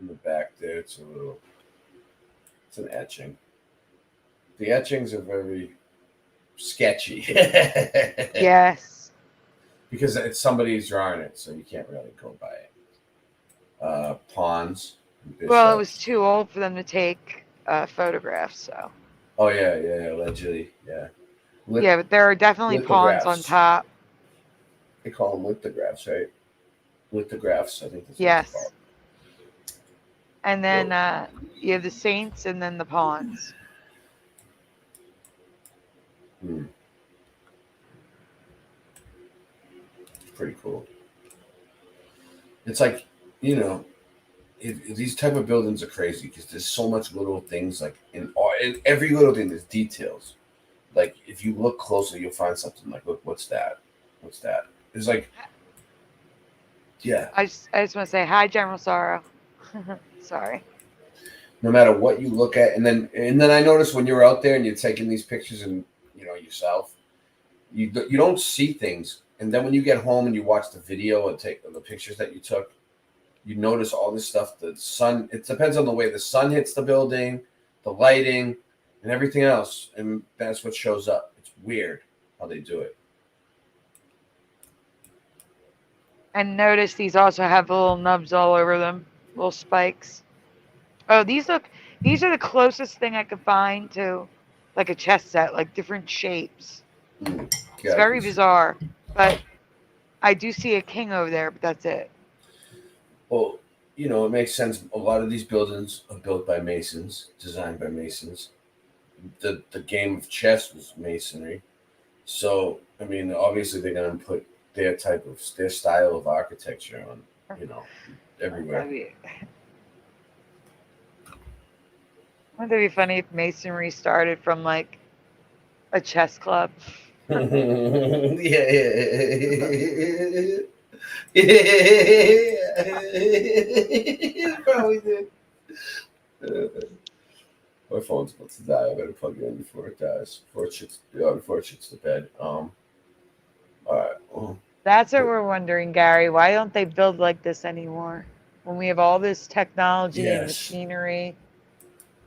In the back there, it's an etching. The etchings are very sketchy. Yes. Because it's somebody's drawing it, so you can't really go by it. Pawns. Well, it was too old for them to take photographs, so. Oh, yeah, allegedly, yeah. Yeah, but there are definitely pawns on top. They call them lithographs, right? Lithographs, I think that's what Yes. it's called. And then you have the saints and then the pawns. Pretty cool. It's like, these type of buildings are crazy because there's so much little things, like in every little thing there's details. Like, if you look closer, you'll find something like, look, what's that? It's like, yeah. I just want to say hi, General Sorrow. Sorry. No matter what you look at, and then I noticed when you're out there and you're taking these pictures and yourself, you don't see things, and then when you get home and you watch the video and take the pictures that you took, you notice all this stuff. The sun, it depends on the way the sun hits the building, the lighting, and everything else, and that's what shows up. It's weird how they do it. And notice these also have little nubs all over them, little spikes. Oh, these are the closest thing I could find to like a chess set, like different shapes. It's very bizarre, but I do see a king over there, but that's it. Well, it makes sense. A lot of these buildings are built by masons, designed by masons. The game of chess was masonry. So, I mean, obviously they're going to put their style of architecture on, everywhere. Wouldn't that be funny if masonry started from like A chess club. Yeah. Probably did. My phone's about to die. I better plug it in before it dies. Before it shits the bed. All right. Well, That's what we're wondering, Gary. Why don't they build like this anymore? When we have all this technology and Yes. machinery.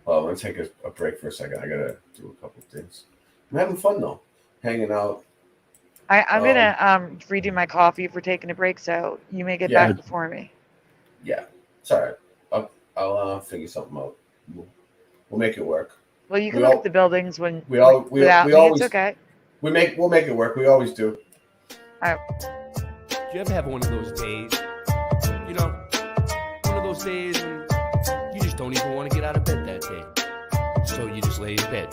Well, I'm gonna take a break for a second. I gotta do a couple things. I'm having fun though, hanging out. I'm gonna redo my coffee for taking a break, so you may get back before me. Yeah, it's all right. I'll figure something out. We'll make it work. Well, you can look at the buildings when we without me. always, it's okay. We'll make it work. We always do. All right. Do you ever have one of those days? You know, one of those days when you just don't even want to get out of bed that day. So you just lay in bed.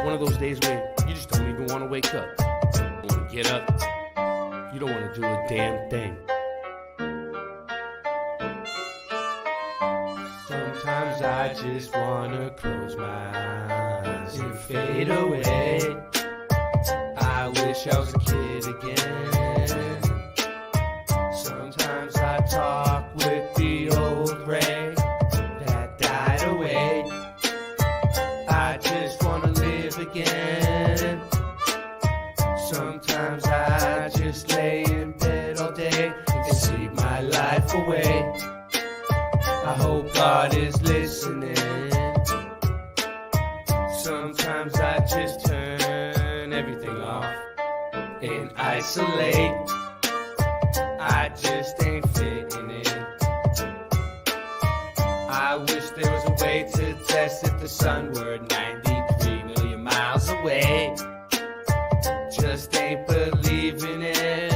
One of those days where you just don't even want to wake up. You don't want to get up. You don't want to do a damn thing. Sometimes I just want to close my eyes and fade away. I wish I was a kid again. Sometimes I talk with the old Ray that died away. I just want to live again. Sometimes I just lay in bed all day and sleep my life away. I hope God is listening. Sometimes I just turn everything off and isolate. I just ain't fitting in. I wish there was a way to test if the sun were 93 million miles away. Just ain't believing it.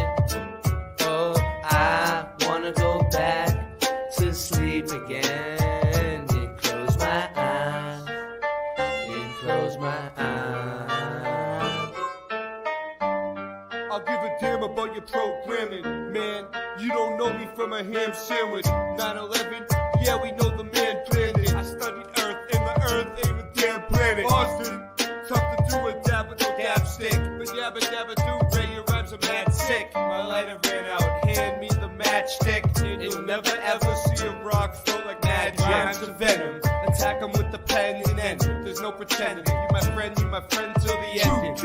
Oh, I wanna go back to sleep again and close my eyes and close my eyes. I'll give a damn about your programming, man. You don't know me from a ham sandwich. 9/11, yeah, we know the man planned it. I studied Earth, and the Earth ain't a damn planet. Boston, tough to do a dab with no dab stick. But yabba dabba do, Ray, your rhymes are mad sick. My lighter ran out, hand me the matchstick. And you'll never ever see a rock flow like mad rhymes of venom. Attack 'em with the pen and end. There's no pretending. You my friend till the end.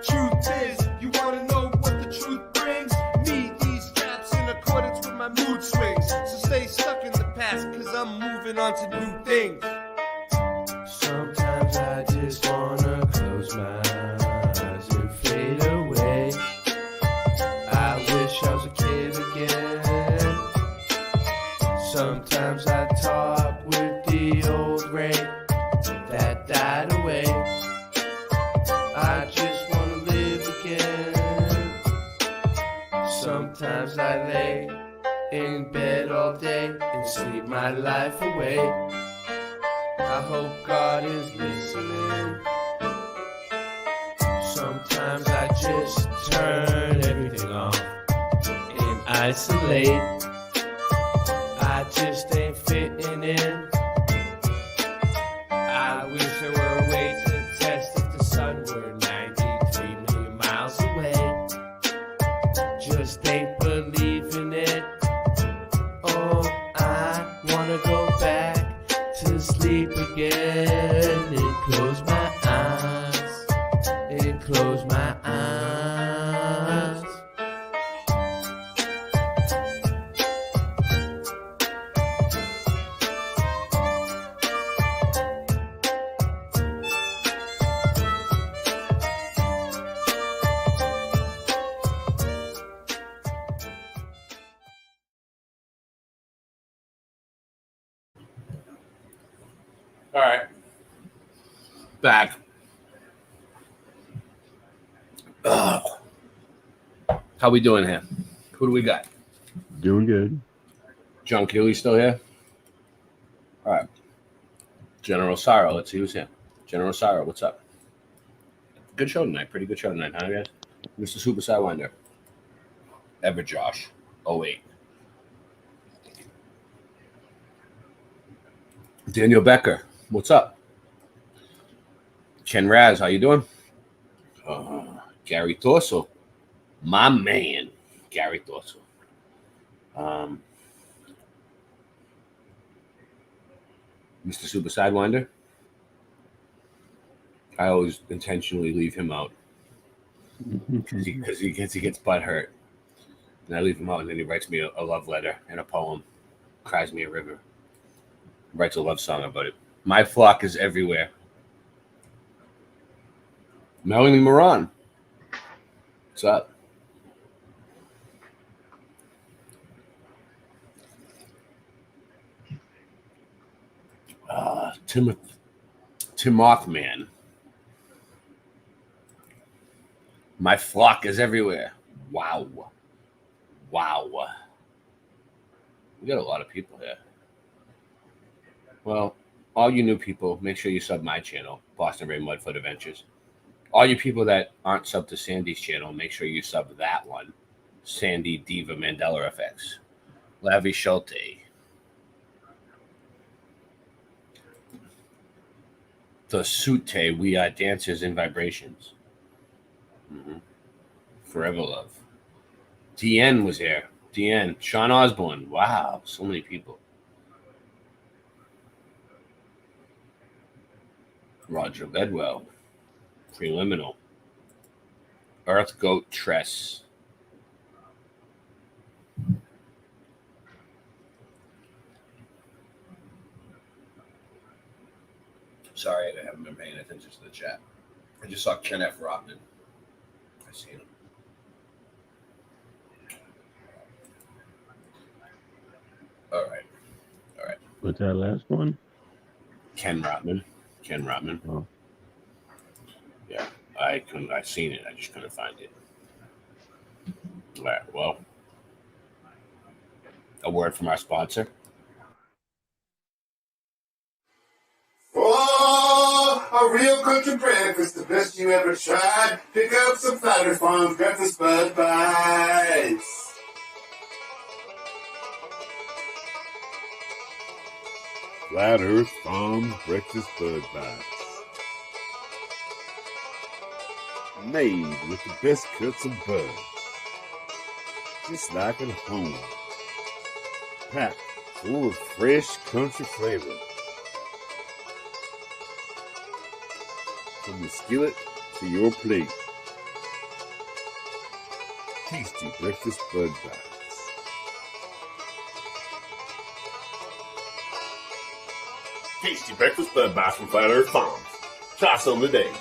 Truth is, you wanna know what the truth brings? Me, these raps in accordance with my mood swings. So stay stuck in the past, cause I'm moving on to new things. Sometimes I just wanna close my eyes and fade away. I wish I was a kid again. Sometimes I talk with the old Ray that died away. I just wanna live again. Sometimes I lay in bed all day and sleep my life away. I hope God is listening. Sometimes I just turn everything off and isolate. I just ain't fitting in. I wish there were a way to test if the sun were 93 million miles away. Just ain't believing it. Oh, I wanna go back to sleep again and close my eyes and close my eyes. All right. Back. How we doing here? Who do we got? Doing good. John Keeley still here? All right. General Sorrow. Let's see who's here. General Sorrow, what's up? Good show tonight. Pretty good show tonight, huh, guys? Mr. Super Sidewinder. Ever Josh. 08. Daniel Becker. What's up? Ken Raz, how you doing? Gary Torso, my man, Gary Torso. Mr. Super Sidewinder. I always intentionally leave him out because he gets butt hurt, and I leave him out, and then he writes me a love letter and a poem, cries me a river, writes a love song about it. My flock is everywhere. Melanie Moran, what's up? Timothman. My flock is everywhere. Wow. We got a lot of people here. Well, all you new people, make sure you sub my channel, Boston Ray Mudfoot Adventures. All you people that aren't subbed to Sandy's channel, make sure you sub that one, SandyDivA Mandela Effects. Lavi Schulte. The Sute, we are dancers in vibrations. Forever Love. DN was here. DN. Sean Osborne. Wow, so many people. Roger Bedwell. Preliminal. Earth Goat Tress. Sorry, I haven't been paying attention to the chat. I just saw Ken F. Rodman. I see him. All right. What's that last one? Ken Rotman. Oh. Yeah, I seen it. I just couldn't find it. All right. Well, a word from our sponsor. Oh, a real country breakfast, the best you ever tried. Pick up some Flatter Farms breakfast Bud Bites. Flat Earth Farms Breakfast Bud Bites. Made with the best cuts of bud. Just like at home. Packed full of fresh country flavor. From the skillet to your plate. Tasty breakfast Bud Bites. Tasty breakfast Bud Bites from Flat Earth Farms. Try some today.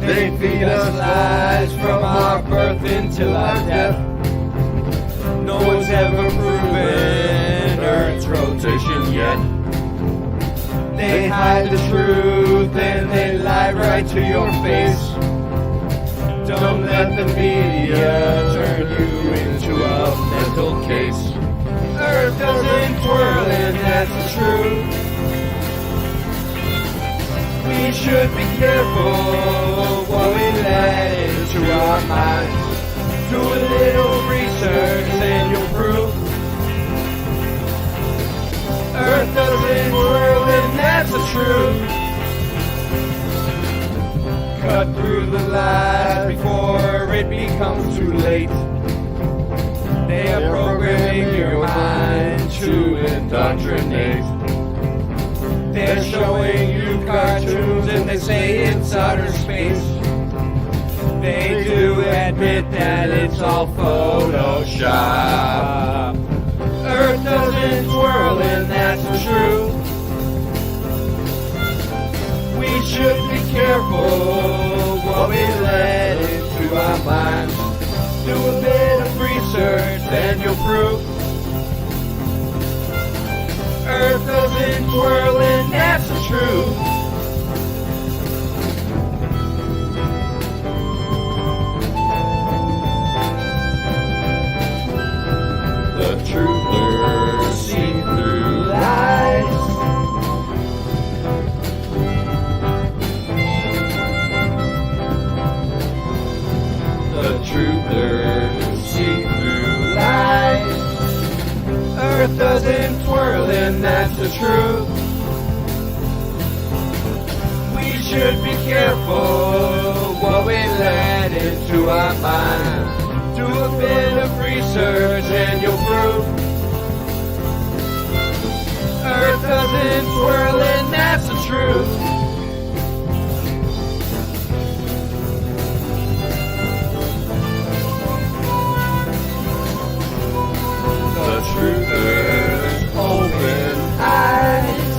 They feed us lies from our birth until our death. No one's ever proven Earth's rotation yet. They hide the truth and they lie right to your face. Don't let the media turn you into a mental case. Earth doesn't twirl and that's the truth. We should be careful what we let into our minds. Do a little research and you'll prove Earth doesn't whirl and that's the truth. Cut through the lies before it becomes too late. They are programming your mind to indoctrinate. They're showing you cartoons and they say it's outer space. They do admit that it's all Photoshop. Earth doesn't twirl and that's the truth. We should be careful what we let into our minds. Do a bit of research then you'll prove Earth doesn't twirl and that's the truth. The truthers see through lies. the truth. We should be careful what we let into our mind. Do a bit of research and you'll prove Earth doesn't swirl and that's the truth. The truthers open eyes.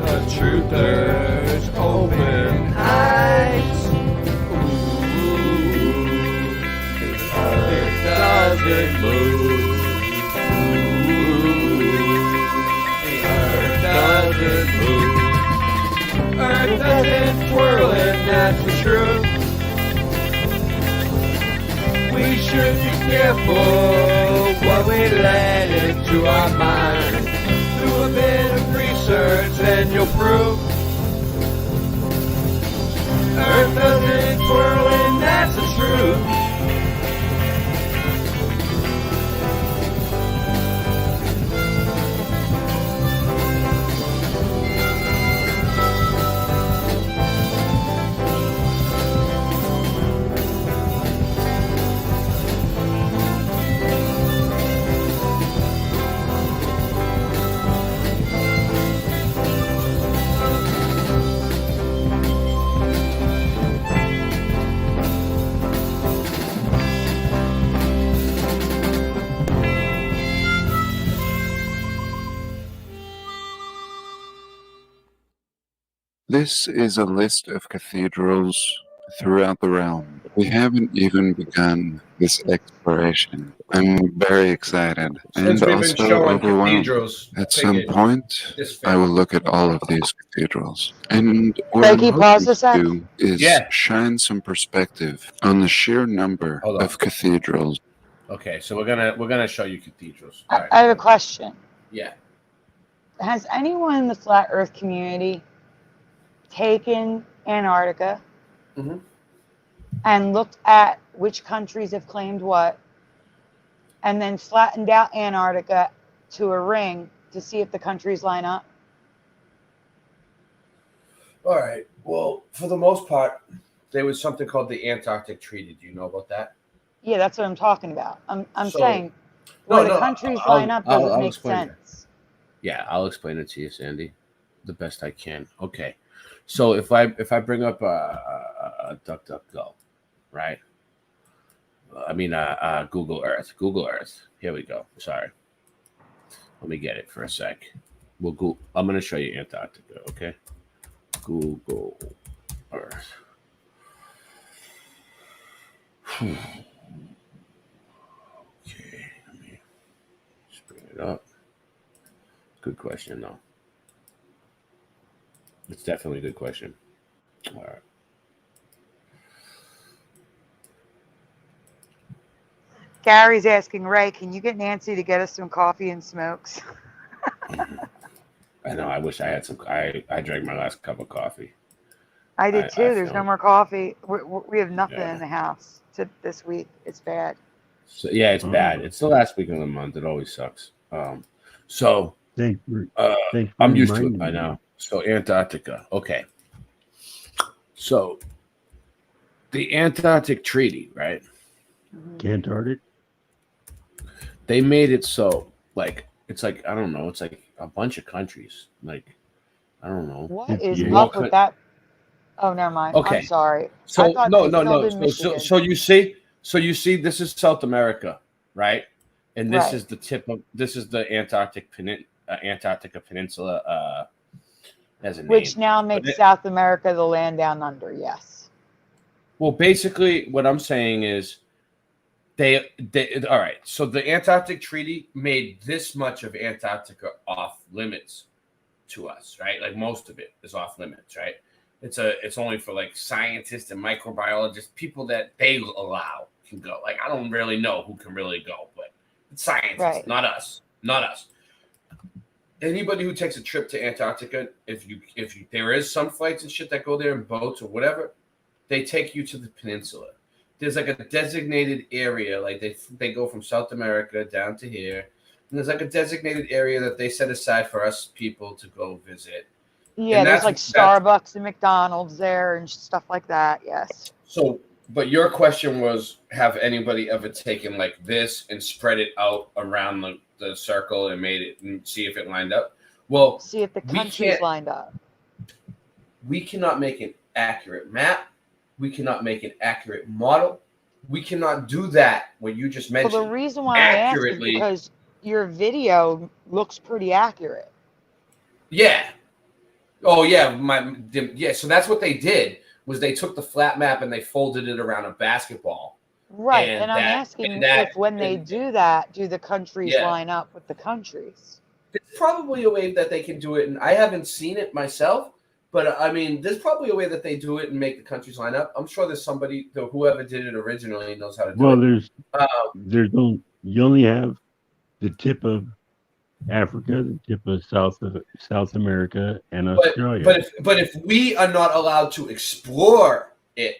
The truthers open eyes. Ooh, the earth doesn't move. The earth doesn't move. Earth doesn't twirl and that's the truth. We should be careful what we let into our mind. Do a bit of research and you'll prove Earth doesn't twirl and that's the truth. This is a list of cathedrals throughout the realm. We haven't even begun this exploration. I'm very excited Since and we've been also showing overwhelmed. cathedrals, At some figured point, this I will look at all of these cathedrals. And what I'm Frankie, hoping pause a to sec. do is Yeah. shine some perspective on the sheer number Hold on. of cathedrals. Okay, so we're gonna show you cathedrals. All right. I have a question. Yeah. Has anyone in the flat Earth community taken Antarctica Mhm. and looked at which countries have claimed what, and then flattened out Antarctica to a ring to see if the countries line up? All right. Well, for the most part, there was something called the Antarctic Treaty. Do you know about that? Yeah, that's what I'm talking about. I'm So- saying No, where no, the countries I'll- line up doesn't I'll make explain it. sense. Yeah, I'll explain it to you, Sandy, the best I can. Okay. So if I bring up DuckDuckGo, right? I mean Google Earth. Google Earth. Here we go. Sorry. Let me get it for a sec. We'll go. I'm gonna show you Antarctica. Okay. Google Earth. Okay. Let me just bring it up. Good question, though. It's definitely a good question. All right. Gary's asking Ray, can you get Nancy to get us some coffee and smokes? I know. I wish I had some. I drank my last cup of coffee. I did too. There's feel- no more coffee. We have nothing Yeah. in the house this week. It's bad. So yeah, it's bad. It's the last week of the month. It always sucks. So Thanks for I'm used to it reminding by me. now. So Antarctica. Okay. So the Antarctic Treaty, right? Antarctic? They made it so it's like I don't know. It's like a bunch of countries. Like I don't know. What is More up with that? Oh, never mind. Okay. I'm sorry. So I thought they filled in Michigan. So you see, this is South America, right? And this Right. is the tip of the Antarctica Peninsula as a name. Which now But makes it- South America the land down under. Yes. Well, basically, what I'm saying is they all right. So the Antarctic Treaty made this much of Antarctica off limits to us, right? Like most of it is off limits, right? It's only for like scientists and microbiologists, people that they allow can go. Like I don't really know who can really go, but it's scientists, Right. not us. Anybody who takes a trip to Antarctica, if you there is some flights and shit that go there in boats or whatever, they take you to the peninsula. there's like a designated area, like they go from South America down to here, and there's like a designated area that they set aside for us people to go visit. Yeah, And there's like that's Starbucks and McDonald's there and stuff like that. Yes. so. But your question was, have anybody ever taken like this and spread it out around the circle and made it and see if it lined up? Well, see if the countries lined up. We cannot make an accurate map. We cannot make an accurate model. We cannot do that, what you just mentioned. Well, the reason why I asked is because your video looks pretty accurate. Yeah. Oh, yeah. Yeah. So that's what they did, was they took the flat map and they folded it around a basketball. Right. And I'm asking if when they do that, do the countries line up with the countries? There's probably a way that they can do it, and I haven't seen it myself, but I mean, there's probably a way that they do it and make the countries line up. I'm sure there's somebody, whoever did it originally, knows how to do it. Well, you only have the tip of Africa, the tip of South America, and Australia. But if we are not allowed to explore it,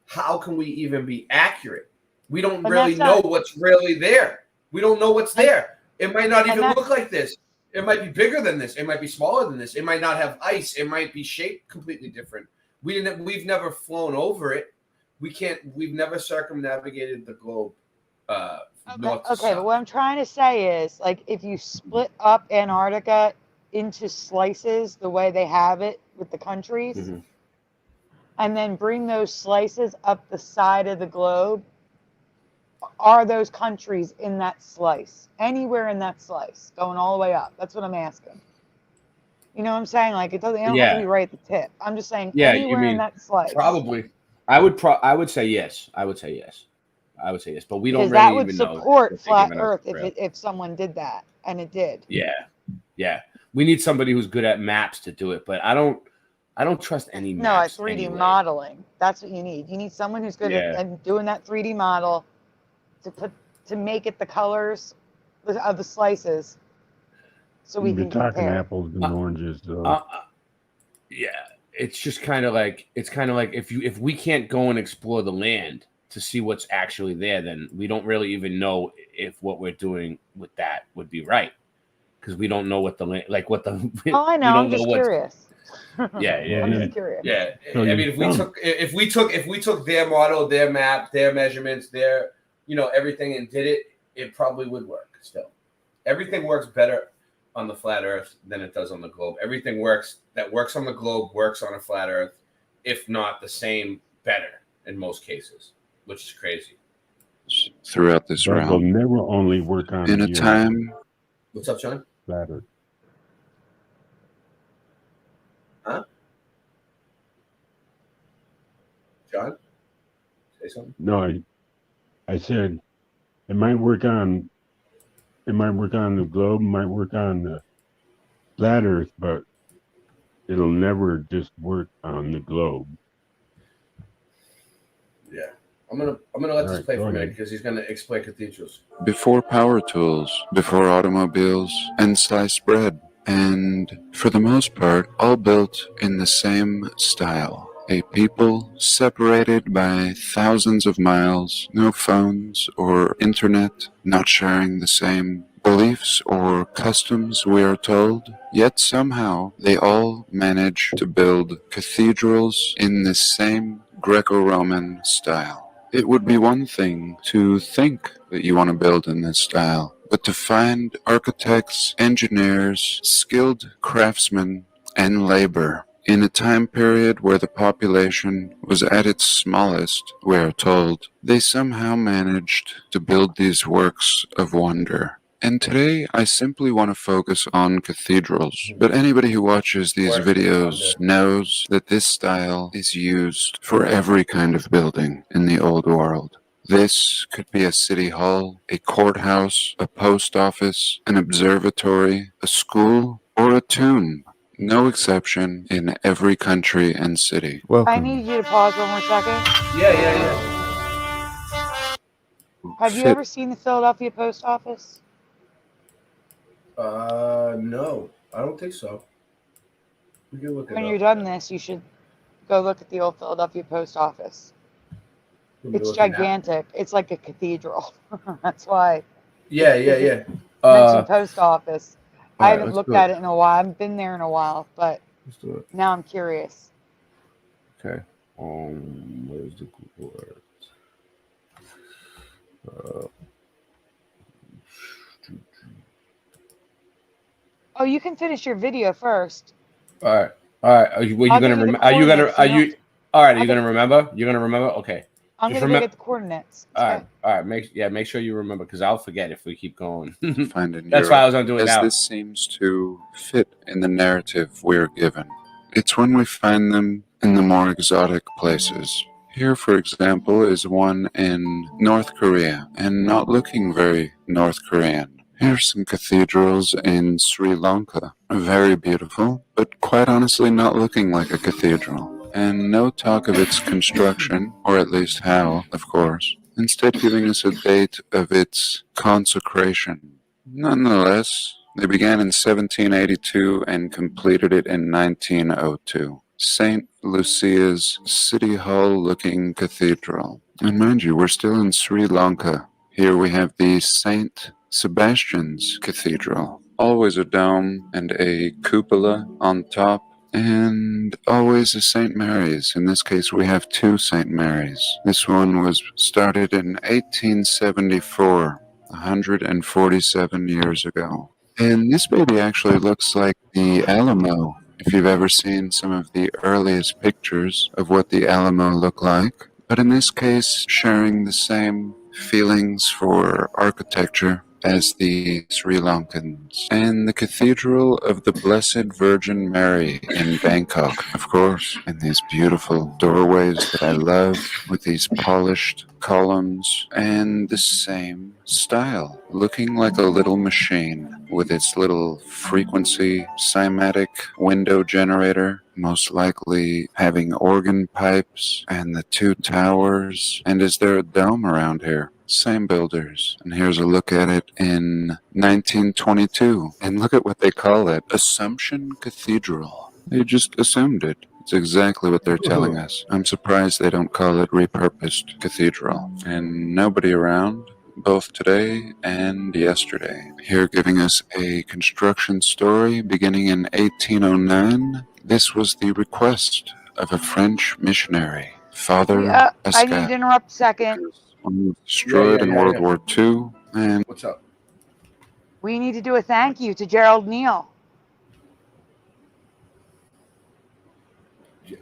how can we even be accurate? We don't really know what's really there. We don't know what's there. It might not even look like this. It might be bigger than this. It might be smaller than this. It might not have ice. It might be shaped completely different. We've never flown over it. We've never circumnavigated the globe. North to Okay, south. but what I'm trying to say is, like, if you split up Antarctica into slices the way they have it with the countries, and then bring those slices up the side of the globe, are those countries in that slice? Anywhere in that slice, going all the way up? That's what I'm asking. You know what I'm saying? Like, it doesn't have to be right at the tip. I'm just saying anywhere in that slice. Probably. I would say yes. I would say yes. But we don't because really that would even know. support flat Earth if someone did that, and it did. Yeah. We need somebody who's good at maps to do it, but I don't trust any maps. No, 3D modeling. That's what you need. You need someone who's good at doing that 3D model to make it the colors of the slices, so we can talking compare. apples and oranges. So. Yeah, it's just kind of like if we can't go and explore the land to see what's actually there, then we don't really even know if what we're doing with that would be right, because we don't know what the land, like what the. Oh, I know. I'm just curious. Yeah. I'm just curious. Yeah, I mean, if we took their model, their map, their measurements, their everything, and did it, it probably would work. Still, everything works better on the flat Earth than it does on the globe. Everything that works on the globe works on a flat Earth, if not the same, better in most cases, which is crazy. Throughout this But round, they'll never only work on in a the time. What's up, John? Flat Earth. Huh? John? Say something? No, I said it might work on the globe, might work on the flat Earth, but it'll never just work on the globe. Yeah. I'm gonna let this play for a minute because he's gonna explain cathedrals. Before power tools, before automobiles, and sliced bread, and for the most part, all built in the same style. A people separated by thousands of miles, no phones or internet, not sharing the same beliefs or customs, we are told, yet somehow they all manage to build cathedrals in the same Greco-Roman style. It would be one thing to think that you want to build in this style, but to find architects, engineers, skilled craftsmen, and labor in a time period where the population was at its smallest, we are told, they somehow managed to build these works of wonder. And today, I simply want to focus on cathedrals. But anybody who watches these videos knows that this style is used for every kind of building in the old world. This could be a city hall, a courthouse, a post office, an observatory, a school, or a tomb. No exception in every country and city. I need you to pause 1 more second. Yeah. Have you ever seen the Philadelphia post office? No, I don't think so. We can look it When up. you're done this, you should go look at the old Philadelphia post office. It's gigantic. It's like a cathedral. That's why. Yeah, Mentioned post office. all I right, haven't let's looked do at it. it in a while. I haven't been there in a while, but Let's do it. now I'm curious. Okay. Where's the Google Earth? Oh, you can finish your video first. All right. Are you I'll gonna give you the remember? Are you gonna? coordinates. Are you? All right. Are I'll you gonna remember? You're gonna remember? Okay. I'm Just gonna go remember. get the coordinates. All right. All right. Make sure you remember because I'll forget if we keep going. Find in That's Europe, why I was gonna do it as now. this seems to fit in the narrative we're given. It's when we find them in the more exotic places. Here, for example, is one in North Korea, and not looking very North Korean. Here's some cathedrals in Sri Lanka. Very beautiful, but quite honestly not looking like a cathedral. And no talk of its construction, or at least how, of course. Instead giving us a date of its consecration. Nonetheless, they began in 1782 and completed it in 1902. St. Lucia's City Hall-looking cathedral. And mind you, we're still in Sri Lanka. Here we have the St. Sebastian's Cathedral. Always a dome and a cupola on top, and always a St. Mary's. In this case, we have two St. Mary's. This one was started in 1874, 147 years ago. And this baby actually looks like the Alamo. If you've ever seen some of the earliest pictures of what the Alamo looked like. But in this case, sharing the same feelings for architecture as the Sri Lankans. And the Cathedral of the Blessed Virgin Mary in Bangkok, of course, and these beautiful doorways that I love with these polished columns and the same style, looking like a little machine with its little frequency cymatic window generator, most likely having organ pipes and the two towers. And is there a dome around here? Same builders. And here's a look at it in 1922. And look at what they call it. Assumption Cathedral. They just assumed it. It's exactly what they're telling us. I'm surprised they don't call it repurposed cathedral. And nobody around, both today and yesterday. Here giving us a construction story beginning in 1809. This was the request of a French missionary, Father I Pascal. need to interrupt a second. Destroyed in World War II. And what's up? We need to do a thank you to Gerald Neal.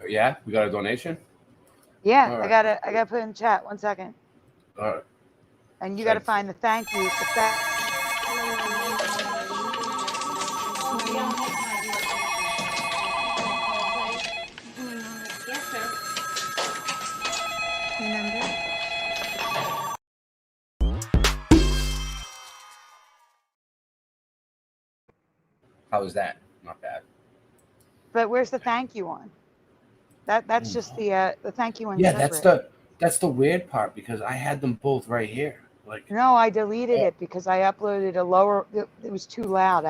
Yeah, we got a donation. Yeah, All right. I gotta put in chat. 1 second. All right. And you gotta find the thank you. How was that? Not bad. But where's the thank you one? That's just the thank you one. Yeah, separate. that's the weird part because I had them both right here. Like No, I deleted it because I uploaded a lower. It was too loud.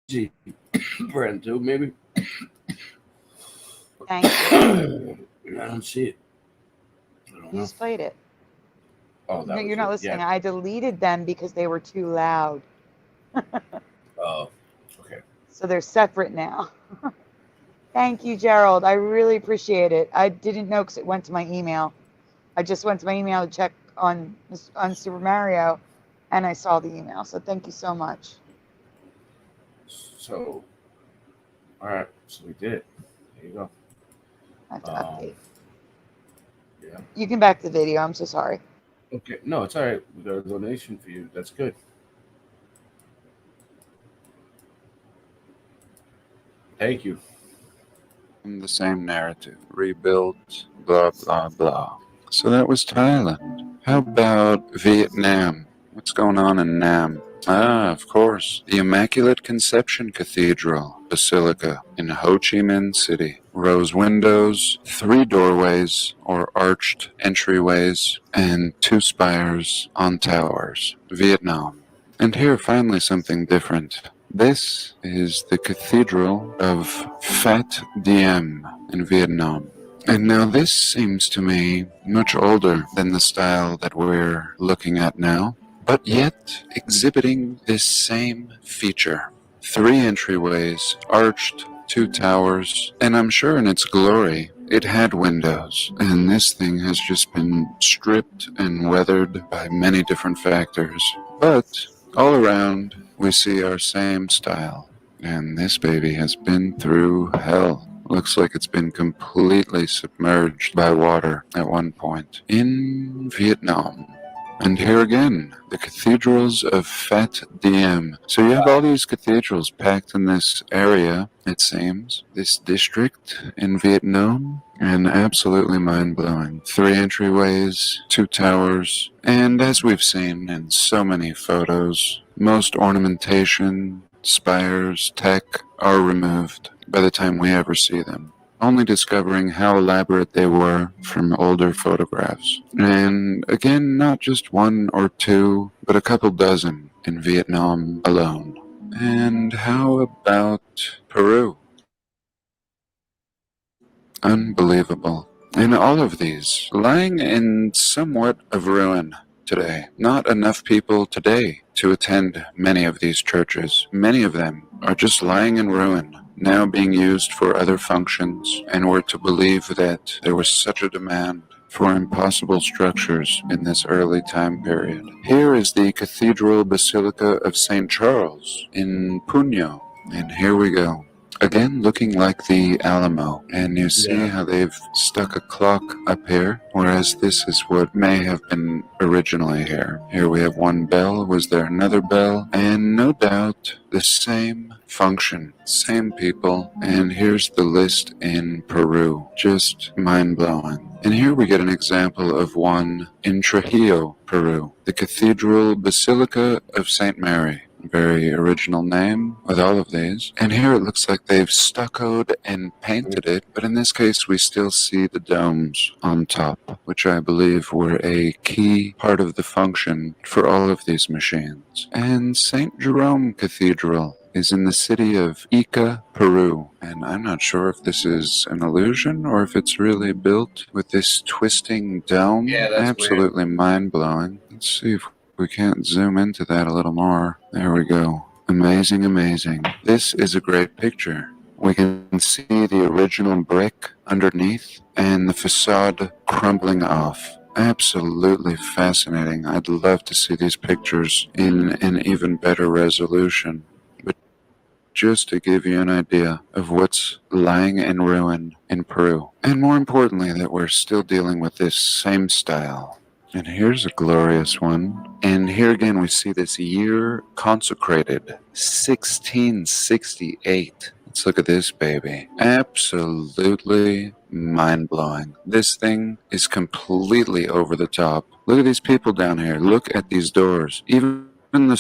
Gee, Brand too, maybe. Thank you. I don't see it. You just played it. Oh, No, you're not listening. I deleted them because they were too loud. Oh, okay. So they're separate now. Thank you, Gerald. I really appreciate it. I didn't know because it went to my email. I just went to my email to check on Super Mario, and I saw the email. So thank you so much. So, all right. So we did it. There you go. I have to update. Yeah. You can back the video. I'm so sorry. Okay. No, it's all right. We got a donation for you. That's good. Thank you. the same narrative. Rebuilt, blah, blah, blah. So that was Thailand. How about Vietnam? What's going on in Nam? Ah, of course. The Immaculate Conception Cathedral Basilica in Ho Chi Minh City. Rose windows, 3 doorways or arched entryways, and 2 spires on towers. Vietnam. And here finally something different. This is the Cathedral of Phat Diem in Vietnam. And now this seems to me much older than the style that we're looking at now, but yet exhibiting this same feature. 3 entryways, arched, 2 towers, and I'm sure in its glory it had windows, and this thing has just been stripped and weathered by many different factors. But all around we see our same style, and this baby has been through hell. Looks like it's been completely submerged by water at one point in Vietnam. And here again, the cathedrals of Phat Diem. So you have all these cathedrals packed in this area, it seems, this district in Vietnam, and absolutely mind-blowing. 3 entryways, 2 towers, and as we've seen in so many photos, most ornamentation, spires, tech are removed by the time we ever see them, only discovering how elaborate they were from older photographs. And again, not just 1 or 2, but a couple dozen in Vietnam alone. And how about Peru? Unbelievable. And all of these lying in somewhat of ruin today. Not enough people today to attend many of these churches. Many of them are just lying in ruin, now being used for other functions, and we're to believe that there was such a demand for impossible structures in this early time period. Here is the Cathedral Basilica of St. Charles in Puno, and here we go. Again, looking like the Alamo, and you see how they've stuck a clock up here, whereas this is what may have been originally here. Here we have 1 bell, was there another bell, and no doubt the same function, same people, and here's the list in Peru, just mind-blowing. And here we get an example of one in Trujillo, Peru, the Cathedral Basilica of St. Mary. Very original name with all of these. And here it looks like they've stuccoed and painted it, but in this case we still see the domes on top, which I believe were a key part of the function for all of these machines. And St. Jerome Cathedral is in the city of Ica, Peru. And I'm not sure if this is an illusion or if it's really built with this twisting dome. Yeah, that's absolutely mind-blowing. Let's see if we can't zoom into that a little more. There we go. Amazing, amazing. This is a great picture. We can see the original brick underneath and the facade crumbling off. Absolutely fascinating. I'd love to see these pictures in an even better resolution. But just to give you an idea of what's lying in ruin in Peru. And more importantly, that we're still dealing with this same style. And here's a glorious one. And here again we see this year consecrated, 1668. Let's look at this baby. Absolutely mind-blowing. This thing is completely over the top. Look at these people down here. Look at these doors. Even the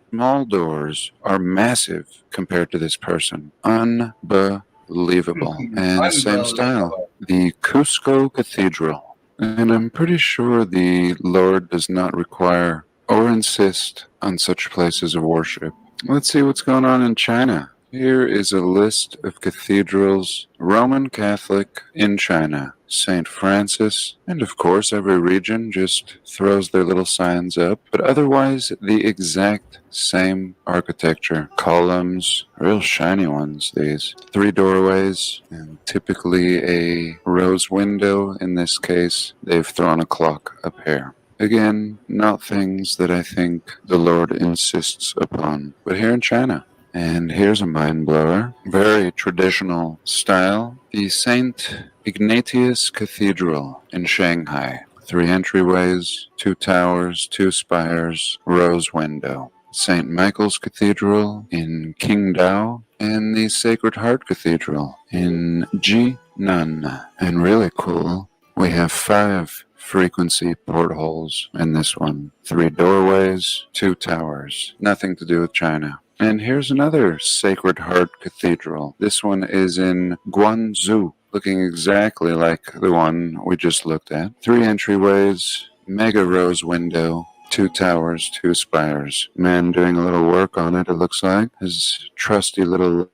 small doors are massive compared to this person. Unbelievable. And same style. The Cusco Cathedral. And I'm pretty sure the Lord does not require or insist on such places of worship. Let's see what's going on in China. Here is a list of cathedrals, Roman Catholic in China, St. Francis, and of course every region just throws their little signs up, but otherwise the exact same architecture. Columns, real shiny ones, these. 3 doorways, and typically a rose window. In this case, they've thrown a clock up here. Again, not things that I think the Lord insists upon, but here in China. And here's a mind blower, very traditional style, the St. Ignatius Cathedral in Shanghai. 3 entryways, 2 towers, 2 spires, rose window. St. Michael's Cathedral in Qingdao, and the Sacred Heart Cathedral in Jinan. And really cool, we have 5 frequency portholes in this one. 3 doorways, 2 towers. Nothing to do with China. And here's another Sacred Heart Cathedral. This one is in Guangzhou, looking exactly like the one we just looked at. 3 entryways, mega rose window, 2 towers, 2 spires. Man doing a little work on it, it looks like. His trusty little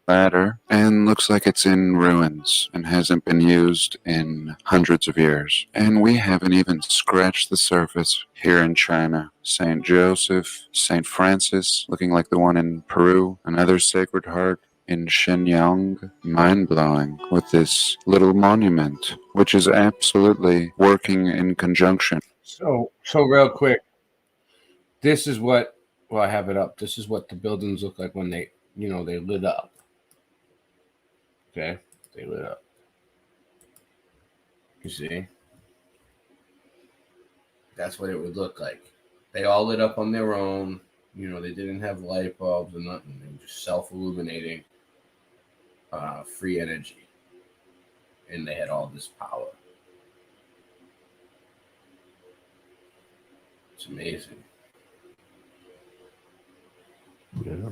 ladder, and looks like it's in ruins and hasn't been used in hundreds of years. And we haven't even scratched the surface here in China. St. Joseph, St. Francis, looking like the one in Peru, another Sacred Heart in Shenyang. Mind-blowing with this little monument, which is absolutely working in conjunction. So real quick, this is what, well, I have it up. This is what the buildings look like when they, they lit up. Okay, they lit up. You see? That's what it would look like. They all lit up on their own. They didn't have light bulbs or nothing. They were just self-illuminating, free energy. And they had all this power. It's amazing. Yeah.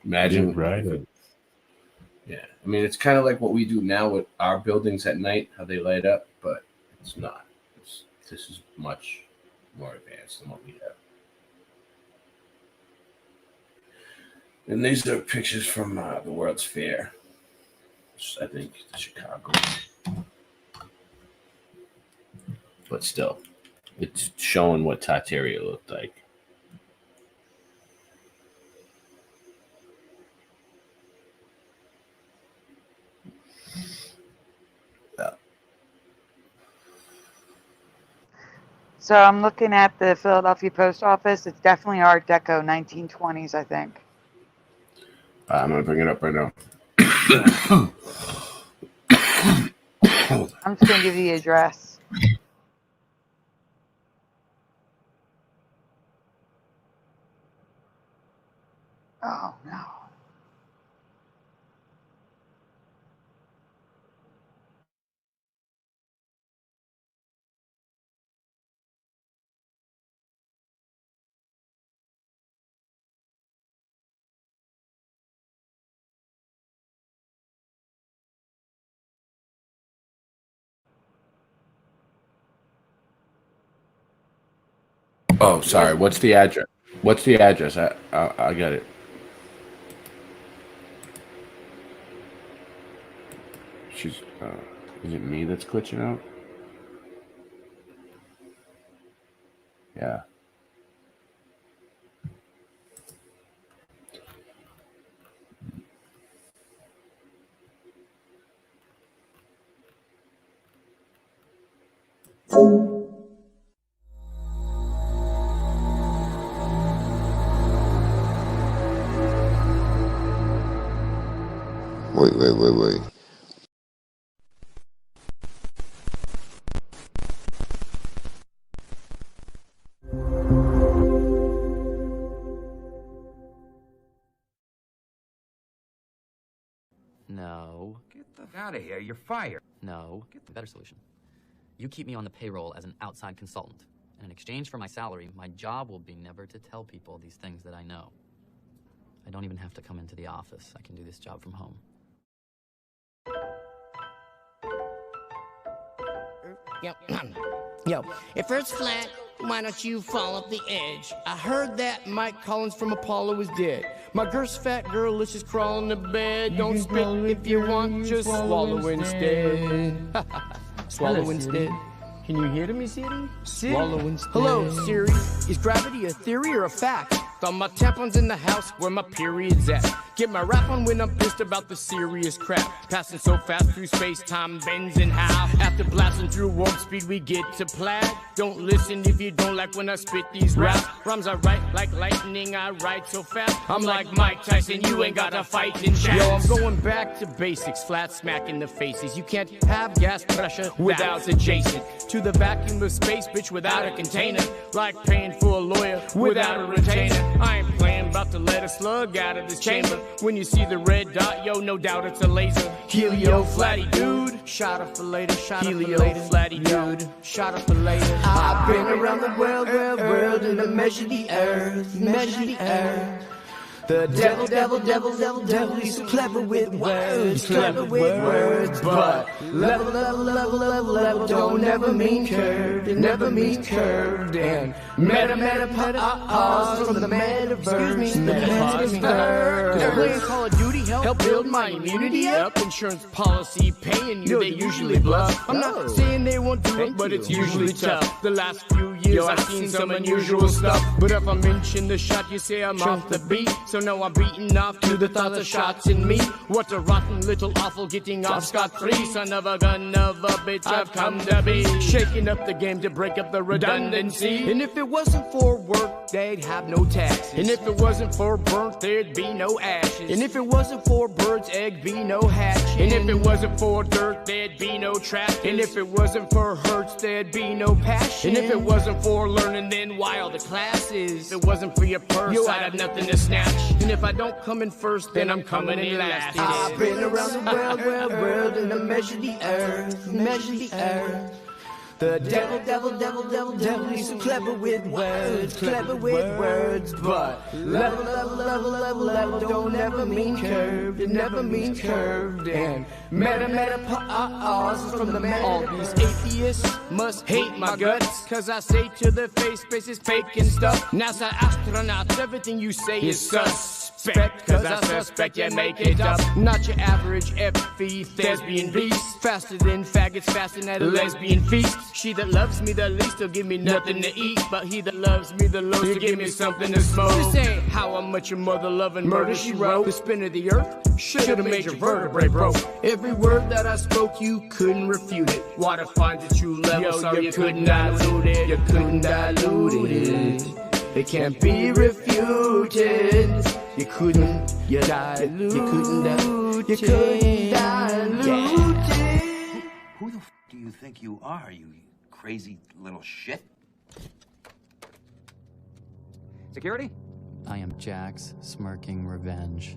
Imagine, right? Yeah, I mean, it's kind of like what we do now with our buildings at night, how they light up, but it's not. This is much more advanced than what we have. And these are pictures from the World's Fair, I think, the Chicago. But still, it's showing what Tartaria looked like. So I'm looking at the Philadelphia Post Office. It's definitely Art Deco, 1920s, I think. I'm going to bring it up right now. I'm just going to give you the address. Oh, no. Oh, sorry. What's the address? What's the address? I got it. She's. Is it me that's glitching out? Yeah. Wait. No. Get the f out of here. You're fired. No. Get the better solution. You keep me on the payroll as an outside consultant. And in exchange for my salary, my job will be never to tell people these things that I know. I don't even have to come into the office. I can do this job from home. Yo, if Earth's flat, why don't you fall off the edge? I heard that Mike Collins from Apollo is dead. My girl's fat girl, let's just crawl in the bed. Don't spit if you want, just swallow instead. Swallow instead. Can you hear me, Siri? Swallow instead. Hello, Siri. Is gravity a theory or a fact? Thought my tampons in the house where my period's at. Get my rap on when I'm pissed about the serious crap. Passing so fast through space, time bends and how. After blasting through warp speed, we get to plaid. Don't listen if you don't like when I spit these raps. Rhymes I write like lightning, I write so fast. I'm like Mike Tyson, you ain't got a fighting chance. Yo, I'm going back to basics, flat smack in the faces. You can't have gas pressure without adjacent to the vacuum of space, bitch, without a container. Like paying for a lawyer without a retainer. I ain't playing, about to let a slug out of this chamber. When you see the red dot, yo, no doubt it's a laser. Helio flatty dude, shot up for later, shot up for later. Flatty dude, shot up for later. I've been around the world, and I measure the earth, The devil, he's so clever with words, but level, don't ever mean curved, it never means curved, and pause from the metaverse, They're playing Call of Duty, help build my immunity up, insurance policy paying you, they usually bluff, I'm not saying they won't do it, but it's usually tough, the last few years I've seen some unusual stuff, but if I mention the shot, you say I'm off the beat, so now I'm beating off to the thoughts of shots in me. What a rotten little awful getting off scot-free. Son of a gun of a bitch I've come to be. Shaking up the game to break up the redundancy. And if it wasn't for work, they'd have no taxes. And if it wasn't for burnt, there'd be no ashes. And if it wasn't for birds, egg, be no hatching. And if it wasn't for dirt, there'd be no traffic. And if it wasn't for hurts, there'd be no passion. And if it wasn't for learning, then why all the classes? If it wasn't for your purse, I'd have nothing to snatch. And if I don't come in first, then I'm coming in last. I've been around the world, and I measure the earth, The devil, he's so clever with words, but level, don't ever mean curved, it never means curved, and pause from the meta. All these atheists must hate my guts, cause I say to their face, space is fake and stuff. NASA astronauts, everything you say is suspect, cause I suspect you make it up. Not your average FE thespian beast, faster than faggots fasting at a lesbian feast. She that loves me the least will give me nothing to eat, but he that loves me the most will give me something to smoke. This ain't how much your mother loving murder she wrote. The spin of the earth should've made your vertebrae broke. Every word that I spoke, you couldn't refute it. Water finds a true level, so you couldn't dilute it. You couldn't dilute it. It can't be refuted. You couldn't dilute. You couldn't dilute. You couldn't dilute it. Who the f do you think you are, you crazy little shit? Security? I am Jack's smirking revenge.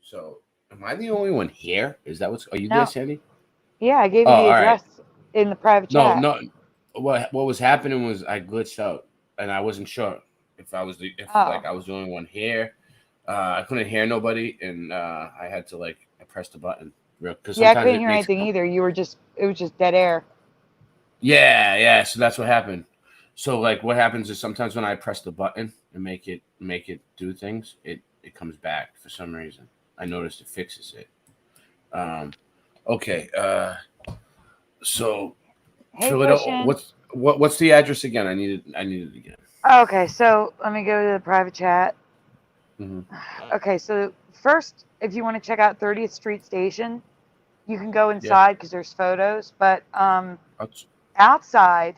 So, am I the only one here? Is that what's? Are you No. there, Sandy? Yeah, I gave you the all right. address in the private chat. No. What was happening was I glitched out, and I wasn't sure if I was I was the only one here. I couldn't hear nobody, and I had to I pressed the button. Yeah, I couldn't hear anything either. It was just dead air. Yeah. So that's what happened. So what happens is sometimes when I press the button and make it do things, it comes back for some reason. I noticed it fixes it. Okay. So Hey, Philadelphia, question. what's the address again? I need it again. Okay, so let me go to the private chat. Mm-hmm. Okay, so first, if you want to check out 30th Street Station, you can go inside because there's photos. But outside,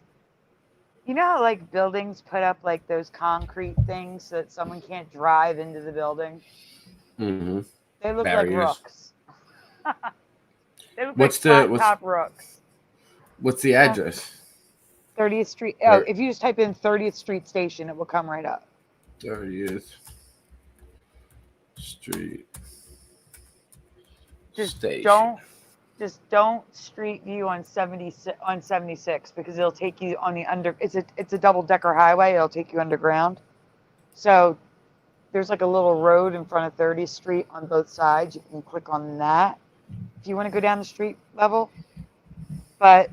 you know how buildings put up those concrete things so that someone can't drive into the building? Mm-hmm. They look Barriers. like rooks. They look What's like the top rooks. What's the address? 30th Street. Oh, if you just type in 30th Street Station, it will come right up. 30th Street Station. Don't street view on 76 because it'll take you on the it's a double-decker highway. It'll take you underground. So there's a little road in front of 30th Street on both sides. You can click on that if you want to go down the street level. But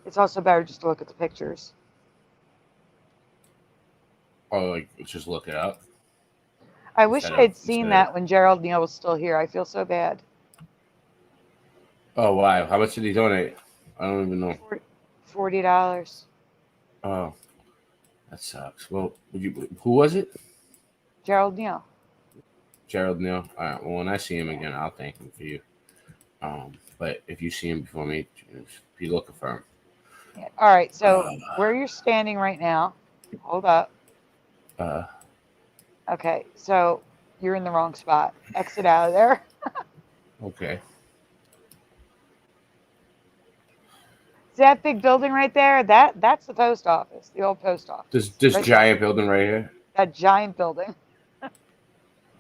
it's also better just to look at the pictures. Oh, just look it up. I wish I had seen that when Gerald Neal was still here. I feel so bad. Oh, wow. How much did he donate? I don't even know. $40. Oh, that sucks. Well, who was it? Gerald Neal. Gerald Neal. All right. Well, when I see him again, I'll thank him for you. But if you see him before me, be looking for him. Yeah. All right. So where you're standing right now, hold up. Okay. So you're in the wrong spot. Exit out of there. Okay. See that big building right there? That's the post office, the old post office. This right giant building right here? That giant building.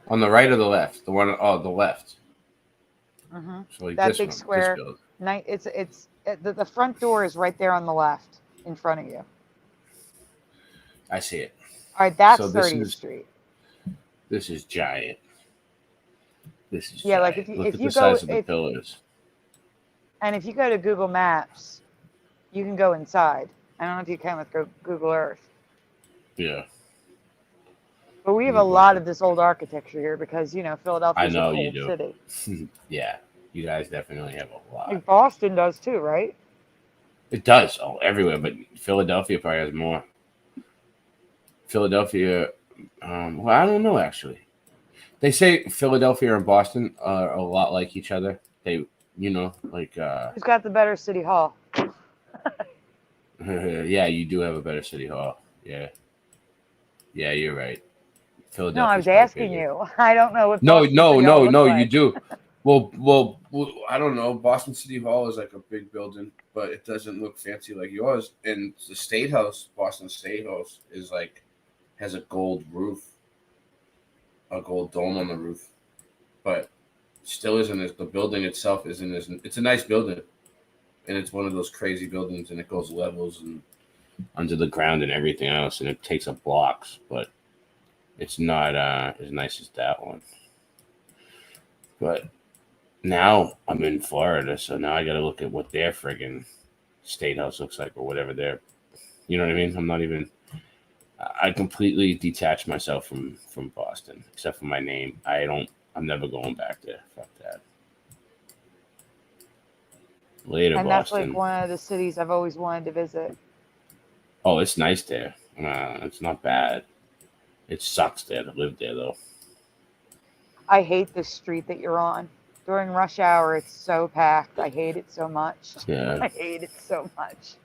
On the right or the left? The left. Mm-hmm. So that this big one, square. this building. The front door is right there on the left in front of you. I see it. All right, that's So this 30th is Street. giant. This is Yeah, giant. like if Look at you the go size of the pillars. and if you go to Google Maps, you can go inside. I don't know if you can with Google Earth. Yeah. But we have a lot of this old architecture here because, you know, I Philadelphia's an know you old do. city. Yeah, you guys definitely have a lot. Like Boston does too, right? It does. Oh, everywhere, but Philadelphia probably has more. Philadelphia, well, I don't know actually. They say Philadelphia and Boston are a lot like each other. They, like, Who's got the better city hall? yeah, you do have a better city hall. Yeah, you're right. No, I was Philadelphia's asking you. I don't know what No, Boston City Hall looks you like. do. Well, I don't know. Boston City Hall is like a big building, but it doesn't look fancy like yours. And the State House, Boston State House, is like has a gold roof, a gold dome on the roof, but still isn't as the building itself isn't as. It's a nice building, and it's one of those crazy buildings, and it goes levels and under the ground and everything else, and it takes up blocks, but it's not as nice as that one. But now I'm in Florida, so now I got to look at what their friggin' state house looks like or whatever their, you know what I mean? I'm not even. I completely detached myself from Boston, except for my name. I'm never going back there. Fuck that. Later, And Boston. that's like one of the cities I've always wanted to visit. Oh, it's nice there. It's not bad. It sucks there to live there, though. I hate the street that you're on. During rush hour, it's so packed. I hate it so much. Yeah. I hate it so much.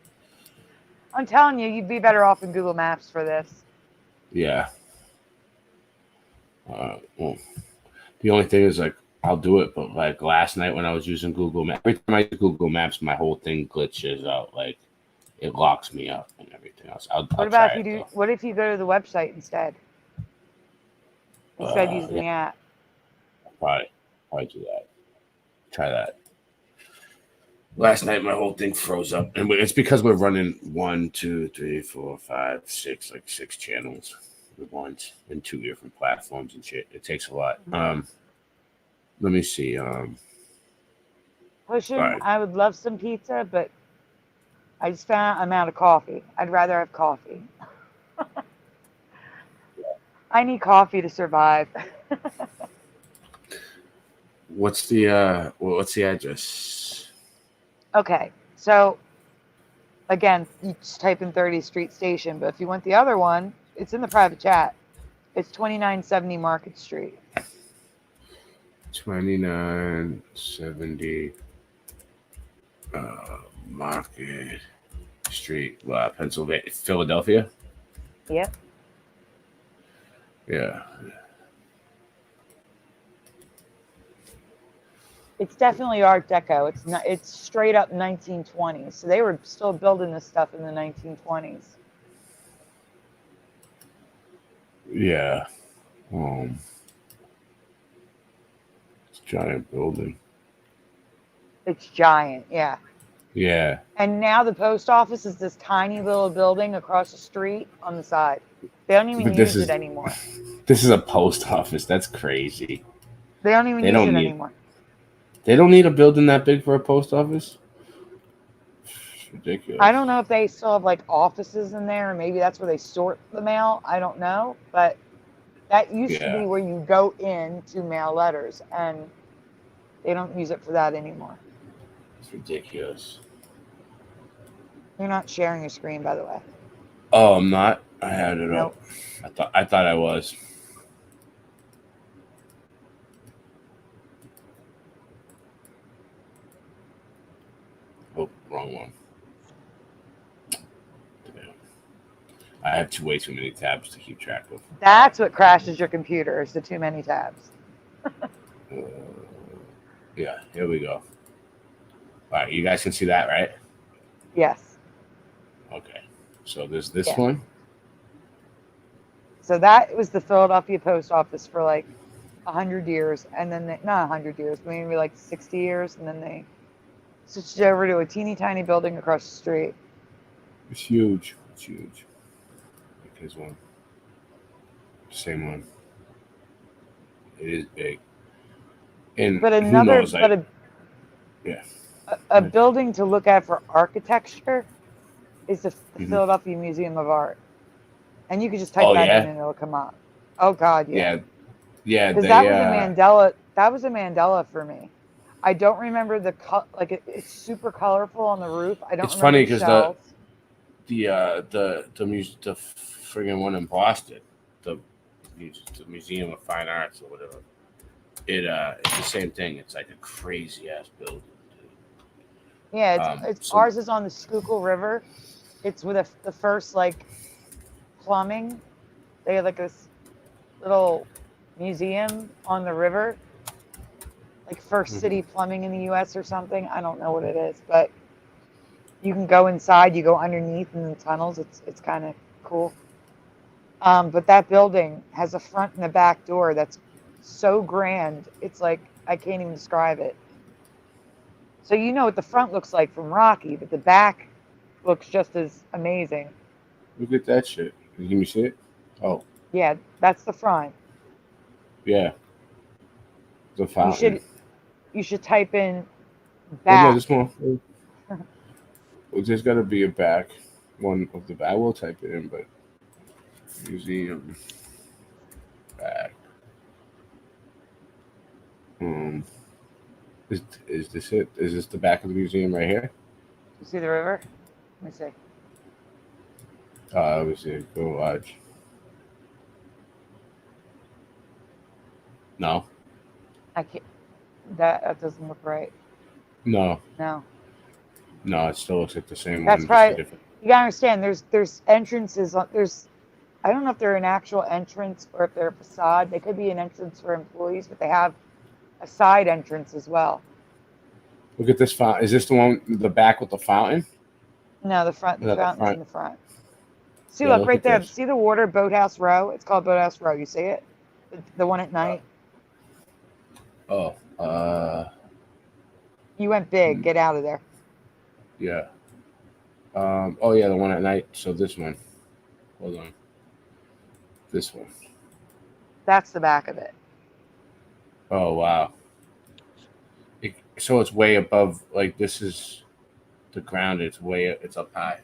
I'm telling you, you'd be better off in Google Maps for this. Yeah. Well, the only thing is, like, I'll do it, but like last night when I was using Google Maps, every time I use Google Maps, my whole thing glitches out. Like, it locks me up and everything else. What about if you do? What if you go to the website instead of using the app? Probably do that. Try that. Last night my whole thing froze up, and it's because we're running 1, 2, 3, 4, 5, 6, like 6 channels at once in 2 different platforms and shit. It takes a lot. Let me see. Pushing, right. I would love some pizza, but I just found out I'm out of coffee. I'd rather have coffee. I need coffee to survive. What's the address? Okay, so again, you just type in 30th Street Station, but if you want the other one, it's in the private chat. It's 2970 Market Street. 2970 Market Street, Pennsylvania, Philadelphia. Yep. Yeah. It's definitely Art Deco. It's not. It's straight up 1920s. So they were still building this stuff in the 1920s. Yeah. It's a giant building. It's giant, yeah. Yeah. And now the post office is this tiny little building across the street on the side. They don't even use it anymore. This is a post office. That's crazy. They don't even use it anymore. They don't need a building that big for a post office? It's ridiculous. I don't know if they still have like offices in there. Maybe that's where they sort the mail. I don't know. But that used to be where you go in to mail letters. And they don't use it for that anymore. It's ridiculous. You're not sharing your screen, by the way. Oh, I'm not? I had it up. I thought I was. Oh, wrong one. I have way too many tabs to keep track of. That's what crashes your computer, is the too many tabs. Yeah, here we go. All right, you guys can see that, right? Yes. Okay. So there's this one. So that was the Philadelphia post office for like 100 years. And then, not 100 years, maybe like 60 years. And then they switched over to a teeny tiny building across the street. It's huge. It's huge. Here's one. Same one. It is big. And But who another, knows? but a building to look at for architecture is the Philadelphia Museum of Art, and you could just type that in and it'll come up. Oh God, yeah. Yeah. Because that was a Mandela. That was a Mandela for me. I don't remember the it's super colorful on the roof. I don't. It's remember funny the because shells. the friggin' one in Boston, the Museum of Fine Arts or whatever. It's the same thing. It's like a crazy ass building. Yeah, ours is on the Schuylkill River. It's with the first like plumbing. They have like this little museum on the river, like first city plumbing in the U.S. or something. I don't know what it is, but you can go inside. You go underneath in the tunnels. It's kind of cool. But that building has a front and a back door that's so grand. It's like I can't even describe it. So you know what the front looks like from Rocky, but the back looks just as amazing. Look at that shit. Can you see it? Oh. Yeah, that's the front. Yeah. The fountain. You should type in back. Oh, no, back. this one. Well, there's got to be a back one of the back. I will type it in, but museum back. Is this it? Is this the back of the museum right here? You see the river? Let me see. Let me see. Go watch. No. I can't. That doesn't look right. No. No. No, it still looks like the same That's one. probably. Different. You gotta understand. There's entrances. There's. I don't know if they're an actual entrance or if they're a facade. They could be an entrance for employees, but they have a side entrance as well. Look at this fountain. Is this the one, the back with the fountain? No, the front. The fountain's in the front. See, Yeah, look right there. this. See the water, Boathouse Row? It's called Boathouse Row. You see it? The one at night? You went big. Get out of there. Yeah. Oh, yeah, the one at night. So this one. Hold on. This one. That's the back of it. Oh, wow. So it's way above, like, this is the ground. It's up high.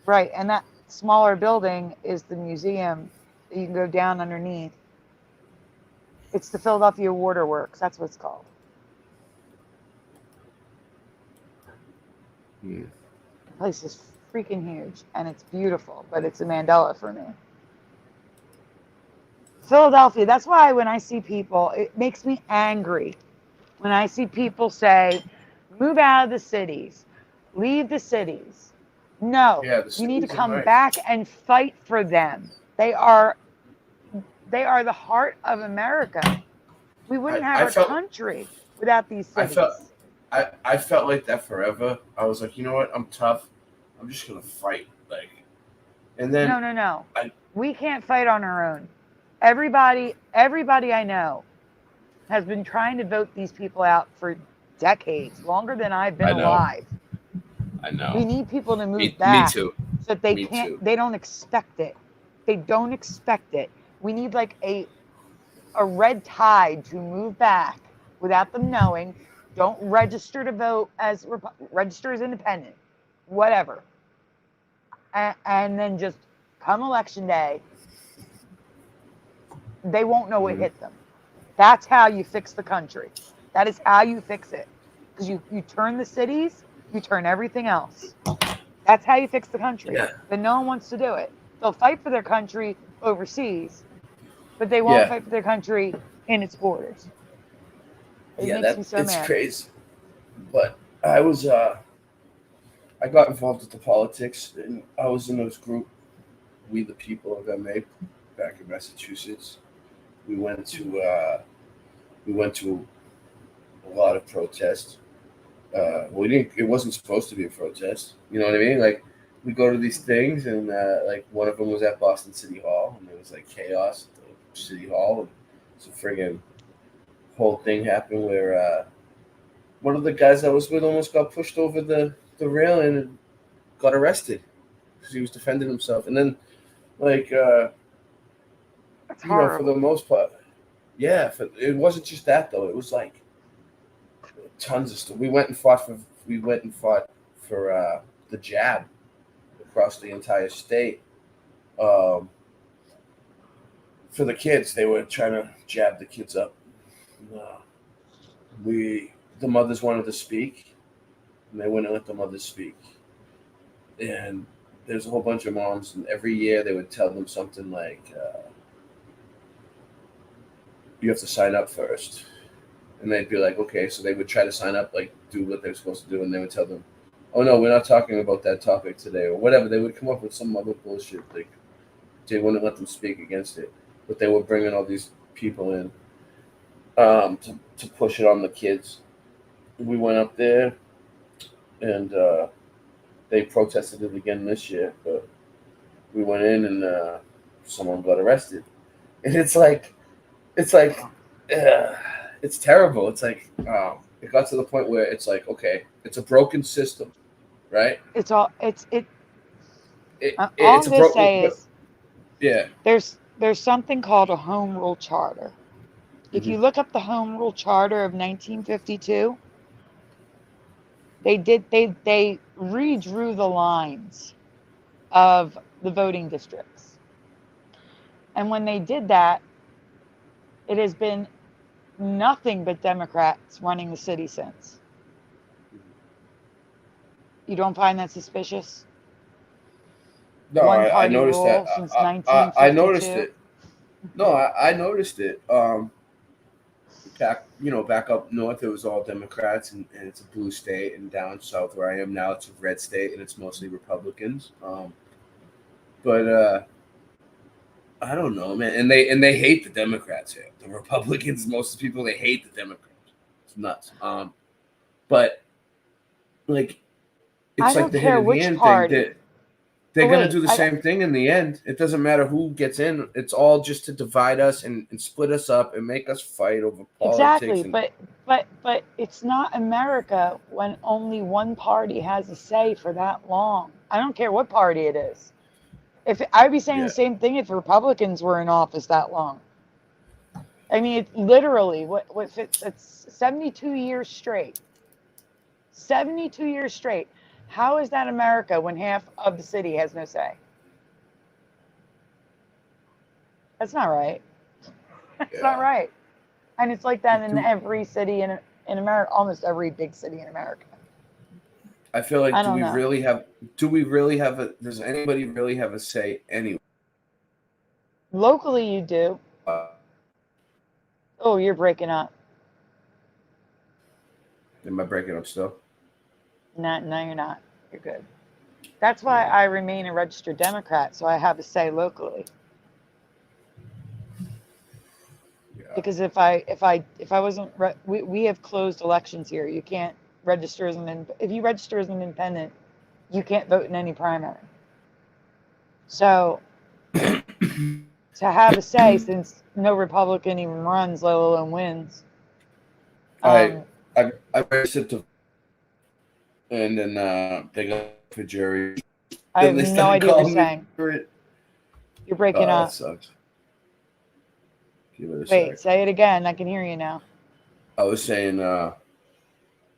Right, and that smaller building is the museum. You can go down underneath. It's the Philadelphia Waterworks. That's what it's called. The place is freaking huge, and it's beautiful, but it's a Mandela for me. Philadelphia, that's why when I see people, it makes me angry when I see people say, move out of the cities, leave the cities. No, you need to come back and fight for them. They are the heart of America. We wouldn't have our country without these cities. I felt like that forever. I was like, you know what? I'm tough. I'm just gonna fight. Like, and then no. We can't fight on our own. Everybody I know has been trying to vote these people out for decades, longer than I've been alive. I know. We need people to move back. Me too. So that they don't expect it. They don't expect it. We need like a red tide to move back without them knowing. Don't register to vote register as independent, whatever. And then just come election day, they won't know what hit them. That's how you fix the country. That is how you fix it. Because you turn the cities, you turn everything else. That's how you fix the country. Yeah. But no one wants to do it. They'll fight for their country overseas, but they won't fight for their country in its borders. It makes me so mad. Crazy. But I got involved with the politics, and I was in this group, We the People of MA, back in Massachusetts. We went to a lot of protests. It wasn't supposed to be a protest. You know what I mean? Like, we go to these things, and like one of them was at Boston City Hall, and there was like chaos at the City Hall, and it's a friggin' whole thing happened where one of the guys I was with almost got pushed over the railing and got arrested because he was defending himself. And then Like, That's you know, for horrible. the most part. Yeah, it wasn't just that though. It was like tons of stuff. We went and fought for the jab across the entire state. Um, for the kids, they were trying to jab the kids up. Uh, the mothers wanted to speak, and they wouldn't let the mothers speak. And there's a whole bunch of moms, and every year they would tell them something like, "You have to sign up first." And they'd be like, "Okay," so they would try to sign up, like do what they're supposed to do, and they would tell them, "Oh no, we're not talking about that topic today," or whatever. They would come up with some other bullshit, like they wouldn't let them speak against it, but they were bringing all these people in to push it on the kids. We went up there, and they protested it again this year, but we went in and someone got arrested, and it's like, it's terrible. It's like it got to the point where it's like, okay, it's a broken system, right? It's all all It's I'm a gonna broken, say is yeah. there's something called a home rule charter. If you look up the home rule charter of 1952, they redrew the lines of the voting districts. And when they did that, it has been nothing but Democrats running the city since. You don't find that suspicious? No, One I party noticed rule that. since I 1952. noticed it. No, I noticed it. Back up north, it was all Democrats, and it's a blue state, and down south where I am now, it's a red state, and it's mostly Republicans. But I don't know, man, and they hate the Democrats here. The Republicans, most of the people, they hate the Democrats. It's nuts. But like, I it's like don't the care hidden which hand party. thing. They're Oh, gonna wait, do the same thing in the end. It doesn't matter who gets in. It's all just to divide us and split us up and make us fight over politics. Exactly, but it's not America when only one party has a say for that long. I don't care what party it is. If I'd be saying the same thing if Republicans were in office that long. I mean, it literally what fits. It's 72 years straight. 72 years straight. How is that America when half of the city has no say? That's not right. That's not right. And it's like that in every city in America, almost every big city in America. I feel like I do don't we know. really have does anybody really have a say anyway? Locally, you do. Oh, you're breaking up. Am I breaking up still? No, you're not. You're good. That's why I remain a registered Democrat, so I have a say locally. Because if I wasn't, we have closed elections here. You can't register if you register as an independent, you can't vote in any primary. So to have a say, since no Republican even runs, let alone wins. I registered to, and then they got for jury. I have no idea what you're saying. You're breaking up. That sucks. Give it a Wait, sec. say it again. I can hear you now. I was saying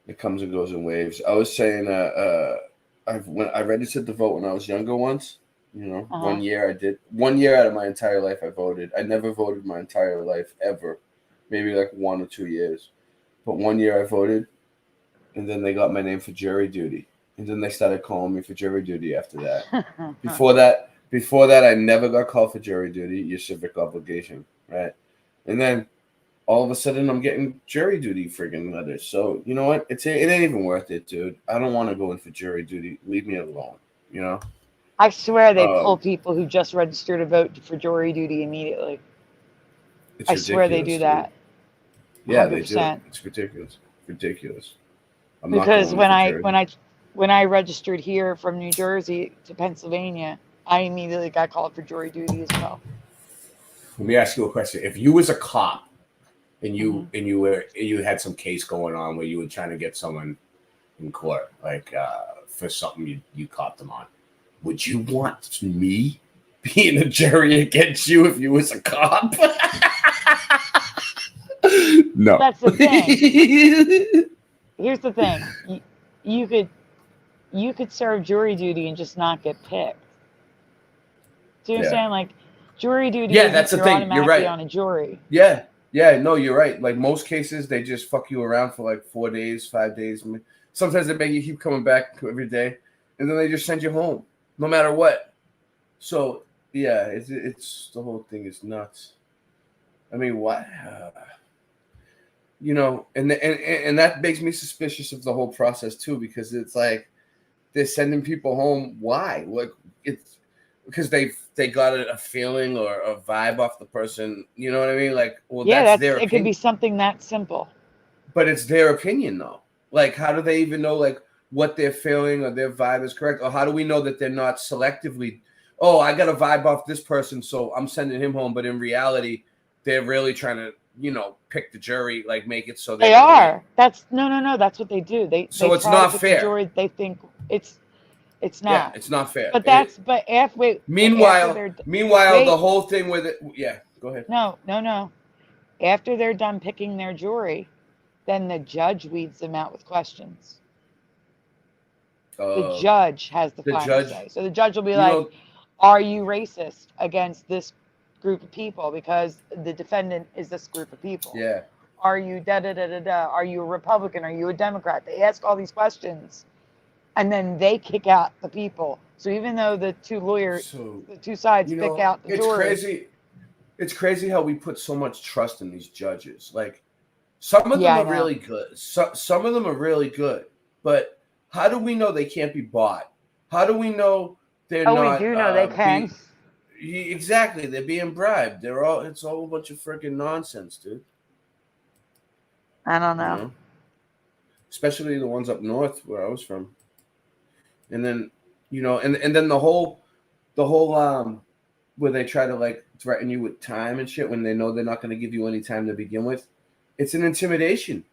it comes and goes in waves. I was saying when I registered to vote when I was younger once. You know, 1 year I did. 1 year out of my entire life I voted. I never voted my entire life ever. Maybe like 1 or 2 years. But 1 year I voted, and then they got my name for jury duty. And then they started calling me for jury duty after that. Before that, I never got called for jury duty, your civic obligation, right? And then all of a sudden I'm getting jury duty friggin' letters. So you know what? It ain't even worth it, dude. I don't want to go in for jury duty. Leave me alone, you know? I swear they pull people who just registered to vote for jury duty immediately. I swear they do that. Yeah, they do. 100%. It's ridiculous. I'm Because not going when I registered here from New Jersey to Pennsylvania, I immediately got called for jury duty as well. Let me ask you a question. If you was a cop and you had some case going on where you were trying to get someone in court, like for something you caught them on, would you want me being a jury against you if you was a cop. No. That's the thing. Here's the thing. You could serve jury duty and just not get picked. Do you understand? Like, jury duty. Yeah, that's the you're thing. You're automatically right. on a jury. Yeah. Yeah, no, you're right. Like most cases, they just fuck you around for like 4 days, 5 days. Sometimes they make you keep coming back every day, and then they just send you home, no matter what. So yeah, it's the whole thing is nuts. I mean, what? You know, and that makes me suspicious of the whole process too, because it's like they're sending people home. Why? Like it's because they got a feeling or a vibe off the person. You know what I mean? Like, well, Yeah, that's their it opinion. could be something that simple. But it's their opinion, though. Like, how do they even know like what they're feeling or their vibe is correct, or how do we know that they're not selectively? Oh, I got a vibe off this person, so I'm sending him home. But in reality, they're really trying to, you know, pick the jury, like make it so They are. That's no. That's what they do. So they it's try to not pick fair. The jury, they think it's not. Yeah, it's not fair. But that's after. Meanwhile, wait. the whole thing with it. Yeah, go ahead. No. After they're done picking their jury, then the judge weeds them out with questions. The judge has the final say. So the judge will be like, are you racist against this group of people because the defendant is this group of people? Yeah. Are you da-da-da-da-da? Are you a Republican? Are you a Democrat? They ask all these questions, and then they kick out the people. So even though the two sides pick out the jury. It's crazy how we put so much trust in these judges. Like, some of them are really good. Some of them are really good. But how do we know they can't be bought? How do we know they're not? We do know they can. Exactly. They're being bribed. It's all a bunch of freaking nonsense, dude. I don't know. You know? Especially the ones up north where I was from. And then, you know, and then the whole where they try to like threaten you with time and shit when they know they're not going to give you any time to begin with. It's an intimidation.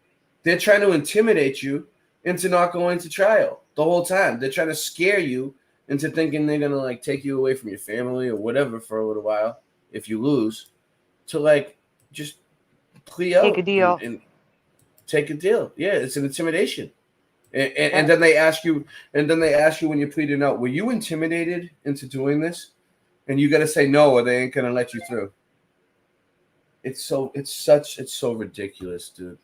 They're trying to intimidate you into not going to trial the whole time. They're trying to scare you into thinking they're going to like take you away from your family or whatever for a little while if you lose, to like just plea out. Take a deal. And take a deal. Yeah, it's an intimidation. And then they ask you when you're pleading out, were you intimidated into doing this? And you got to say no, or they ain't gonna let you through. It's so ridiculous, dude.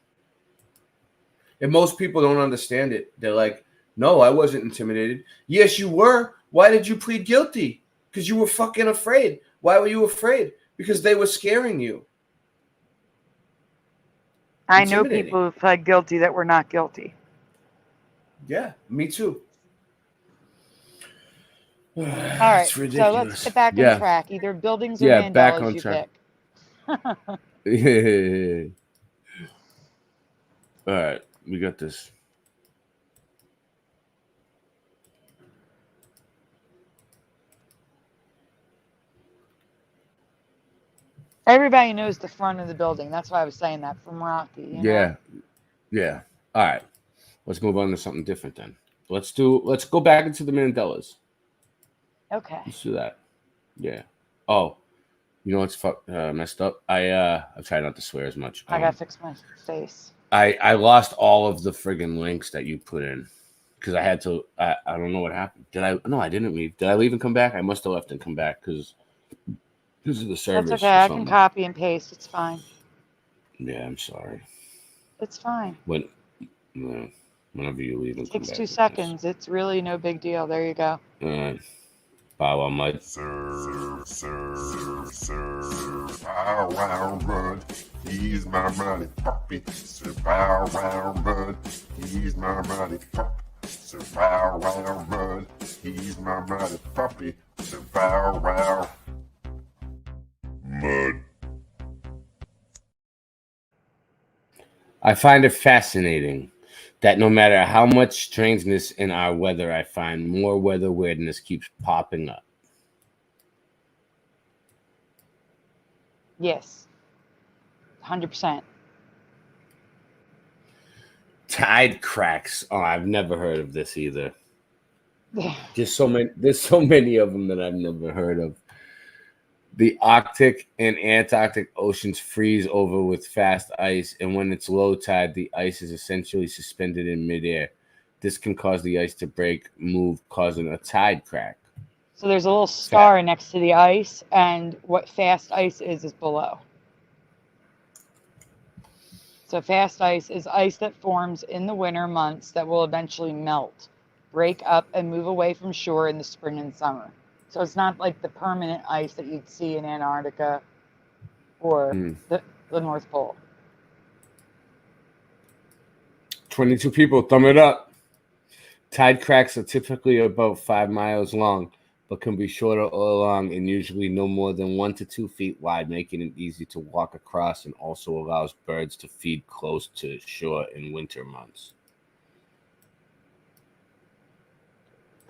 And most people don't understand it. They're like, no, I wasn't intimidated. Yes, you were. Why did you plead guilty? Because you were fucking afraid. Why were you afraid? Because they were scaring you. I know people who pled guilty that were not guilty. Yeah, me too. All right, so let's get back on track. Either buildings or Mandelas, back on you track. pick. All right, we got this. Everybody knows the front of the building. That's why I was saying that from Rocky. You know? Yeah. All right, let's move on to something different then. Let's go back into the Mandelas. Okay. Let's do that. Yeah. Oh, you know what's messed up? I try not to swear as much. I gotta fix my face. I lost all of the friggin' links that you put in because I had to. I don't know what happened. Did I? No, I didn't leave. Did I leave and come back? I must have left and come back because this is the service. That's okay. I can copy and paste. It's fine. Yeah, I'm sorry. It's fine. Whenever you leave and it come takes back. 2 seconds. It's really no big deal. There you go. All right. Bow wow, mud. Serve, bow wow, mud. He's my mighty puppy. Sir, bow wow, mud. He's my mighty puppy. Sir, bow wow, mud. He's my mighty puppy. Sir, bow wow, mud. I find it fascinating that no matter how much strangeness in our weather I find, more weather weirdness keeps popping up. Yes. 100%. Tide cracks. Oh, I've never heard of this either. There's so many of them that I've never heard of. The Arctic and Antarctic oceans freeze over with fast ice, and when it's low tide, the ice is essentially suspended in midair. This can cause the ice to break, move, causing a tide crack. So there's a little star next to the ice, and what fast ice is below. So fast ice is ice that forms in the winter months that will eventually melt, break up, and move away from shore in the spring and summer. So it's not like the permanent ice that you'd see in Antarctica or the North Pole. 22 people, thumb it up. Tide cracks are typically about 5 miles long, but can be shorter or long and usually no more than 1 to 2 feet wide, making it easy to walk across and also allows birds to feed close to shore in winter months.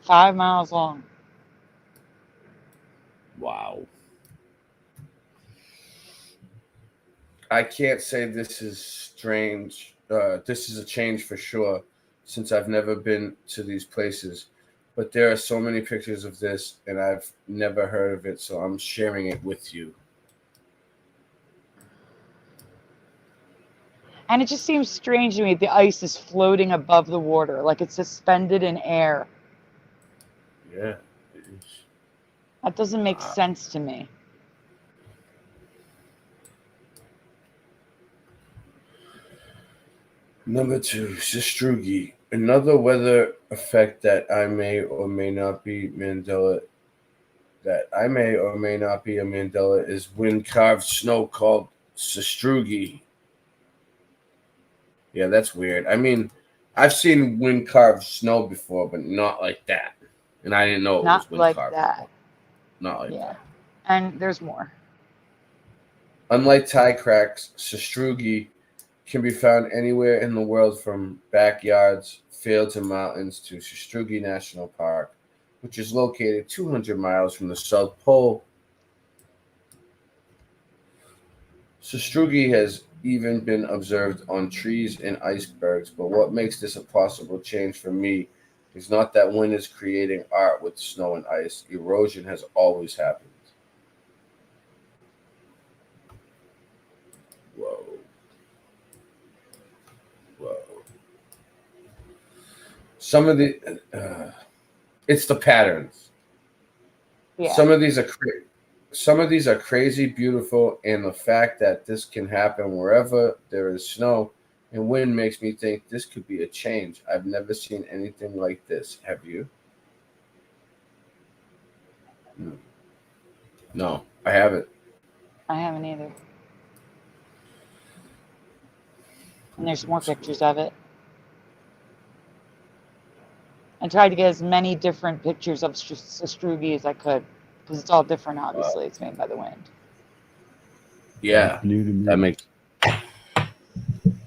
5 miles long. Wow. I can't say this is strange. This is a change for sure, since I've never been to these places. But there are so many pictures of this, and I've never heard of it, so I'm sharing it with you. And it just seems strange to me. The ice is floating above the water, like it's suspended in air. Yeah, it is. That doesn't make sense to me. Number 2, Sistrugi. Another weather effect that I may or may not be Mandela. That I may or may not be a Mandela is wind-carved snow called Sistrugi. Yeah, that's weird. I mean, I've seen wind-carved snow before, but not like that. And I didn't know it was Not like wind-carved. that. Not like Yeah. that. And there's more. Unlike tide cracks, Sistrugi can be found anywhere in the world, from backyards, fields, and mountains to Sistrugi National Park, which is located 200 miles from the South Pole. Sistrugi has even been observed on trees and icebergs, but what makes this a possible change for me is not that wind is creating art with snow and ice. Erosion has always happened. Whoa. Whoa. Some of the it's the patterns. Yeah. Some of these are crazy beautiful, and the fact that this can happen wherever there is snow and wind makes me think this could be a change. I've never seen anything like this. Have you? No, I haven't. I haven't either. And there's more pictures of it. I tried to get as many different pictures of Sistrugi as I could, because it's all different, obviously. It's made by the wind. Yeah, that makes.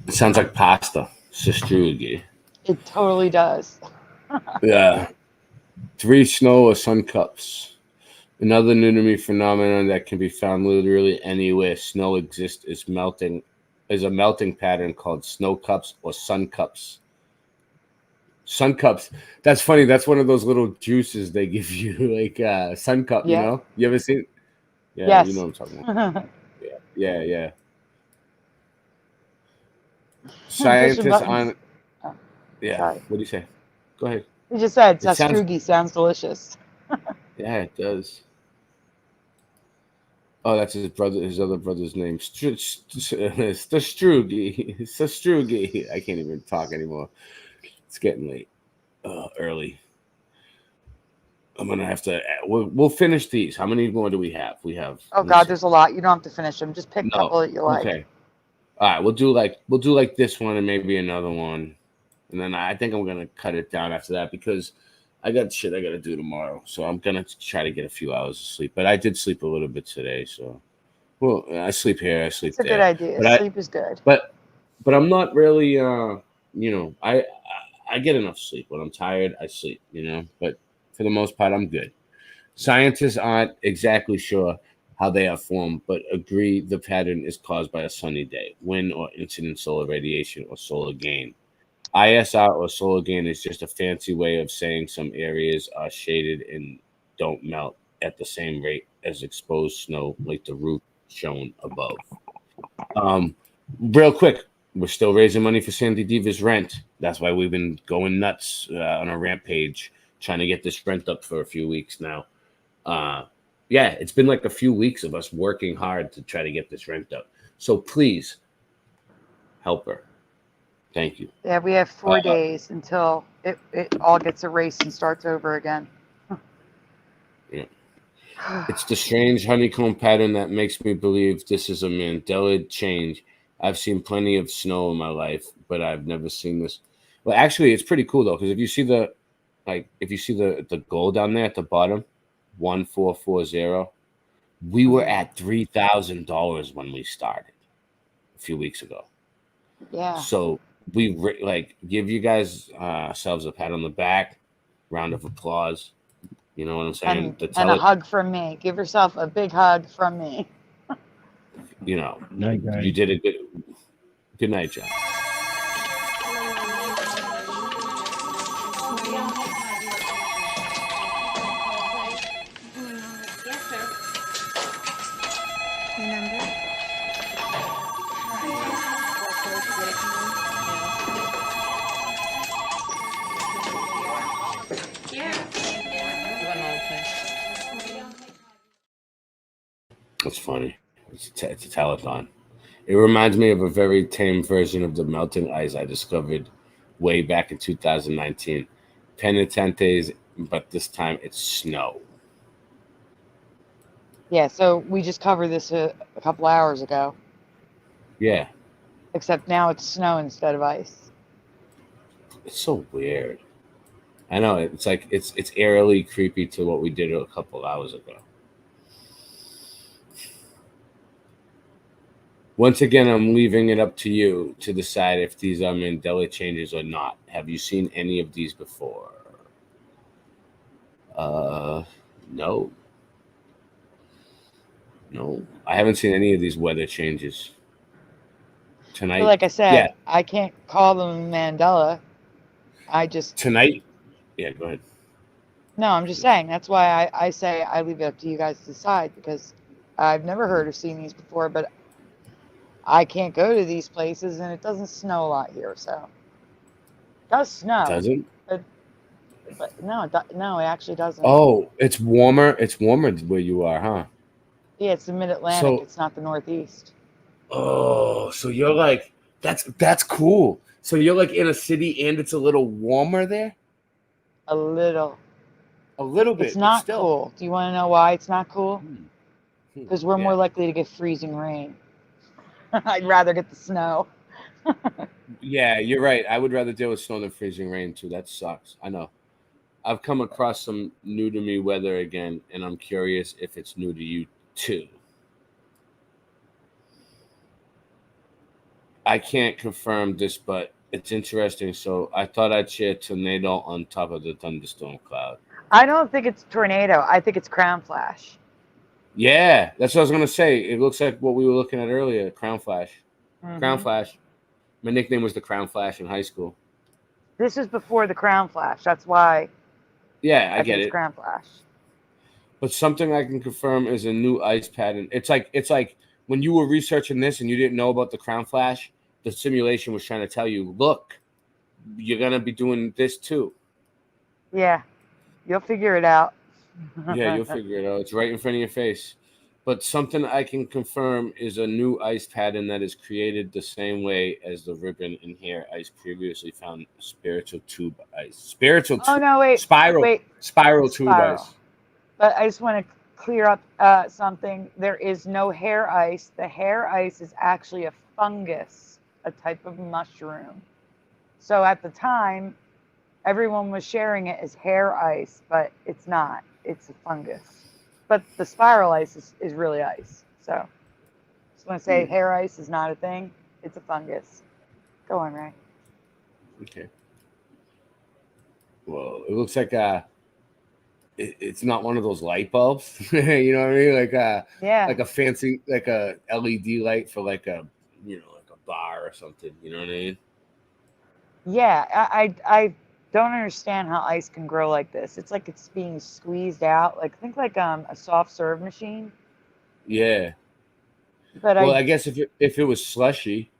It sounds like pasta. Sistrugi. It totally does. Yeah. 3 snow or sun cups. Another new to me phenomenon that can be found literally anywhere snow exists is a melting pattern called snow cups or sun cups. Sun cups. That's funny. That's one of those little juices they give you, like sun cup. Yeah. You know, you ever seen? Yeah, Yes. you know what I'm talking about. Yeah. Scientists on. Yeah. Sorry. What do you say? Go ahead. You just said It sounds- Sistrugi sounds delicious. Yeah, it does. Oh, that's his brother. His other brother's name, Sistrugi. Sistrugi. I can't even talk anymore. It's getting late. Early. I'm gonna have to. We'll finish these. How many more do we have? We have. Oh God, there's a lot. You don't have to finish them. Just pick a couple that you like. Okay. All right. We'll do like this one and maybe another one, and then I think I'm gonna cut it down after that because I got shit I gotta do tomorrow. So I'm gonna try to get a few hours of sleep. But I did sleep a little bit today. So, well, I sleep here. I sleep It's a there. good idea. But Sleep is good. But I'm not really. I get enough sleep. When I'm tired, I sleep. But for the most part, I'm good. Scientists aren't exactly sure how they are formed, but agree the pattern is caused by a sunny day, wind, or incident solar radiation or solar gain. ISR or solar gain is just a fancy way of saying some areas are shaded and don't melt at the same rate as exposed snow, like the route shown above. Real quick, we're still raising money for Sandy Diva's rent. That's why we've been going nuts on a rampage trying to get this rent up for a few weeks now. Yeah, it's been like a few weeks of us working hard to try to get this rent up. So please help her. Thank you. Yeah, we have 4 days until it all gets erased and starts over again. Yeah. It's the strange honeycomb pattern that makes me believe this is a Mandela change. I've seen plenty of snow in my life, but I've never seen this. Well, actually, it's pretty cool though, because if you see the goal down there at the bottom, 1440, we were at $3,000 when we started a few weeks ago. Yeah. So we give you guys ourselves a pat on the back, round of applause. You know what I'm saying? And a hug from me. Give yourself a big hug from me. You know, Night, guys. you did a good night, John. That's funny. It's a telethon. It reminds me of a very tame version of the melting ice I discovered way back in 2019. Penitentes, but this time it's snow. Yeah, so we just covered this a couple hours ago. Yeah. Except now it's snow instead of ice. It's so weird. I know, it's like it's eerily creepy to what we did a couple hours ago. Once again, I'm leaving it up to you to decide if these are Mandela changes or not. Have you seen any of these before? No. No, I haven't seen any of these weather changes. Tonight, But like I said, yeah. I can't call them Mandela. I just... Tonight? Yeah, go ahead. No, I'm just saying. That's why I say I leave it up to you guys to decide, because I've never heard or seen these before, but I can't go to these places, and it doesn't snow a lot here, so. It does snow. It doesn't? But no, no, it actually doesn't. Oh, it's warmer. It's warmer where you are, huh? Yeah, it's the Mid-Atlantic. So- It's not the Northeast. Oh, so you're like, that's cool. So you're like in a city and it's a little warmer there? A little. A little bit. It's but not still. cool. Do you want to know why it's not cool? Because we're Yeah. more likely to get freezing rain. I'd rather get the snow. Yeah, you're right. I would rather deal with snow than freezing rain too. That sucks. I know. I've come across some new to me weather again, and I'm curious if it's new to you too. I can't confirm this, but it's interesting. So I thought I'd share tornado on top of the thunderstorm cloud. I don't think it's tornado. I think it's crown flash. Yeah, that's what I was gonna say. It looks like what we were looking at earlier, Crown Flash. Crown Mhm. Flash. My nickname was the Crown Flash in high school. This is before the crown flash. That's why Yeah, I think get it's it. crown flash. But something I can confirm is a new ice pattern. It's like when you were researching this and you didn't know about the Crown Flash, the simulation was trying to tell you, look, you're gonna be doing this too. Yeah, you'll figure it out. Yeah, you'll figure it out. It's right in front of your face. But something I can confirm is a new ice pattern that is created the same way as the ribbon and hair ice previously found spiritual tube ice. Oh no, wait. Spiral Wait. tube Spiral. ice. But I just want to clear up something. There is no hair ice. The hair ice is actually a fungus, a type of mushroom. So at the time, everyone was sharing it as hair ice, but it's not. It's a fungus. But the spiral ice is really ice. So just want to say hair ice is not a thing. It's a fungus. Go on, Ray. Okay. Well, it looks like it's not one of those light bulbs. You know what I mean? Yeah. Like a fancy, like a LED light for like a, like a bar or something. You know what I mean? Yeah, I don't understand how ice can grow like this. It's like it's being squeezed out. Like think like a soft serve machine. Yeah. But Well, I guess if it was slushy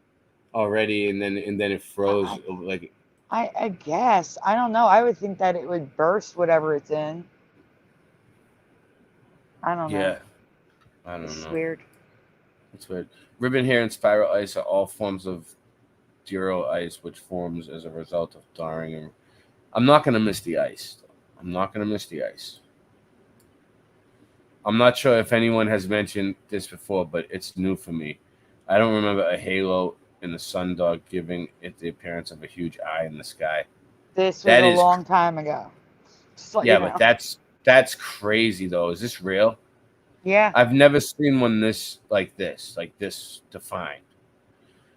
already and then it froze like. I guess. I don't know. I would think that it would burst whatever it's in. I don't know. Yeah. I don't know. It's weird. It's weird. Ribbon hair and spiral ice are all forms of Duro ice, which forms as a result of thawing. And I'm not gonna miss the ice. I'm not gonna miss the ice. I'm not sure if anyone has mentioned this before, but it's new for me. I don't remember a halo in the sundog giving it the appearance of a huge eye in the sky. This was a long time ago. Yeah, but that's crazy though. Is this real? Yeah. I've never seen one like this defined.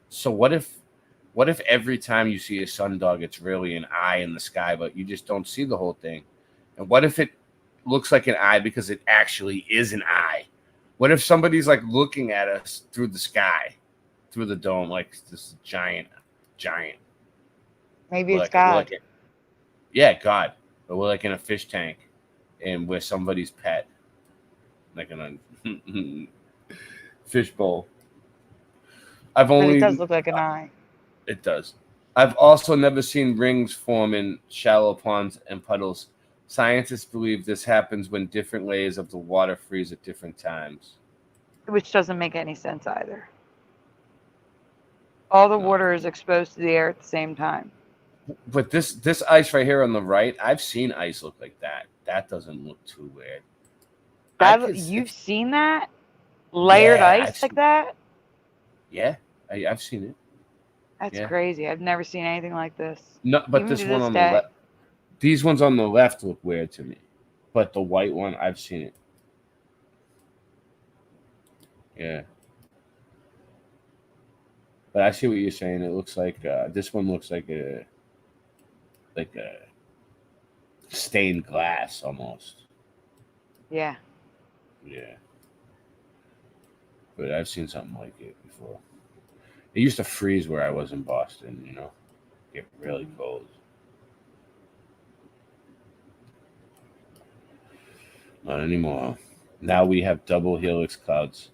So what if every time you see a sundog, it's really an eye in the sky, but you just don't see the whole thing? And what if it looks like an eye because it actually is an eye? What if somebody's like looking at us through the sky, through the dome, like this giant? Maybe it's God. God. But we're like in a fish tank, and we're somebody's pet, like in a fish bowl. But it does look like an eye. It does. I've also never seen rings form in shallow ponds and puddles. Scientists believe this happens when different layers of the water freeze at different times. Which doesn't make any sense either. All the water is exposed to the air at the same time. But this ice right here on the right, I've seen ice look like that. That doesn't look too weird. You've seen that? Layered ice like that? Yeah, I've seen it. That's crazy. I've never seen anything like this. No, but Even this to one this on day. the left, these ones on the left look weird to me. But the white one, I've seen it. Yeah. But I see what you're saying. It looks like this one looks like a stained glass almost. Yeah. Yeah. But I've seen something like it before. It used to freeze where I was in Boston, get really cold. Not anymore. Now we have double helix clouds.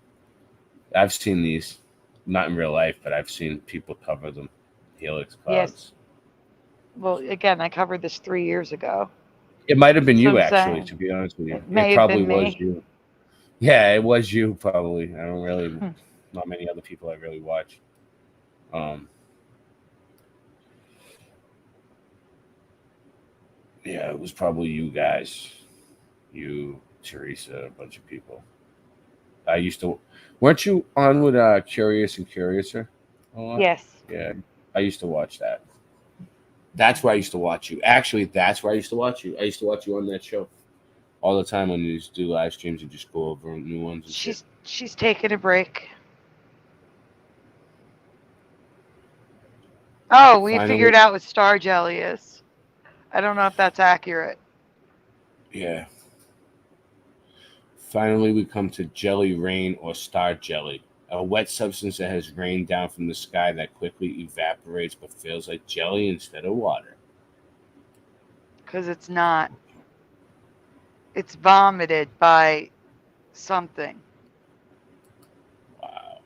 I've seen these, not in real life, but I've seen people cover them. Helix clouds. Yes. Well, again, I covered this 3 years ago. It might have been you, That's what I'm actually, saying. to be honest with you. It may have probably been was me. you. Yeah, it was you, probably. I don't really, not many other people I really watch. Yeah, it was probably you guys. You, Teresa, a bunch of people. I used to, weren't you on with Curious and Curiouser a lot? Yes. Yeah, I used to watch that. That's where I used to watch you. Actually, that's where I used to watch you. I used to watch you on that show all the time when you used to do live streams and just go over new ones. And She's taking a break. Oh, we Finally. figured out what star jelly is. I don't know if that's accurate. Yeah. Finally, we come to jelly rain or star jelly, a wet substance that has rained down from the sky that quickly evaporates but feels like jelly instead of water. Because it's not. It's vomited by something. Wow.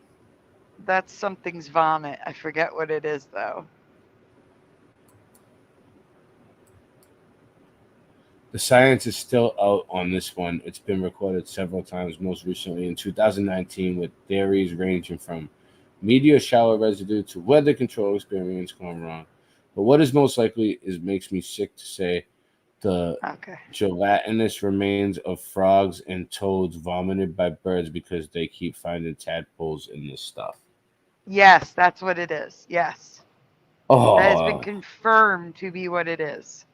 That's something's vomit. I forget what it is, though. The science is still out on this one. It's been recorded several times, most recently in 2019, with theories ranging from meteor shower residue to weather control experiments gone wrong. But what is most likely makes me sick to say the gelatinous remains of frogs and toads vomited by birds because they keep finding tadpoles in this stuff. Yes, that's what it is. Yes. Oh, That has been confirmed to be what it is.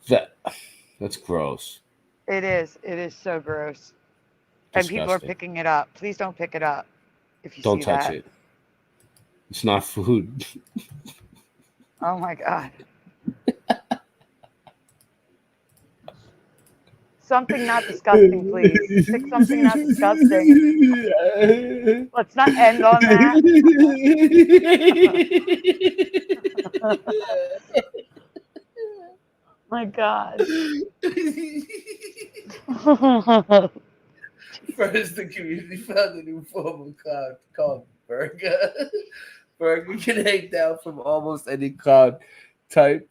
That's gross. It is. It is so gross. And people are Disgusting. picking it up. Please don't pick it up if you Don't see touch that. it. It's not food. Oh my God. Something not disgusting, please. Pick something not disgusting. Let's not end on that. my God. First, the community found a new form of cloud called Virga. Virga can hang down from almost any cloud type.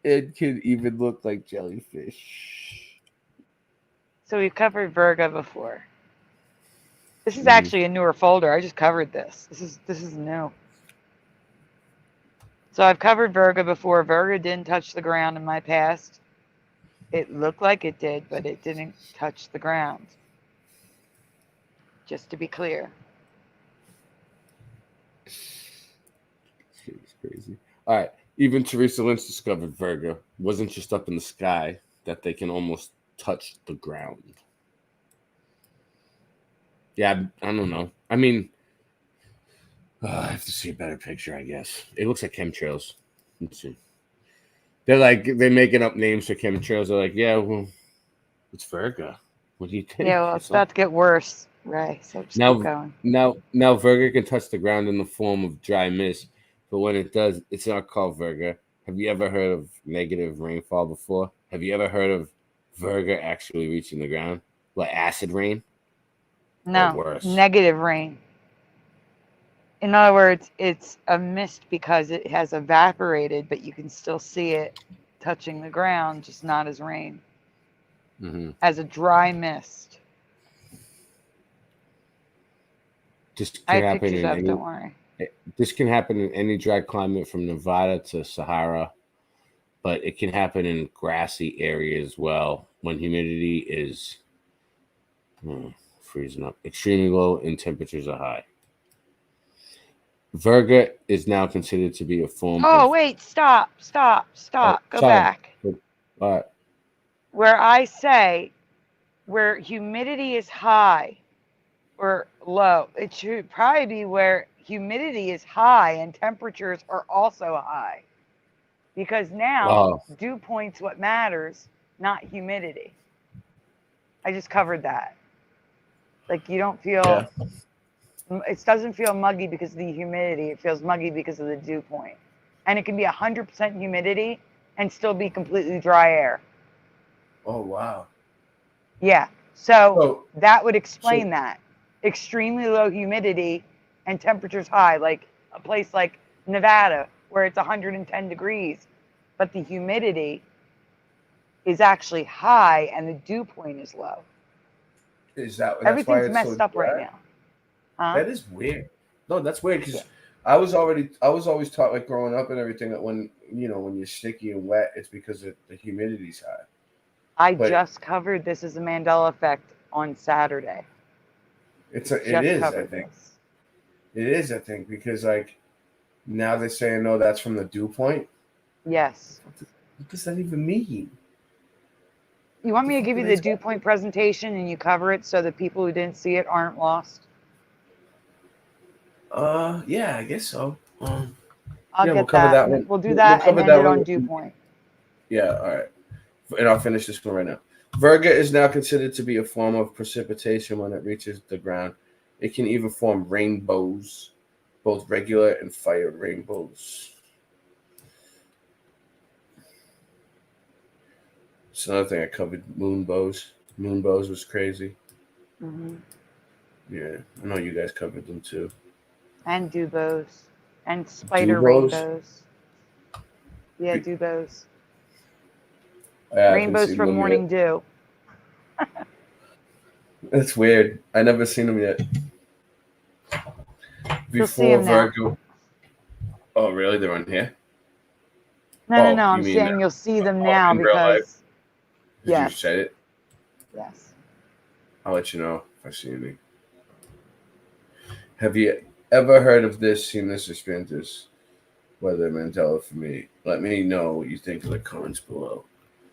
It can even look like jellyfish. So we've covered Virga before. This is actually a newer folder. I just covered this. This is new. So I've covered Virga before. Virga didn't touch the ground in my past. It looked like it did, but it didn't touch the ground. Just to be clear. It's crazy. All right. Even Teresa Lynch discovered Virga wasn't just up in the sky, that they can almost touch the ground. Yeah, I don't know. I mean, I have to see a better picture, I guess. It looks like chemtrails. Let's see. They're making up names for chemtrails. They're like, yeah, well, it's Virga. What do you think? Yeah, well, it's about to get worse. Right. So just keep going. Now Virga can touch the ground in the form of dry mist, but when it does, it's not called Virga. Have you ever heard of negative rainfall before? Have you ever heard of Virga actually reaching the ground? Like acid rain? No, worse. negative rain. In other words, it's a mist because it has evaporated, but you can still see it touching the ground, just not as rain. As a dry mist. This can I have happen pictures in up, any, don't worry. This can happen in any dry climate from Nevada to Sahara, but it can happen in grassy areas as well when humidity is freezing up, extremely low, and temperatures are high. Virga is now considered to be a form Oh, of... wait, stop. Go back. Where I say where humidity is high or low, it should probably be where humidity is high and temperatures are also high. Because now dew point's what matters, not humidity. I just covered that. Like you don't feel, it doesn't feel muggy because of the humidity. It feels muggy because of the dew point. And it can be 100% humidity and still be completely dry air. Oh, wow. Yeah. So that would explain that. Extremely low humidity and temperatures high, like a place like Nevada where it's 110 degrees, but the humidity is actually high and the dew point is low. Is that everything's messed up right now? Huh? That is weird. No, that's weird because I was always taught, like growing up and everything, that when you're sticky and wet, it's because the humidity's high. I just covered this as a Mandela effect on Saturday. It is, I think, because like now they're saying no, that's from the dew point. Yes. What does that even mean? You want me to give you the dew point presentation and you cover it so the people who didn't see it aren't lost? Yeah, I guess so. We'll cover that one. We'll do that and end it on dew point. Yeah, all right. And I'll finish this one right now. Virga is now considered to be a form of precipitation when it reaches the ground. It can even form rainbows, both regular and fire rainbows. It's another thing I covered, moonbows. Moonbows was crazy. Yeah, I know you guys covered them too. And dewbows. And spider rainbows. Yeah, dewbows. Rainbows from morning dew. That's weird. I never seen them yet. Before Virgo. Oh, really? They're on here? No. I'm saying you'll see them now because. Yes. You said it? Yes. I'll let you know if I see any. Have you ever heard of this, seen this, or experienced this? Whether Mandela for me. Let me know what you think in the comments below.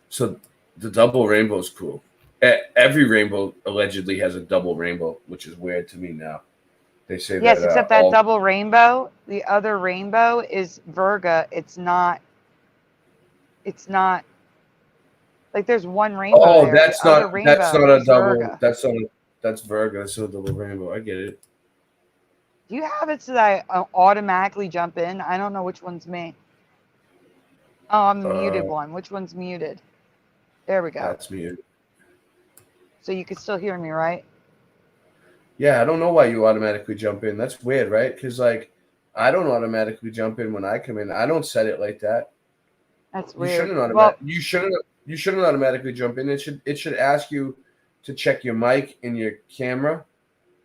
So the double rainbow is cool. Every rainbow allegedly has a double rainbow, which is weird to me now. They say that. Yes, except that double rainbow. The other rainbow is Virga. It's not like there's one rainbow. Oh, that's not a double. Virga. That's Virga. That's not a double rainbow. I get it. Do you have it so that I automatically jump in? I don't know which one's me. Oh, I'm the muted one. Which one's muted? There we go. That's muted. So you can still hear me, right? Yeah, I don't know why you automatically jump in. That's weird, right? Because like, I don't automatically jump in when I come in. I don't set it like that. That's You weird. shouldn't Well, you shouldn't automatically jump in. It should ask you to check your mic and your camera,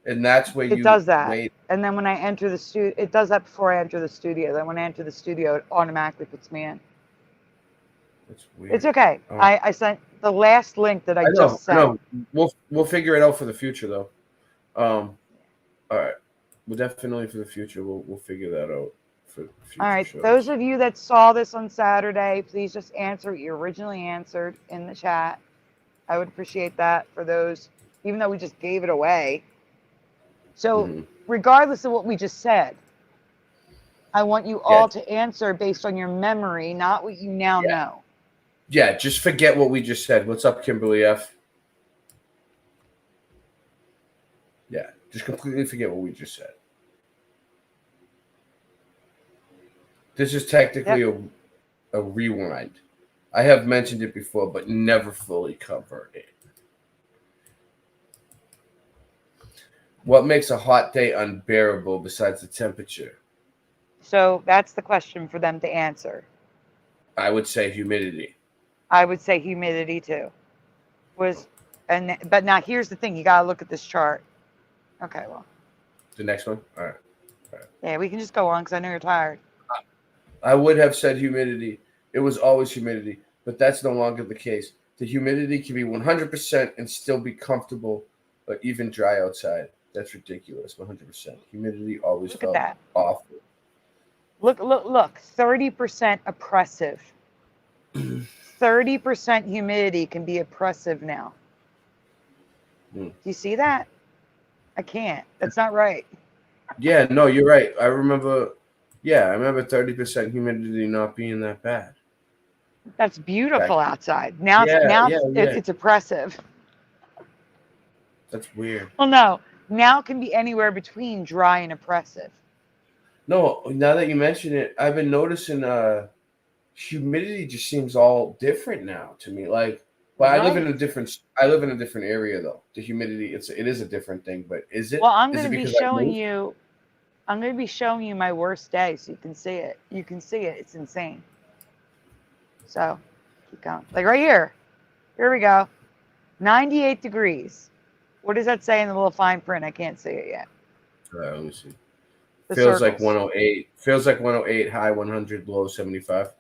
and that's where it you does that. wait. And then when I enter the studio, it does that before I enter the studio. Then when I enter the studio, it automatically puts me in. That's weird. It's okay. Oh. I sent the last link that I just sent. I know. We'll figure it out for the future though. All right. Well, definitely for the future, we'll figure that out for future All right. shows. Those of you that saw this on Saturday, please just answer what you originally answered in the chat. I would appreciate that for those, even though we just gave it away. So regardless of what we just said, I want you all to answer based on your memory, not what you now know. Yeah, just forget what we just said. What's up, Kimberly F? Yeah, just completely forget what we just said. This is technically a rewind. I have mentioned it before, but never fully covered it. What makes a hot day unbearable besides the temperature? So that's the question for them to answer. I would say humidity. I would say humidity too. But now here's the thing. You got to look at this chart. Okay, well. The next one? All right. Yeah, we can just go on because I know you're tired. I would have said humidity. It was always humidity, but that's no longer the case. The humidity can be 100% and still be comfortable, but even dry outside. That's ridiculous. 100%. Humidity always Look felt at that. awful. Look. 30% oppressive. 30% humidity can be oppressive now. Do you see that? I can't. That's not right. Yeah, no, you're right. I remember 30% humidity not being that bad. That's beautiful outside. Now, it's oppressive. That's weird. Well, no. Now it can be anywhere between dry and oppressive. No, now that you mention it, I've been noticing humidity just seems all different now to me. Like, but I live in a different area though. The humidity, it is a different thing, but is it? Well, I'm is going it to be because I showing moved? you. I'm going to be showing you my worst day so you can see it. You can see it. It's insane. So, keep going. Like right here. Here we go. 98 degrees. What does that say in the little fine print? I can't see it yet. Let me see. The Feels like circles. 108. Feels like 108, high 100, low 75.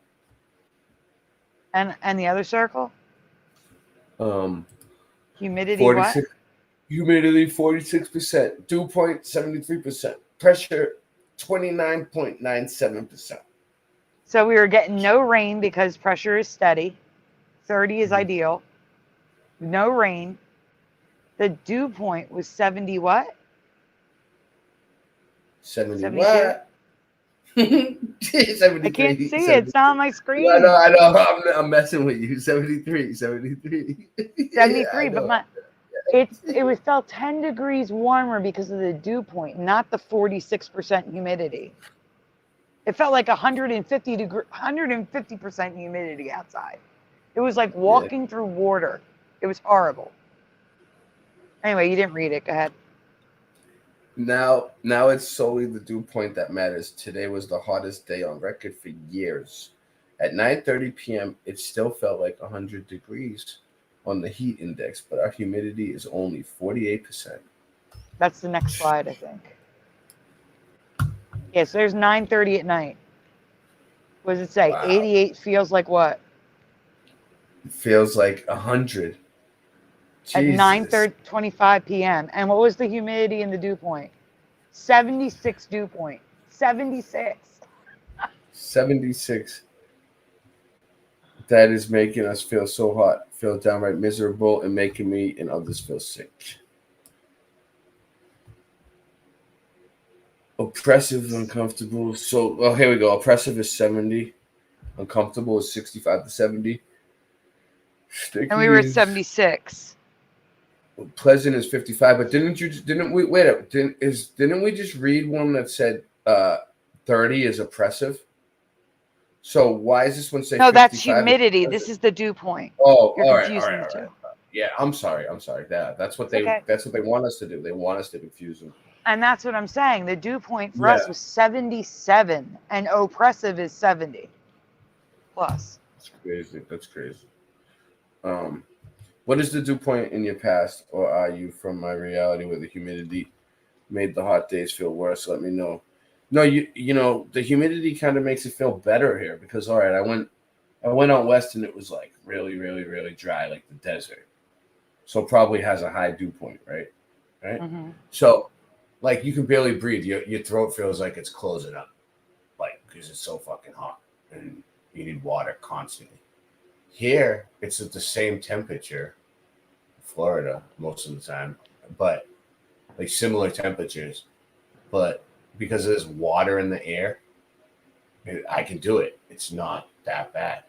And the other circle? Humidity 46, what? Humidity 46%. Dew point 73%. Pressure 29.97%. So we were getting no rain because pressure is steady. 30 is ideal. No rain. The dew point was 70 what? 70 72? what? 73. I can't see 73. it. It's not on my screen. I know. I'm messing with you. 73. 73, Yeah, but it felt 10 degrees warmer because of the dew point, not the 46% humidity. It felt like 150% humidity outside. It was like walking through water. It was horrible. Anyway, you didn't read it. Go ahead. Now it's solely the dew point that matters. Today was the hottest day on record for years. At 9:30 p.m., it still felt like 100 degrees on the heat index, but our humidity is only 48%. That's the next slide, I think. Yeah, so there's 9:30 at night. What does it say? Wow. 88 feels like what? It feels like 100. At Jesus. 9:25 p.m. And what was the humidity and the dew point? 76 dew point. 76. 76. That is making us feel so hot, feel downright miserable, and making me and others feel sick. Oppressive, uncomfortable. So, here we go. Oppressive is 70. Uncomfortable is 65 to 70. Sticky And we were at is- 76. Pleasant is 55, but didn't we just read one that said 30 is oppressive? So why is this one say No, 55? that's humidity. This is the dew point. Oh, You're all right, confusing the two. Yeah, I'm sorry. That's what Okay. that's what they want us to do. They want us to confuse them. And that's what I'm saying. The dew point for Yeah. us was 77, and oppressive is 70 plus. That's crazy. That's crazy. What is the dew point in your past, or are you from my reality where the humidity made the hot days feel worse? Let me know. No, you know the humidity kind of makes it feel better here because all right, I went out west and it was like really, really, really dry, like the desert. So it probably has a high dew point, right? Right. Mm-hmm. So like you can barely breathe. Your throat feels like it's closing up, like because it's so fucking hot and you need water constantly. Here, it's at the same temperature, Florida most of the time, but like similar temperatures, but because there's water in the air, I can do it. It's not that bad.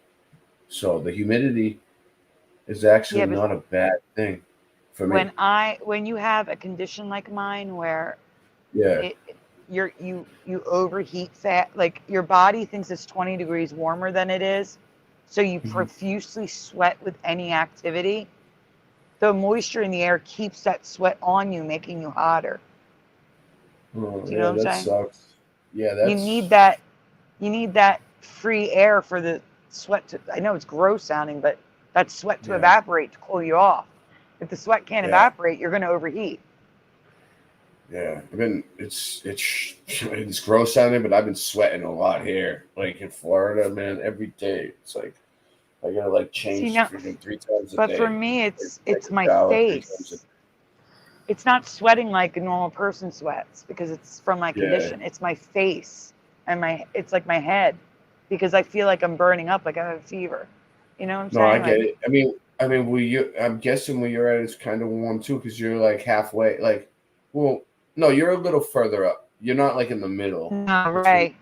So the humidity is actually not a bad thing for me. When you have a condition like mine where Yeah. you overheat fat, like your body thinks it's 20 degrees warmer than it is, so you profusely sweat with any activity. The moisture in the air keeps that sweat on you, making you hotter. Oh, Do you know what I'm saying? Sucks. Yeah, that's you need that free air for the sweat to, I know it's gross sounding, but that sweat to evaporate to cool you off. If the sweat can't evaporate, you're going to overheat. Yeah, I mean it's gross sounding, but I've been sweating a lot here, like in Florida, man. Every day, it's like I gotta like change freaking 3 times a day. But for me, it's my shower 3 face. times a day. It's not sweating like a normal person sweats because it's from my condition. It's my face and it's like my head because I feel like I'm burning up, like I have a fever. You know what I'm saying? No, I get it. I mean, I'm guessing where you're at is kind of warm too, because you're like halfway. Like, well, no, you're a little further up. You're not like in the middle. No, right.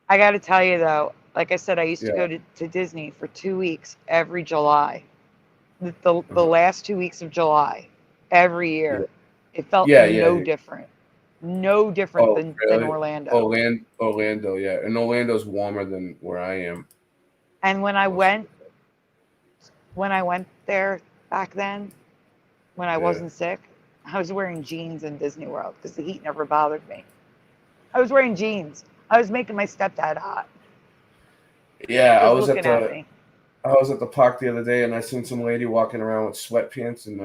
I got to tell you though, like I said, I used to go to Disney for 2 weeks every July. The last 2 weeks of July, every year. It felt no different. No different than Orlando. Orlando, yeah. And Orlando's warmer than where I am. And when I went there back then, when I wasn't sick, I was wearing jeans in Disney World because the heat never bothered me. I was wearing jeans. I was making my stepdad hot. Yeah, I was at the park the other day and I seen some lady walking around with sweatpants and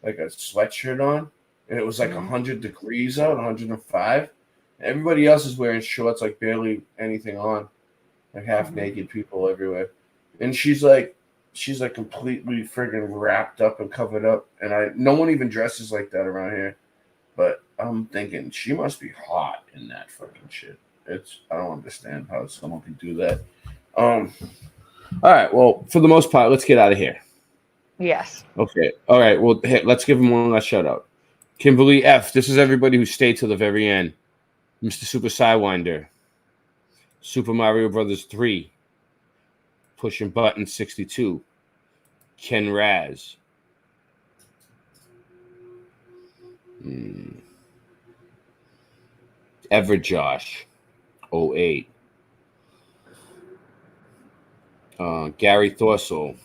like a sweatshirt on, and it was like 100 degrees out, 105. Everybody else is wearing shorts, like barely anything on, like half naked people everywhere, and she's like completely friggin' wrapped up and covered up, and no one even dresses like that around here. But I'm thinking she must be hot in that fucking shit. I don't understand how someone can do that. All right, well, for the most part, let's get out of here. Yes. Okay. All right. Well, hey, let's give him one last shout out. Kimberly F. This is everybody who stayed till the very end. Mr. Super Sidewinder. Super Mario Brothers 3. Pushing Button 62. Ken Raz. Everjosh 08. Gary Thorsel.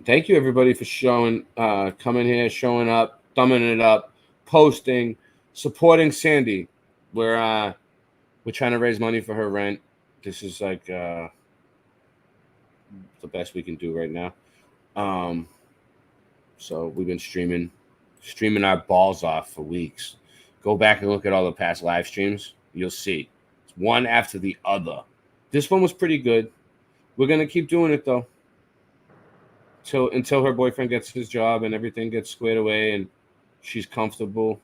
Thank you everybody for coming here, showing up, thumbing it up, posting, supporting Sandy. We're trying to raise money for her rent. This is like the best we can do right now. So we've been streaming our balls off for weeks. Go back and look at all the past live streams. You'll see. It's one after the other. This one was pretty good. We're gonna keep doing it though. Until her boyfriend gets his job and everything gets squared away and she's comfortable,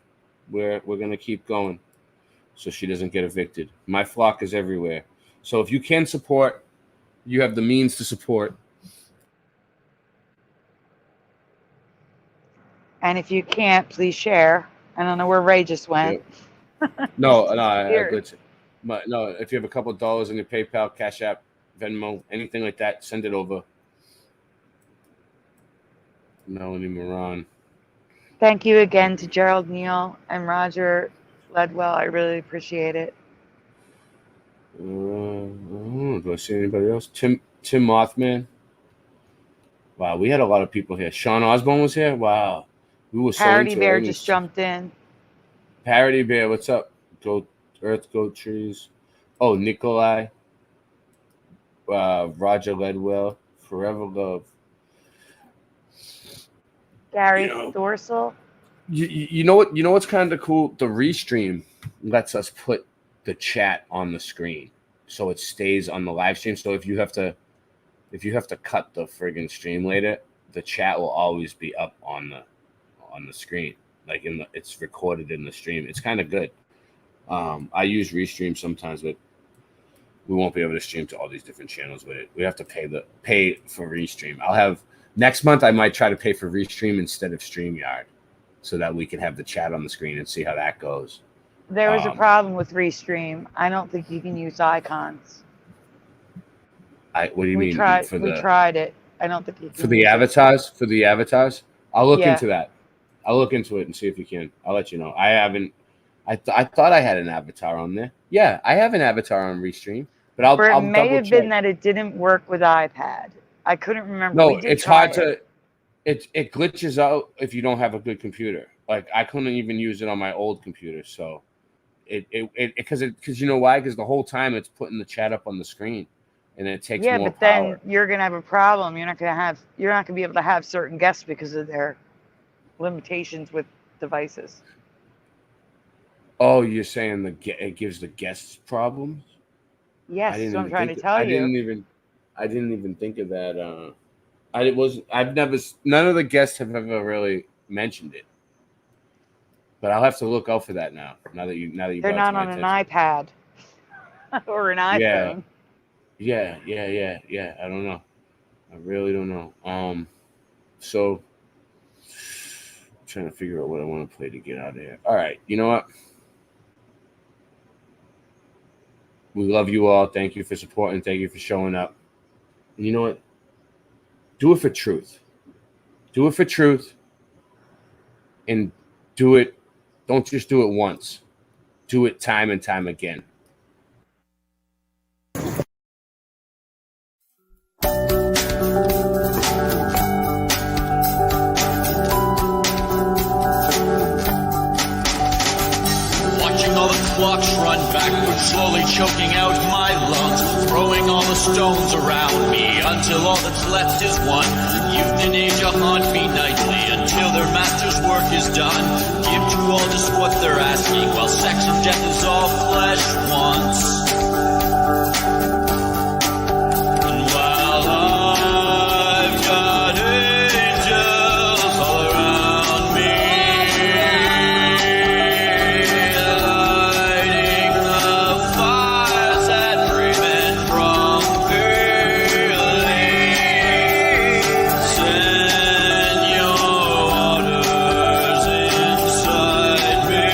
we're gonna keep going so she doesn't get evicted. My flock is everywhere. So if you can support, you have the means to support. And if you can't, please share. I don't know where Ray just went. No, if you have a couple of dollars in your PayPal, CashApp, Venmo, anything like that, send it over. Melanie Moran. Thank you again to Gerald Neal and Roger Ledwell. I really appreciate it. Do I see anybody else? Tim Mothman. Wow, we had a lot of people here. Sean Osborne was here. Wow, we were so Parody into Bear it. just jumped in. Parody Bear, what's up? Goat Trees. Oh, Nikolai. Roger Ledwell. Forever Love. Gary Dorsal. You know what? You know what's kind of cool? The restream lets us put the chat on the screen, so it stays on the live stream. So if you have to cut the friggin' stream later, the chat will always be up on the screen, like it's recorded in the stream. It's kind of good. I use Restream sometimes, but we won't be able to stream to all these different channels with it. We have to pay for Restream. I'll have next month. I might try to pay for Restream instead of StreamYard, so that we can have the chat on the screen and see how that goes. There was a problem with Restream. I don't think you can use icons. What do you mean? We tried it. I don't think you can. For the avatars? For the avatars? I'll look Yeah. into that. I'll look into it and see if you can. I'll let you know. I haven't. I thought I had an avatar on there. Yeah, I have an avatar on Restream, but I'll Or it may double have check. been that it didn't work with iPad. I couldn't remember. No, We did it's try hard to. It glitches out if you don't have a good computer. Like I couldn't even use it on my old computer, so because you know why? Because the whole time it's putting the chat up on the screen, and it takes Yeah, more but power. then you're gonna have a problem. You're not gonna be able to have certain guests because of their limitations with devices. Oh, you're saying it gives the guests problems? Yes, that's what I'm trying to tell you. I didn't even think of that. None of the guests have ever really mentioned it. But I'll have to look out for that now. Now that you They're brought it not to my on an attention. iPad or an iPhone. Yeah. I don't know. I really don't know. So I'm trying to figure out what I want to play to get out of here. All right, you know what? We love you all. Thank you for supporting. Thank you for showing up. And you know what? Do it for truth. Do it for truth. And do it. Don't just do it once. Do it time and time again. Watching all the clocks run backwards, slowly choking out my lungs, throwing all the stones around me until all that's left is one. Youth and age haunt me nightly until their master's work is done. Give to all just what they're asking, while sex and death is all flesh once. And while I've got angels all around me, lighting the fires that free men from feeling, send your waters inside me.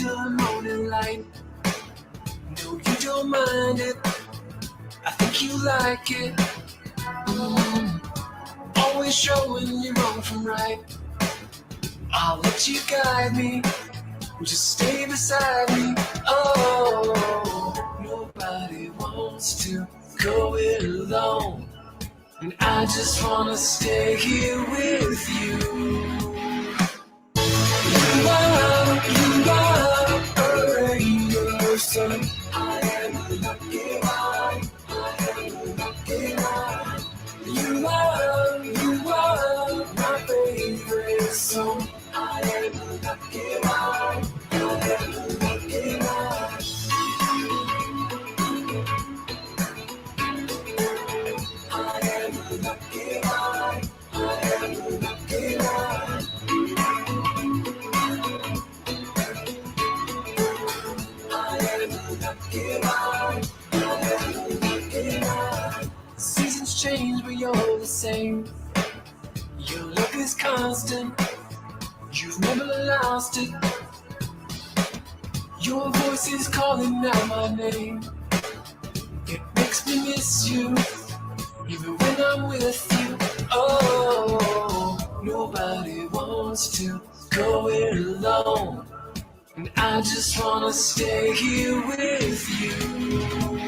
till the morning light. No, you don't mind it. I think you like it. Always showing you wrong from right. I'll let you guide me. Just stay beside me. Oh, nobody wants to go it alone. And I just wanna stay here with you. You are a rainbow sun. I am a lucky one. I am a lucky one. You are my favorite song. I am a lucky one. I am a lucky one. I am a lucky one. I am a lucky one. I am a lucky one. I am a lucky one. Seasons change, but you're the same. Your love is constant. You've never lost it. Your voice is calling out my name. It makes me miss you, even when I'm with you. Oh, nobody wants to go it alone. And I just wanna stay here with you.